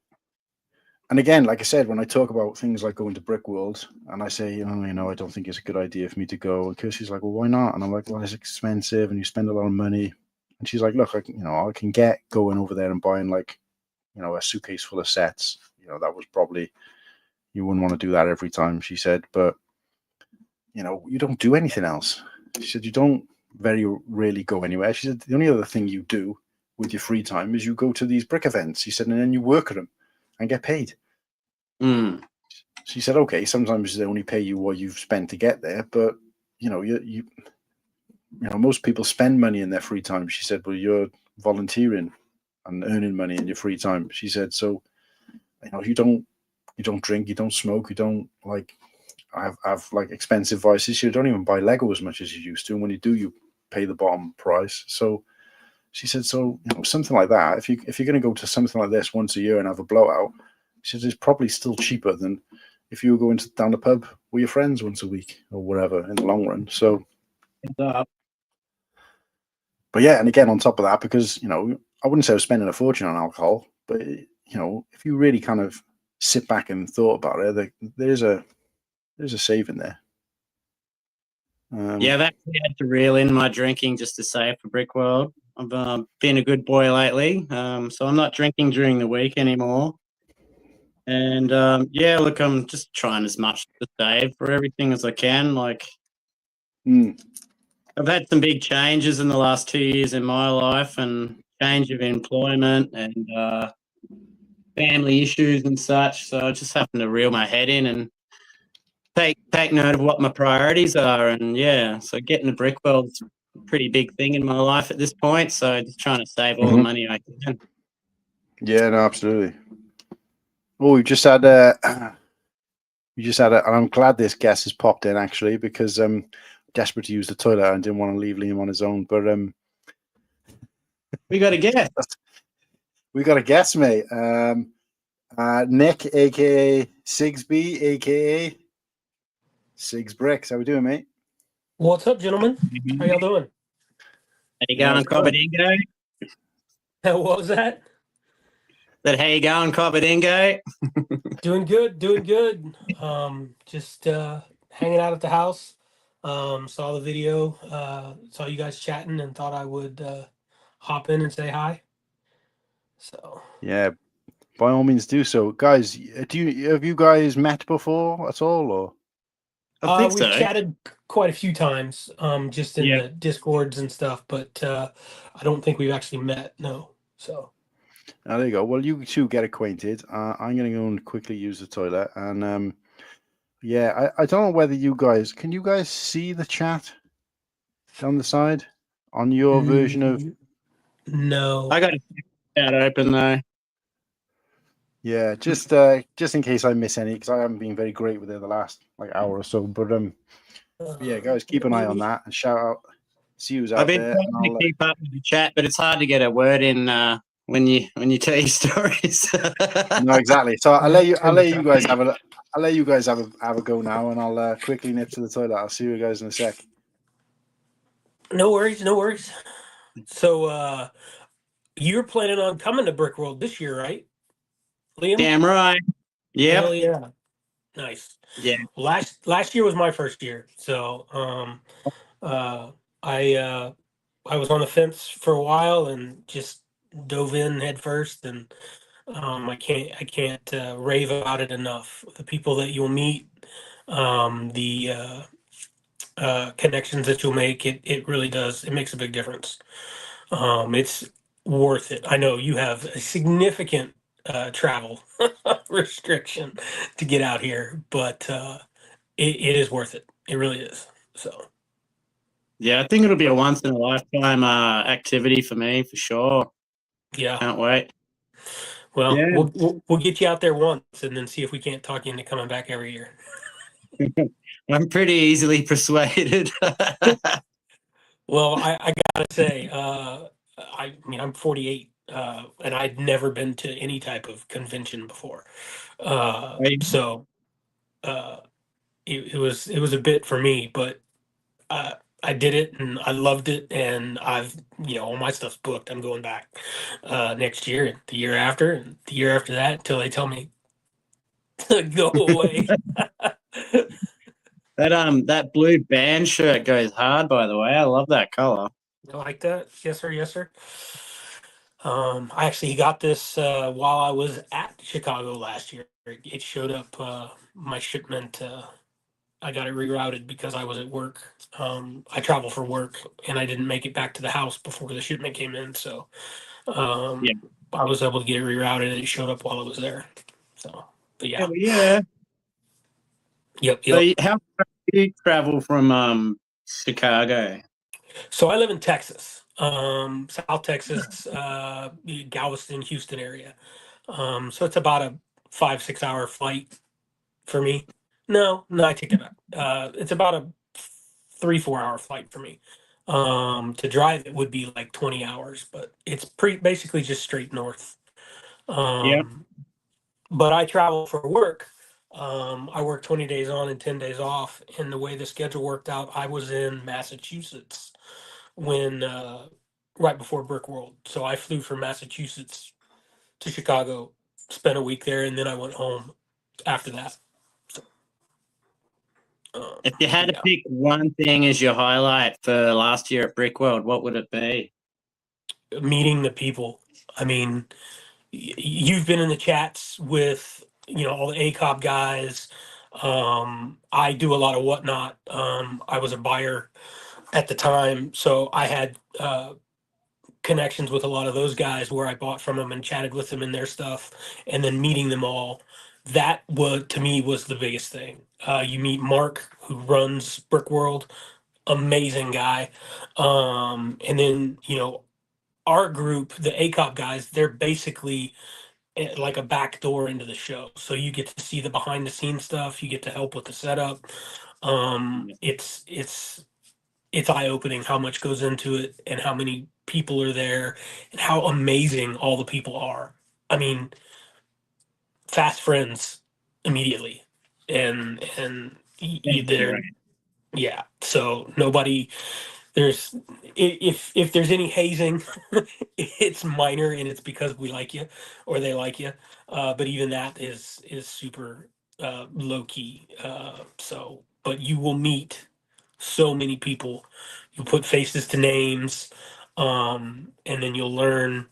And again, like I said, when I talk about things like going to Brickworld, and I say, oh, you know, I don't think it's a good idea for me to go, and Kirsty's like, well, why not? And I'm like, well, it's expensive, and you spend a lot of money. And she's like, look, I can get going over there and buying like, you know, a suitcase full of sets. You know, that was probably, you wouldn't want to do that every time, she said, but you know, you don't do anything else. She said, you don't very rarely go anywhere. She said, the only other thing you do with your free time is you go to these brick events. She said, and then you work at them and get paid. She said, okay, sometimes they only pay you what you've spent to get there, but you know, you know, most people spend money in their free time. She said, well, you're volunteering and earning money in your free time. She said, so you know, you don't drink, you don't smoke, you don't like have like expensive vices. You don't even buy Lego as much as you used to, and when you do, you pay the bottom price. So she said, so you know, something like that, if you're going to go to something like this once a year and have a blowout, she said, it's probably still cheaper than if you were going down the pub with your friends once a week or whatever in the long run. So but yeah, and again, on top of that, because, you know, I wouldn't say I was spending a fortune on alcohol, but, you know, if you really kind of sit back and thought about it, there's a saving there. Yeah, I've actually had to reel in my drinking just to save for Brickworld. I've been a good boy lately, so I'm not drinking during the week anymore. And yeah, look, I'm just trying as much to save for everything as I can. Like, I've had some big changes in the last 2 years in my life, and change of employment and family issues and such. So I just happen to reel my head in and take note of what my priorities are. And yeah, so getting the Brickworld's a pretty big thing in my life at this point. So just trying to save all the money I can. Yeah, no, absolutely. Oh, we just had and I'm glad this guest has popped in actually, because desperate to use the toilet and didn't want to leave Liam on his own. But we got a guest. We got a guest, mate. Nick, aka Sigsby, aka Sigs Bricks. How we doing, mate? What's up, gentlemen? How y'all doing? How you going, Cobbadingo? What was that? How you going, Cobbadingo? Doing good, doing good. Just hanging out at the house. Saw the video, saw you guys chatting, and thought I would hop in and say hi. So yeah, by all means do so, guys. Have you guys met before at all, or? I think we've chatted quite a few times, just in the Discords and stuff, but I don't think we've actually met. No, so. There you go. Well, you two get acquainted. I'm going to go and quickly use the toilet. And yeah, I don't know whether you guys see the chat down the side on your version of? No. I got it open though. Yeah, just in case I miss any, because I haven't been very great with it the last like hour or so. But yeah, guys, keep an eye on that and shout out. See who's out there. I've been trying to keep up with the chat, but it's hard to get a word in when you tell your stories. No, exactly. So I'll let you guys have a go now, and I'll quickly nip to the toilet. I'll see you guys in a sec. No worries, no worries. So you're planning on coming to Brickworld this year, right, Liam? Damn right. Yeah. Hell yeah. Nice. Yeah. Last year was my first year, so I was on the fence for a while and just dove in head first, and I can't rave about it enough. The people that you'll meet, the connections that you'll make, it really does. It makes a big difference. It's worth it. I know you have a significant travel restriction to get out here, but it is worth it. It really is. So. Yeah, I think it'll be a once in a lifetime activity for me for sure. Yeah. Can't wait. Well, Yeah. we'll get you out there once and then see if we can't talk you into coming back every year. I'm pretty easily persuaded. Well, I gotta say, I mean, I'm 48, and I'd never been to any type of convention before. Right. So it was a bit for me, but I did it and I loved it, and I've all my stuff's booked. I'm going back next year, and the year after, and the year after that until they tell me to go away. That blue band shirt goes hard, by the way. I love that color. You like that? Yes, sir. Yes, sir. I actually got this while I was at Chicago last year. It showed up my shipment. I got it rerouted because I was at work. I travel for work, and I didn't make it back to the house before the shipment came in. So Yeah. I was able to get it rerouted, and it showed up while I was there. So, but yeah. Yeah. Yep. So how far do you travel from Chicago? So I live in Texas, South Texas, Galveston, Houston area. So it's about a 5-6 hour flight for me. No, I take that back. It's about a 3-4 hour flight for me. To drive it would be like 20 hours, but it's basically just straight north. Yeah. But I travel for work. I work 20 days on and 10 days off. And the way the schedule worked out, I was in Massachusetts when right before Brick World. So I flew from Massachusetts to Chicago, spent a week there, and then I went home after that. So, If you had to pick one thing as your highlight for last year at Brick World, what would it be? meeting the people. I mean, you've been in the chats with all the ACOP guys. I do a lot of whatnot. I was a buyer at the time, so I had connections with a lot of those guys where I bought from them and chatted with them in their stuff, and then meeting them all. That to me was the biggest thing. You meet Mark, who runs Brick World, amazing guy, and then our group, the ACOP guys, they're basically like a back door into the show. So you get to see the behind the scenes stuff. You get to help with the setup. It's eye opening how much goes into it and how many people are there and how amazing all the people are. I mean, fast friends immediately, and they're yeah. So nobody. There's if there's any hazing, it's minor and it's because we like you or they like you. But even that is super low key. But you will meet so many people. You put faces to names, and then you'll learn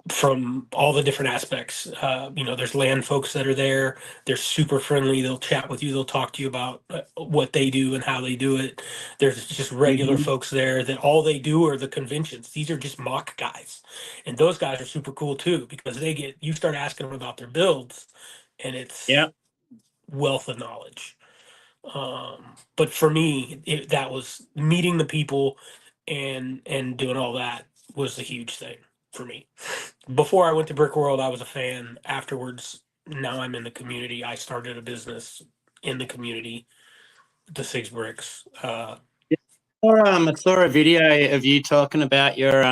from all the different aspects. There's land folks that are there. They're super friendly. They'll chat with you. They'll talk to you about what they do and how they do it. There's just regular folks there that all they do are the conventions. These are just mock guys. And those guys are super cool too, because you start asking them about their builds and it's wealth of knowledge. But for me, that was meeting the people and doing all that was a huge thing for me. Before I went to Brick World, I was a fan. Afterwards, now I'm in the community. I started a business in the community, the Six Bricks. I saw a video of you talking about your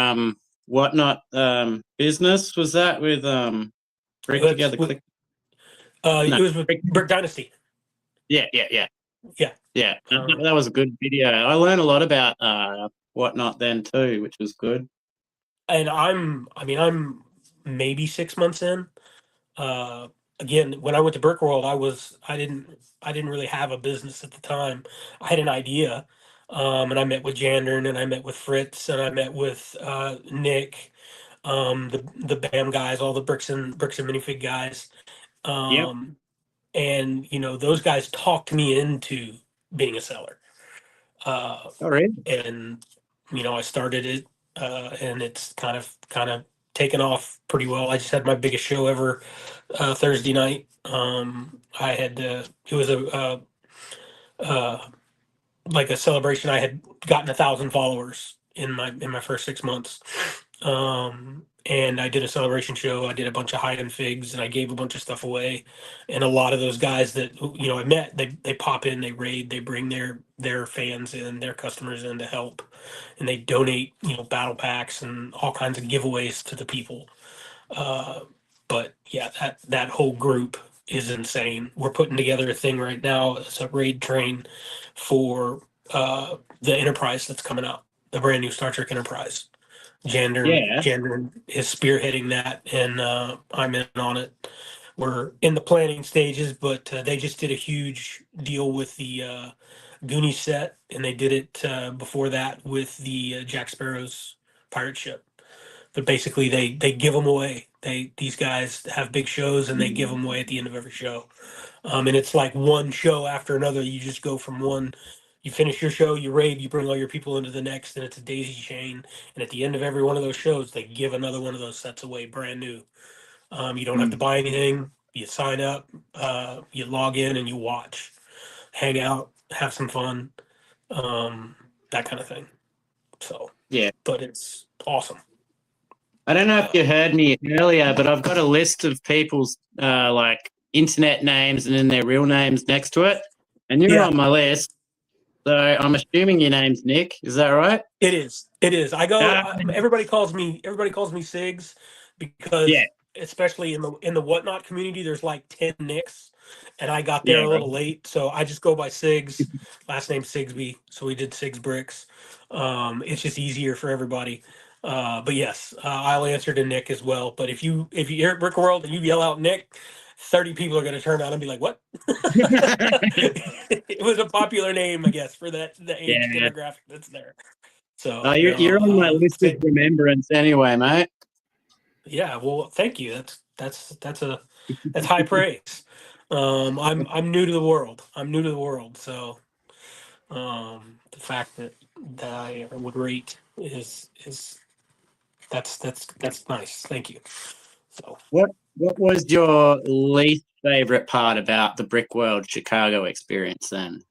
whatnot business. Was that with Brick Together? It was with Brick Dynasty. Yeah. That was a good video. I learned a lot about whatnot then too, which was good. And I'm maybe 6 months in. Again, when I went to Brick World, I didn't really have a business at the time. I had an idea, and I met with Jandern, and I met with Fritz, and I met with Nick, the BAM guys, all the bricks and minifig guys. And those guys talked me into being a seller. All right. And I started it. And it's kind of taken off pretty well. I just had my biggest show ever Thursday night. I had it was like a celebration. I had gotten 1,000 followers in my first 6 months, and and I did a celebration show. I did a bunch of high-end figs, and I gave a bunch of stuff away. And a lot of those guys that I met, they pop in, they raid, they bring their fans in, their customers in to help, and they donate battle packs and all kinds of giveaways to the people. But yeah, that whole group is insane. We're putting together a thing right now. It's a raid train for the Enterprise that's coming out, the brand new Star Trek Enterprise. Jandern is spearheading that, and I'm in on it. We're in the planning stages, but they just did a huge deal with the Goonies set, and they did it before that with the Jack Sparrow's pirate ship. But basically, they give them away. These guys have big shows, and they give them away at the end of every show. And it's like one show after another. You just go from one. You finish your show, you raid, you bring all your people into the next, and it's a daisy chain. And at the end of every one of those shows, they give another one of those sets away, brand new. You don't have to buy anything. You sign up, you log in, and you watch, hang out, have some fun, that kind of thing. So Yeah. but it's awesome. I don't know if you heard me earlier, but I've got a list of people's like internet names and then their real names next to it, and you're on my list. So I'm assuming your name's Nick. Is that right? It is. It is. I go. Everybody calls me Sigs because, especially in the Whatnot community, there's like 10 Nicks, and I got there a little late, so I just go by Sigs. Last name Sigsby, so we did Sigs Bricks. It's just easier for everybody. But yes, I'll answer to Nick as well. But if you're at Brick World and you yell out Nick, 30 people are going to turn on and be like, "What?" It was a popular name, I guess, for the age demographic that's there. So you're on my list of remembrance anyway, mate. Yeah, well, thank you. That's high praise. I'm new to the world. So the fact that I would rate is that's nice. Thank you. So what was your least favorite part about the Brick World Chicago experience then?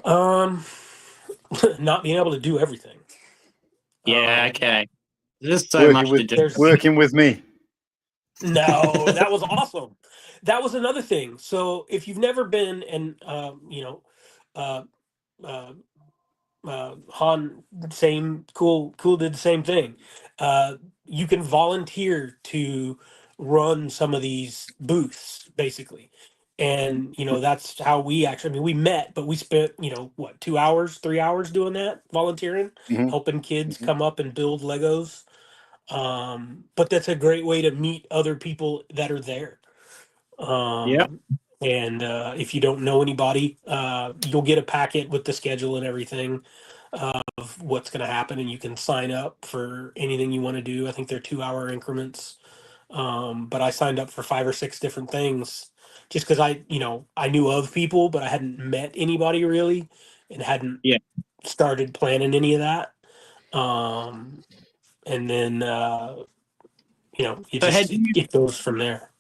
Not being able to do everything. Yeah, okay. There's so much to do. Working with me. No, that was awesome. That was another thing. So if you've never been, and Han, same cool did the same thing. You can volunteer to run some of these booths, basically. And that's how we actually. I mean, we met, but we spent 2 hours, 3 hours doing that, volunteering, helping kids come up and build Legos. But that's a great way to meet other people that are there. And if you don't know anybody, you'll get a packet with the schedule and everything of what's going to happen, and you can sign up for anything you want to do. I think they're 2-hour increments. But I signed up for 5 or 6 different things just because I knew of people, but I hadn't met anybody really, and hadn't started planning any of that. And then it goes from there.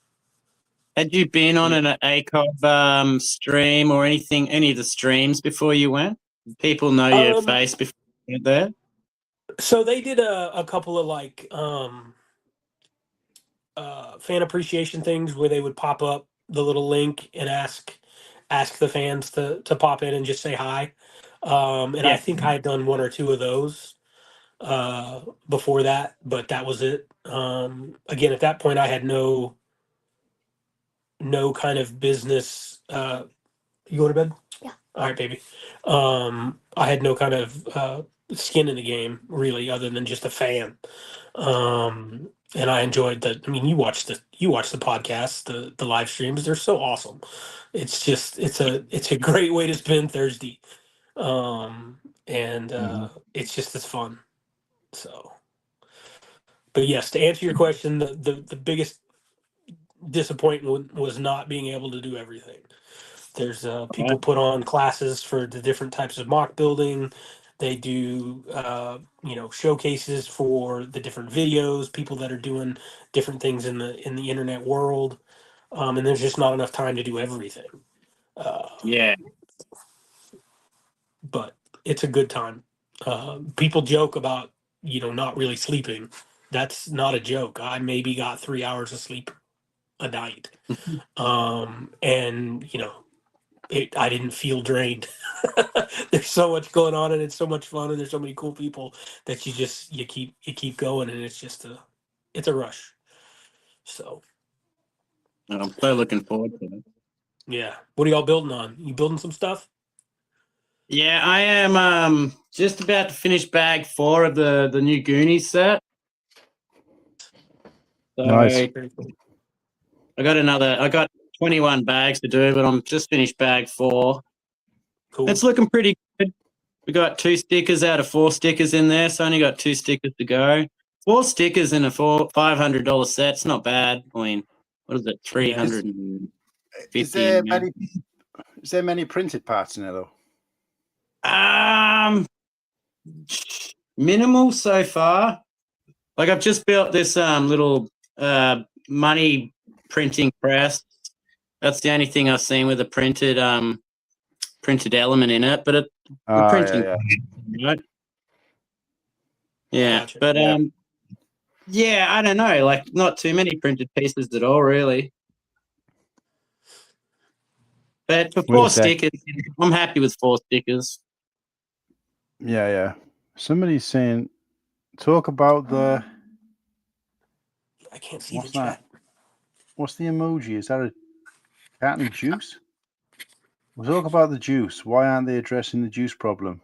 Had you been on an ACOB stream or anything, any of the streams before you went? People know your face before you went there? So they did a couple of like fan appreciation things where they would pop up the little link and ask the fans to pop in and just say hi. And I think I had done 1 or 2 of those before that, but that was it. Again, at that point I had no kind of business. You go to bed? Yeah. All right, baby. I had no kind of skin in the game really, other than just a fan. And I enjoyed that. I mean, you watch the podcast, the live streams. They're so awesome. It's just it's a great way to spend Thursday. It's just as fun. So, but yes, to answer your question, the biggest disappointment was not being able to do everything. There's people put on classes for the different types of mock building. They do showcases for the different videos, people that are doing different things in the internet world. And there's just not enough time to do everything. But it's a good time. People joke about not really sleeping. That's not a joke. I maybe got 3 hours of sleep a night. And I didn't feel drained. There's so much going on and it's so much fun and there's so many cool people that you keep going, and it's a rush. So I'm so looking forward to it. yeah. What are y'all building on? You building some stuff? Yeah, I am just about to finish bag 4 of the new Goonies set. So Nice. I got 21 bags to do, but I'm just finished bag 4. Cool. It's looking pretty good. We got 2 stickers out of 4 stickers in there, so only got 2 stickers to go. 4 stickers in a $500 set. It's not bad. I mean, what is it? 350. Is there many printed parts in there though? Minimal so far. Like I've just built this little money printing press. That's the only thing I've seen with a printed element in it. But the printing, right? Yeah, Gotcha. but yeah, I don't know. Like not too many printed pieces at all, really. But for 4 stickers, I'm happy with 4 stickers. Yeah. Somebody's saying, talk about the. I can't see What's the that? chat. What's the emoji? Is that a cat and juice? We'll talk about the juice. Why aren't they addressing the juice problem?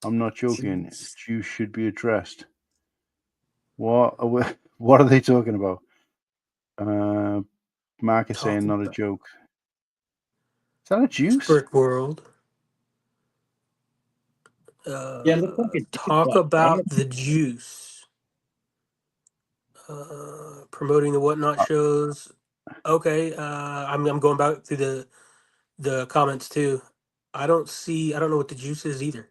I'm not joking. Juice should be addressed. What are they talking about? Mark is saying not a joke. Is that a juice? Brick World. Yeah, looks like it's Talk about the juice. Promoting the Whatnot shows. Okay, I'm going back through the comments too. I don't know what the juice is either.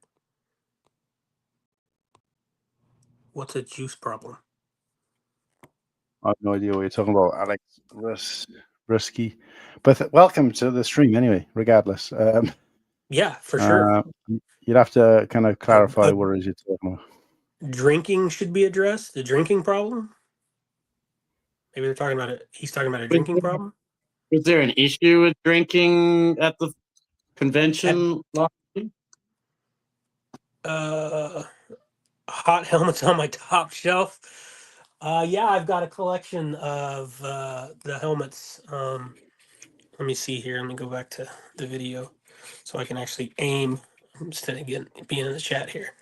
What's a juice problem? I have no idea what you're talking about, Alex Rusky. But welcome to the stream anyway, regardless. Yeah, for sure. You'd have to kind of clarify what it is you're talking about. Drinking should be addressed. The drinking problem. Maybe they're talking about it. He's talking about a drinking problem. Was there an issue with drinking at the convention last year? Hot helmets on my top shelf. Yeah, I've got a collection of the helmets. Let me see here. Let me go back to the video so I can actually aim instead of being in the chat here.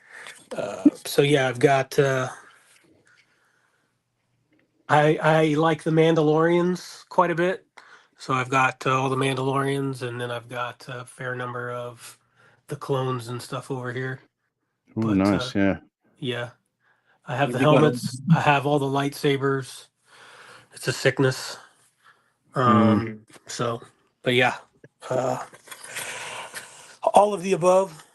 So yeah, I've got. I like the Mandalorians quite a bit. So I've got all the Mandalorians, and then I've got a fair number of the clones and stuff over here. Ooh, nice, yeah. Yeah. I have the helmets. I have all the lightsabers. It's a sickness. So, but yeah, all of the above.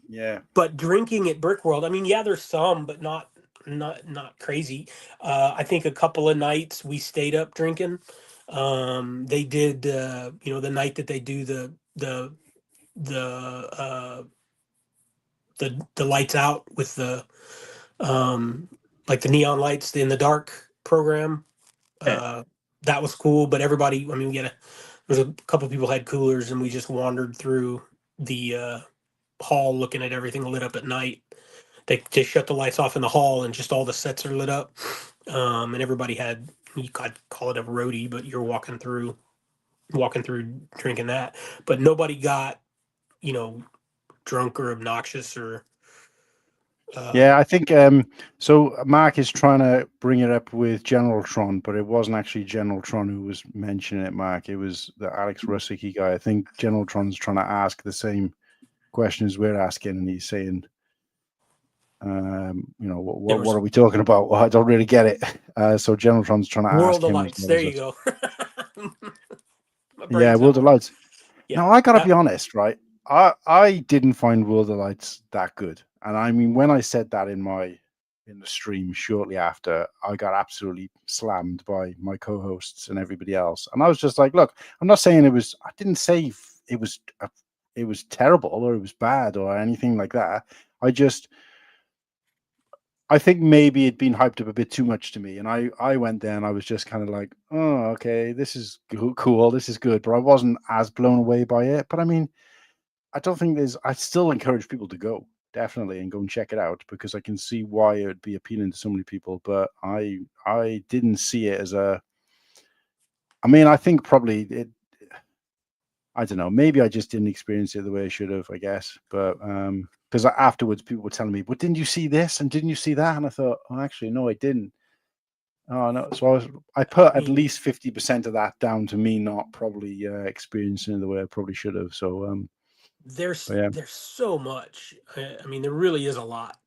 Yeah. But drinking at Brick World, I mean, yeah, there's some, but not crazy. I think a couple of nights we stayed up drinking. They did, the night that they do the lights out with the like the neon lights in the dark program. That was cool, but everybody, I mean, there's a couple of people had coolers, and we just wandered through the hall looking at everything lit up at night. They shut the lights off in the hall, and just all the sets are lit up. And everybody you could call it a roadie, but you're walking through drinking that. But nobody got, drunk or obnoxious or. Yeah, I think so. Mark is trying to bring it up with General Tron, but it wasn't actually General Tron who was mentioning it, Mark. It was the Alex Rusicki guy. I think General Tron's trying to ask the same question as we're asking, and he's saying, what are we talking about? Well, I don't really get it. So General Tron's trying to World ask of him. Lights. There you go. Yeah, World of Lights. Yeah. Now, I got to be honest, right? I didn't find World of Lights that good. And I mean, when I said that in the stream shortly after, I got absolutely slammed by my co-hosts and everybody else. And I was just like, look, I'm not saying I didn't say it was terrible or it was bad or anything like that. I think maybe it'd been hyped up a bit too much to me, and I went there and I was just kind of like, oh, okay, this is cool, this is good, but I wasn't as blown away by it. But I mean, I don't think there's. I still encourage people to go definitely and go and check it out because I can see why it would be appealing to so many people. But I didn't see it as a. I mean, I think probably it. I don't know. Maybe I just didn't experience it the way I should have, I guess. But because afterwards people were telling me, "But didn't you see this and didn't you see that?" And I thought, "Oh, actually, no, I didn't." Oh no! So I put at least 50% of that down to me not probably experiencing it the way I probably should have. So There's yeah. there's so much. I mean, there really is a lot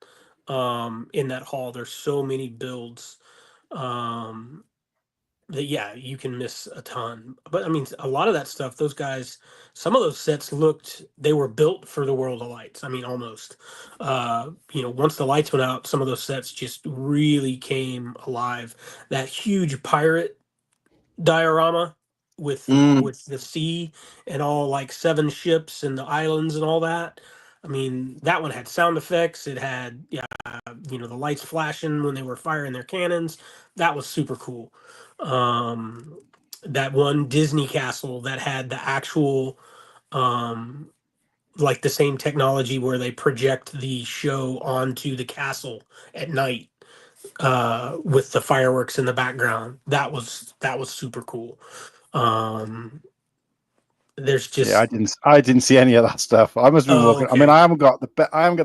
in that hall. There's so many builds that yeah, you can miss a ton. But I mean, a lot of that stuff, those guys, some of those sets they were built for the World of Lights. I mean, almost. Once the lights went out, some of those sets just really came alive. That huge pirate diorama with the sea and all like 7 ships and the islands and all that. I mean, that one had sound effects. It had the lights flashing when they were firing their cannons. That was super cool. That one Disney castle that had the actual like the same technology where they project the show onto the castle at night with the fireworks in the background. That was super cool. There's just Yeah, I didn't see any of that stuff. I must have been walking. I mean, okay. I haven't got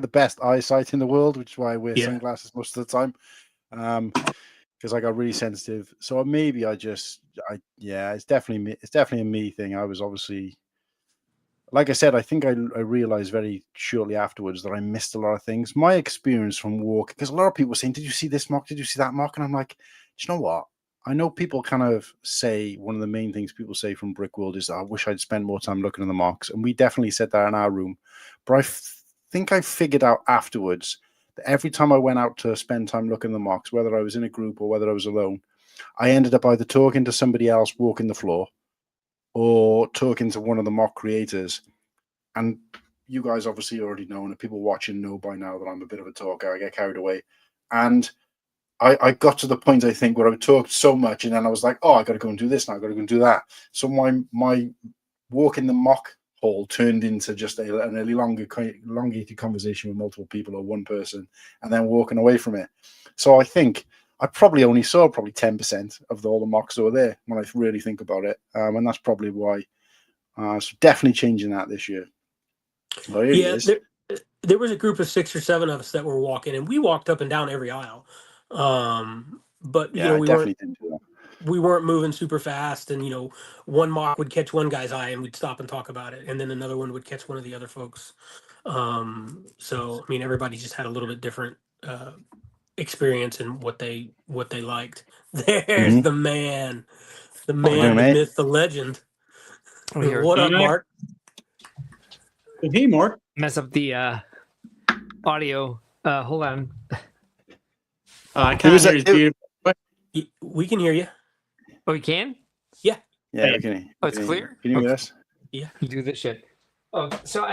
the best eyesight in the world, which is why I wear Yeah. sunglasses most of the time. Because I got really sensitive. So maybe it's definitely a me thing. I was obviously, like I said, I think I realized very shortly afterwards that I missed a lot of things. My experience from walking, because a lot of people were saying, "Did you see this mock? Did you see that mock?" And I'm like, do you know what? I know people kind of say one of the main things people say from Brickworld is, "I wish I'd spent more time looking at the mocks," and we definitely said that in our room. But I think I figured out afterwards that every time I went out to spend time looking at the mocks, whether I was in a group or whether I was alone, I ended up either talking to somebody else walking the floor or talking to one of the mock creators. And you guys obviously already know, and people watching know by now that I'm a bit of a talker. I get carried away. And I got to the point, I think, where I talked so much, and then I was like, "Oh, I got to go and do this now. I got to go and do that." So my walk in the mock hall turned into just an elongated conversation with multiple people or one person, and then walking away from it. So I think I probably only saw 10% of all the mocks that were there when I really think about it, and that's probably why. So definitely changing that this year. So Yeah, there was a group of 6 or 7 of us that were walking, and we walked up and down every aisle. But yeah, we definitely didn't do that. we weren't moving super fast, and one mock would catch one guy's eye, and we'd stop and talk about it, and then another one would catch one of the other folks. So I mean, everybody just had a little bit different experience in what they liked. There's the man, the myth, the legend. What up, Mark? Hey, Mark. Mess up the audio. Hold on. I can't hear you. We can hear you. Oh, we can? Yeah. Yeah, okay. Oh, it's clear? Can you hear us? Yeah. You do this shit. Oh, so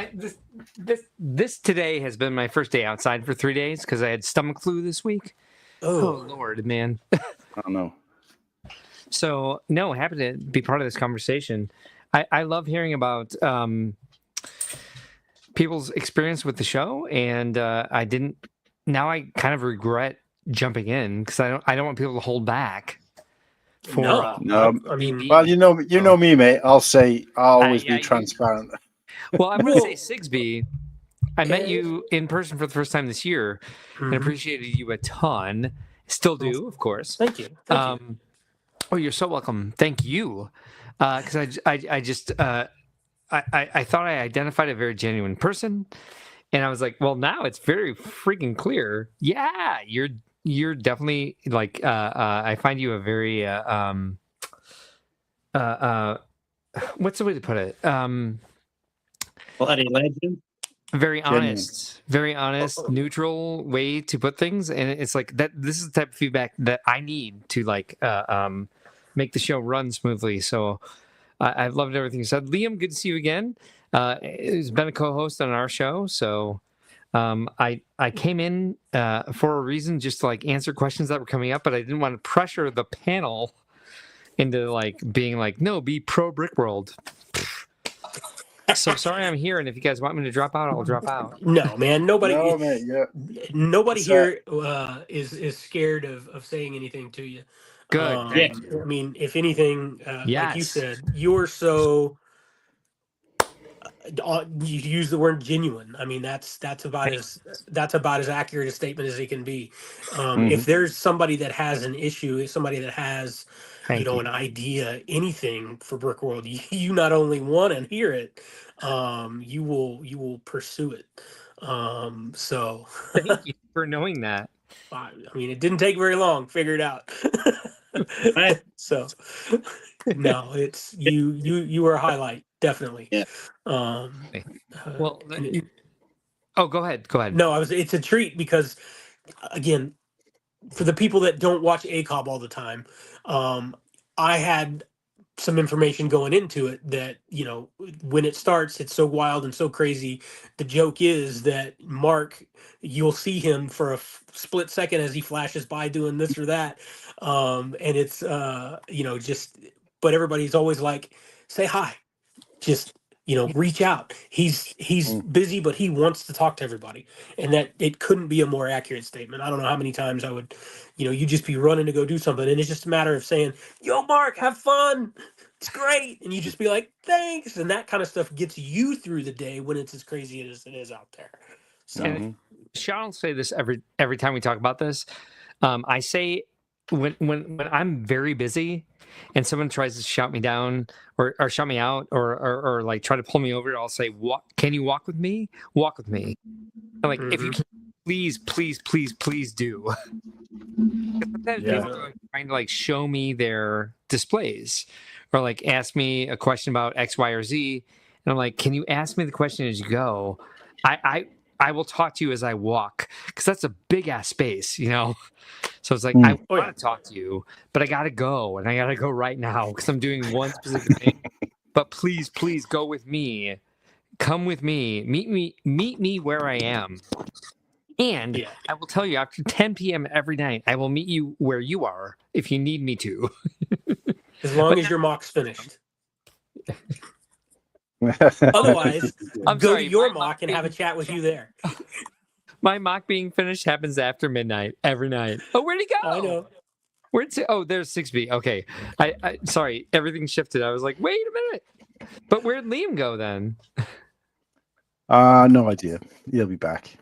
this today has been my first day outside for 3 days because I had stomach flu this week. Oh Lord, man. Oh no. So no, happy to be part of this conversation. I love hearing about people's experience with the show, and now I kind of regret jumping in because I don't want people to hold back. No. I mean, well, you know me, mate. I'll always be transparent. Well, I'm going to say, Sigsby, I met you in person for the first time this year and appreciated you a ton. Still do, of course. Thank you. Oh, you're so welcome. Thank you. Because I just thought I identified a very genuine person, and I was like, well, now it's very freaking clear. Yeah, you're definitely like I find you a very what's the way to put it? Bloody legend. Very honest, neutral way to put things, and it's like that. This is the type of feedback that I need to like make the show run smoothly. So I've loved everything you said. Liam, good to see you again. He's been a co-host on our show, so I came in for a reason, just to like answer questions that were coming up, but I didn't want to pressure the panel into like being like, no, be pro Brick World. So sorry I'm here, and if you guys want me to drop out, I'll drop out. No, man, nobody. No, mate, yeah. Nobody It's, here is scared of saying anything to you. Good. Yeah. I mean, if anything, like you Yes. said, you're so. You use the word genuine. I mean, that's about as accurate a statement as it can be. If there's somebody that has an issue, somebody that has, Thank you. an idea, anything for Brick World, you not only want to hear it, you will pursue it. So Thank you for knowing that. I mean, it didn't take very long. Figure it out. So no, it's you were a highlight, definitely. Yeah. Well, go ahead. No, it's a treat because, again, for the people that don't watch ACOB all the time, I had some information going into it that, when it starts, it's so wild and so crazy. The joke is that Mark, you'll see him for a split second as he flashes by doing this or that. And it's, but everybody's always like, say hi, just, reach out. He's busy, but he wants to talk to everybody. And that it couldn't be a more accurate statement. I don't know how many times I would, you just be running to go do something. And it's just a matter of saying, yo, Mark, have fun. It's great. And you just be like, thanks. And that kind of stuff gets you through the day when it's as crazy as it is out there. So And Sean will say this every time we talk about this. I say when I'm very busy and someone tries to shout me down or shout me out or like try to pull me over, I'll say, can you walk with me? Walk with me. And like, if you can, please do. Sometimes people are trying to like show me their displays or like ask me a question about X, Y, or Z. And I'm like, can you ask me the question as you go? I will talk to you as I walk because that's a big ass space, So it's like, I want to talk to you, but I got to go and I got to go right now because I'm doing one specific thing. But please go with me. Come with me. Meet me where I am. And I will tell you, after 10 p.m. every night, I will meet you where you are if you need me to. as long as your mock's finished. Otherwise, go to your mock and have a chat with you there. My mock being finished happens after midnight every night. Oh, where'd he go? I know. There's 6B. Okay. I sorry, everything shifted. I was like, wait a minute. But where'd Liam go then? No idea. He'll be back.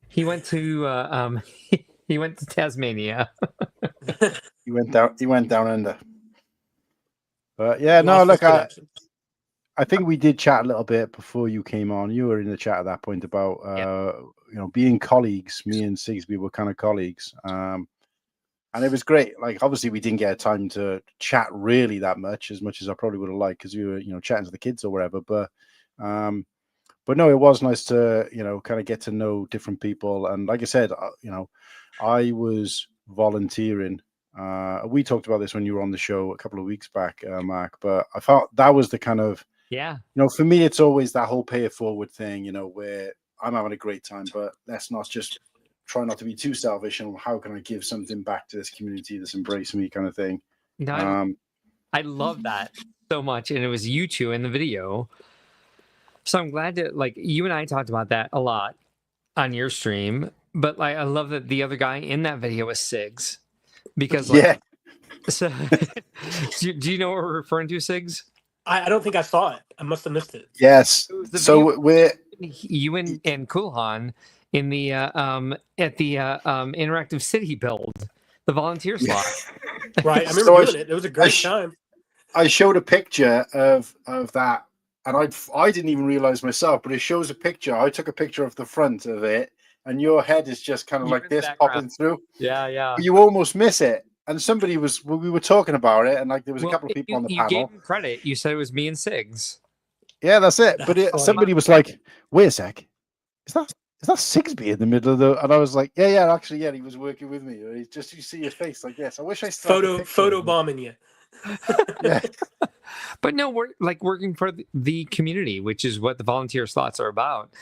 He went to he went to Tasmania. He went down under. But yeah, no, look, I think we did chat a little bit before you came on. You were in the chat at that point about being colleagues. Me and Sigsby were kind of colleagues. And it was great. Like, obviously we didn't get time to chat really that much as I probably would have liked because we were, chatting to the kids or whatever. But no, it was nice to, kind of get to know different people. And like I said, I was volunteering. We talked about this when you were on the show a couple of weeks back, Mark, but I thought that was the kind of, for me, it's always that whole pay it forward thing, where I'm having a great time, but let's not just try not to be too selfish and how can I give something back to this community that's embraced me kind of thing. No, I love that so much. And it was you two in the video. So I'm glad that like you and I talked about that a lot on your stream, but like, I love that the other guy in that video was Sigs because so do you know what we're referring to, Sigs? I don't think I saw it. I must have missed it. Yes. So we're you and Kulhan in the at the interactive city build, the volunteer slot. Right. I remember doing it. It was a great time. I showed a picture of that, and I didn't even realize myself, but it shows a picture. I took a picture of the front of it, and your head is just kind of like this popping through. Yeah. But you almost miss it. And we were talking about it, and like there was a couple of people on the panel. You gave him credit. You said it was me and Sigs. Yeah, that's it. But somebody was like, "Wait a sec, is that Sigsby in the middle of the?" And I was like, "Yeah, actually, he was working with me." You see his face like this. I wish I photo bombing you. Yeah. But no, we're like working for the community, which is what the volunteer slots are about.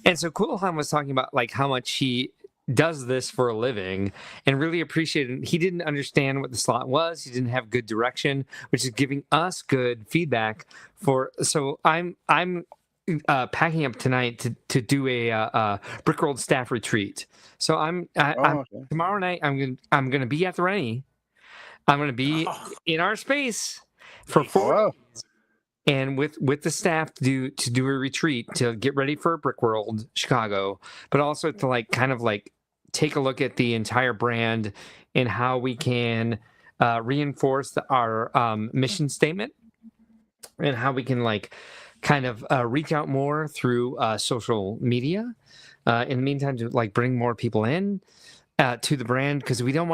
And so Kulhan was talking about like how much he does this for a living and really appreciated it. He didn't understand what the slot was. He didn't have good direction, which is giving us good feedback for. So I'm packing up tonight to do a Brickworld staff retreat. So I'm Okay. tomorrow night. I'm gonna be at the Rennie. I'm gonna be in our space for Nice. 4 wow. and with the staff to do a retreat to get ready for Brickworld Chicago, but also to like kind of like take a look at the entire brand and how we can reinforce our mission statement and how we can like kind of reach out more through social media. In the meantime, to like bring more people in to the brand, because we don't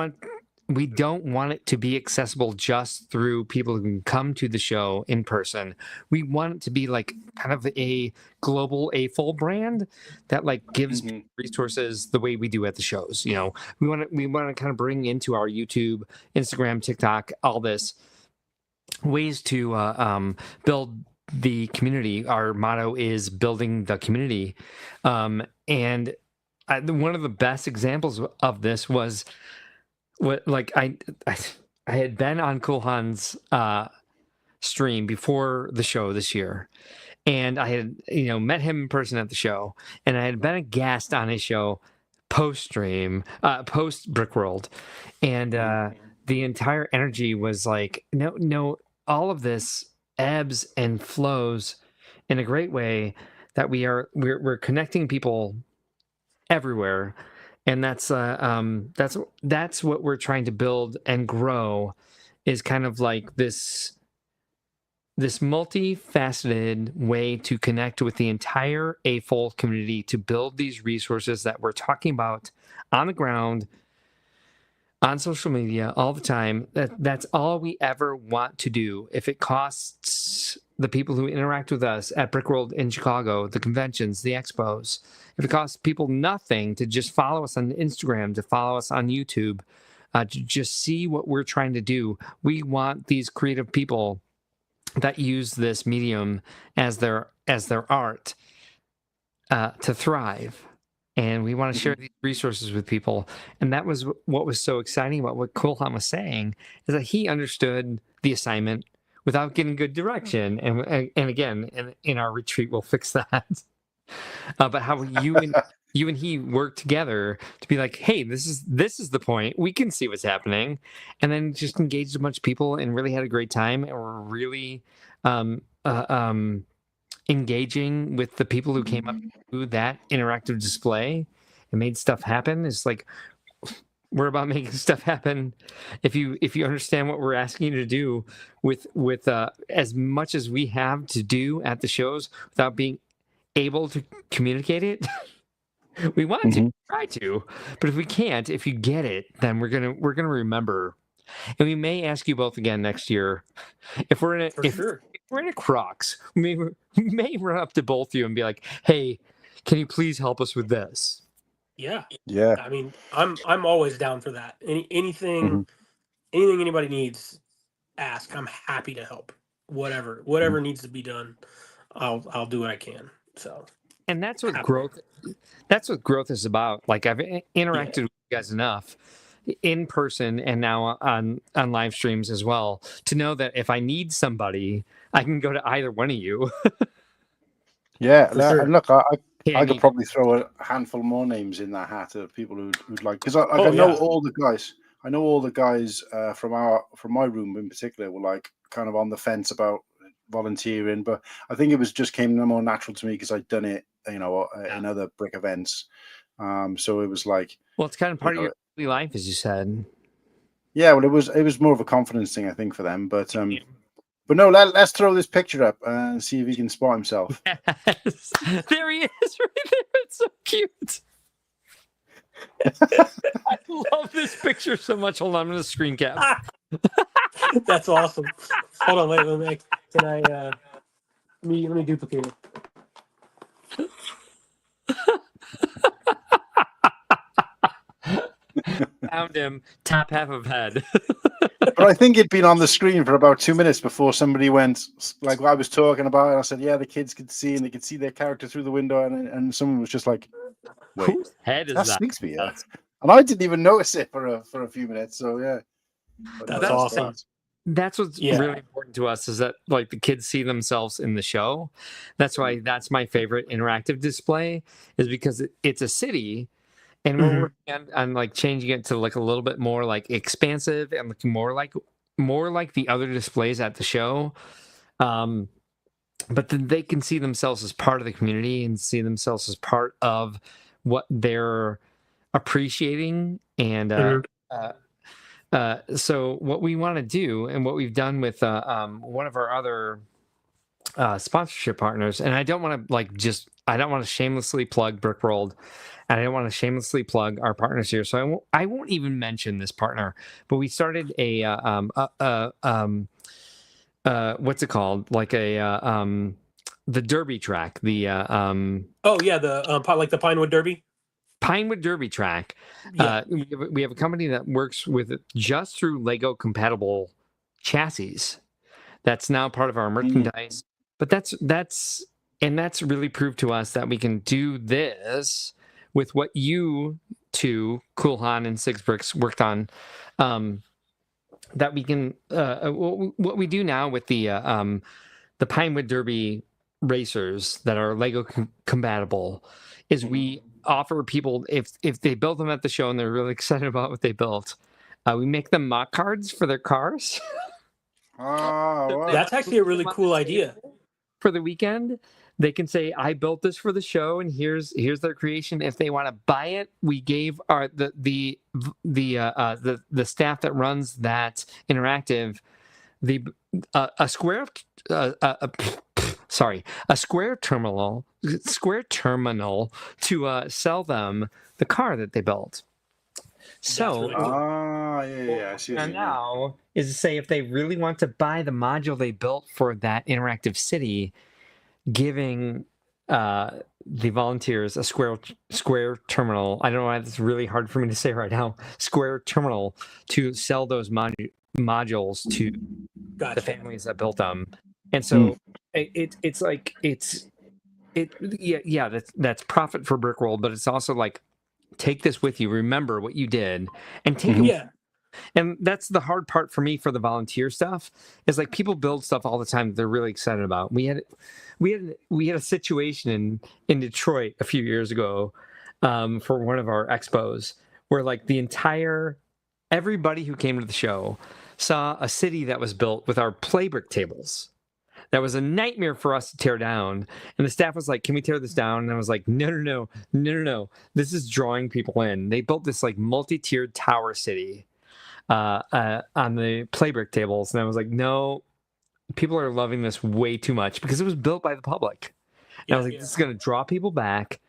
want it to be accessible just through people who can come to the show in person. We want it to be like kind of a global, a full brand that like gives Mhm. resources the way we do at the shows. You know, we want to kind of bring into our YouTube, Instagram, TikTok, all this ways to build the community. Our motto is building the community. And one of the best examples of this was what, like I had been on Kulhan's stream before the show this year, and I had met him in person at the show, and I had been a guest on his show post stream, post Brickworld, and the entire energy was like no, all of this ebbs and flows in a great way that we're connecting people everywhere. And that's what we're trying to build and grow, is kind of like this multifaceted way to connect with the entire AFOL community, to build these resources that we're talking about on the ground, on social media all the time. That's all we ever want to do. If it costs the people who interact with us at Brickworld in Chicago, the conventions, the expos, if it costs people nothing to just follow us on Instagram, to follow us on YouTube, to just see what we're trying to do, we want these creative people that use this medium as their art to thrive. And we want to share these resources with people. And that was what was so exciting about what Kulhan was saying, is that he understood the assignment without getting good direction. And again, in our retreat, we'll fix that. But how you and he work together to be like, hey, this is the point. We can see what's happening. And then just engaged a bunch of people and really had a great time. And we're really engaging with the people who came up to that interactive display and made stuff happen. It's like, we're about making stuff happen. If you understand what we're asking you to do with as much as we have to do at the shows without being able to communicate it, we want to try to. But if we can't, if you get it, then we're gonna remember. And we may ask you both again next year. If we're in a Crocs, we may run up to both of you and be like, hey, can you please help us with this? Yeah. Yeah. I mean, I'm always down for that. Anything anybody needs, ask. I'm happy to help. Whatever needs to be done, I'll do what I can. So, and that's what growth is about. Like, I've interacted with you guys enough in person and now on live streams as well to know that if I need somebody, I can go to either one of you. Yeah, sure. and look, I could probably throw a handful more names in that hat of people who'd like, because I know all the guys. I know all the guys from my room in particular were like kind of on the fence about volunteering, but I think it was just came more natural to me because I'd done it, in other brick events. So it was like, well, it's kind of part of your daily life, as you said. Yeah, well, it was more of a confidence thing, I think, for them. But no, let's throw this picture up and see if he can spot himself. Yes. There he is, right there. It's so cute. I love this picture so much. Hold on, I'm gonna screen cap. That's awesome. Hold on, wait. Can I? Let me duplicate it. Found him, top half of head. But I think it'd been on the screen for about 2 minutes before somebody went, like I was talking about, and I said, yeah, the kids could see, and they could see their character through the window, and someone was just like, wait, Whose head is that's that? Slingsby, yeah. And I didn't even notice it for a few minutes, so yeah. But That's no, awesome. great. That's what's Yeah. really important to us, is that like the kids see themselves in the show. That's why that's my favorite interactive display, is because it's a city, and we're Mhm. working on like changing it to like a little bit more like expansive and looking more like the other displays at the show. But then they can see themselves as part of the community and see themselves as part of what they're appreciating. And so what we want to do, and what we've done with one of our other sponsorship partners, and I don't want to shamelessly plug Brickworld, and I don't want to shamelessly plug our partners here, so I won't even mention this partner. But we started what's it called? Like the Derby track, the Oh yeah, the like the Pinewood Derby. Pinewood Derby track. Yeah. We have a company that works with it just through Lego compatible chassis. That's now part of our merchandise. But that's really proved to us that we can do this with what you two, Coolhan and Six Bricks, worked on. That we can what we do now with the Pinewood Derby racers that are Lego compatible is we offer people, if they build them at the show and they're really excited about what they built, we make them mock cards for their cars. Oh, wow. That's actually a really cool idea. For the weekend, they can say, I built this for the show, and here's their creation. If they want to buy it, we gave the staff that runs that interactive a square terminal to sell them the car that they built. So really cool. yeah, I see what you mean. now is to say, if they really want to buy the module they built for that interactive city, giving the volunteers a square terminal. I don't know why it's really hard for me to say right now. Square terminal to sell those modules to the families that built them. And so that's profit for Brickworld, but it's also like, take this with you, remember what you did, and take it. Yeah. And that's the hard part for me for the volunteer stuff, is like people build stuff all the time that they're really excited about. We had a situation in Detroit a few years ago for one of our expos where like everybody who came to the show saw a city that was built with our playbrick tables. That was a nightmare for us to tear down. And the staff was like, can we tear this down? And I was like, no. This is drawing people in. They built this like multi-tiered tower city on the playbrick tables. And I was like, no, people are loving this way too much because it was built by the public. And I was like, this is going to draw people back.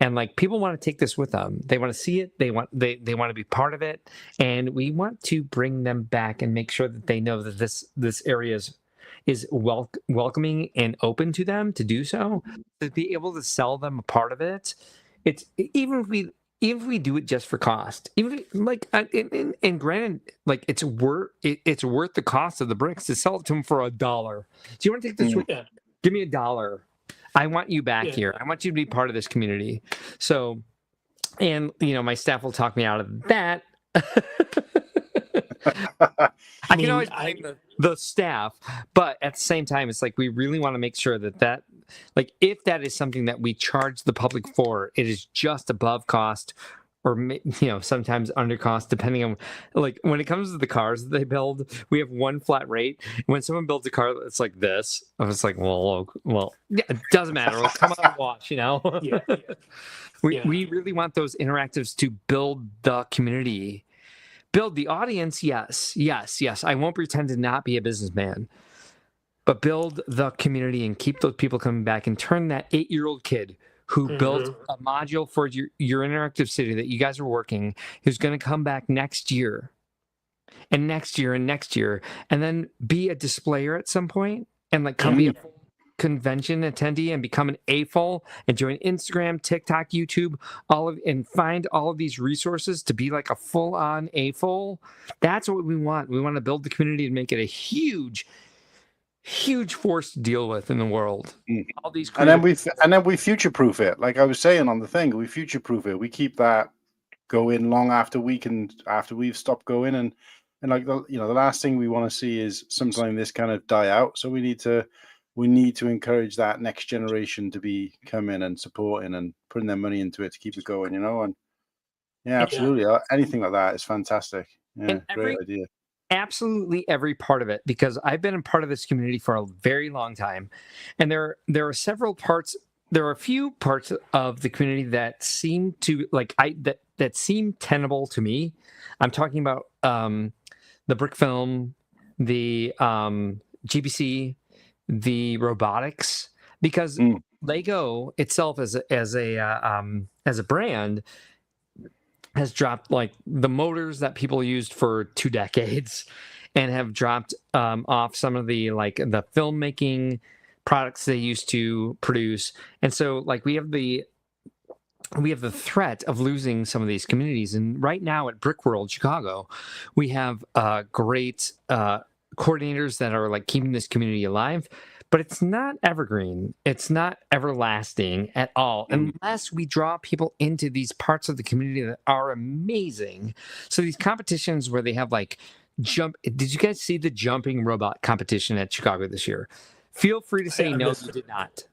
And like, people want to take this with them. They want to see it. They want to be part of it. And we want to bring them back and make sure that they know that this area is welcoming and open to them to do so, to be able to sell them a part of it. It's even if we do it just for cost, even like, and granted, like it's worth the cost of the bricks to sell it to them for $1. Do you want to take this? Give me $1. I want you back here. I want you to be part of this community. So, and my staff will talk me out of that. I can always blame the staff, but at the same time, it's like we really want to make sure that like, if that is something that we charge the public for, it is just above cost, or sometimes under cost, depending on, like, when it comes to the cars that they build, we have one flat rate. When someone builds a car that's like this, I was like, well, yeah, it doesn't matter. It'll come out and wash, We really want those interactives to build the community. Build the audience, yes. I won't pretend to not be a businessman, but build the community and keep those people coming back, and turn that 8-year-old kid who built a module for your interactive city that you guys are working, who's going to come back next year and next year and next year, and then be a displayer at some point, and like come be convention attendee and become an AFOL and join Instagram, TikTok, YouTube, and find all of these resources to be like a full-on AFOL. That's what we want. We want to build the community and make it a huge force to deal with in the world. All these and then we future-proof it. Like I was saying on the thing, we future-proof it. We keep that going long after we've stopped going, and like the last thing we want to see is something like this kind of die out. So we need to encourage that next generation to be coming and supporting and putting their money into it to keep it going, and yeah, absolutely. Anything like that is fantastic. Yeah, great idea. Absolutely every part of it, because I've been a part of this community for a very long time, and there are several parts. There are a few parts of the community that seem to that seem tenable to me. I'm talking about the brick film, the GBC, the robotics, because Lego itself as a brand has dropped like the motors that people used for 2 decades, and have dropped off some of the the filmmaking products they used to produce. And so like we have the threat of losing some of these communities. And right now at Brickworld Chicago, we have great coordinators that are like keeping this community alive, but it's not evergreen. It's not everlasting at all, unless we draw people into these parts of the community that are amazing. So these competitions where they have like did you guys see the jumping robot competition at Chicago this year? Feel free to say no, you did not.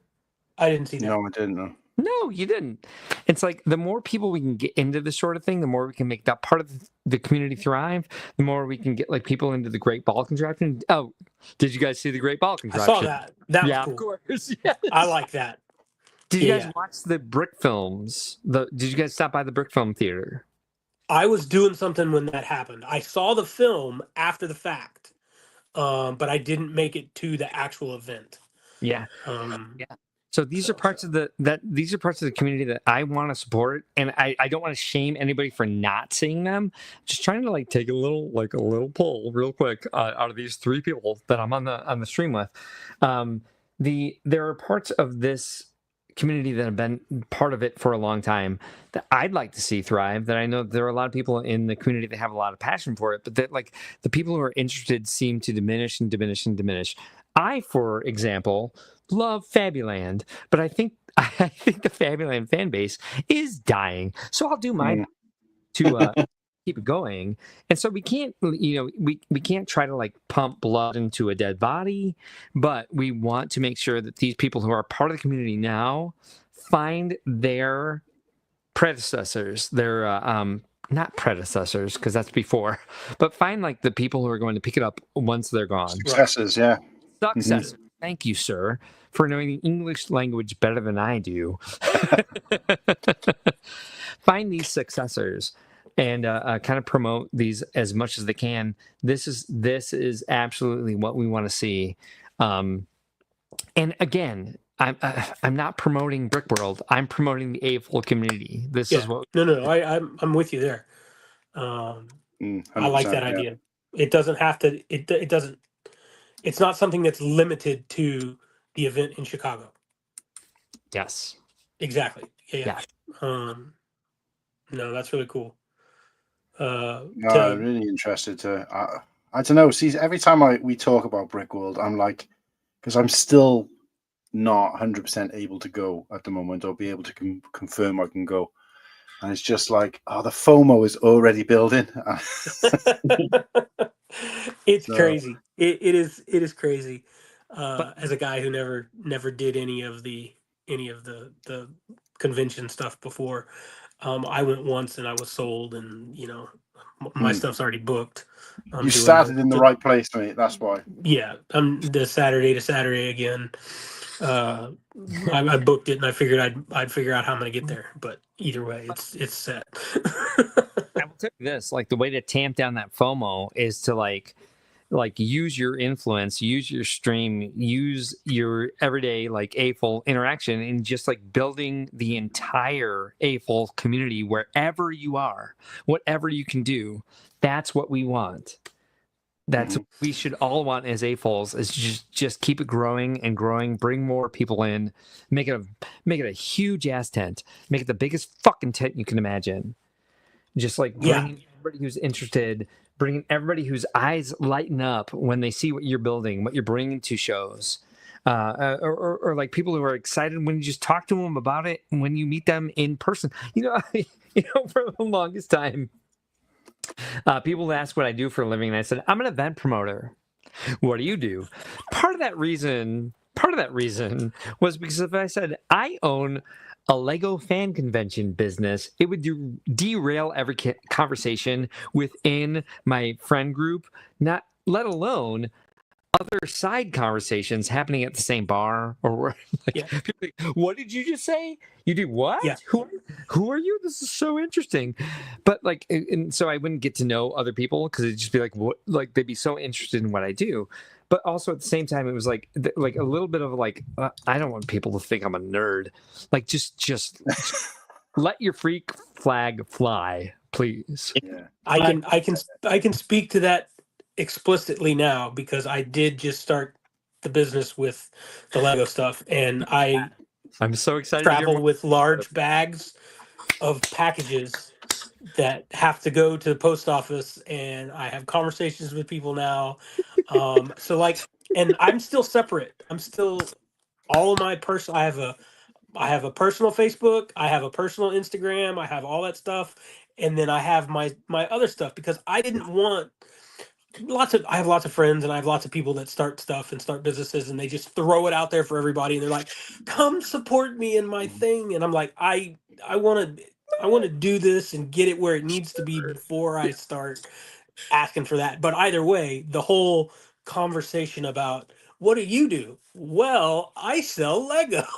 I didn't see that. No, I didn't know. No, you didn't. It's like the more people we can get into this sort of thing, the more we can make that part of the community thrive, the more we can get like people into the Great Ball Contraption. Oh, did you guys see the Great Ball Contraption? I saw that. That was cool. Of course. Yes. I like that. Did you guys watch the Brick Films? Did you guys stop by the Brick Film Theater? I was doing something when that happened. I saw the film after the fact, but I didn't make it to the actual event. Yeah. So these are parts of the community that I want to support, and I don't want to shame anybody for not seeing them. Just trying to like take a little poll real quick out of these 3 people that I'm on the stream with. There are parts of this community that have been part of it for a long time that I'd like to see thrive, that I know there are a lot of people in the community that have a lot of passion for it, but that like the people who are interested seem to diminish and diminish and diminish. I, for example, love Fabuland, but I think the Fabuland fan base is dying. So I'll do my best to keep it going. And so we can't, we can't try to like pump blood into a dead body, but we want to make sure that these people who are part of the community now find their predecessors, their not predecessors, because that's before, but find like the people who are going to pick it up once they're gone. Successors, yeah. Successors. Thank you, sir, for knowing the English language better than I do. Find these successors and kind of promote these as much as they can. This is absolutely what we want to see. And again, I'm not promoting Brickworld. I'm promoting the AFOL community. This is what. No. I'm with you there. I like that idea. It doesn't have to. It doesn't. It's not something that's limited to the event in Chicago. Yes. Exactly. Yeah. No, that's really cool. I'm really interested to. I don't know. See, every time we talk about Brickworld, I'm like, because I'm still not 100% able to go at the moment, or be able to confirm I can go, and it's just like, the FOMO is already building. It's crazy. It is crazy. As a guy who never did any of the convention stuff before, I went once and I was sold, and my stuff's already booked. You started in the right place, mate. That's why. Yeah, I'm the Saturday to Saturday again. I booked it, and I figured I'd figure out how I'm going to get there. But either way, it's set. I will tell you this: like the way to tamp down that FOMO is to like use your influence, use your stream, use your everyday like AFOL interaction, and just like building the entire AFOL community wherever you are, whatever you can do. That's what we want. That's what we should all want as AFOLs, is just keep it growing and growing, bring more people in, make it a huge ass tent, make it the biggest fucking tent you can imagine. Just like bringing everybody who's interested, bringing everybody whose eyes lighten up when they see what you're building, what you're bringing to shows. Or like people who are excited when you just talk to them about it, and when you meet them in person. For the longest time, people ask what I do for a living, and I said, I'm an event promoter. What do you do? Part of that reason was because if I said I own a Lego fan convention business, it would derail every conversation within my friend group, not let alone other side conversations happening at the same bar or people like, what did you just say? You do what? Yeah. Who are you? This is so interesting. But and so I wouldn't get to know other people because it'd just be like, what? Like they'd be so interested in what I do. But also at the same time, it was like a little bit of I don't want people to think I'm a nerd. Like just let your freak flag fly, please. Yeah. I can speak to that explicitly now because I did just start the business with the Lego stuff, and I'm so excited. Travel with large bags of packages that have to go to the post office, and I have conversations with people now. And I'm still separate. I'm still all of my personal. I have a personal Facebook. I have a personal Instagram. I have all that stuff, and then I have my other stuff because I didn't want. I have lots of friends and I have lots of people that start stuff and start businesses, and they just throw it out there for everybody, and they're like, come support me in my thing. And I'm like, I want to do this and get it where it needs to be before I start asking for that. But either way, the whole conversation about what do you do? Well, I sell Legos.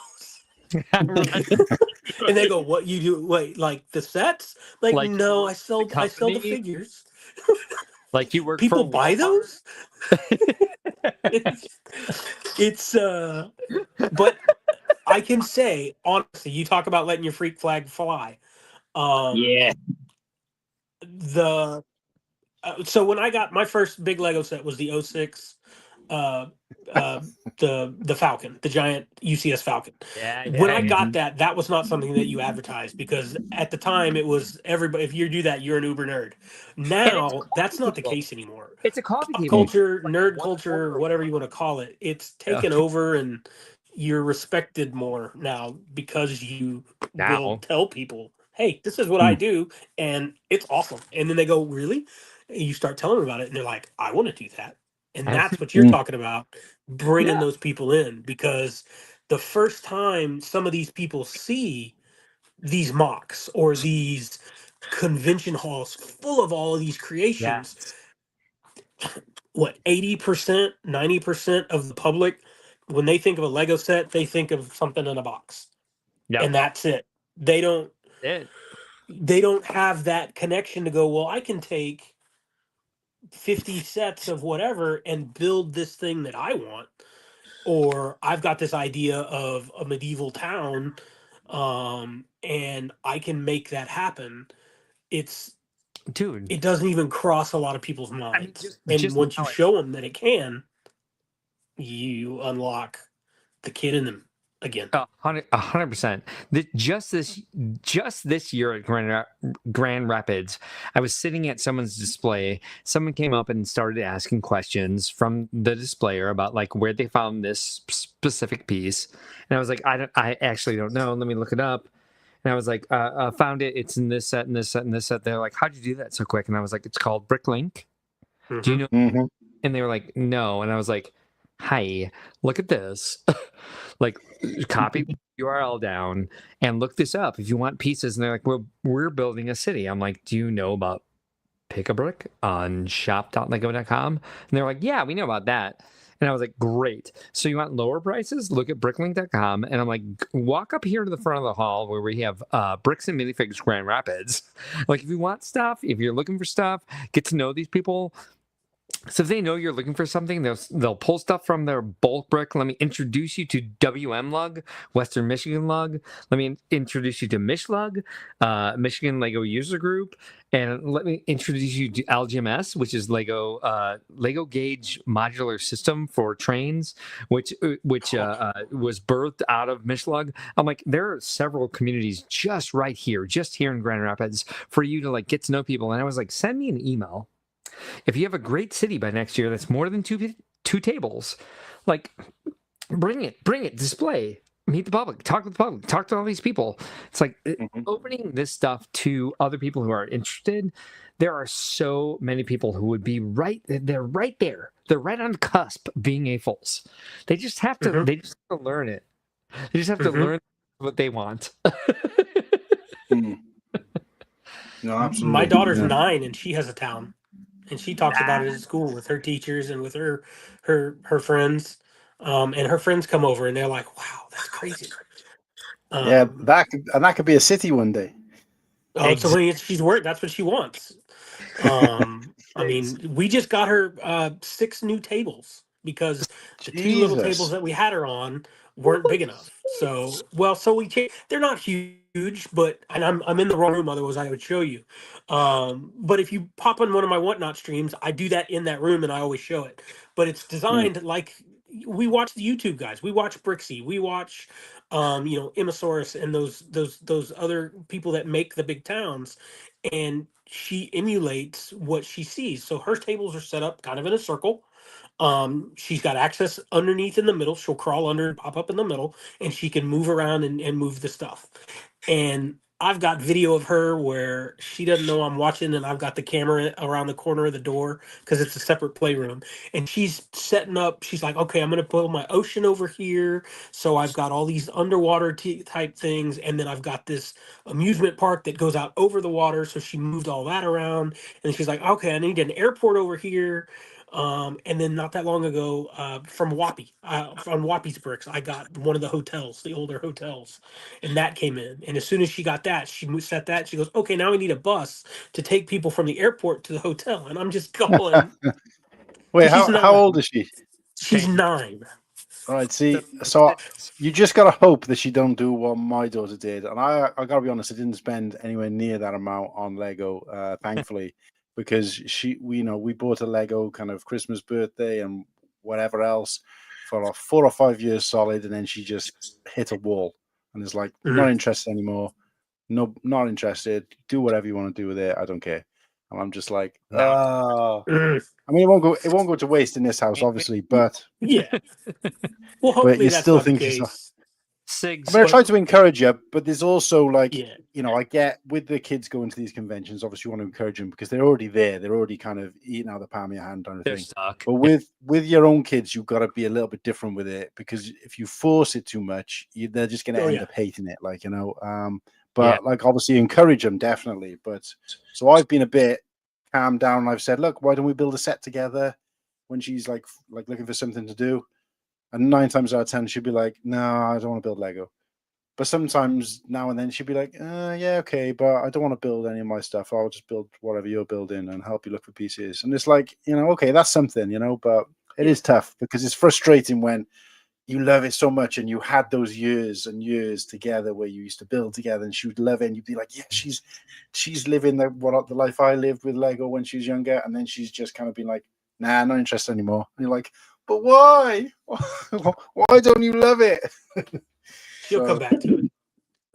And they go, what you do? Wait, like the sets? Like no, I sell the figures. Like you work people for buy those? But I can say honestly, you talk about letting your freak flag fly. So when I got my first big Lego set was the 06 the Falcon, the giant UCS Falcon. When I got that was not something that you advertised because at the time it was everybody. If you do that, you're an uber nerd. Now that's not the case anymore. It's a coffee table. Culture, nerd culture, whatever you want to call it. It's taken over, and you're respected more now because you will tell people, "Hey, this is what I do, and it's awesome." And then they go, "Really?" And you start telling them about it, and they're like, "I want to do that." And that's what you're talking about, bringing those people in, because the first time some of these people see these mocks or these convention halls full of all of these creations, what, 80%, 90% of the public, when they think of a Lego set, they think of something in a box. And that's it. They don't have that connection to go, well, I can take 50 sets of whatever and build this thing that I want, or I've got this idea of a medieval town and I can make that happen. It doesn't even cross a lot of people's minds. Once you show them that it can, you unlock the kid in them again. 100%. Just this year at Grand Rapids, I was sitting at someone's display. Someone came up and started asking questions from the displayer about where they found this specific piece, and I was like, I actually don't know. Let me look it up. And I was like, found it. It's in this set and this set and this set. They're like, how'd you do that so quick? And I was like, it's called Bricklink. Do you know? And they were like, no. And I was like, hi, look at this. Copy the URL down and look this up if you want pieces. And they're like, well, we're building a city. I'm like, do you know about Pick a Brick on shop.lego.com? And they're like, yeah, we know about that. And I was like, great. So you want lower prices? Look at bricklink.com. And I'm like, walk up here to the front of the hall where we have Bricks and Minifigs Grand Rapids. If you want stuff, if you're looking for stuff, get to know these people. So if they know you're looking for something, they'll pull stuff from their bulk brick. Let me introduce you to WM Lug, Western Michigan Lug. Let me introduce you to Mishlug, Michigan Lego User Group, and let me introduce you to LGMS, which is Lego Gauge Modular System for trains, which was birthed out of Mishlug. I'm like, there are several communities just here in Grand Rapids for you to like get to know people. And I was like, send me an email. If you have a great city by next year that's more than two tables, like bring it, display, meet the public, talk with the public, talk to all these people. It's like opening this stuff to other people who are interested. There are so many people who would be they're right there. They're right on the cusp of being AFOLs. They just have to they just have to learn it. They just have to learn what they want. No, absolutely. My daughter's 9 and she has a town. And she talks about it at school with her teachers and with her friends. And her friends come over and they're like, wow, that's crazy. That could be a city one day. So she's worried. That's what she wants. I mean, we just got her 6 new tables because the 2 little tables that we had her on weren't big enough. So we changed. They're not huge, but I'm in the wrong room. Otherwise, I would show you. But if you pop on one of my Whatnot streams, I do that in that room, and I always show it. But it's designed like we watch the YouTube guys. We watch Brixie. We watch, Immosaurus and those other people that make the big towns, and she emulates what she sees. So her tables are set up kind of in a circle. She's got access underneath in the middle. She'll crawl under and pop up in the middle, and she can move around and move the stuff. And I've got video of her where she doesn't know I'm watching, and I've got the camera around the corner of the door because it's a separate playroom. And she's setting up. She's like, okay, I'm going to put my ocean over here. So I've got all these underwater type things, and then I've got this amusement park that goes out over the water. So she moved all that around, and she's like, okay, I need an airport over here. And then not that long ago, from Wappy, on Wappy's Bricks, I got one of the hotels, the older hotels, and that came in. And as soon as she got that, she set that. She goes, okay, now we need a bus to take people from the airport to the hotel. And I'm just going. Wait, how old is she? She's 9. All right, see, so you just gotta hope that she don't do what my daughter did. And I gotta be honest, I didn't spend anywhere near that amount on Lego, thankfully. Because we bought a Lego kind of Christmas, birthday, and whatever else for 4 or 5 years solid, and then she just hit a wall and is like, not interested anymore. No, not interested. Do whatever you want to do with it. I don't care. And I'm just like, I mean, it won't go to waste in this house, obviously, but yeah. Well, hopefully but you that's still not think the it's not. case. Sigs, I mean, I try to encourage you, but there's also like, Yeah. I get with the kids going to these conventions, obviously you want to encourage them because they're already there. They're already kind of eating out of the palm of your hand kind of they're thing. stuck. But with your own kids, you've got to be a little bit different with it because if you force it too much, they're just going to end up hating it, But like obviously encourage them definitely. But so I've been a bit calmed down and I've said, look, why don't we build a set together when she's like looking for something to do? And 9 times out of 10, she'd be like, no, I don't want to build Lego. But sometimes now and then she'd be like, yeah, okay, but I don't want to build any of my stuff. I'll just build whatever you're building and help you look for pieces. And it's like, okay, that's something, but it is tough because it's frustrating when you love it so much and you had those years and years together where you used to build together and she would love it and you'd be like, yeah, she's living the life I lived with Lego when she was younger. And then she's just kind of been like, nah, not interested anymore. And you're like, but why? Why don't you love it? She'll come back to it.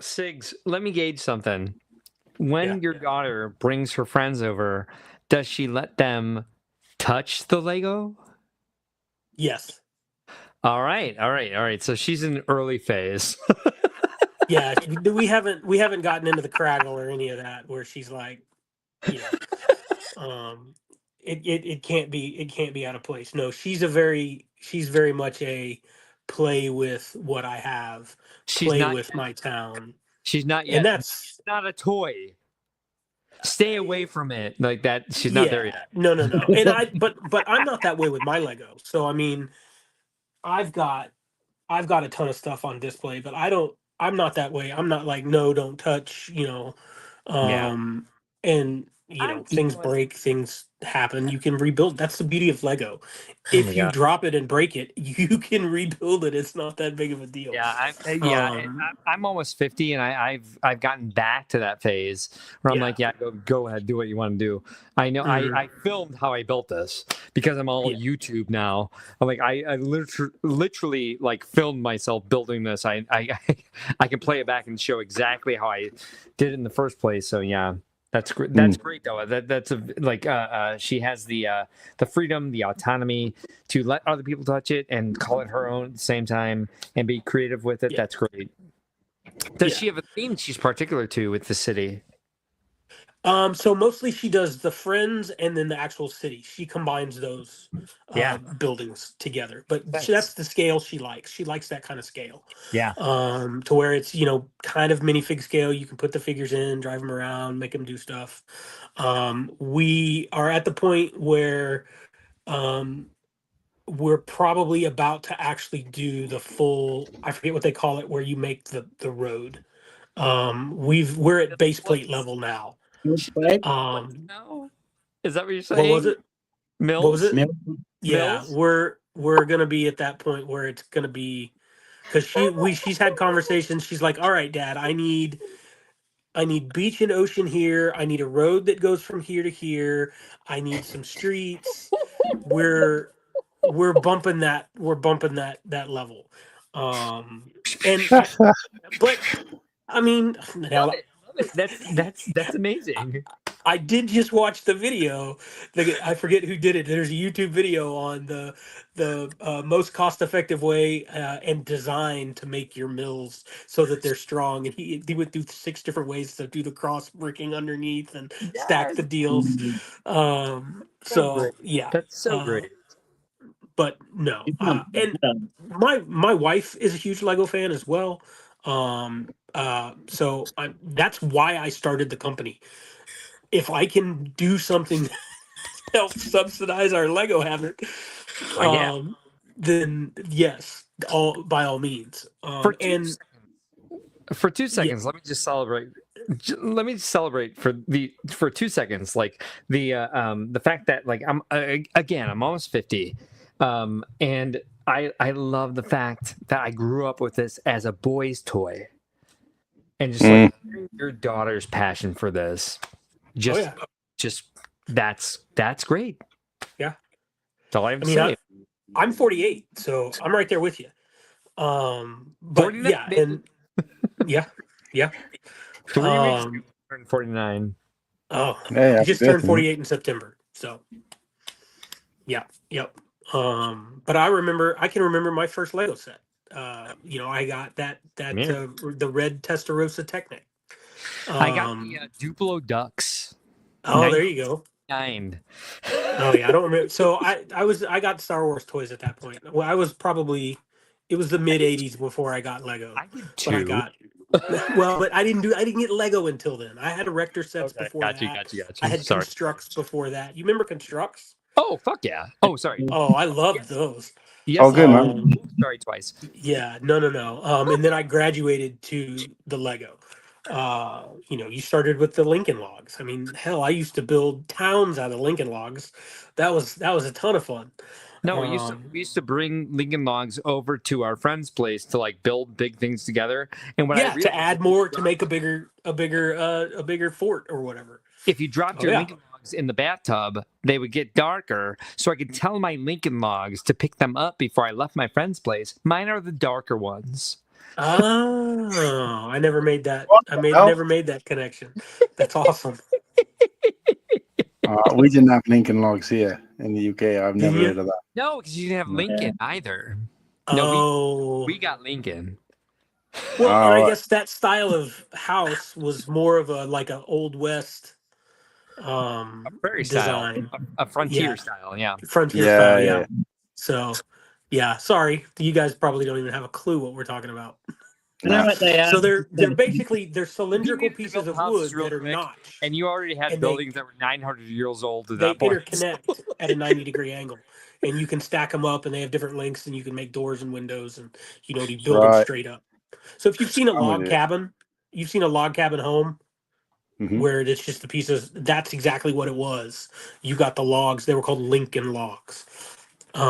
Sigs, let me gauge something. When your daughter brings her friends over, does she let them touch the Lego? Yes. All right. So she's in early phase. Yeah, we haven't gotten into the Craggle or any of that where she's like, it can't be out of place. No, she's very much a play with what I have, with my town. She's not yet. And that's not a toy. Stay away from it like that. She's not there yet. No. And but I'm not that way with my Lego. So I mean, I've got a ton of stuff on display, but I'm not that way. I'm not like, no, don't touch, and things break, things happen, you can rebuild. That's the beauty of Lego. my If you God. drop it and break it, you can rebuild it. It's not that big of a deal. I'm almost 50, and I've gotten back to that phase where I'm Yeah. like, yeah, go ahead, do what you want to do. I know I filmed how I built this because I'm all YouTube now. I'm like I literally like filmed myself building this. I can play it back and show exactly how I did it in the first place. So yeah. That's great. That's great though. That's she has the freedom, the autonomy to let other people touch it and call it her own at the same time and be creative with it. Yeah. That's great. Does Yeah. she have a theme she's particular to with the city? So mostly she does the Friends and then the actual city. She combines those buildings together. But that's the scale she likes. She likes that kind of scale. Yeah. To where it's, kind of minifig scale. You can put the figures in, drive them around, make them do stuff. We are at the point where we're probably about to actually do the full, I forget what they call it, where you make the road. We're at base plate level now. No, is that what you're saying? What was it? Mills? What was it? Yeah, Mills? we're gonna be at that point where it's gonna be, because she's had conversations. She's like, all right, Dad, I need beach and ocean here. I need a road that goes from here to here. I need some streets. We're bumping that level. But I mean, hell, That's amazing. I did just watch the video. I forget who did it. There's a YouTube video on the most cost-effective way and design to make your mills so that they're strong. And he went through 6 different ways to do the cross bricking underneath and stack the deals. So yeah, That's so great. But no, and my wife is a huge Lego fan as well. So that's why I started the company. If I can do something to help subsidize our Lego habit, then yes, by all means. For 2 seconds, let me just celebrate. Let me celebrate for 2 seconds, like the fact that like I'm almost 50, and I love the fact that I grew up with this as a boy's toy, and just like your daughter's passion for this, just that's great. Yeah, that's all I have to say. I'm 48, so I'm right there with you. But 49, yeah, and yeah. 3 weeks ago, I turned 49. Oh, Yeah, I just turned 48 in September. So, yep. But I can remember my first Lego set. I got that the red Testarossa Technic. I got the Duplo Ducks. Oh, there you go. 9. Oh yeah, I don't remember. So I got Star Wars toys at that point. Well, it was the mid '80s before I got Lego. I did too. But I didn't get Lego until then. I had Erector sets before that. Got you. I had Constructs before that. You remember Constructs? Oh, fuck yeah. Oh, sorry. Oh, I loved those. Yes, oh, good, man. Sorry, twice. Yeah, no. And then I graduated to the Lego. You started with the Lincoln Logs. I mean, hell, I used to build towns out of Lincoln Logs. That was a ton of fun. No, we used to bring Lincoln Logs over to our friend's place to like build big things together. And to add more to make a bigger fort or whatever. If you dropped your Lincoln Logs in the bathtub, they would get darker. So I could tell my Lincoln Logs to pick them up before I left my friend's place. Mine are the darker ones. Oh, I never made that. Never made that connection. That's awesome. We didn't have Lincoln Logs here in the UK. I've never heard of that. No, because you didn't have Lincoln either. No, we got Lincoln. Well, and I guess that style of house was more of an Old West a prairie design. Style, a frontier style, yeah. Frontier style, yeah. So, yeah, sorry. You guys probably don't even have a clue what we're talking about. So they're basically cylindrical pieces of wood that are notched. And you already had buildings that were 900 years old at they that point. Interconnect at a 90-degree angle. And you can stack them up, and they have different lengths, and you can make doors and windows, and you build them straight up. So if you've seen a log cabin home, where it's just the pieces. That's exactly what it was. You got the logs. They were called Lincoln logs. See,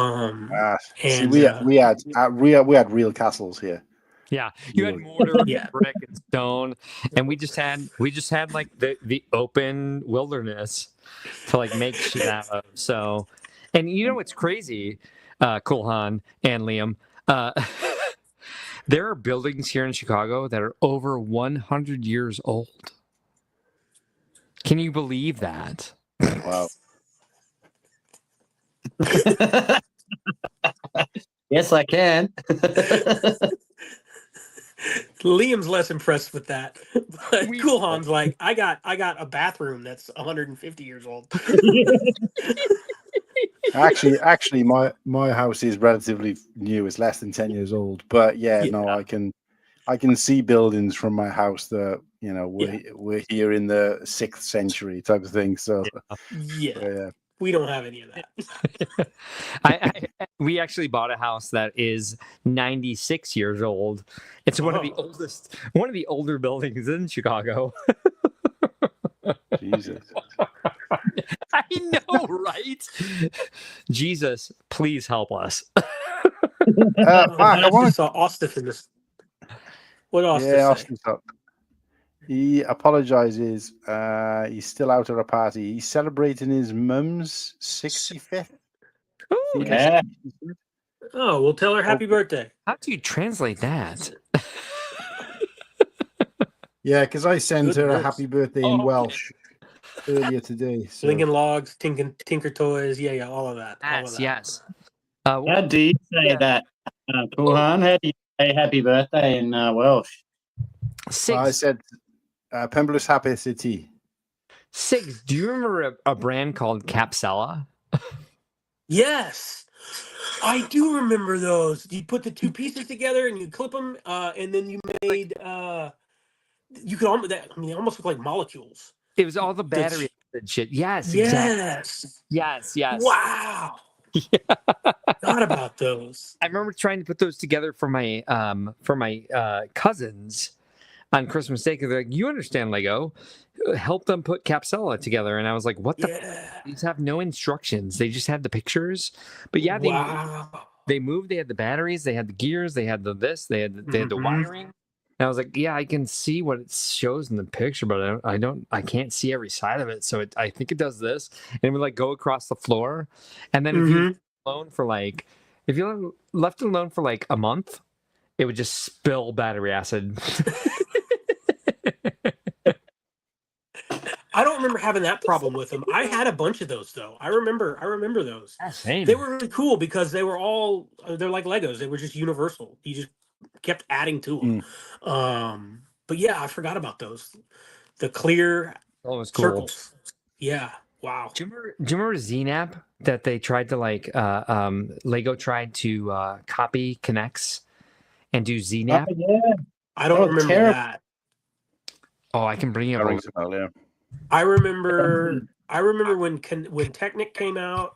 And we had real castles here. Yeah, you had mortar, Yeah. brick, and stone, and we just had like the open wilderness to like make shit out of. So, and you know what's crazy, Kulhan and Liam, there are buildings here in Chicago that are over 100 years old. Can you believe that? Wow. Yes, I can. Liam's less impressed with that. But We- Kulhan's like, I got a bathroom that's 150 years old. Actually, my house is relatively new. It's less than 10 years old. But no, I can see buildings from my house that we're here in the 6th century type of thing. So Yeah. We don't have any of that. We actually bought a house that is 96 years old. It's one of the older buildings in Chicago. Jesus. I know, right? Jesus, please help us. Mark, I want saw Austin in this. What Austin? Yeah, Austin's up. He apologizes. He's still out at a party. He's celebrating his mum's 65th. Ooh, Yeah. Oh, we'll tell her happy birthday. how do you translate that? Yeah, because I sent her a Goodness. happy birthday in Welsh earlier today. So. Lincoln Logs, Tinker Toys, all of that. All of that. Yes. How do you say that, Kulhan? How do you say happy birthday in Welsh? I said Pembrose Happy City. Six. Do you remember a brand called Capsella? Yes, I do remember those. You put the two pieces together and you clip them, and then you made you could almost almost look like molecules. It was all the battery and shit. Yes. Exactly. Yes. Wow. Forgot about those. I remember trying to put those together for my cousins on Christmas Day because they're like, "You understand Lego? Help them put Capsella together." And I was like, "What the? These have no instructions. They just had the pictures." But yeah, they moved. They had the batteries. They had the gears. They had the this. They had the wiring. And I was like, "Yeah, I can see what it shows in the picture, but I can't see every side of it. So I think it does this, and it would like go across the floor, and then if you left it alone for like a month, it would just spill battery acid." I don't remember having that problem with them. I had a bunch of those though. I remember those. Same. They were really cool because they're like Legos. They were just universal. You just kept adding to them. But yeah, I forgot about those. The clear circles. Yeah. Wow. Do you remember ZNAP that they tried to Lego tried to copy Connects and do ZNAP? Oh, yeah. I don't remember that. Oh, I can bring you up. I remember when Technic came out,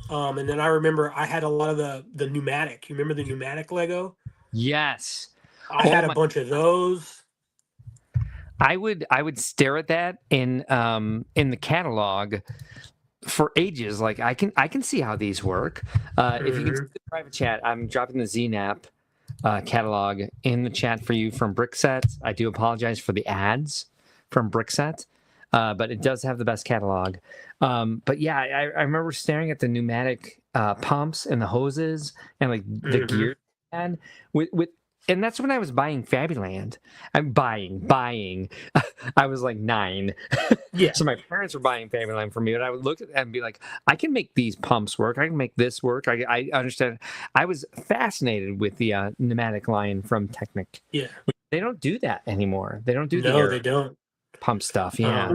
and then I remember I had a lot of the pneumatic. You remember the pneumatic Lego? Yes. I had a bunch of those. I would stare at that in the catalog for ages. Like I can see how these work. If you can see the private chat, I'm dropping the ZNAP catalog in the chat for you from Brickset. I do apologize for the ads from Brickset, but it does have the best catalog. But yeah, I remember staring at the pneumatic pumps and the hoses and like the gear and with. And that's when I was buying Fabuland. I'm buying. I was like 9. Yeah. So my parents were buying Fabuland for me, and I would look at it and be like, I can make these pumps work. I can make this work. I understand. I was fascinated with the pneumatic line from Technic. Yeah. They don't do that anymore. They don't do they don't. pump stuff. Yeah.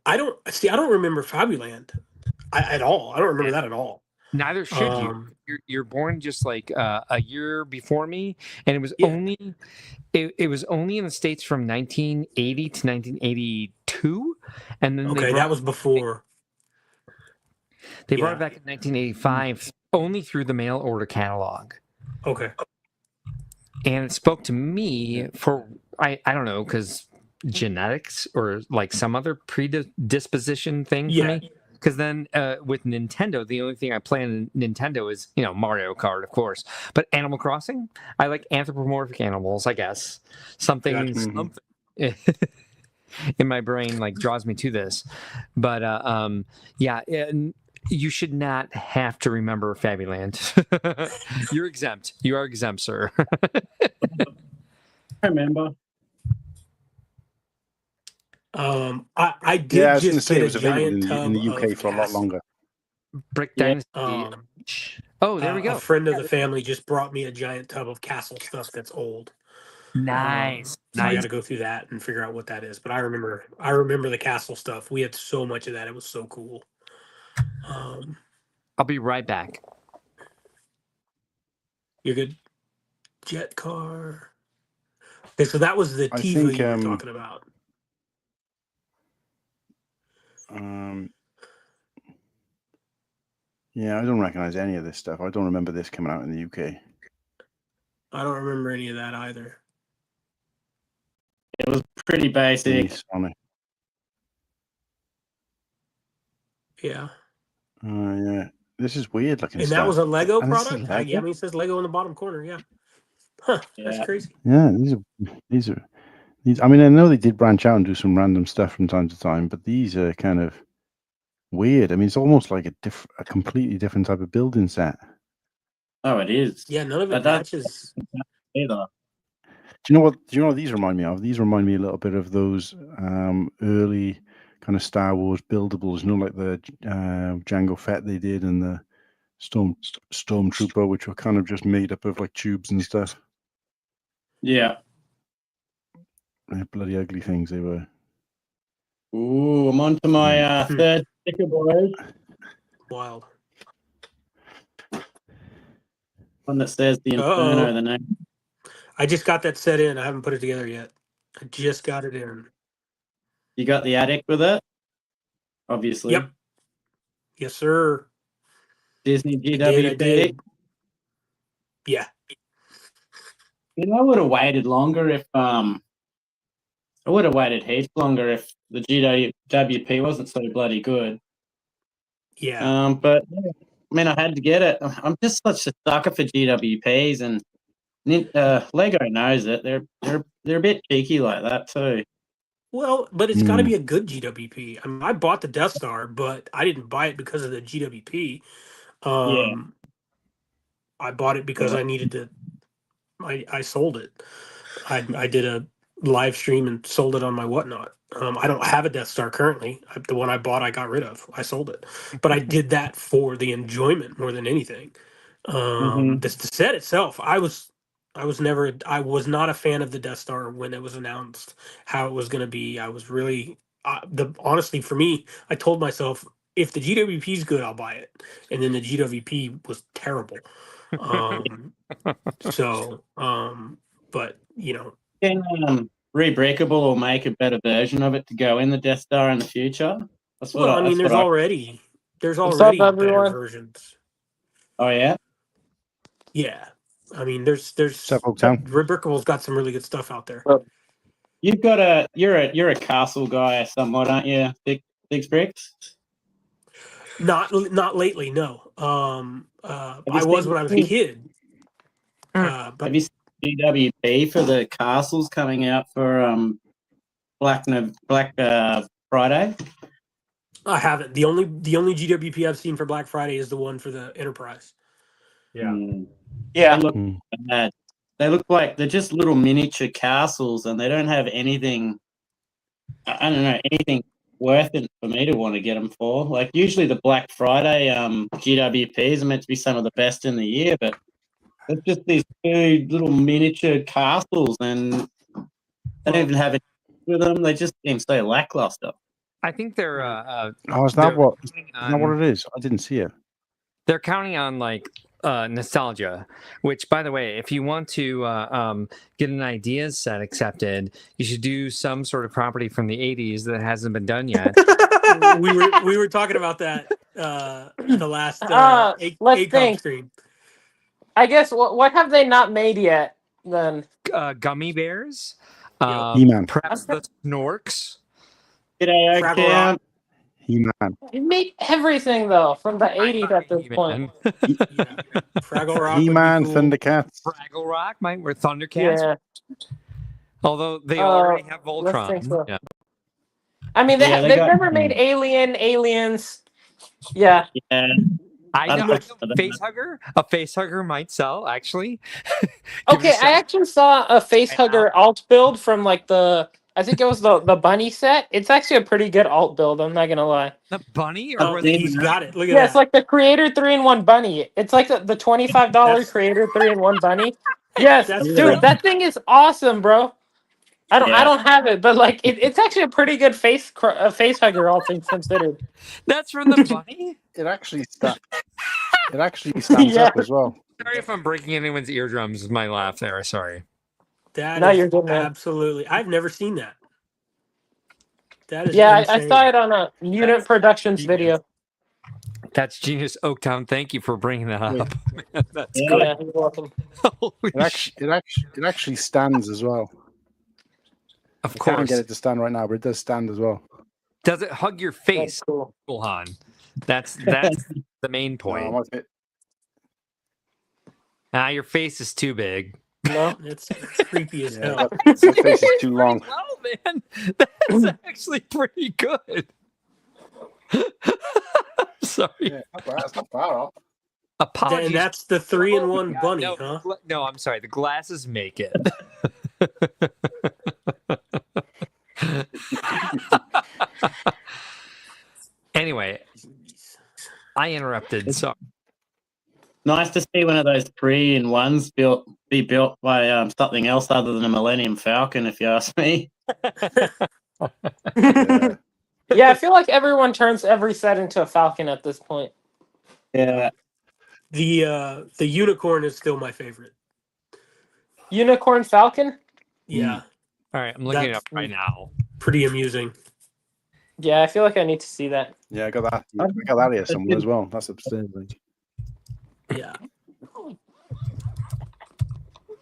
I don't remember Fabuland at all. I don't remember that at all. Neither should you. You're born just like a year before me, and it was only it was only in the States from 1980 to 1982, and then that was before. They brought it back in 1985 only through the mail order catalog. Okay. And it spoke to me for I don't know, because genetics or like some other predisposition thing for Yeah. me. Because then with Nintendo, the only thing I play on Nintendo is, Mario Kart, of course. But Animal Crossing, I like anthropomorphic animals, I guess. Something in my brain like draws me to this. But yeah, you should not have to remember Fabuland. You're exempt. You are exempt, sir. I remember. I did Yeah, I was going to just say get it a was available giant tub in the UK of for a lot castle. longer. Brick Yeah. Dynasty. Oh, there we go. A friend of the family just brought me a giant tub of castle stuff that's old. Nice. So I got Nice. to go through that and figure out what that is. But I remember the castle stuff. We had so much of that. It was so cool. I'll be right back. You're good. Jet car. Okay, so that was the I TV think, you were talking about. Yeah, I don't recognize any of this stuff. I don't remember this coming out in the UK. I don't remember any of that either. It was pretty basic. Sonic. Yeah. Yeah. This is weird looking And stuff. that was a Lego And this is product? Lego? Yeah, I mean, it says Lego in the bottom corner. Yeah. Huh. That's Yeah. crazy. Yeah, these are. I mean, I know they did branch out and do some random stuff from time to time, but these are kind of weird. I mean, it's almost like a completely different type of building set. Oh, it is. Yeah, none of it But that's- matches. Either. Do you know what these remind me of? These remind me a little bit of those early kind of Star Wars buildables, like the Jango Fett they did and the Stormtrooper, which were kind of just made up of like tubes and stuff. Yeah. They're bloody ugly things they were. Ooh, I'm on to my third sticker, boys. Wild. One that says the Inferno, the name. I just got that set in. I haven't put it together yet. I just got it in. You got the attic with it? Obviously. Yep. Yes, sir. Disney I GWP. did. Yeah. I would have waited longer if I would have waited heaps longer if the GWP wasn't so bloody good. Yeah. But yeah, I mean, I had to get it. I'm just such a sucker for GWPs, and Lego knows it. They're a bit cheeky like that too. Well, but it's got to be a good GWP. I mean, I bought the Death Star, but I didn't buy it because of the GWP. I bought it because I needed to. I sold it. I did a live stream and sold it on my whatnot. I don't have a Death Star currently. The one I bought, I got rid of. I sold it, but I did that for the enjoyment more than anything. The set itself, I was not a fan of the Death Star when it was announced how it was going to be. I was really honestly, for me, I told myself, if the GWP is good, I'll buy it. And then the GWP was terrible. But Can Rebreakable or make a better version of it to go in the Death Star in the future? That's what I mean, there's already What's up, better everyone? versions. Oh yeah. Yeah, I mean, there's Rebreakable's got some really good stuff out there. You've got you're a castle guy somewhat, aren't you, Big Bricks? Not lately, no. I was when I was a kid. But have you seen GWP for the castles coming out for Black Friday? I haven't. The only GWP I've seen for Black Friday is the one for the Enterprise. Yeah. They look bad. They look like they're just little miniature castles, and they don't have anything. I don't know, anything worth it for me to want to get them for. Like usually the Black Friday GWPs are meant to be some of the best in the year, but it's just these two little miniature castles, and they don't even have it with them. They just seem so lackluster. I think they're. Is that what it is? I didn't see it. They're counting on like nostalgia, which, by the way, if you want to get an ideas set accepted, you should do some sort of property from the 80s that hasn't been done yet. we were talking about that the last let's ACOM think. stream. I guess what have they not made yet then? Gummy bears. He-Man. Perhaps the Snorks. G'day, Fraggle Oaktown. He-Man. You made everything though from the 80s at this point. He-Man. Fraggle Rock. He-Man, would be cool. Thundercats. Fraggle Rock, might we're Thundercats. Yeah. Although they already have let's Voltron. think so. Yeah. I mean, Yeah, they they've got- never made Aliens. Yeah. Yeah. I I know don't- a facehugger. A facehugger might sell actually. Give it Okay, a I shot. actually saw a facehugger alt build from like I think it was the bunny set. It's actually a pretty good alt build. I'm not gonna lie. The bunny or Oh, was it- he's got it. Look at Yeah, that. it's like the Creator 3-in-1 bunny. It's like the $25 That's- Creator 3-in-1 bunny. Yes, That's dude, cool. that thing is awesome, bro. I Yeah. don't have it, but like it's actually a pretty good face hugger, all things considered. That's from the bunny? It actually stands Yeah. up as well. Sorry if I'm breaking anyone's eardrums with my laugh there. Sorry. That No, is you're good, man. absolutely. I've never seen that. That is Yeah, I insane. saw it on a Unit Productions video. That's genius, Oaktown. Thank you for bringing that up. That's Yeah. good. Yeah, you're welcome. Holy It actually stands as well. Of I can't course. get it to stand right now, but it does stand as well. Does it hug your That's face, cool. Kulhan? That's the main No, point. I'm a bit- Your face is too big. No. It's creepy as yeah, hell. that face is too long. Well, man, that's actually pretty good. Sorry. Yeah, that's not far off. Apologies. And that's the 3-in-1 Yeah, bunny, no, huh? No, I'm sorry. The glasses make it. Anyway, I interrupted. Sorry. Nice to see one of those 3-in-1s be built by something else other than a Millennium Falcon, if you ask me. Yeah. Yeah, I feel like everyone turns every set into a Falcon at this point. Yeah. The unicorn is still my favorite. Unicorn Falcon? Yeah, All right, I'm looking it That's- up right now. pretty amusing. Yeah, I feel like I need to see that. Yeah, I got that. I got that here somewhere as well. That's upstairs. I think. Yeah.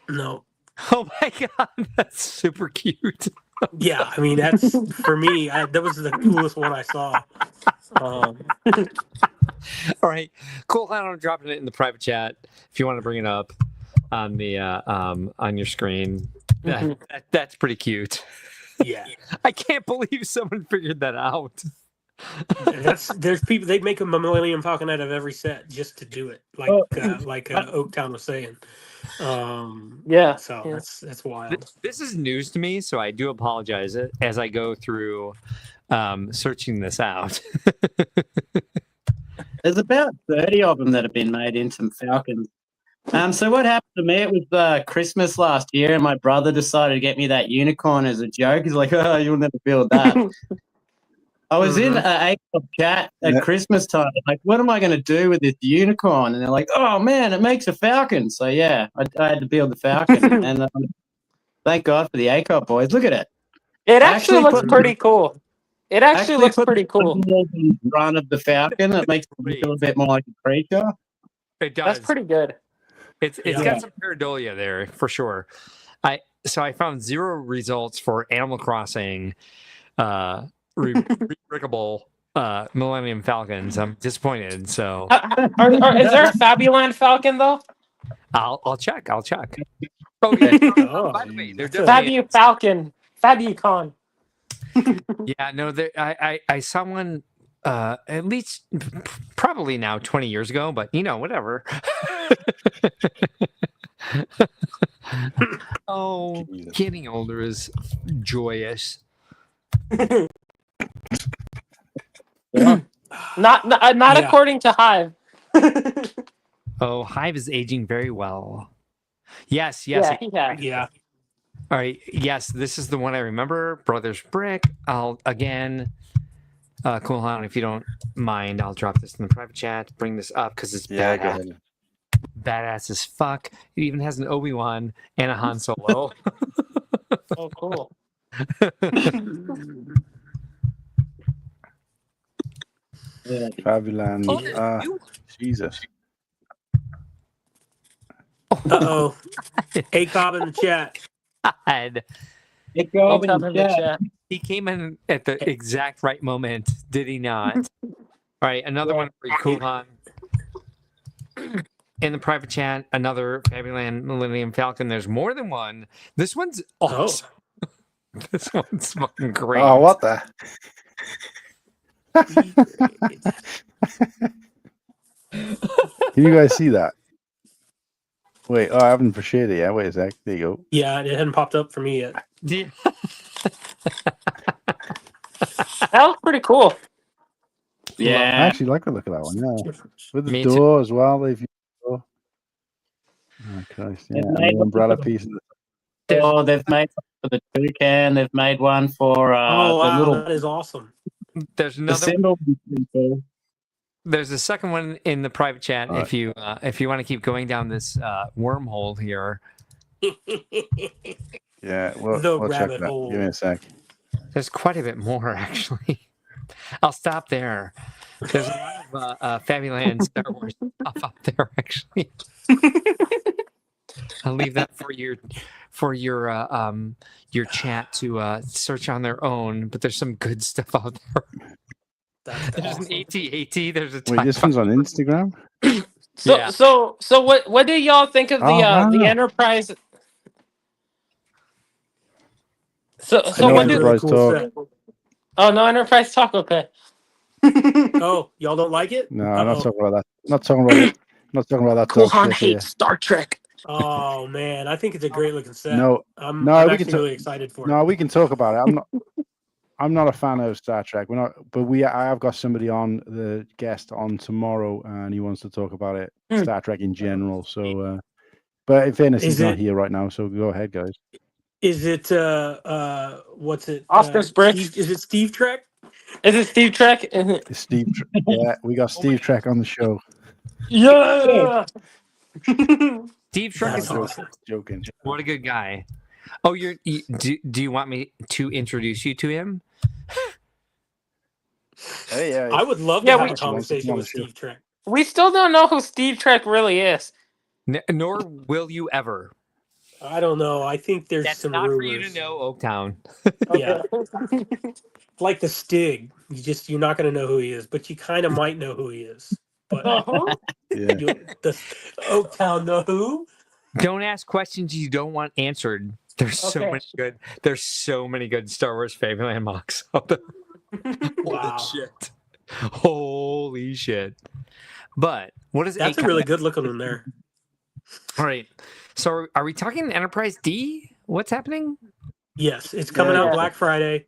No. Oh my god, that's super cute. Yeah, I mean that's for me. That was the coolest one I saw. All right, cool. I'm dropping it in the private chat if you want to bring it up on the on your screen. That's pretty cute. Yeah, I can't believe someone figured that out. there's people they make a Millennium Falcon out of every set just to do it, like Oaktown was saying. Yeah. So yeah. that's wild. This is news to me, so I do apologize as I go through searching this out. There's about 30 of them that have been made into Falcons. So what happened to me? It was Christmas last year, and my brother decided to get me that unicorn as a joke. He's like, "Oh, you'll never build that." I was in an ACOP chat at Christmas time. Like, what am I going to do with this unicorn? And they're like, "Oh man, it makes a Falcon." So yeah, I had to build the Falcon, and thank God for the ACOP boys. Look at it. It actually looks put- pretty cool. It actually looks put pretty cool. the run of the Falcon. It makes it feel a bit more like a creature. It does. That's pretty good. It's Yeah. got some pareidolia there for sure. I found 0 results for Animal Crossing rebrickable Millennium Falcons. I'm disappointed. So Is there a Fabuland Falcon though? I'll check. Oh yeah. Oh, By the way, they're that's a- definitely Fabu Falcon. Fabucon. yeah. No, I saw one at least probably now 20 years ago, but whatever. Oh, Jesus. getting older is joyous. Not Yeah. according to Hive. Oh, Hive is aging very well. Yes. Yeah, he has. Yeah. All right. Yes, this is the one I remember. Brothers Brick. I'll again, Cool Hound, if you don't mind, I'll drop this in the private chat. Bring this up because it's Yeah, go badass. ahead. Badass as fuck. It even has an Obi-Wan and a Han Solo. Oh, cool. Fabuland. Oh, there's new Jesus. Uh-oh. ACOB in the chat. God. It go I'll up in tell the him to chat. chat. He came in at the exact right moment, did he not? All right, another one for you, Kuhan. In the private chat, another Fabuland Millennium Falcon. There's more than one. This one's awesome. This one's fucking great. Oh, what the? Can you guys see that? Wait, I haven't shared it yet. Wait a sec. There you go. Yeah, it hadn't popped up for me yet. Yeah. That was pretty cool. I Yeah. actually like the look of that one. Yeah, with the Me too. door as well. They've used the door. Oh Christ! Yeah, They've and made the umbrella one piece. Oh, they've made one for the toucan. They've made one for Oh the wow, little that is awesome. There's the another. symbol. There's a second one in the private chat. All If you want to keep going down this wormhole here, Yeah, The we'll check rabbit that. hole. Give me a sec. there's quite a bit more actually. I'll stop there. There's a lot of Fabuland Star Wars stuff up there actually. I'll leave that for your chat to search on their own. But there's some good stuff out there. That's There's awesome. an AT-AT. There's a Wait, this one's on Instagram. So Yeah. so what do y'all think of the Oh, the wow. Enterprise? So I so know what do? Enterprise talk. set. Oh no, Enterprise talk. Okay. Oh, y'all don't like it? No, I'm not Uh-oh. talking about that. Not talking about it. Not talking about that dog Kuhan shit here. hates Star Trek. Oh man, I think it's a great looking set. No, I'm no, we actually can really excited for no, it. we can talk about it. I'm not a fan of Star Trek. We're not, but I have got somebody on the guest on tomorrow, and he wants to talk about it, Star Trek in general. So, but in fairness, Is he's not it- here right now. So go ahead, guys. Is it what's it? Oscar Sprick? Is it Steve Trek? Is it Steve Trek? It's Steve. Yeah, we got Steve Trek on the show. Yeah. Steve Trek That's is awesome. Joking. what a good guy. Oh, do you want me to introduce you to him? Hey, yeah. I would love to Yeah, have we- a conversation on the with show. Steve Trek. We still don't know who Steve Trek really is. Nor will you ever. I don't know. I think there's That's some not rumors. for you to know, Oaktown. Yeah, like the Stig. You're not going to know who he is, but you kind of might know who he is. But Yeah. the Oaktown know who? Don't ask questions you don't want answered. There's so Okay. many good. There's so many good Star Wars Fabuland mocks out there. Wow. Holy shit! Holy shit! But what is That's a really good looking one there. All right. So are we talking Enterprise D? What's happening? Yes, it's coming Yeah. out Black Friday.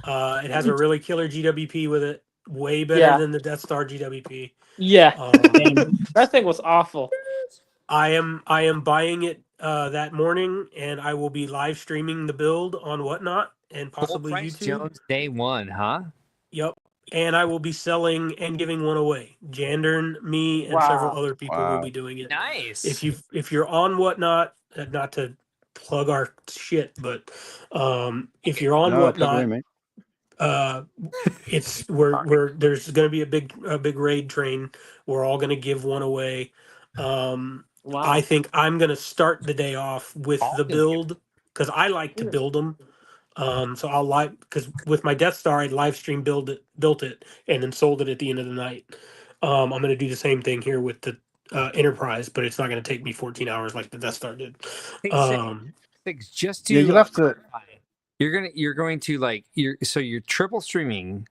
It has a really killer GWP with it, way better Yeah. than the Death Star GWP. Yeah, Um, that thing was awful. I am buying it that morning, and I will be live streaming the build on Whatnot and Full possibly price YouTube. Jones Day 1, huh? Yep. And I will be selling and giving one away. Jandern, me, and several Wow. other people Wow. will be doing it. Nice. If you're on Whatnot, not to plug our shit, but if you're on No, it's okay, Whatnot, mate. it's we're there's going to be a big raid train. We're all going to give one away. Wow. I think I'm going to start the day off with All the gonna build because I like to build them. So I'll because with my Death Star, I live stream built it, and then sold it at the end of the night. I'm going to do the same thing here with the Enterprise, but it's not going to take me 14 hours like the Death Star did. Six, just to Yeah, you'll have to. clarify, you're going to like you're triple streaming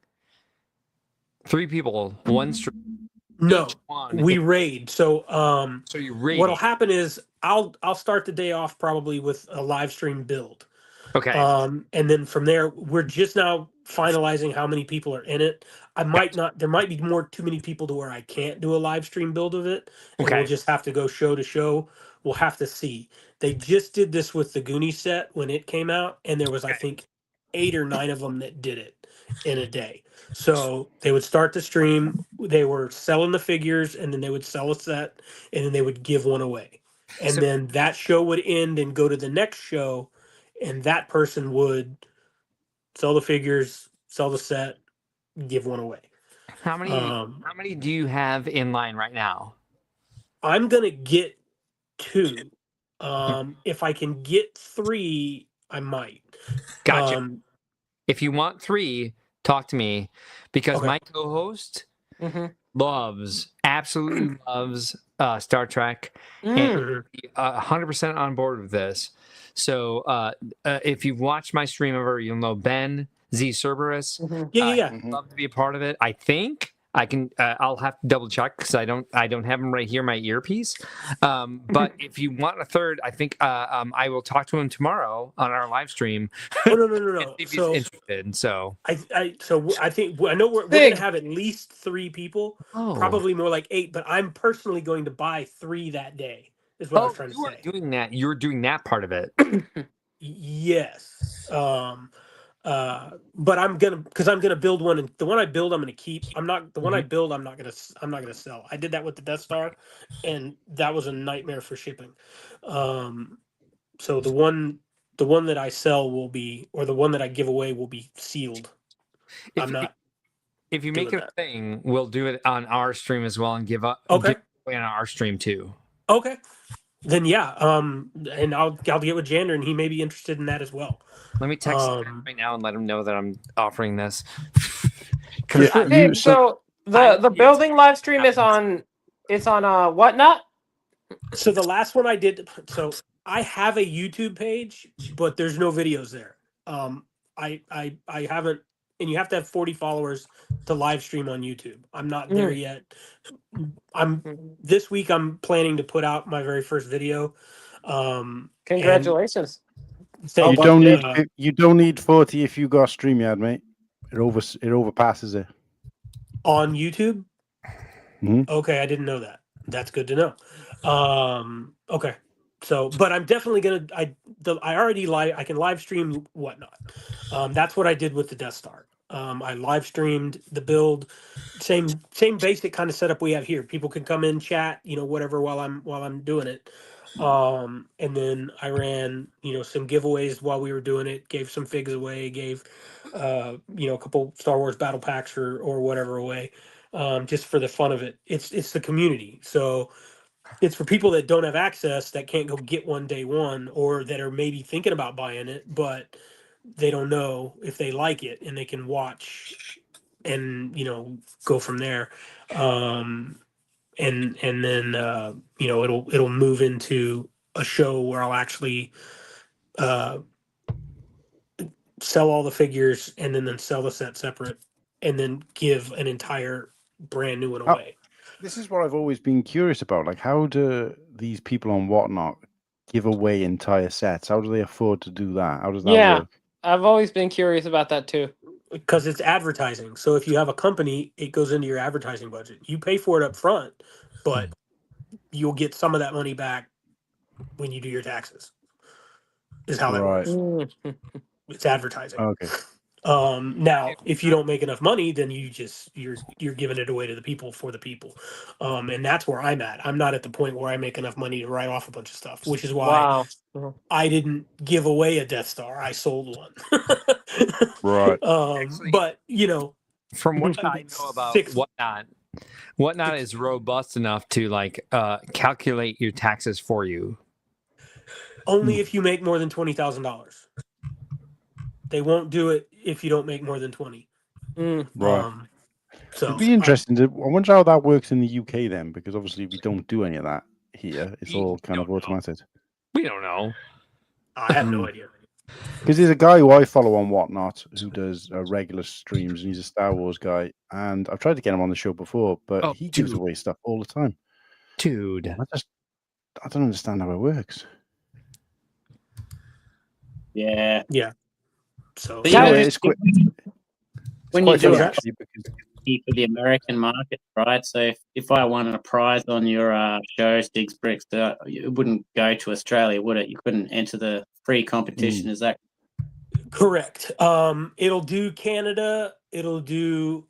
3 people, one stream. No, each one. we raid. So So you raid. what'll happen is I'll start the day off probably with a live stream build. Okay. And then from there, we're just now finalizing how many people are in it. There might be too many people to where I can't do a live stream build of it. And Okay. we'll just have to go show to show. We'll have to see. They just did this with the Goonies set when it came out, and there was, I think, 8 or 9 of them that did it in a day. So they would start the stream, they were selling the figures, and then they would sell a set, and then they would give one away. And So- then that show would end and go to the next show, and that person would sell the figures, sell the set, give one away. How many do you have in line right now? I'm gonna get 2. If I can get 3, I might. Gotcha. If you want 3, talk to me, because Okay. my co-host Mhm. absolutely loves Star Trek, and 100% on board with this. So if you've watched my stream ever, you'll know Ben Z Cerberus. Yeah. He'd love to be a part of it. I think I can. I'll have to double check because I don't have him right here in my earpiece. But if you want a third, I think I will talk to him tomorrow on our live stream. Oh no. If he's interested. So I think I know we're going to have at least 3 people, probably more like 8. But I'm personally going to buy 3 that day. Is what I was trying to say. Doing that. You're doing that part of it. Yes. But I'm gonna build one, and the one I build I'm gonna keep. I'm not gonna sell. I did that with the Death Star, and that was a nightmare for shipping. So the one that I sell will be, or the one that I give away will be sealed. If you make it a thing, we'll do it on our stream as well and give away on our stream too. Okay. Then yeah, and I'll get with Jander, and he may be interested in that as well. Let me text him right now and let him know that I'm offering this. So the building live stream is on Whatnot. So the last one I did, so I have a YouTube page, but there's no videos there. I haven't, and you have to have 40 followers to live stream on YouTube. I'm not there yet. This week I'm planning to put out my very first video. Congratulations. You don't need 40 if you got StreamYard, mate. It overpasses it. On YouTube? Mhm. Okay, I didn't know that. That's good to know. Okay. So, but I'm definitely gonna. I can live stream Whatnot. That's what I did with the Death Star. I live streamed the build, same basic kind of setup we have here. People can come in, chat, whatever while I'm doing it. And then I ran, some giveaways while we were doing it. Gave some figs away. Gave, a couple Star Wars battle packs or whatever away, just for the fun of it. It's the community, so. It's for people that don't have access, that can't go get one day one, or that are maybe thinking about buying it, but they don't know if they like it, and they can watch and go from there. And then it'll move into a show where I'll actually sell all the figures and then sell the set separate, and then give an entire brand new one away. This is what I've always been curious about. Like, how do these people on Whatnot give away entire sets? How do they afford to do that? How does that work? I've always been curious about that too. Because it's advertising. So if you have a company, it goes into your advertising budget. You pay for it up front, but you'll get some of that money back when you do your taxes. Is how that works. It's advertising. Okay. Now, if you don't make enough money, then you're giving it away to the people for the people, and that's where I'm at. I'm not at the point where I make enough money to write off a bunch of stuff, which is why I didn't give away a Death Star. I sold one. Right. But from what I know about Whatnot is robust enough to calculate your taxes for you. Only if you make more than $20,000. They won't do it if you don't make more than 20. Right. So it'd be interesting. I wonder how that works in the UK then, because obviously we don't do any of that here. It's all kind of automated. We don't know. I have no idea. Because there's a guy who I follow on Whatnot who does regular streams, and he's a Star Wars guy. And I've tried to get him on the show before, but he gives away stuff all the time. Dude, I don't understand how it works. Yeah. So it's quick. When you do it for the American market, right? So if I won a prize on your show, Sticks Bricks, it wouldn't go to Australia, would it? You couldn't enter the free competition. Is that correct? It'll do Canada. It'll do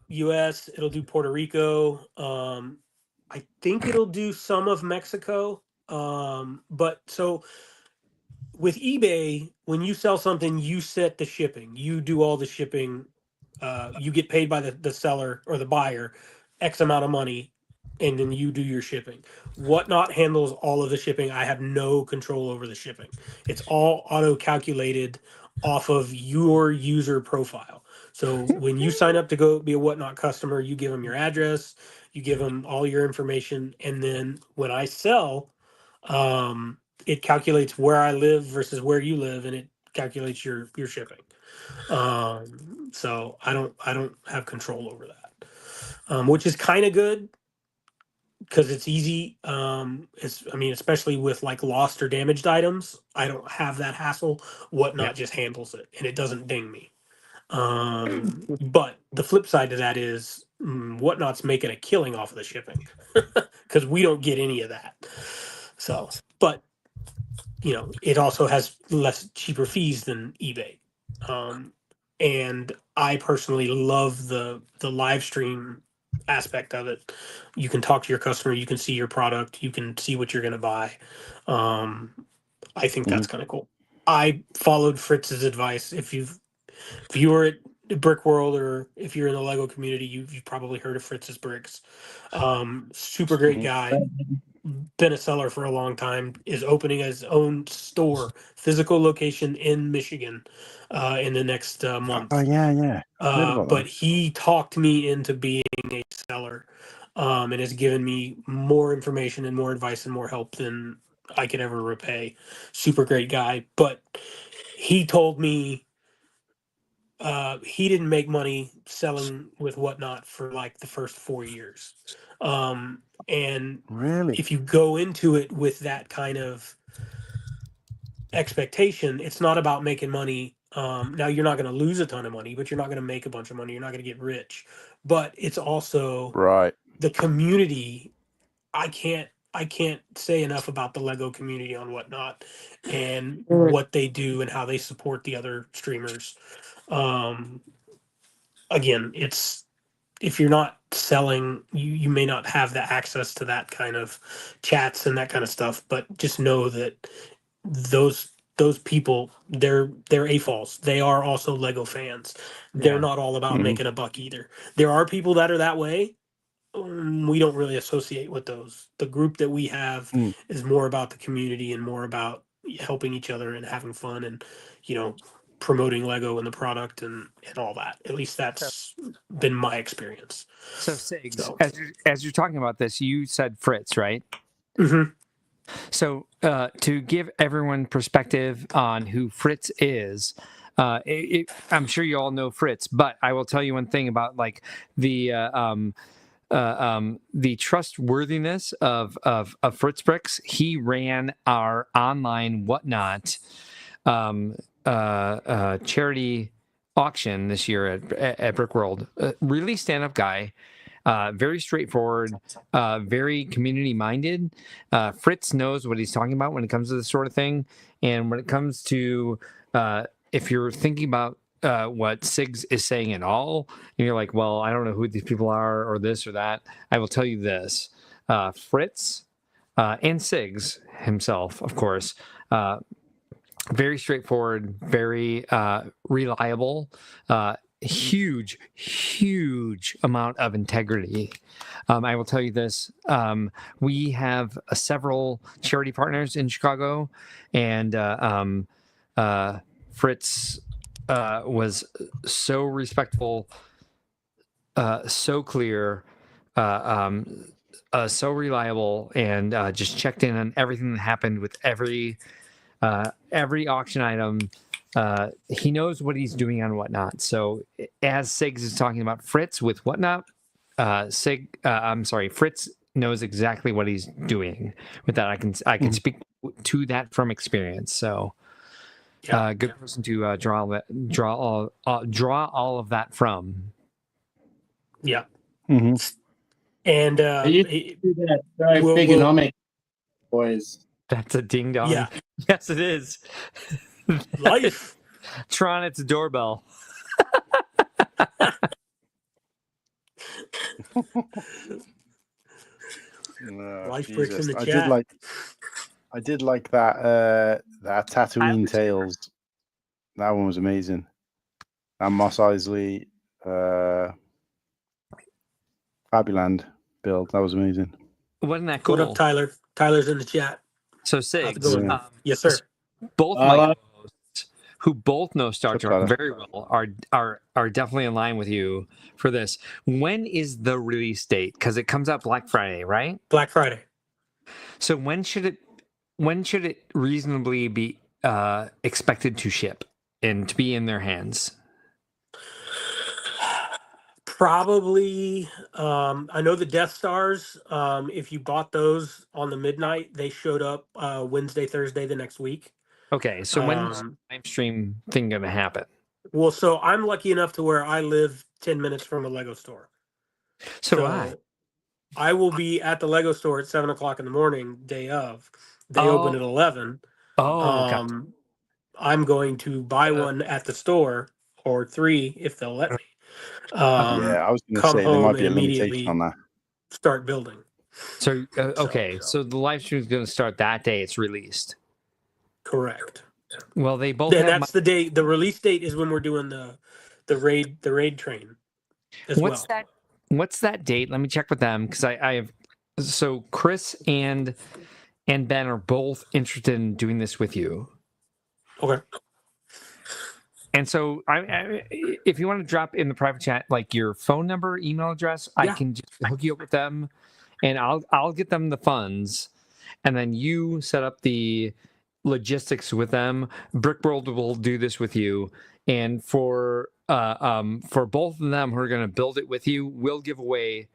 U.S. It'll do Puerto Rico. I think it'll do some of Mexico. But so. With eBay, when you sell something, you set the shipping. You do all the shipping. You get paid by the seller or the buyer X amount of money, and then you do your shipping. Whatnot handles all of the shipping. I have no control over the shipping. It's all auto calculated off of your user profile. So when you sign up to go be a Whatnot customer, you give them your address, you give them all your information, and then when I sell, it calculates where I live versus where you live, and it calculates your shipping. So I don't have control over that, which is kind of good because it's easy. Especially with like lost or damaged items, I don't have that hassle. Whatnot just handles it, and it doesn't ding me. But the flip side to that is Whatnot's making a killing off of the shipping because we don't get any of that. So, but it also has less cheaper fees than eBay. And I personally love the live stream aspect of it. You can talk to your customer, you can see your product, you can see what you're going to buy. I think that's kind of cool. I followed Fritz's advice. If you were at Brick World or if you're in the Lego community, you've probably heard of Fritz's Bricks. Super great guy. Been a seller for a long time, is opening his own store, physical location in Michigan in the next month. Oh, yeah. But he talked me into being a seller and has given me more information and more advice and more help than I could ever repay. Super great guy. But he told me he didn't make money selling with Whatnot for like the first 4 years. And really, if you go into it with that kind of expectation, it's not about making money. Now you're not going to lose a ton of money, but you're not going to make a bunch of money. You're not going to get rich, but it's also right. The community. I can't say enough about the Lego community on Whatnot and what they do and how they support the other streamers. Again, it's, if you're not selling, you may not have the access to that kind of chats and that kind of stuff, but just know that those people, they're AFOLs. They are also Lego fans. They're not all about making a buck either. There are people that are that way. We don't really associate with those. The group that we have is more about the community and more about helping each other and having fun and, promoting Lego and the product and all that. At least that's been my experience. So, Sigs, as you're talking about this, you said Fritz, right? Mm-hmm. So, to give everyone perspective on who Fritz is, I'm sure you all know Fritz, but I will tell you one thing about like the trustworthiness of Fritz Bricks. He ran our online Whatnot charity auction this year at Brick World. Really stand-up guy, very straightforward, very community minded. Fritz knows what he's talking about when it comes to this sort of thing, and when it comes to if you're thinking about what Sigs is saying at all, and you're like, well, I don't know who these people are or this or that, I will tell you this. Fritz and Sigs himself, of course, very straightforward, very reliable, huge amount of integrity. I will tell you this. We have several charity partners in Chicago, and Fritz was so respectful, so clear, so reliable, and just checked in on everything that happened with every auction item. He knows what he's doing on Whatnot. So as Sigs is talking about Fritz with Whatnot, Fritz knows exactly what he's doing with that. I can speak to that from experience. So good person to draw all of that from. Yeah. Mm-hmm. And Bigonomic boys. That's a ding dong. Yeah. Yes, it is. Life. Tron, it's a doorbell. Life bricks in the I chat. did like that Tatooine Tales. That one was amazing. And Mos Eisley, Fabuland. build. That was amazing. Wasn't that cool? What up, Tyler? Tyler's in the chat. So How's Sigs, it going? Yeah. Yes, sir. both my co-hosts, who both know Star What's up, Trek Tyler? very well, are definitely in line with you for this. When is the release date? Because it comes out Black Friday, right? Black Friday. So when should it reasonably be expected to ship and to be in their hands? Probably. I know the Death Stars. If you bought those on the midnight, they showed up Wednesday, Thursday the next week. Okay, so when's the live stream thing going to happen? Well, so I'm lucky enough to where I live 10 minutes from a Lego store. So do I. I will be at the Lego store at 7:00 in the morning, day of. They open at 11. Gotcha. I'm going to buy one at the store, or 3 if they'll let me. Yeah, I was going to come say there home might be a and limitation immediately on that. start building. So okay, so the live stream is going to start that day it's released. Correct. Well, they both And have that's the day. The release date is when we're doing the raid train. What's that date? Let me check with them because I have. So Chris and Ben are both interested in doing this with you. Okay. And so, if you want to drop in the private chat like your phone number, email address, I can just hook you up with them, and I'll get them the funds, and then you set up the logistics with them. Brickworld will do this with you, and for both of them who are going to build it with you, we'll give away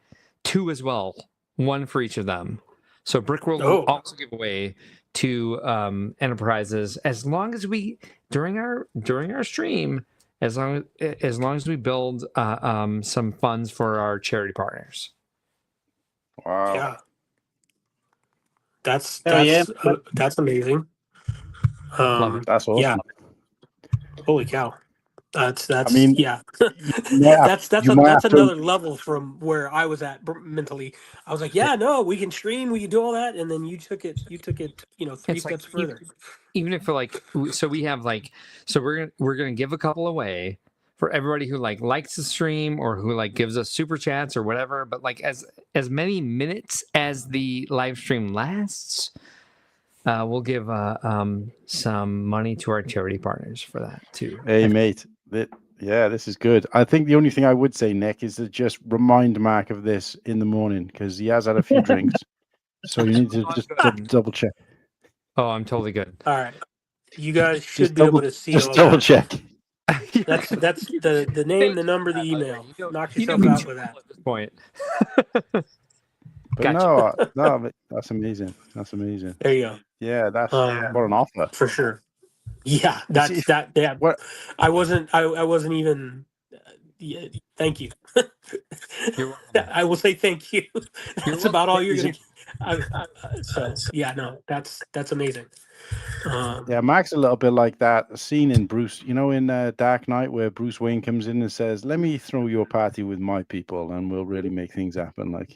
2 as well, 1 for each of them. So Brickworld will also give away 2 enterprises as long as we during our stream, as long as we build some funds for our charity partners. Wow. Yeah. That's amazing. That's awesome. Yeah. Holy cow. That's I mean, yeah. Yeah, that's another level from where I was at mentally. I was like, yeah, no, we can stream, we can do all that, and then you took it, 3 steps further. Even if we have we're gonna give a couple away for everybody who likes the stream or who gives us super chats or whatever. But as many minutes as the live stream lasts, we'll give some money to our charity partners for that too. Hey, mate. This is good. I think the only thing I would say, Nick, is to just remind Mark of this in the morning because he has had a few drinks. So you need to just double check. Oh, I'm totally good. All right. You guys should be able to see. Just double check. That's the name, the number, the email. Knock yourself out with that. At this point. But no, that's amazing. That's amazing. There you go. Yeah, that's what an offer. For sure. Yeah, that's that. Yeah, What? I wasn't even. Yeah, thank you. You're welcome. I will say thank you. That's about all you're gonna. So yeah, no, that's amazing. Yeah, Mark's a little bit like that scene in Bruce, in Dark Knight where Bruce Wayne comes in and says, "Let me throw your party with my people, and we'll really make things happen."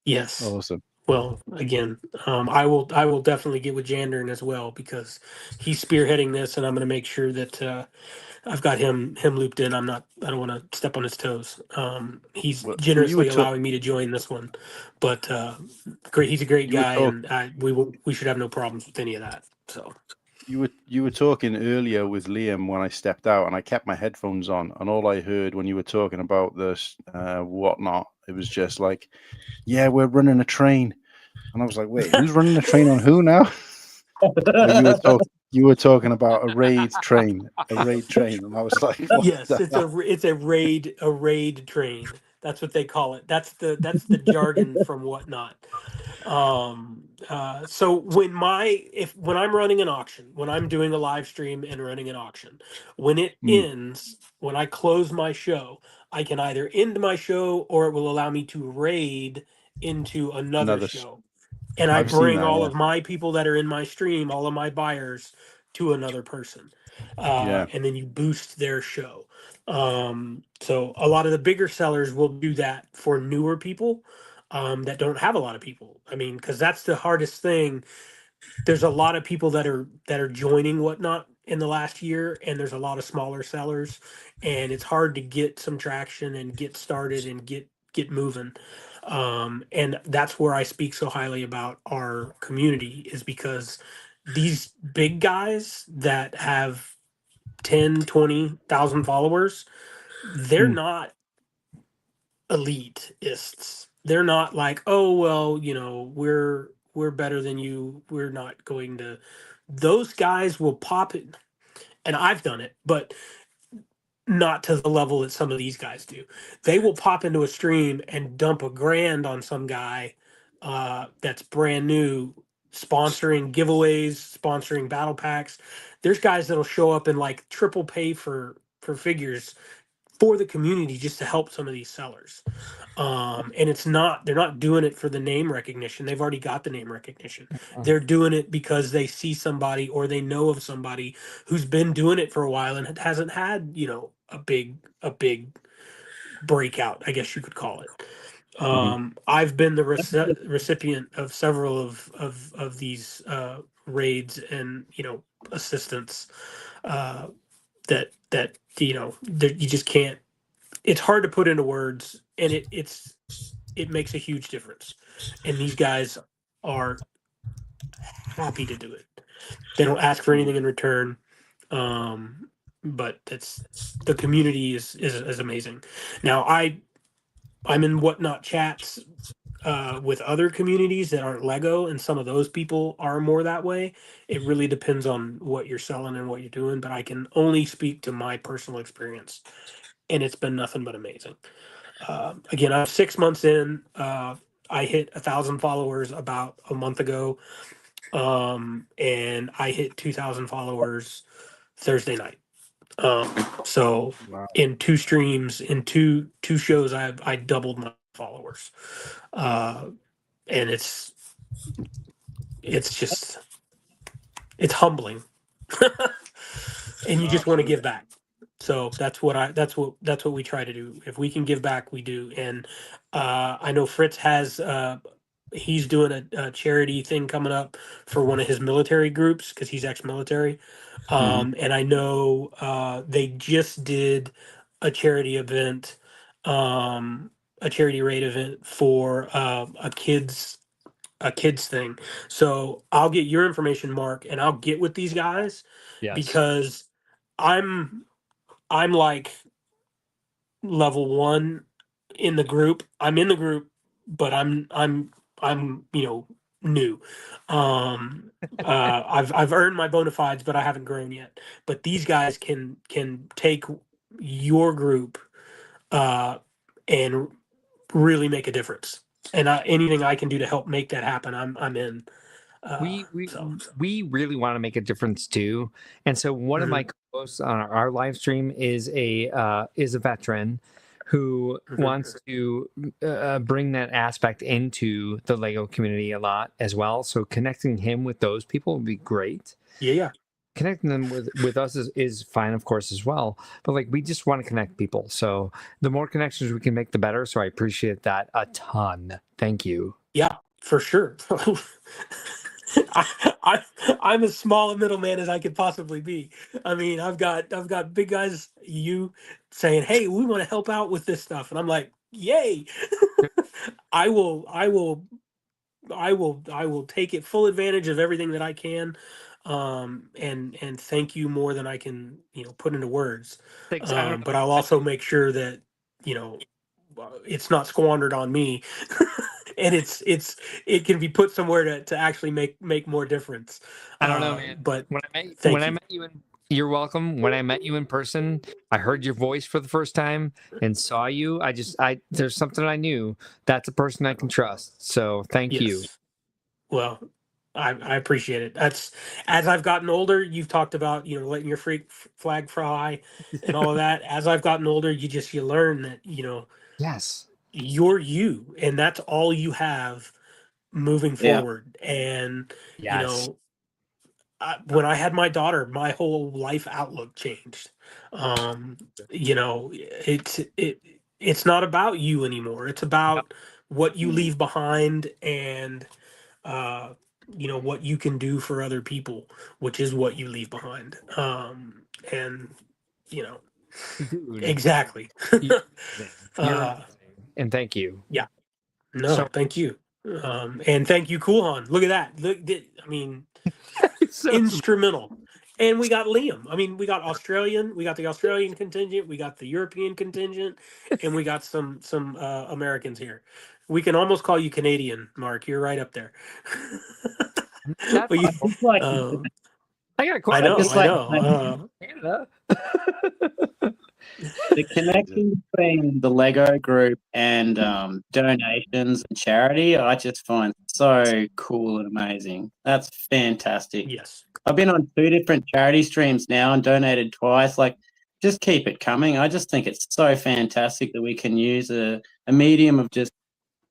Yes. Awesome. Well, again, I will definitely get with Jandern as well because he's spearheading this, and I'm going to make sure that I've got him looped in. I don't want to step on his toes. He's generously allowing me to join this one, but great. He's a great guy, and we should have no problems with any of that. So you were talking earlier with Liam when I stepped out, and I kept my headphones on, and all I heard when you were talking about this whatnot, it was just like, "Yeah, we're running a train," and I was like, "Wait, who's running a train on who now?" You were talking about a raid train, and I was like, "Yes, it's a raid train. That's what they call it. That's the jargon from Whatnot." So when I'm running an auction, when I'm doing a live stream and running an auction, when it ends, when I close my show, I can either end my show or it will allow me to raid into another show. And I bring all of my people that are in my stream, all of my buyers, to another person. And then you boost their show. So a lot of the bigger sellers will do that for newer people that don't have a lot of people. I mean, because that's the hardest thing. There's a lot of people that are joining Whatnot in the last year, and there's a lot of smaller sellers, and it's hard to get some traction and get started and get get moving. And that's where I speak so highly about our community, is because these big guys that have 10, 20,000 followers, they're not elitists. They're not like, oh well, we're better than you. We're not going to. Those guys will pop it, and I've done it, but not to the level that some of these guys do. They will pop into a stream and dump $1,000 on some guy that's brand new, sponsoring giveaways, sponsoring battle packs. There's guys that'll show up and like triple pay for figures for the community just to help some of these sellers. And they're not doing it for the name recognition. They've already got the name recognition. They're doing it because they see somebody or they know of somebody who's been doing it for a while and hasn't had, a big breakout, I guess you could call it. I've been the recipient of several of these raids and, assistance that you just can't. It's hard to put into words, and it makes a huge difference. And these guys are happy to do it. They don't ask for anything in return. But the community is amazing. Now I'm in Whatnot chats with other communities that aren't Lego, and some of those people are more that way. It really depends on what you're selling and what you're doing, but I can only speak to my personal experience, and it's been nothing but amazing. Again, I'm 6 months in. I hit 1,000 followers about a month ago, and I hit 2,000 followers Thursday night. So Wow. in 2 streams, in two shows, I doubled my followers, and it's humbling, and you just want to give back. So that's what we try to do. If we can give back, we do. And I know Fritz has he's doing a charity thing coming up for one of his military groups because he's ex-military. And I know they just did a charity event, a charity raid event for a kids thing. So I'll get your information, Mark, and I'll get with these guys because I'm like level 1 in the group. I'm in the group, but I'm new. I've earned my bona fides, but I haven't grown yet. But these guys can take your group and really make a difference. And anything I can do to help make that happen, I'm in. We really want to make a difference too, and so one of my co-hosts on our live stream is a veteran who wants to bring that aspect into the Lego community a lot as well. So connecting him with those people would be great. Yeah. Connecting them with us is fine, of course, as well. But like, we just want to connect people. So the more connections we can make, the better. So I appreciate that a ton. Thank you. Yeah, for sure. I'm as small a middleman as I could possibly be. I mean, I've got big guys, you saying, "Hey, we want to help out with this stuff," and I'm like, "Yay!" I will take it full advantage of everything that I can, and thank you more than I can put into words. Thanks. But I'll also make sure that it's not squandered on me. And it can be put somewhere to actually make more difference. I don't know, man. But I met you you're welcome. When I met you in person, I heard your voice for the first time and saw you. There's something I knew. That's a person I can trust. So thank you. Well, I appreciate it. That's, as I've gotten older, you've talked about letting your flag fly and all of that. As I've gotten older, you learn that yes, you're you, and that's all you have moving forward. And when I had my daughter, my whole life outlook changed. It's not about you anymore. It's about what you leave behind and what you can do for other people, which is what you leave behind. Dude, exactly. and thank you. No, So- thank you. And thank you, Coolhan. Look at that. I mean, So- instrumental. And we got Liam. I mean, we got the Australian contingent, we got the European contingent, and we got some Americans here. We can almost call you Canadian, Mark. You're right up there. That's But you- fine. It's like, I got a I question. know, just I like- know. Canada. the connection between the Lego group and donations and charity, I just find so cool and amazing. That's fantastic. Yes. I've been on 2 different charity streams now and donated twice. Like, just keep it coming. I just think it's so fantastic that we can use a medium of just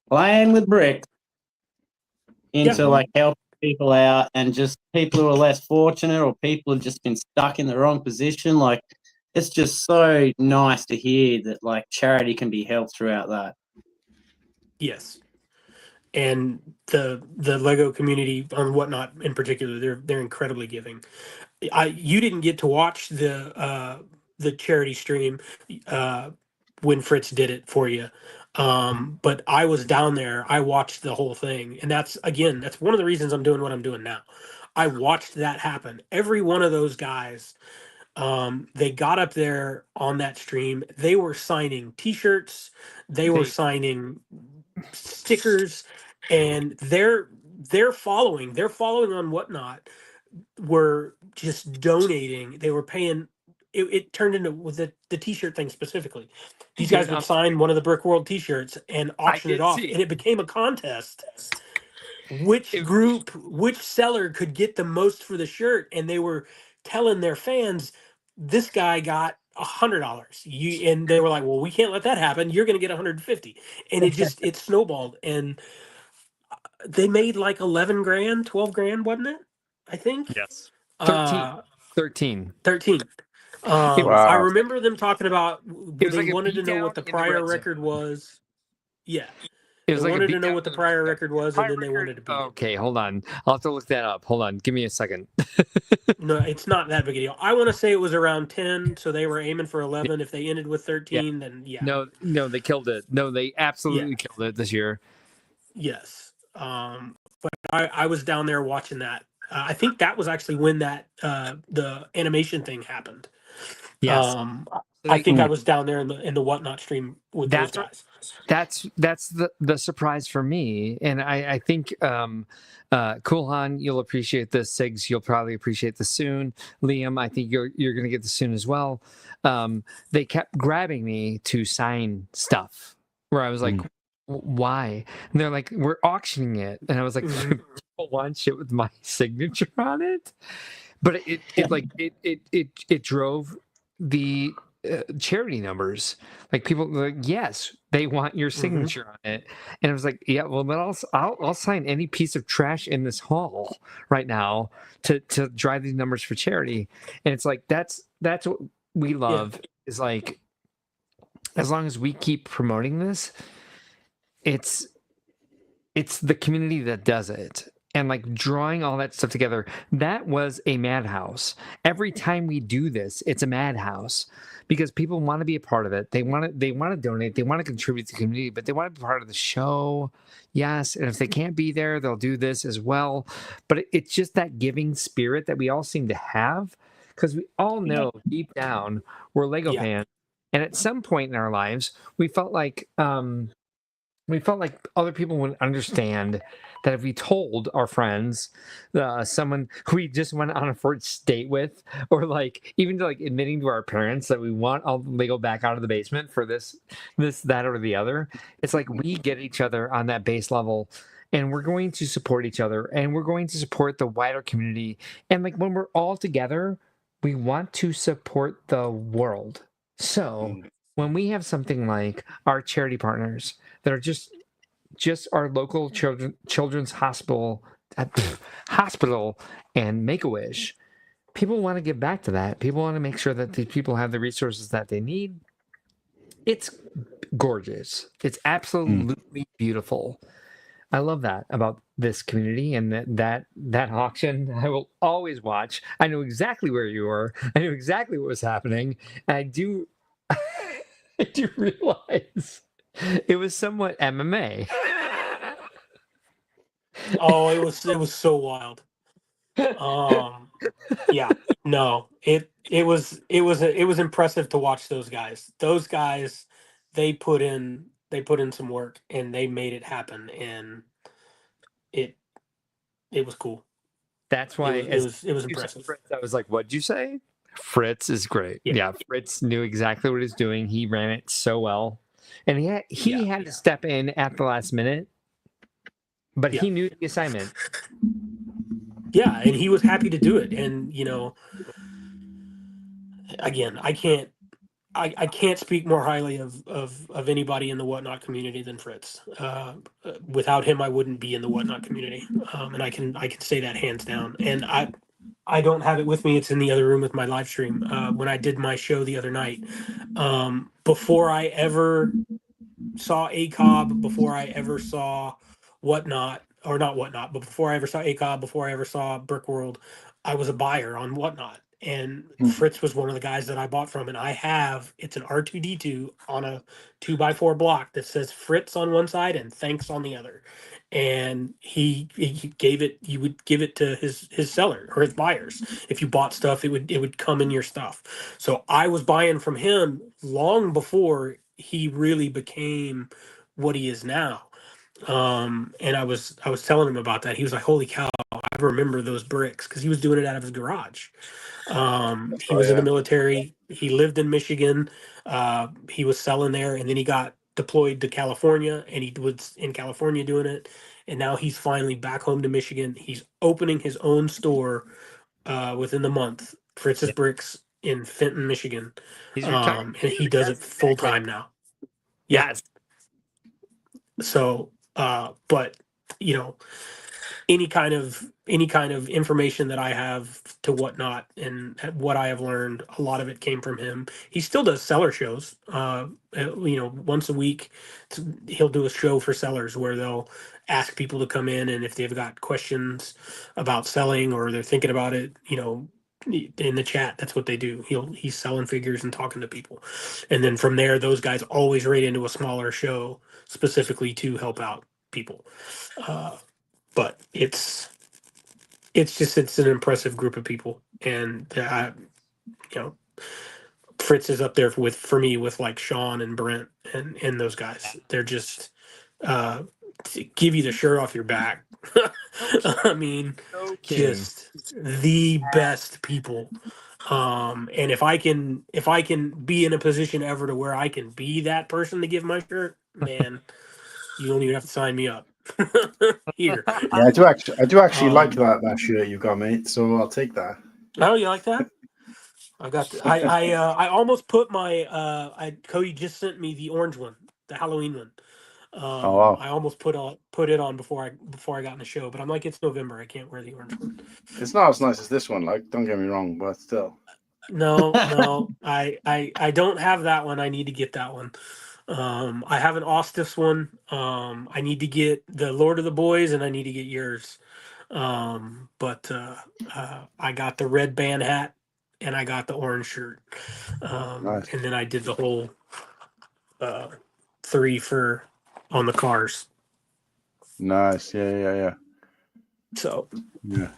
playing with bricks into like helping people out, and just people who are less fortunate or people who've just been stuck in the wrong position. Like, it's just so nice to hear that like charity can be helped throughout that. Yes. And the Lego community on Whatnot in particular, they're incredibly giving. You didn't get to watch the charity stream when Fritz did it for you. But I was down there. I watched the whole thing, and that's one of the reasons I'm doing what I'm doing now. I watched that happen. Every one of those guys, they got up there on that stream. They were signing T-shirts. They were signing stickers, and they're following on Whatnot were just donating. They were paying. It turned into with the T-shirt thing specifically. These guys would sign one of the Brick World T-shirts and auction it off, and it became a contest. Which seller could get the most for the shirt, and they were telling their fans, this guy got $100. And they were like, well, we can't let that happen. You're going to get 150. And it snowballed, and they made like 11 grand, 12 grand, wasn't it? I think. Yes. 13. 13. I remember them talking about It was they like a wanted to know what the beatdown in the prior red zone. record was. Yeah. It was They like wanted a to know beatdown what the in prior red zone. record was, and then they wanted to beat it. Okay, hold on. I'll have to look that up. Hold on. Give me a second. No, it's not that big a deal. I want to say it was around 10, so they were aiming for 11. If they ended with 13, then yeah. No, they killed it. No, they absolutely killed it this year. Yes. But I was down there watching that. I think that was actually when that the animation thing happened. Yes. I think I was down there in the Whatnot stream with those guys. That's the surprise for me, and I think Coolhan, you'll appreciate this. Sigs, you'll probably appreciate this soon. Liam, I think you're going to get this soon as well. They kept grabbing me to sign stuff where I was like, why? And they're like, we're auctioning it, and I was like, people want shit with my signature on it, but it drove the charity numbers. Like people were like, yes, they want your signature on it, and I was like, yeah, well, then I'll sign any piece of trash in this hall right now to drive these numbers for charity. And it's like that's what we love is like, as long as we keep promoting this, it's the community that does it. And like drawing all that stuff together, that was a madhouse. Every time we do this, it's a madhouse because people want to be a part of it. They want to donate. They want to contribute to the community, but they want to be part of the show. Yes, and if they can't be there, they'll do this as well. But it's just that giving spirit that we all seem to have, because we all know deep down we're Lego fans, and at some point in our lives, we felt like other people would understand that if we told our friends, someone who we just went on a first date with, or like even to like admitting to our parents that we want all the Lego back out of the basement for this, that, or the other, it's like we get each other on that base level, and we're going to support each other, and we're going to support the wider community. And like when we're all together, we want to support the world. So when we have something like our charity partners that are just our local children's hospital and Make-A-Wish, people want to give back to that. People want to make sure that these people have the resources that they need. It's gorgeous. It's absolutely beautiful. I love that about this community, and that auction I will always watch. I know exactly where you were. I knew exactly what was happening. And I do realize It was somewhat MMA. Oh, it was so wild. Yeah, no, it was impressive to watch those guys. Those guys, they put in some work and they made it happen, and it was cool. That's why it as was you said impressive. Fritz, I was like, "What'd you say?" Fritz is great. Yeah. Yeah, Fritz knew exactly what he's doing. He ran it so well, and he had to step in at the last minute, but he knew the assignment. Yeah, and he was happy to do it. And again, I can't speak more highly of anybody in the Whatnot community than Fritz. Without him, I wouldn't be in the Whatnot community, and I can say that hands down. And I don't have it with me. It's in the other room with my live stream. When I did my show the other night, before I ever saw ACOB, before I ever saw Whatnot, or not Whatnot, but before I ever saw ACOB, before I ever saw Brickworld, I was a buyer on Whatnot. And Fritz was one of the guys that I bought from. And it's an R2D2 on a 2x4 block that says Fritz on one side and thanks on the other. And he would give it to his seller or his buyers. If you bought stuff, it would come in your stuff. So I was buying from him long before he really became what he is now. And I was telling him about that. He was like, "Holy cow, I remember those bricks," because he was doing it out of his garage. He was in the military. He lived in Michigan. He was selling there, and then he got deployed to California, and he was in California doing it. And now he's finally back home to Michigan. He's opening his own store within the month, Fritz's Bricks in Fenton, Michigan. And he does it full time now. Yes. So, but any kind of information that I have to Whatnot and what I have learned, a lot of it came from him. He still does seller shows. Once a week, he'll do a show for sellers where they'll ask people to come in, and if they've got questions about selling or they're thinking about it, in the chat, that's what they do. He's selling figures and talking to people, and then from there, those guys always rate into a smaller show specifically to help out people. But it's an impressive group of people, and Fritz is up there for me with like Sean and Brent and those guys. They're just to give you the shirt off your back. I mean, just the best people. And if I can be in a position ever to where I can be that person to give my shirt, man, you don't even have to sign me up. Here. Yeah, I do actually like that shirt you got, mate. So I'll take that. Oh, you like that? I almost put my Cody just sent me the orange one, the Halloween one. Oh, wow. I almost put it on before I got in the show, but I'm like, it's November, I can't wear the orange one. It's not as nice as this one, like, don't get me wrong, but still. No, I don't have that one. I need to get that one. I have an Ostis one. I need to get the Lord of the Boys, and I need to get yours. But I got the red band hat, and I got the orange shirt. Nice. And then I did the whole 3 for on the cars. Nice. Yeah. So yeah.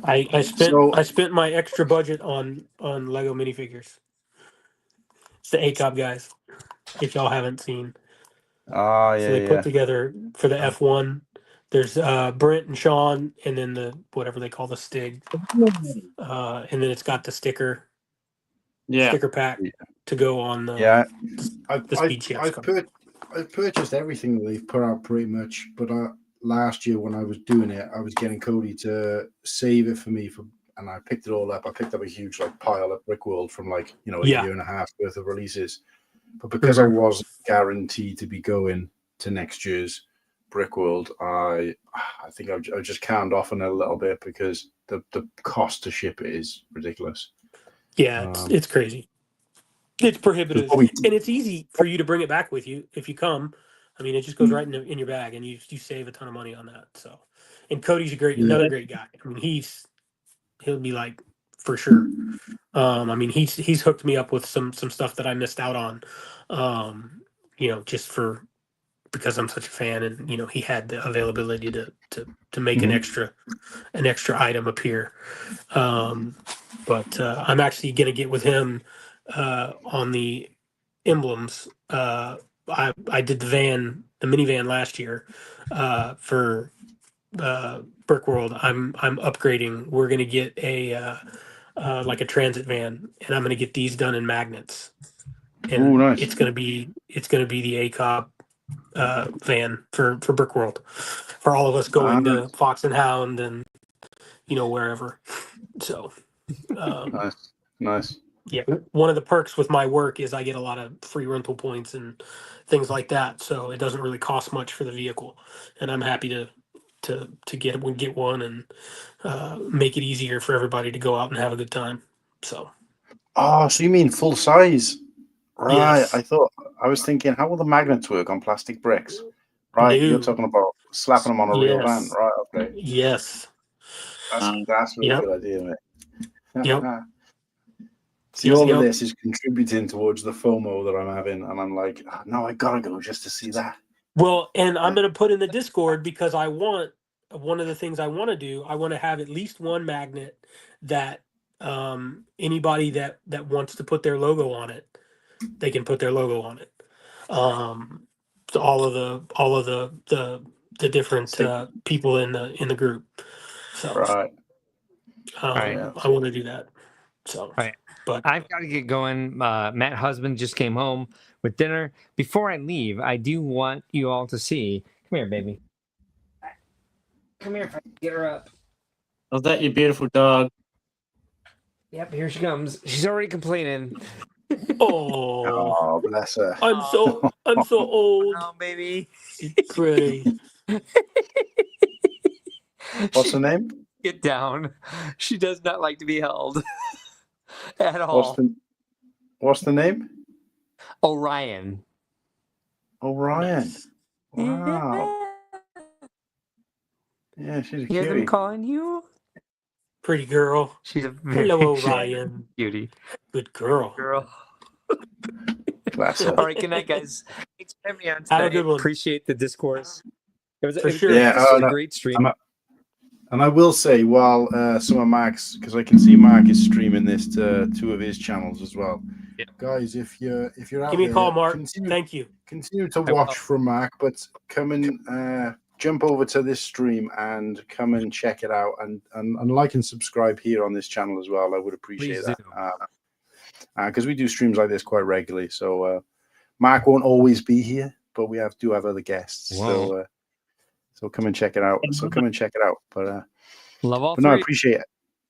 I spent my extra budget on Lego minifigures. It's the ACOB guys, if y'all haven't seen. Oh, yeah. So they put together for the F1. There's Brent and Sean, and then the whatever they call the Stig, and then it's got the sticker pack to go on the Speed Champs. I've purchased everything that they've put out pretty much, but last year when I was doing it, I was getting Cody to save it for me and I picked it all up. I picked up a huge pile of Brickworld from a year and a half worth of releases. But because I wasn't guaranteed to be going to next year's Brickworld, I think I've just canned off on it a little bit because the cost to ship it is ridiculous. Yeah, it's crazy. It's prohibitive, and it's easy for you to bring it back with you if you come. I mean, it just goes right in your bag, and you save a ton of money on that. So, and Cody's another great guy. I mean, he'll be like for sure. I mean, he's hooked me up with some stuff that I missed out on. just because I'm such a fan, and he had the availability to make an extra item appear. But I'm actually gonna get with him on the emblems. I did the minivan last year for Brick World. I'm upgrading. We're gonna get a like a transit van, and I'm gonna get these done in magnets. And Ooh, nice. it's gonna be the ACOB van for Brick World for all of us going to Fox and Hound and wherever. So nice. yeah, one of the perks with my work is I get a lot of free rental points and things like that, so it doesn't really cost much for the vehicle, and I'm happy to get one and make it easier for everybody to go out and have a good time. So So you mean full size? Right. Yes. I was thinking, how will the magnets work on plastic bricks? Right. You're No. talking about slapping them on a real van. Yes. Right. Okay. Yes. That's a really good idea, mate. Yep. See, all of this is contributing towards the FOMO that I'm having, and I'm like, no, I gotta go just to see that. Well, and I'm going to put in the Discord because one of the things I want to do, I want to have at least one magnet that anybody that wants to put their logo on it, they can put their logo on it. So all of the different people in the group. So Right. I want to do that. So Right. but I've got to get going. Matt husband just came home with dinner. Before I leave, I do want you all to see. Come here, baby. Come here if I can get her up. Was that your beautiful dog? Yep, here she comes. She's already complaining. oh, bless her. I'm so old. Oh, baby. It's great. What's her name? Get down. She does not like to be held at all. What's the name? Orion. Orion. Wow. Yeah, she's a Hear them cutie. calling you? Pretty girl. She's a very Hello, Orion. cutie. Good girl. Bless her. All right, good night, guys. Thanks for having me on Have a today. good one. Appreciate the discourse. It was For sure. Yeah, a great stream. And I will say, while some of Mark's, because I can see Mark is streaming this to two of his channels as well. Yeah. Guys, if you're out Give me a there, call, Mark. continue, Thank you. continue to I watch will. from Mark, but come and jump over to this stream and come and check it out, and like and subscribe here on this channel as well. I would appreciate Please that do. because we do streams like this quite regularly. So Mark won't always be here, but we do have other guests. Wow. So come and check it out. But Love all but no, I three. appreciate it.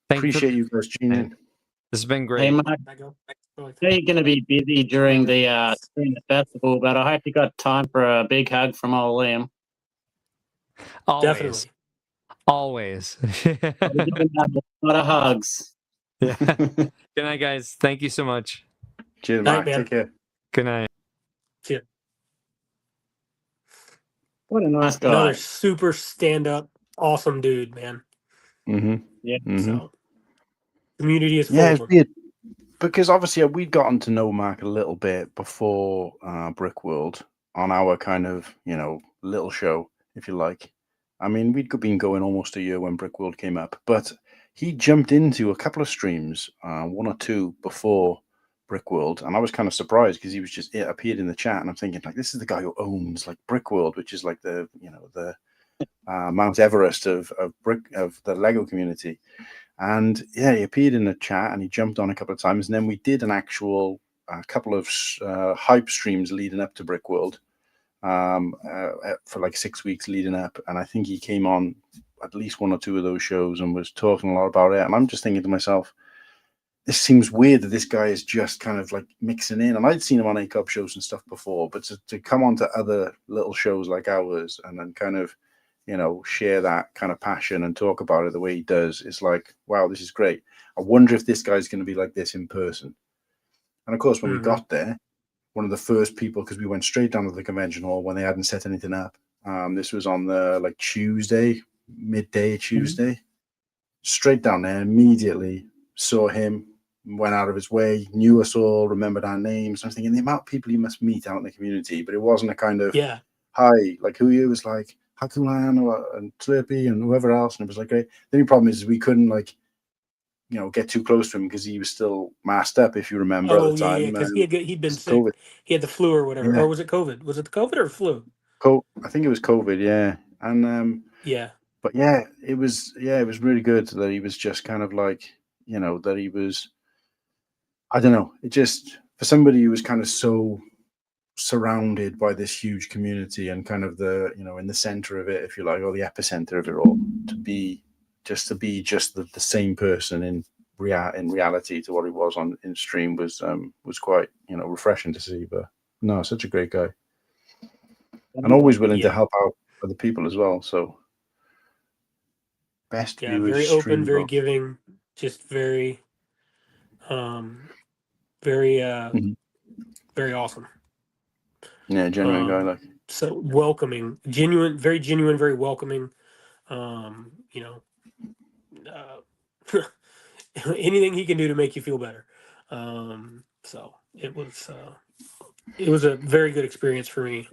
Thank you for- Appreciate you guys tuning in. This has been great. Hey, Mark, I go. I know you're going to be busy during the festival, but I hope you got time for a big hug from old Liam. Always. Definitely. Always. We're giving out a lot of hugs. Yeah. Good night, guys. Thank you so much. Cheers, Night, Mark. man. Take care. Good night. What a nice guy. Another super stand-up, awesome dude, man. Mm-hmm. Yeah. So community is full Yeah, of it's them. weird because obviously we'd gotten to know Mark a little bit before Brick World on our kind of little show, if you like. I mean, we'd been going almost a year when Brick World came up, but he jumped into a couple of streams, one or two before Brick World, and I was kind of surprised because it appeared in the chat, and I'm thinking like, this is the guy who owns like Brick World, which is like the Mount Everest of the Lego community. And yeah, he appeared in the chat and he jumped on a couple of times, and then we did an actual couple of hype streams leading up to Brick World for like 6 weeks leading up, and I think he came on at least one or two of those shows and was talking a lot about it. And I'm just thinking to myself, this seems weird that this guy is just kind of like mixing in. And I'd seen him on A-Cup shows and stuff before, but to come on to other little shows like ours and then kind of, share that kind of passion and talk about it the way he does, it's like, wow, this is great. I wonder if this guy's going to be like this in person. And of course, when we got there, one of the first people, because we went straight down to the convention hall when they hadn't set anything up. This was on the Tuesday, midday Tuesday. Straight down there, immediately saw him, went out of his way, knew us all, remembered our names. I was thinking the amount of people you must meet out in the community, but it wasn't a kind of Yeah. hi, like who are you? It was like Hakulan and Slurpee and whoever else, and it was like great. The only problem is we couldn't like get too close to him because he was still masked up. If you remember at Oh the yeah, time, yeah, because he'd been sick. COVID. He had the flu or whatever, Yeah. or was it COVID? Was it the COVID or flu? I think it was COVID, yeah, and Yeah. but yeah, it was really good that he was just kind of like that he was. I don't know. It just for somebody who was kind of so surrounded by this huge community and kind of the in the center of it, if you like, or the epicenter of it all, to be just the same person in reality to what he was in stream was quite refreshing to see. But no, such a great guy, and always willing to help out other people as well. So best viewers, very open, stream very box. giving, just very very very awesome. Yeah, genuine guy, like so welcoming, very genuine, very welcoming. Anything he can do to make you feel better. So it was a very good experience for me.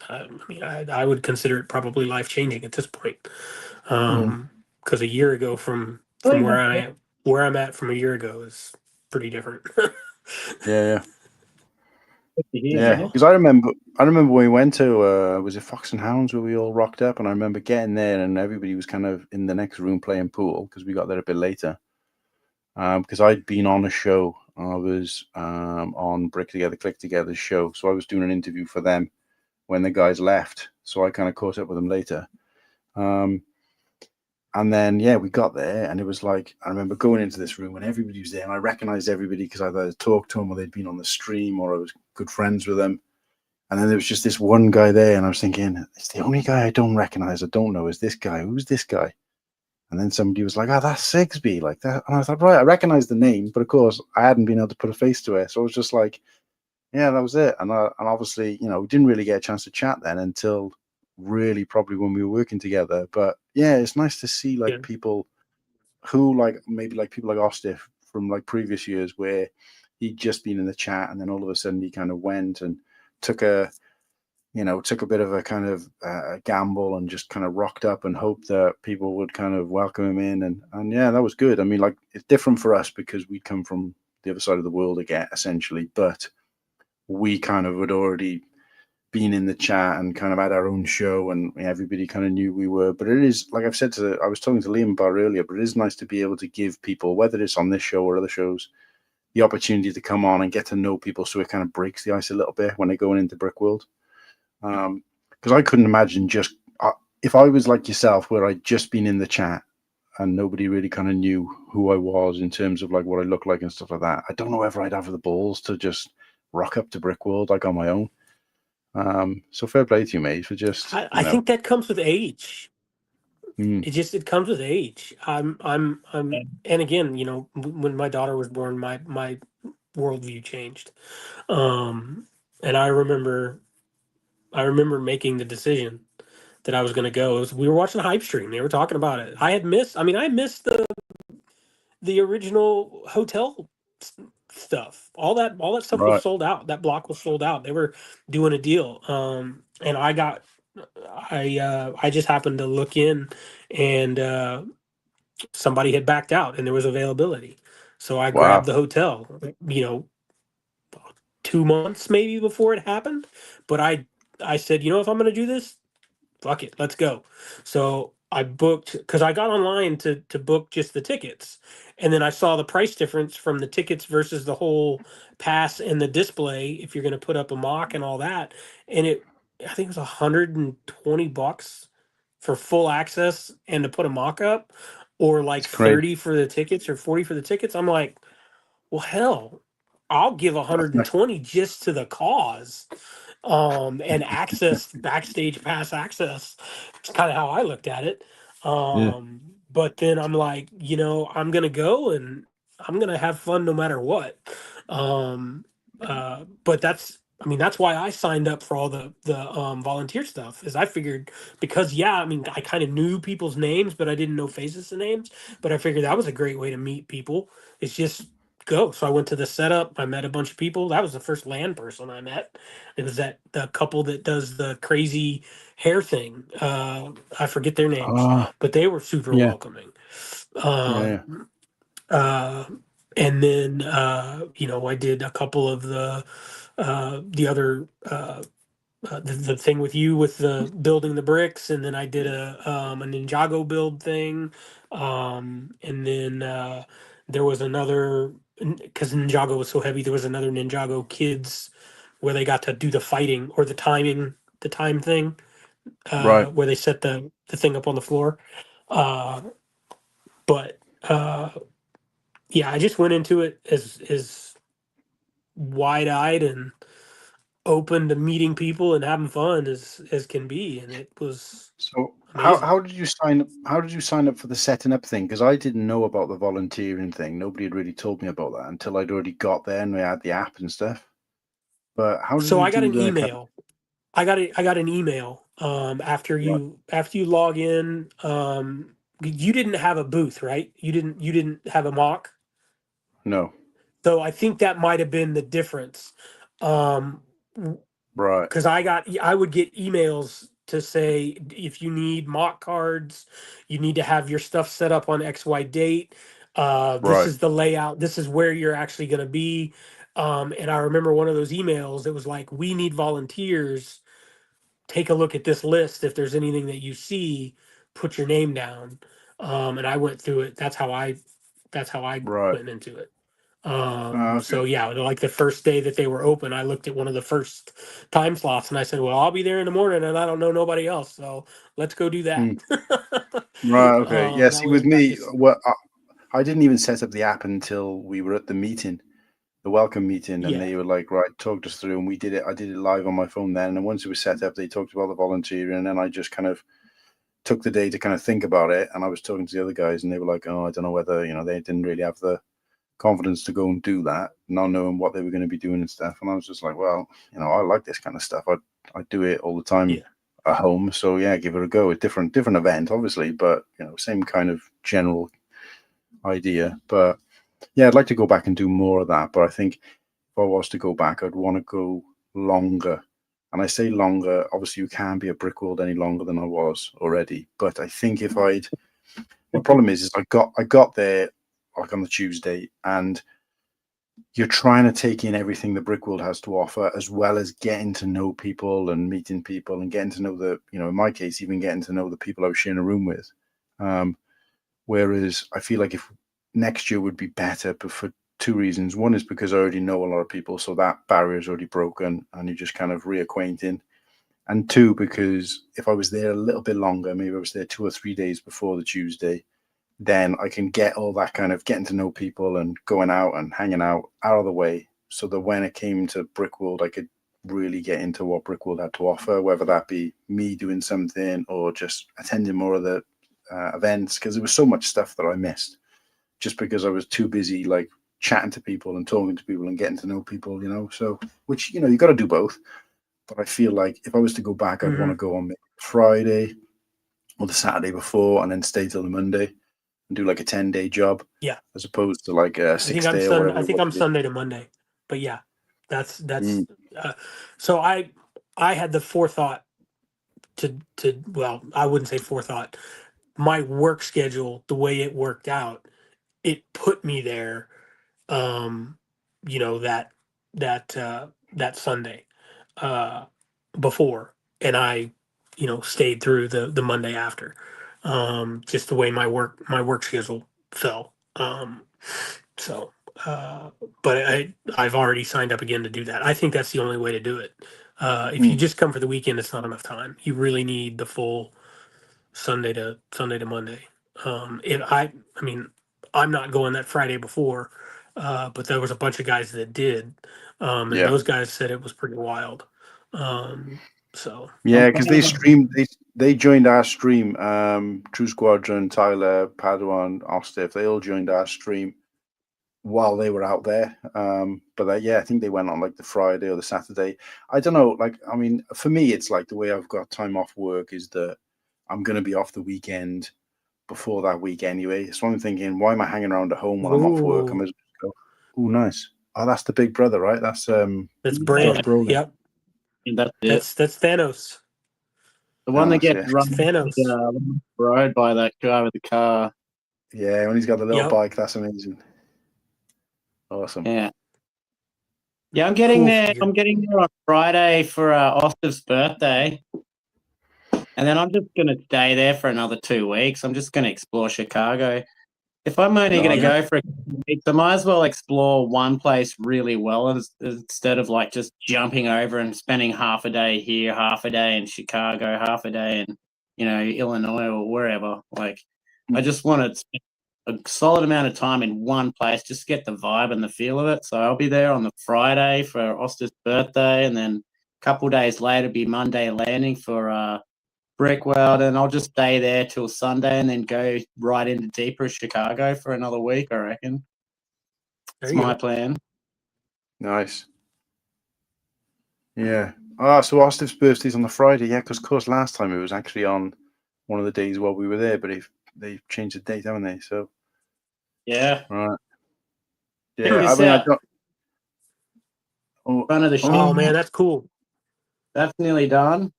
I would consider it probably life changing at this point. Because a year ago from where I'm at from a year ago is pretty different. Yeah. Because I remember when we went to was it Fox and Hounds where we all rocked up, and I remember getting there and everybody was kind of in the next room playing pool because we got there a bit later. Because I'd been on a show, I was on Brick Together, Click Together's show, so I was doing an interview for them when the guys left. So I kind of caught up with them later. And then, we got there and it was like, I remember going into this room and everybody was there and I recognized everybody because I'd either talked to them or they'd been on the stream or I was good friends with them. And then there was just this one guy there and I was thinking, it's the only guy I don't recognize, I don't know, is this guy. Who's this guy? And then somebody was like, that's Sigsbee, like that. And I was like, right, I recognize the name, but of course I hadn't been able to put a face to it. So I was just like, yeah, that was it. And obviously, we didn't really get a chance to chat then until really probably when we were working together. But yeah, it's nice to see like people who maybe people like Ostiff from like previous years where he'd just been in the chat and then all of a sudden he kind of went and took a bit of a kind of gamble and just kind of rocked up and hoped that people would kind of welcome him in. And yeah, that was good. I mean, like it's different for us because we come from the other side of the world again, essentially, but we kind of had already been in the chat and kind of had our own show and everybody kind of knew we were. But it is, like I've said I was talking to Liam about earlier, but it is nice to be able to give people, whether it's on this show or other shows, the opportunity to come on and get to know people so it kind of breaks the ice a little bit when they're going into Brickworld. Because I couldn't imagine if I was like yourself where I'd just been in the chat and nobody really kind of knew who I was in terms of like what I looked like and stuff like that. I don't know whether I'd have the balls to just rock up to Brickworld like on my own. So fair play to you, mate, for just. I think that comes with age. Mm. It comes with age. I'm, and again, when my daughter was born, my worldview changed. And I remember making the decision that I was going to go. We were watching Hype Stream. They were talking about it. I missed the original hotel stuff. All that stuff was sold out. That block was sold out. They were doing a deal. And I just happened to look in and somebody had backed out and there was availability. So I grabbed the hotel, 2 months maybe before it happened. But I said, if I'm going to do this, fuck it, let's go. So I booked, because I got online to book just the tickets. And then I saw the price difference from the tickets versus the whole pass and the display, if you're going to put up a mock and all that. And I think it was $120 for full access and to put a mock up, or like 30 for the tickets or 40 for the tickets. I'm like, well, hell, I'll give 120 just to the cause. And access, backstage pass access. It's kind of how I looked at it. But then I'm like, I'm going to go and I'm going to have fun no matter what. But that's I mean, that's why I signed up for all the volunteer stuff. Is I figured because I mean, I kind of knew people's names, but I didn't know faces and names. But I figured that was a great way to meet people. It's just go. So I went to the setup. I met a bunch of people. That was the first land person I met. It was that the couple that does the crazy hair thing. I forget their names, Ah, but they were super yeah, welcoming. yeah, And then I did a couple of the other the thing with you with the building the bricks, and then I did a Ninjago build thing, and then there was another because Ninjago was so heavy. There was another Ninjago Kids where they got to do the fighting or the time thing, right. where they set the thing up on the floor. Uh, but yeah, I just went into it as wide eyed and open to meeting people and having fun as can be, and it was So amazing. how did you sign up? How did you sign up for the setting up thing? Because I didn't know about the volunteering thing. Nobody had really told me about that until I'd already got there and we had the app and stuff. But how did So you I got do an the email. I got an email after right? you log in. You didn't have a booth, right? You didn't have a mock. No, So I think that might have been the difference. Um, right, because I would get emails to say if you need mock cards, you need to have your stuff set up on XY date. This right, is the layout. This is where you're actually going to be. And I remember one of those emails. It was like, we need volunteers. Take a look at this list. If there's anything that you see, put your name down. And I went through it. That's how I right. went into it. Okay. So yeah, like the first day that they were open, I looked at one of the first time slots and I said, well, I'll be there in the morning and I don't know nobody else. So let's go do that. Mm, right. Okay. Yeah. That See, way with we got me, this. well, I didn't even set up the app until we were at the meeting, the welcome meeting, and Yeah. they were like, right, talked us through, and we did it. I did it live on my phone then, and once it was set up, they talked about the volunteering, and then I just kind of took the day to kind of think about it. And I was talking to the other guys, and they were like, oh, I don't know whether they didn't really have the confidence to go and do that, not knowing what they were going to be doing and stuff. And I was just like, well, I like this kind of stuff. I do it all the time Yeah. at home, so yeah, give it a go. A different event, obviously, but same kind of general idea. But yeah, I'd like to go back and do more of that. But I think if I was to go back, I'd want to go longer. And I say longer, obviously you can't be a Brickworld any longer than I was already. But I think if the problem is I got there like on the Tuesday, and you're trying to take in everything the Brickworld has to offer, as well as getting to know people and meeting people and getting to know in my case, even getting to know the people I was sharing a room with. Whereas I feel like if next year would be better, but for two reasons. One is because I already know a lot of people, so that barrier is already broken and you're just kind of reacquainting. And two, because if I was there a little bit longer, maybe I was there 2 or 3 days before the Tuesday, then I can get all that kind of getting to know people and going out and hanging out of the way, so that when it came to Brickworld, I could really get into what Brickworld had to offer, whether that be me doing something or just attending more of the events, because there was so much stuff that I missed just because I was too busy like chatting to people and talking to people and getting to know people, so which you got to do both. But I feel like if I was to go back, I'd want to go on Friday or the Saturday before and then stay till the Monday and do like a 10-day job. Yeah. As opposed to like a 6-day or whatever. I think I'm Sunday to Monday, but yeah, that's so I had the forethought to well, I wouldn't say forethought. My work schedule, the way it worked out, it put me there. That Sunday before, and I stayed through the Monday after, just the way my work schedule fell. So but I've already signed up again to do that. I think that's the only way to do it. If you just come for the weekend, it's not enough time. You really need the full Sunday to Monday. I mean, I'm not going that Friday before, but there was a bunch of guys that did, and those guys said it was pretty wild. So yeah, because they streamed, they joined our stream. True Squadron, Tyler, Padawan, Ostiff, they all joined our stream while they were out there. But yeah, I think they went on like the Friday or the Saturday. I don't know. Like, I mean, for me, it's like the way I've got time off work is that I'm going to be off the weekend before that week anyway. So I'm thinking, why am I hanging around at home while I'm off work? I'm just go, oh, nice. Oh, that's the big brother, right? That's Bran. Josh Brolin. Yep. That's Thanos. The one that gets yeah. run Thanos. the road by that guy with the car. Yeah, when he's got the little Yep. bike, that's amazing. Awesome. Yeah. Yeah, I'm getting Cool there. figure. I'm getting there on Friday for Oscar's birthday. And then I'm just going to stay there for another 2 weeks. I'm just going to explore Chicago. If I'm only going to go for a couple of weeks, I might as well explore one place really well instead of like just jumping over and spending half a day here, half a day in Chicago, half a day in, Illinois or wherever. Like, I just want to spend a solid amount of time in one place, just get the vibe and the feel of it. So I'll be there on the Friday for Oster's birthday, and then a couple of days later be Monday landing for Brickweld, and I'll just stay there till Sunday and then go right into deeper Chicago for another week, I reckon. That's my plan. Nice. Yeah. So Austin's birthday's on the Friday. Yeah, because of course last time it was actually on one of the days while we were there, but they've changed the date, haven't they? So yeah. Right. Yeah. I mean, I got. Front of the Oh man, that's cool. That's nearly done.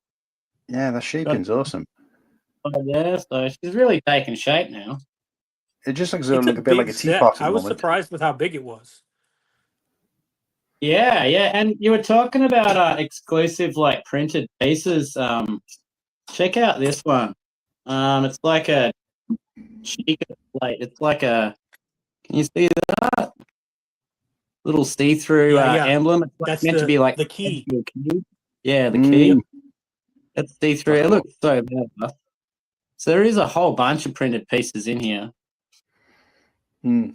Yeah, that shaping's awesome. Yeah, so she's really taking shape now. It just looks It's a bit like a set. teapot. At the I was moment. surprised with how big it was. Yeah, and you were talking about exclusive like printed pieces. Check out this one. It's like a Chica plate. It's like a. Can you see that? Little see-through emblem. It's That's meant to be like the key. Yeah, the key. It's see-through. It looks so bad. So there is a whole bunch of printed pieces in here. Yeah,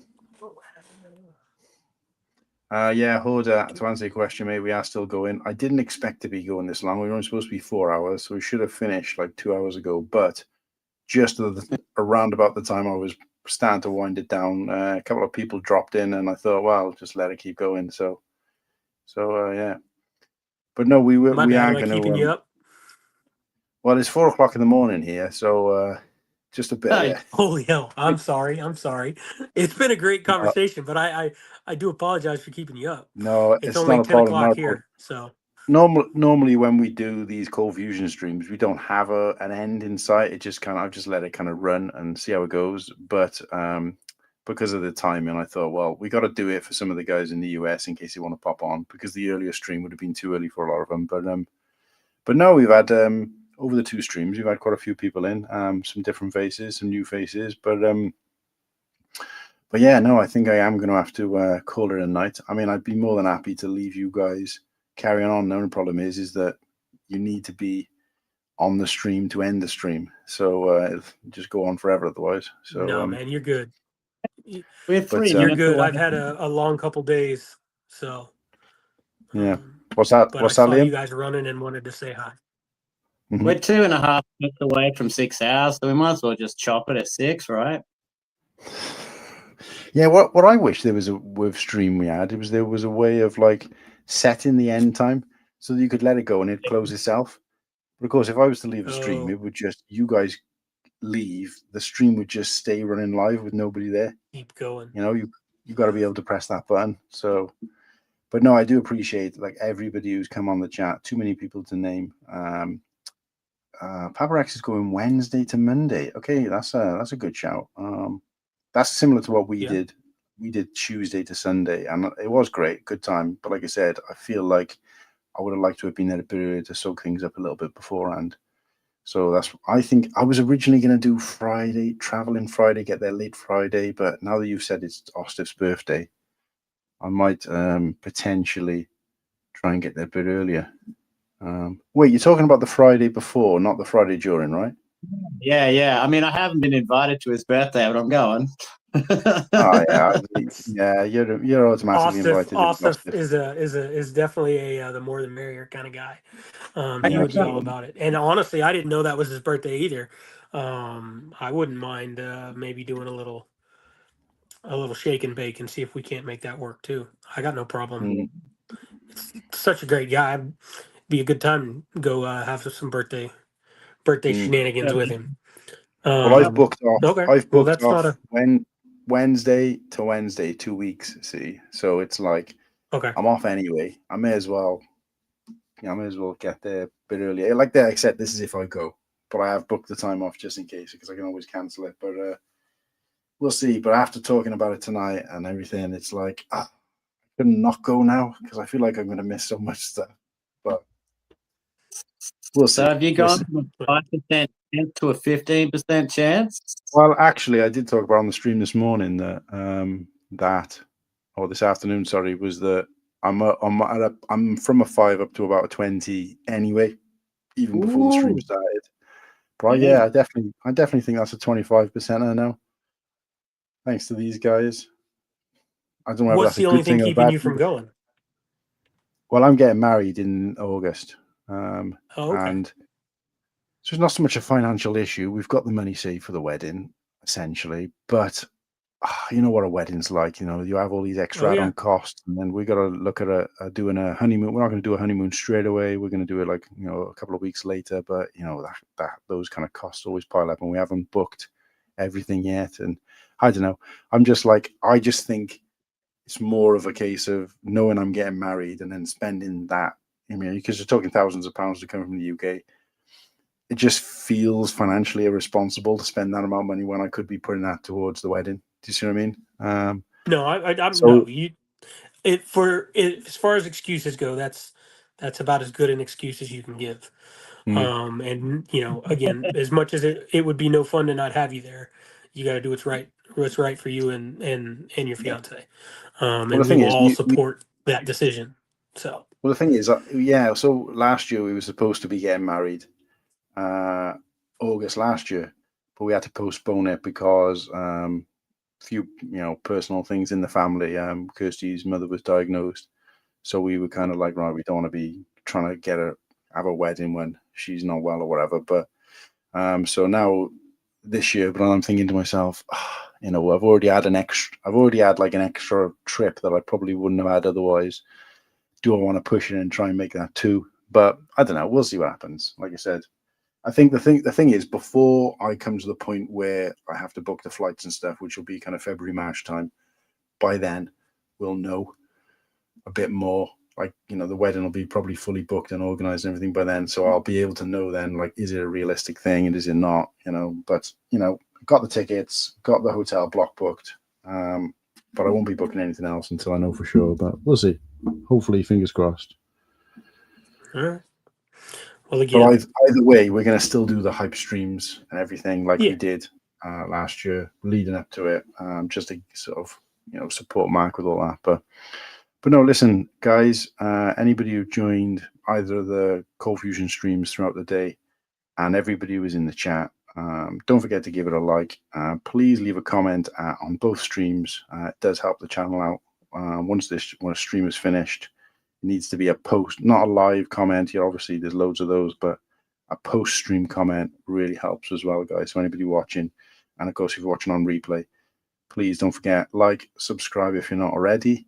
Hoda, to answer your question, mate, we are still going. I didn't expect to be going this long. We were only supposed to be 4 hours, so we should have finished like 2 hours ago. But just around about the time I was starting to wind it down, a couple of people dropped in, and I thought, well, just let it keep going. So yeah. But no, we are going to. Keeping you up? Well, it's 4 o'clock in the morning here, so just a bit. Yeah. Holy hell! I'm sorry. It's been a great conversation, but I do apologize for keeping you up. No, it's only only 10 o'clock here, so. Normally when we do these Cold Fusion streams, we don't have an end in sight. It just I've just let it kind of run and see how it goes. But because of the timing, I thought, well, we got to do it for some of the guys in the US in case they want to pop on, because the earlier stream would have been too early for a lot of them. But no, we've had over the 2 streams, we've had quite a few people in, some different faces, some new faces. But yeah, no, I think I am going to have to call it a night. I mean, I'd be more than happy to leave you guys carrying on. The only problem is that you need to be on the stream to end the stream. So just go on forever otherwise. So no, man, you're good. We have 3 you're good. I've had a long couple days, so. Yeah. What's that? But What's I that, saw Liam? you guys running and wanted to say hi. We're 2.5 minutes away from 6 hours, so we might as well just chop it at 6, right? Yeah, what I wish there was with stream we had, there was a way of like setting the end time so that you could let it go and it'd close itself. But of course, if I was to leave the stream, it would just, you guys leave, the stream would just stay running live with nobody there. Keep going. You got to be able to press that button. So, but no, I do appreciate like everybody who's come on the chat. Too many people to name. Paparex is going Wednesday to Monday. Okay, that's a good shout. That's similar to what we did. We did Tuesday to Sunday, and it was great, good time. But like I said, I feel like I would have liked to have been there a bit earlier to soak things up a little bit beforehand. So I think I was originally going to do Friday, traveling Friday, get there late Friday. But now that you've said it's Ostif's birthday, I might potentially try and get there a bit earlier. Wait, you're talking about the Friday before, not the Friday during, right? Yeah. I mean, I haven't been invited to his birthday, but I'm going. Oh yeah, you're automatically invited. Ostif is definitely a the more the merrier kind of guy. He would be all about it. And honestly, I didn't know that was his birthday either. I wouldn't mind maybe doing a little shake and bake and see if we can't make that work too. I got no problem. Mm. It's such a great guy. It'd be a good time to go have some birthday Mm. shenanigans with him. Well, I've booked off. Okay. I've Well, booked that's not off Wednesday to Wednesday, 2 weeks. See, so it's like okay. I'm off anyway. I may as well get there a bit earlier. Like that, except this is if I go. But I have booked the time off just in case because I can always cancel it. But we'll see. But after talking about it tonight and everything, it's like I couldn't not go now because I feel like I'm going to miss so much stuff. But we'll see. So have you gone from a 5% chance to a 15% chance? Well, actually, I did talk about on the stream this morning that or this afternoon, sorry, was that I'm from a 5 up to about a 20 anyway, even before the stream started. But yeah, I definitely think that's a 25% I know. Thanks to these guys. I don't know. What's the only thing keeping you from going? Well, I'm getting married in August. Okay. And so it's not so much a financial issue. We've got the money saved for the wedding, essentially. But you know what a wedding's like. You know, you have all these extra add-on costs, and then we got to look at doing a honeymoon. We're not going to do a honeymoon straight away. We're going to do it like, you know, a couple of weeks later. But you know that those kind of costs always pile up, and we haven't booked everything yet. And I don't know. I just think it's more of a case of knowing I'm getting married and then spending that. I mean, because you're talking thousands of pounds to come from the UK. It just feels financially irresponsible to spend that amount of money when I could be putting that towards the wedding. Do you see what I mean? No, as far as excuses go, that's about as good an excuse as you can give. And you know, again, as much as it would be no fun to not have you there, you got to do what's right for you and your fiance. And we will all support that decision. So. Well, the thing is, so last year we were supposed to be getting married August last year, but we had to postpone it because few personal things in the family. Kirsty's mother was diagnosed, so we were kind of like, right, we don't want to be trying to have a wedding when she's not well or whatever. But so now this year, but I'm thinking to myself, you know, I've already had an extra trip that I probably wouldn't have had otherwise. Do I want to push it and try and make that too? But I don't know. We'll see what happens. Like I said, I think the thing is, before I come to the point where I have to book the flights and stuff, which will be kind of February, March time, by then we'll know a bit more. Like, you know, the wedding will be probably fully booked and organized and everything by then. So I'll be able to know then, like, is it a realistic thing and is it not, you know? But, you know, got the tickets, got the hotel block booked. But I won't be booking anything else until I know for sure. But we'll see. Hopefully, fingers crossed. All right. Well, again, but either way, we're going to still do the hype streams and everything like we did last year, leading up to it, just to sort of, you know, support Mark with all that. But no, listen, guys, anybody who joined either of the Cold Fusion streams throughout the day and everybody who was in the chat, don't forget to give it a like. Please leave a comment on both streams. It does help the channel out. Once a stream is finished, it needs to be a post, not a live comment. Yeah, obviously there's loads of those, but a post stream comment really helps as well, guys. So anybody watching, and of course if you're watching on replay, please don't forget, like, subscribe if you're not already.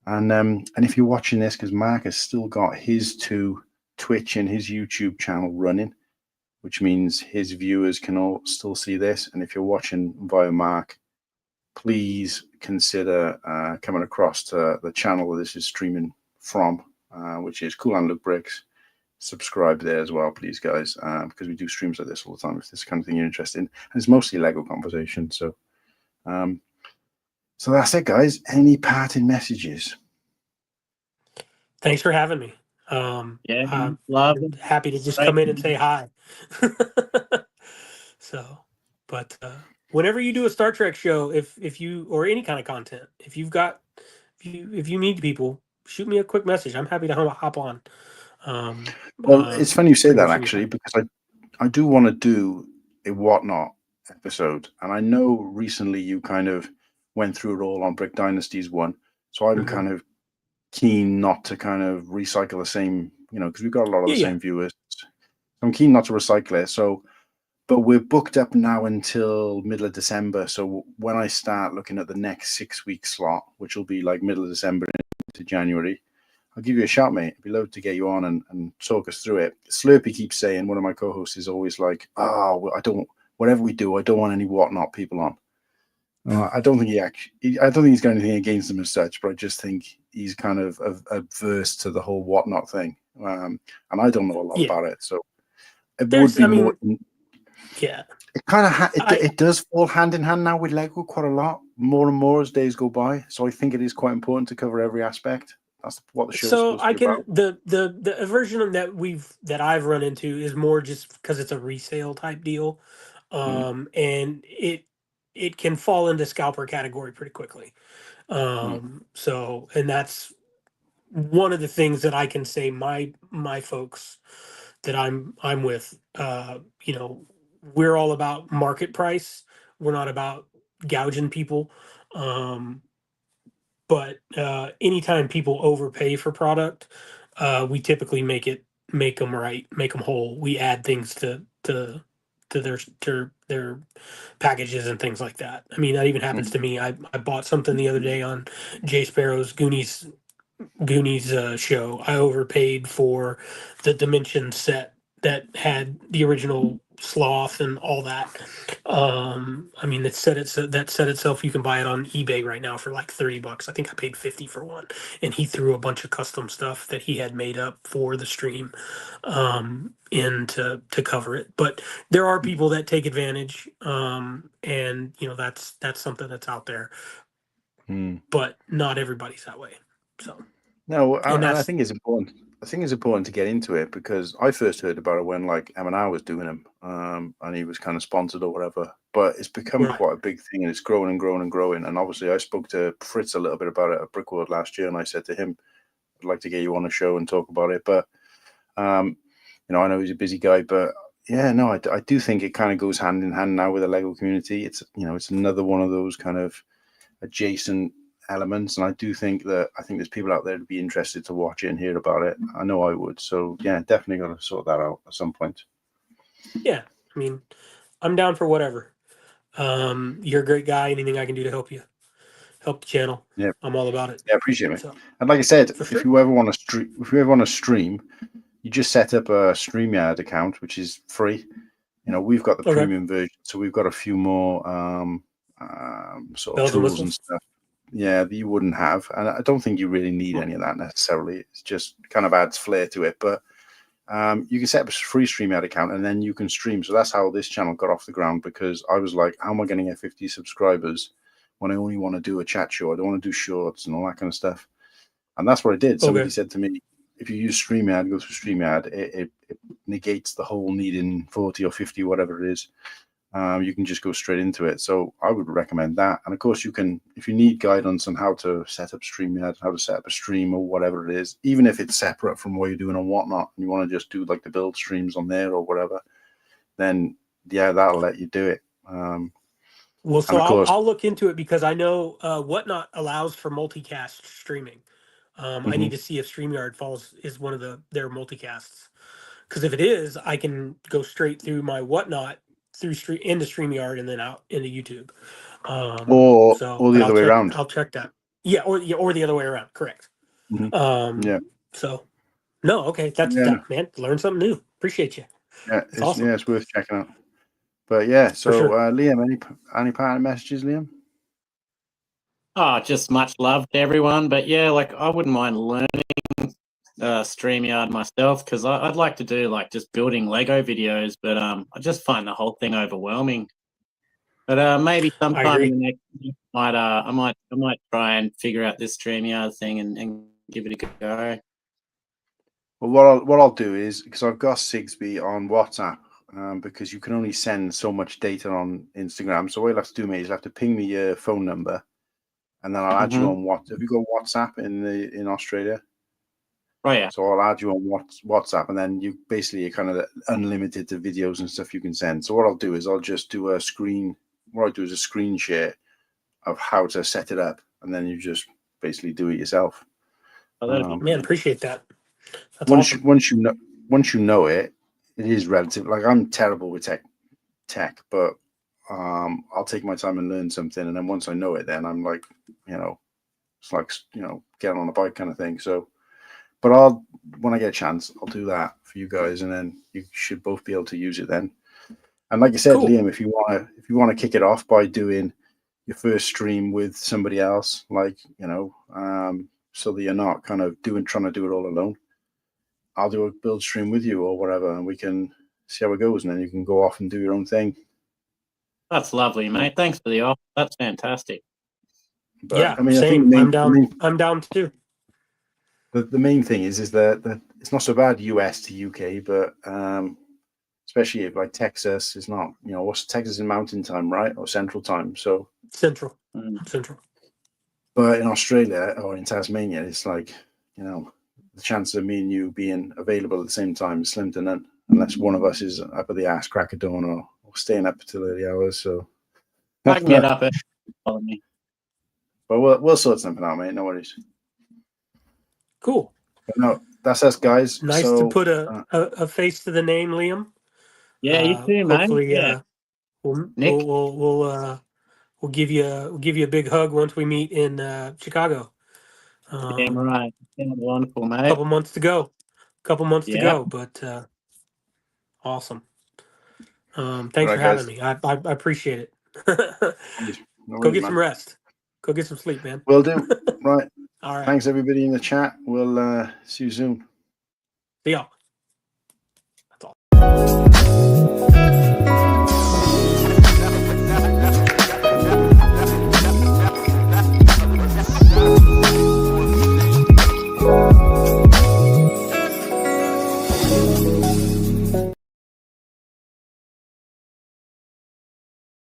And if you're watching this, because Mark has still got his two Twitch and his YouTube channel running, which means his viewers can all still see this. And if you're watching via Mark, please consider coming across to the channel that this is streaming from, which is Cool and Luke Bricks. Subscribe there as well, please, guys, because we do streams like this all the time if this kind of thing you're interested in. And it's mostly Lego conversation. So that's it, guys. Any parting messages? Thanks for having me. I'm happy to just come in and say hi. So, but whenever you do a Star Trek show, if you, or any kind of content, if you need people, shoot me a quick message. I'm happy to hop on. Well, it's funny you say that, actually, because I do want to do a Whatnot episode, and I know recently you kind of went through it all on Brick Dynasties 1, so I'm kind of keen not to kind of recycle the same, you know, because we've got a lot of the same viewers. I'm keen not to recycle it. So but we're booked up now until middle of December. So when I start looking at the next 6-week slot, which will be like middle of December into January, I'll give you a shout, mate. It'd be lovely to get you on and talk us through it. Slurpy keeps saying, one of my co-hosts is always like, "Oh, whatever we do, I don't want any whatnot people on." I don't think I don't think he's got anything against them as such, but I just think he's kind of averse to the whole whatnot thing. And I don't know a lot about it, so it would be more. Yeah, it kind of it does fall hand in hand now with Lego quite a lot, more and more as days go by. So I think it is quite important to cover every aspect. That's what the show's so supposed to be about. the version that I've run into is more just because it's a resale type deal, and it can fall into scalper category pretty quickly. So, and that's one of the things that I can say my folks that I'm with, you know, we're all about market price. We're not about gouging people. But anytime people overpay for product, we typically make them right, make them whole. We add things to their packages and things like that. I mean, that even happens to me. I bought something the other day on Jay Sparrow's Goonies show. I overpaid for the Dimension set that had the original Sloth and all that. I mean, that set itself. You can buy it on eBay right now for like $30. I think I paid 50 for one, and he threw a bunch of custom stuff that he had made up for the stream, in to cover it. But there are people that take advantage, and you know that's something that's out there. But not everybody's that way. So no, and I think it's important. I think it's important to get into it because I first heard about it when like M&R was doing them, and he was kind of sponsored or whatever. But it's become quite a big thing, and it's growing and growing and growing. And obviously, I spoke to Fritz a little bit about it at Brickworld last year, and I said to him, "I'd like to get you on a show and talk about it." But you know, I know he's a busy guy, but yeah, no, I do think it kind of goes hand in hand now with the Lego community. It's it's another one of those kind of adjacent elements, and I think there's people out there to be interested to watch it and hear about it. I know I would. So yeah, definitely got to sort that out at some point. Yeah, I mean, I'm down for whatever. You're a great guy. Anything I can do to help the channel, yeah, I'm all about it. Yeah, appreciate it. So, and like I said, if you ever want to stream, you just set up a StreamYard account, which is free. You know, we've got the premium version, so we've got a few more sort of tools and stuff. Yeah, that you wouldn't have, and I don't think you really need any of that necessarily. It's just kind of adds flair to it. But you can set up a free StreamYard account, and then you can stream. So that's how this channel got off the ground, because I was like, how am I going to get 50 subscribers when I only want to do a chat show? I don't want to do shorts and all that kind of stuff. And that's what I did. Somebody said to me, if you use StreamYard, go through StreamYard, it negates the whole needing 40 or 50, whatever it is. You can just go straight into it. So I would recommend that. And of course, you can, if you need guidance on how to set up StreamYard, how to set up a stream or whatever it is, even if it's separate from what you're doing on Whatnot, and you want to just do like the build streams on there or whatever, then yeah, that'll let you do it. Well, so I'll look into it, because I know Whatnot allows for multicast streaming. I need to see if StreamYard is one of their multicasts, because if it is, I can go straight through my Whatnot into StreamYard and then out into YouTube. Or the other way around. I'll check that. Yeah, or the other way around. Correct. Yeah. So, no, okay, that's that, man. Learn something new. Appreciate you. Yeah, it's awesome. Yeah, it's worth checking out. But yeah, so Liam, any parting messages, Liam? Oh, just much love to everyone. But yeah, like I wouldn't mind learning StreamYard myself, because I'd like to do like just building Lego videos, but I just find the whole thing overwhelming. But maybe sometime in the next year, I might try and figure out this StreamYard thing and give it a go. Well, what I'll do is, because I've got Sigsby on WhatsApp, because you can only send so much data on Instagram. So what you'll have to do, mate, is you'll have to ping me your phone number, and then I'll add you on WhatsApp. Have you got WhatsApp in Australia? Oh yeah. So I'll add you on WhatsApp, and then you basically kind of unlimited to videos and stuff you can send. So what I'll do is I'll just do a screen. What I do is a screen share of how to set it up, and then you just basically do it yourself. Man, appreciate that. That's once awesome. once you know it, it is relative. Like I'm terrible with tech. tech, but I'll take my time and learn something, and then once I know it, then I'm like, it's like getting on a bike kind of thing. So, but when I get a chance, I'll do that for you guys, and then you should both be able to use it then. And like you said, Cool. Liam, if you want to kick it off by doing your first stream with somebody else, like so that you're not kind of trying to do it all alone, I'll do a build stream with you or whatever, and we can see how it goes, and then you can go off and do your own thing. That's lovely, mate. Thanks for the offer. That's fantastic. But, Yeah, I mean, same. I think I'm down too. the main thing is that it's not so bad US to UK, but especially if like Texas is not, what's Texas in Mountain Time, right? Or Central Time. So Central. But in Australia or in Tasmania, it's like, the chance of me and you being available at the same time is slim to none, unless one of us is up at the ass crack of dawn or staying up till early hours. So I can get up early. Follow me. But we'll sort something out, mate. No worries. Cool. But no, that's us, guys. Nice to put a face to the name, Liam. Yeah, you too, mate. Hopefully, Yeah. We'll give you a big hug once we meet in Chicago. Damn right. Wonderful, mate. Couple months to go. To go, but awesome. Thanks for having me. I appreciate it. Go get some rest. Go get some sleep, man. Will do. Right. All right. Thanks, everybody in the chat. We'll see you soon. See y'all. That's all.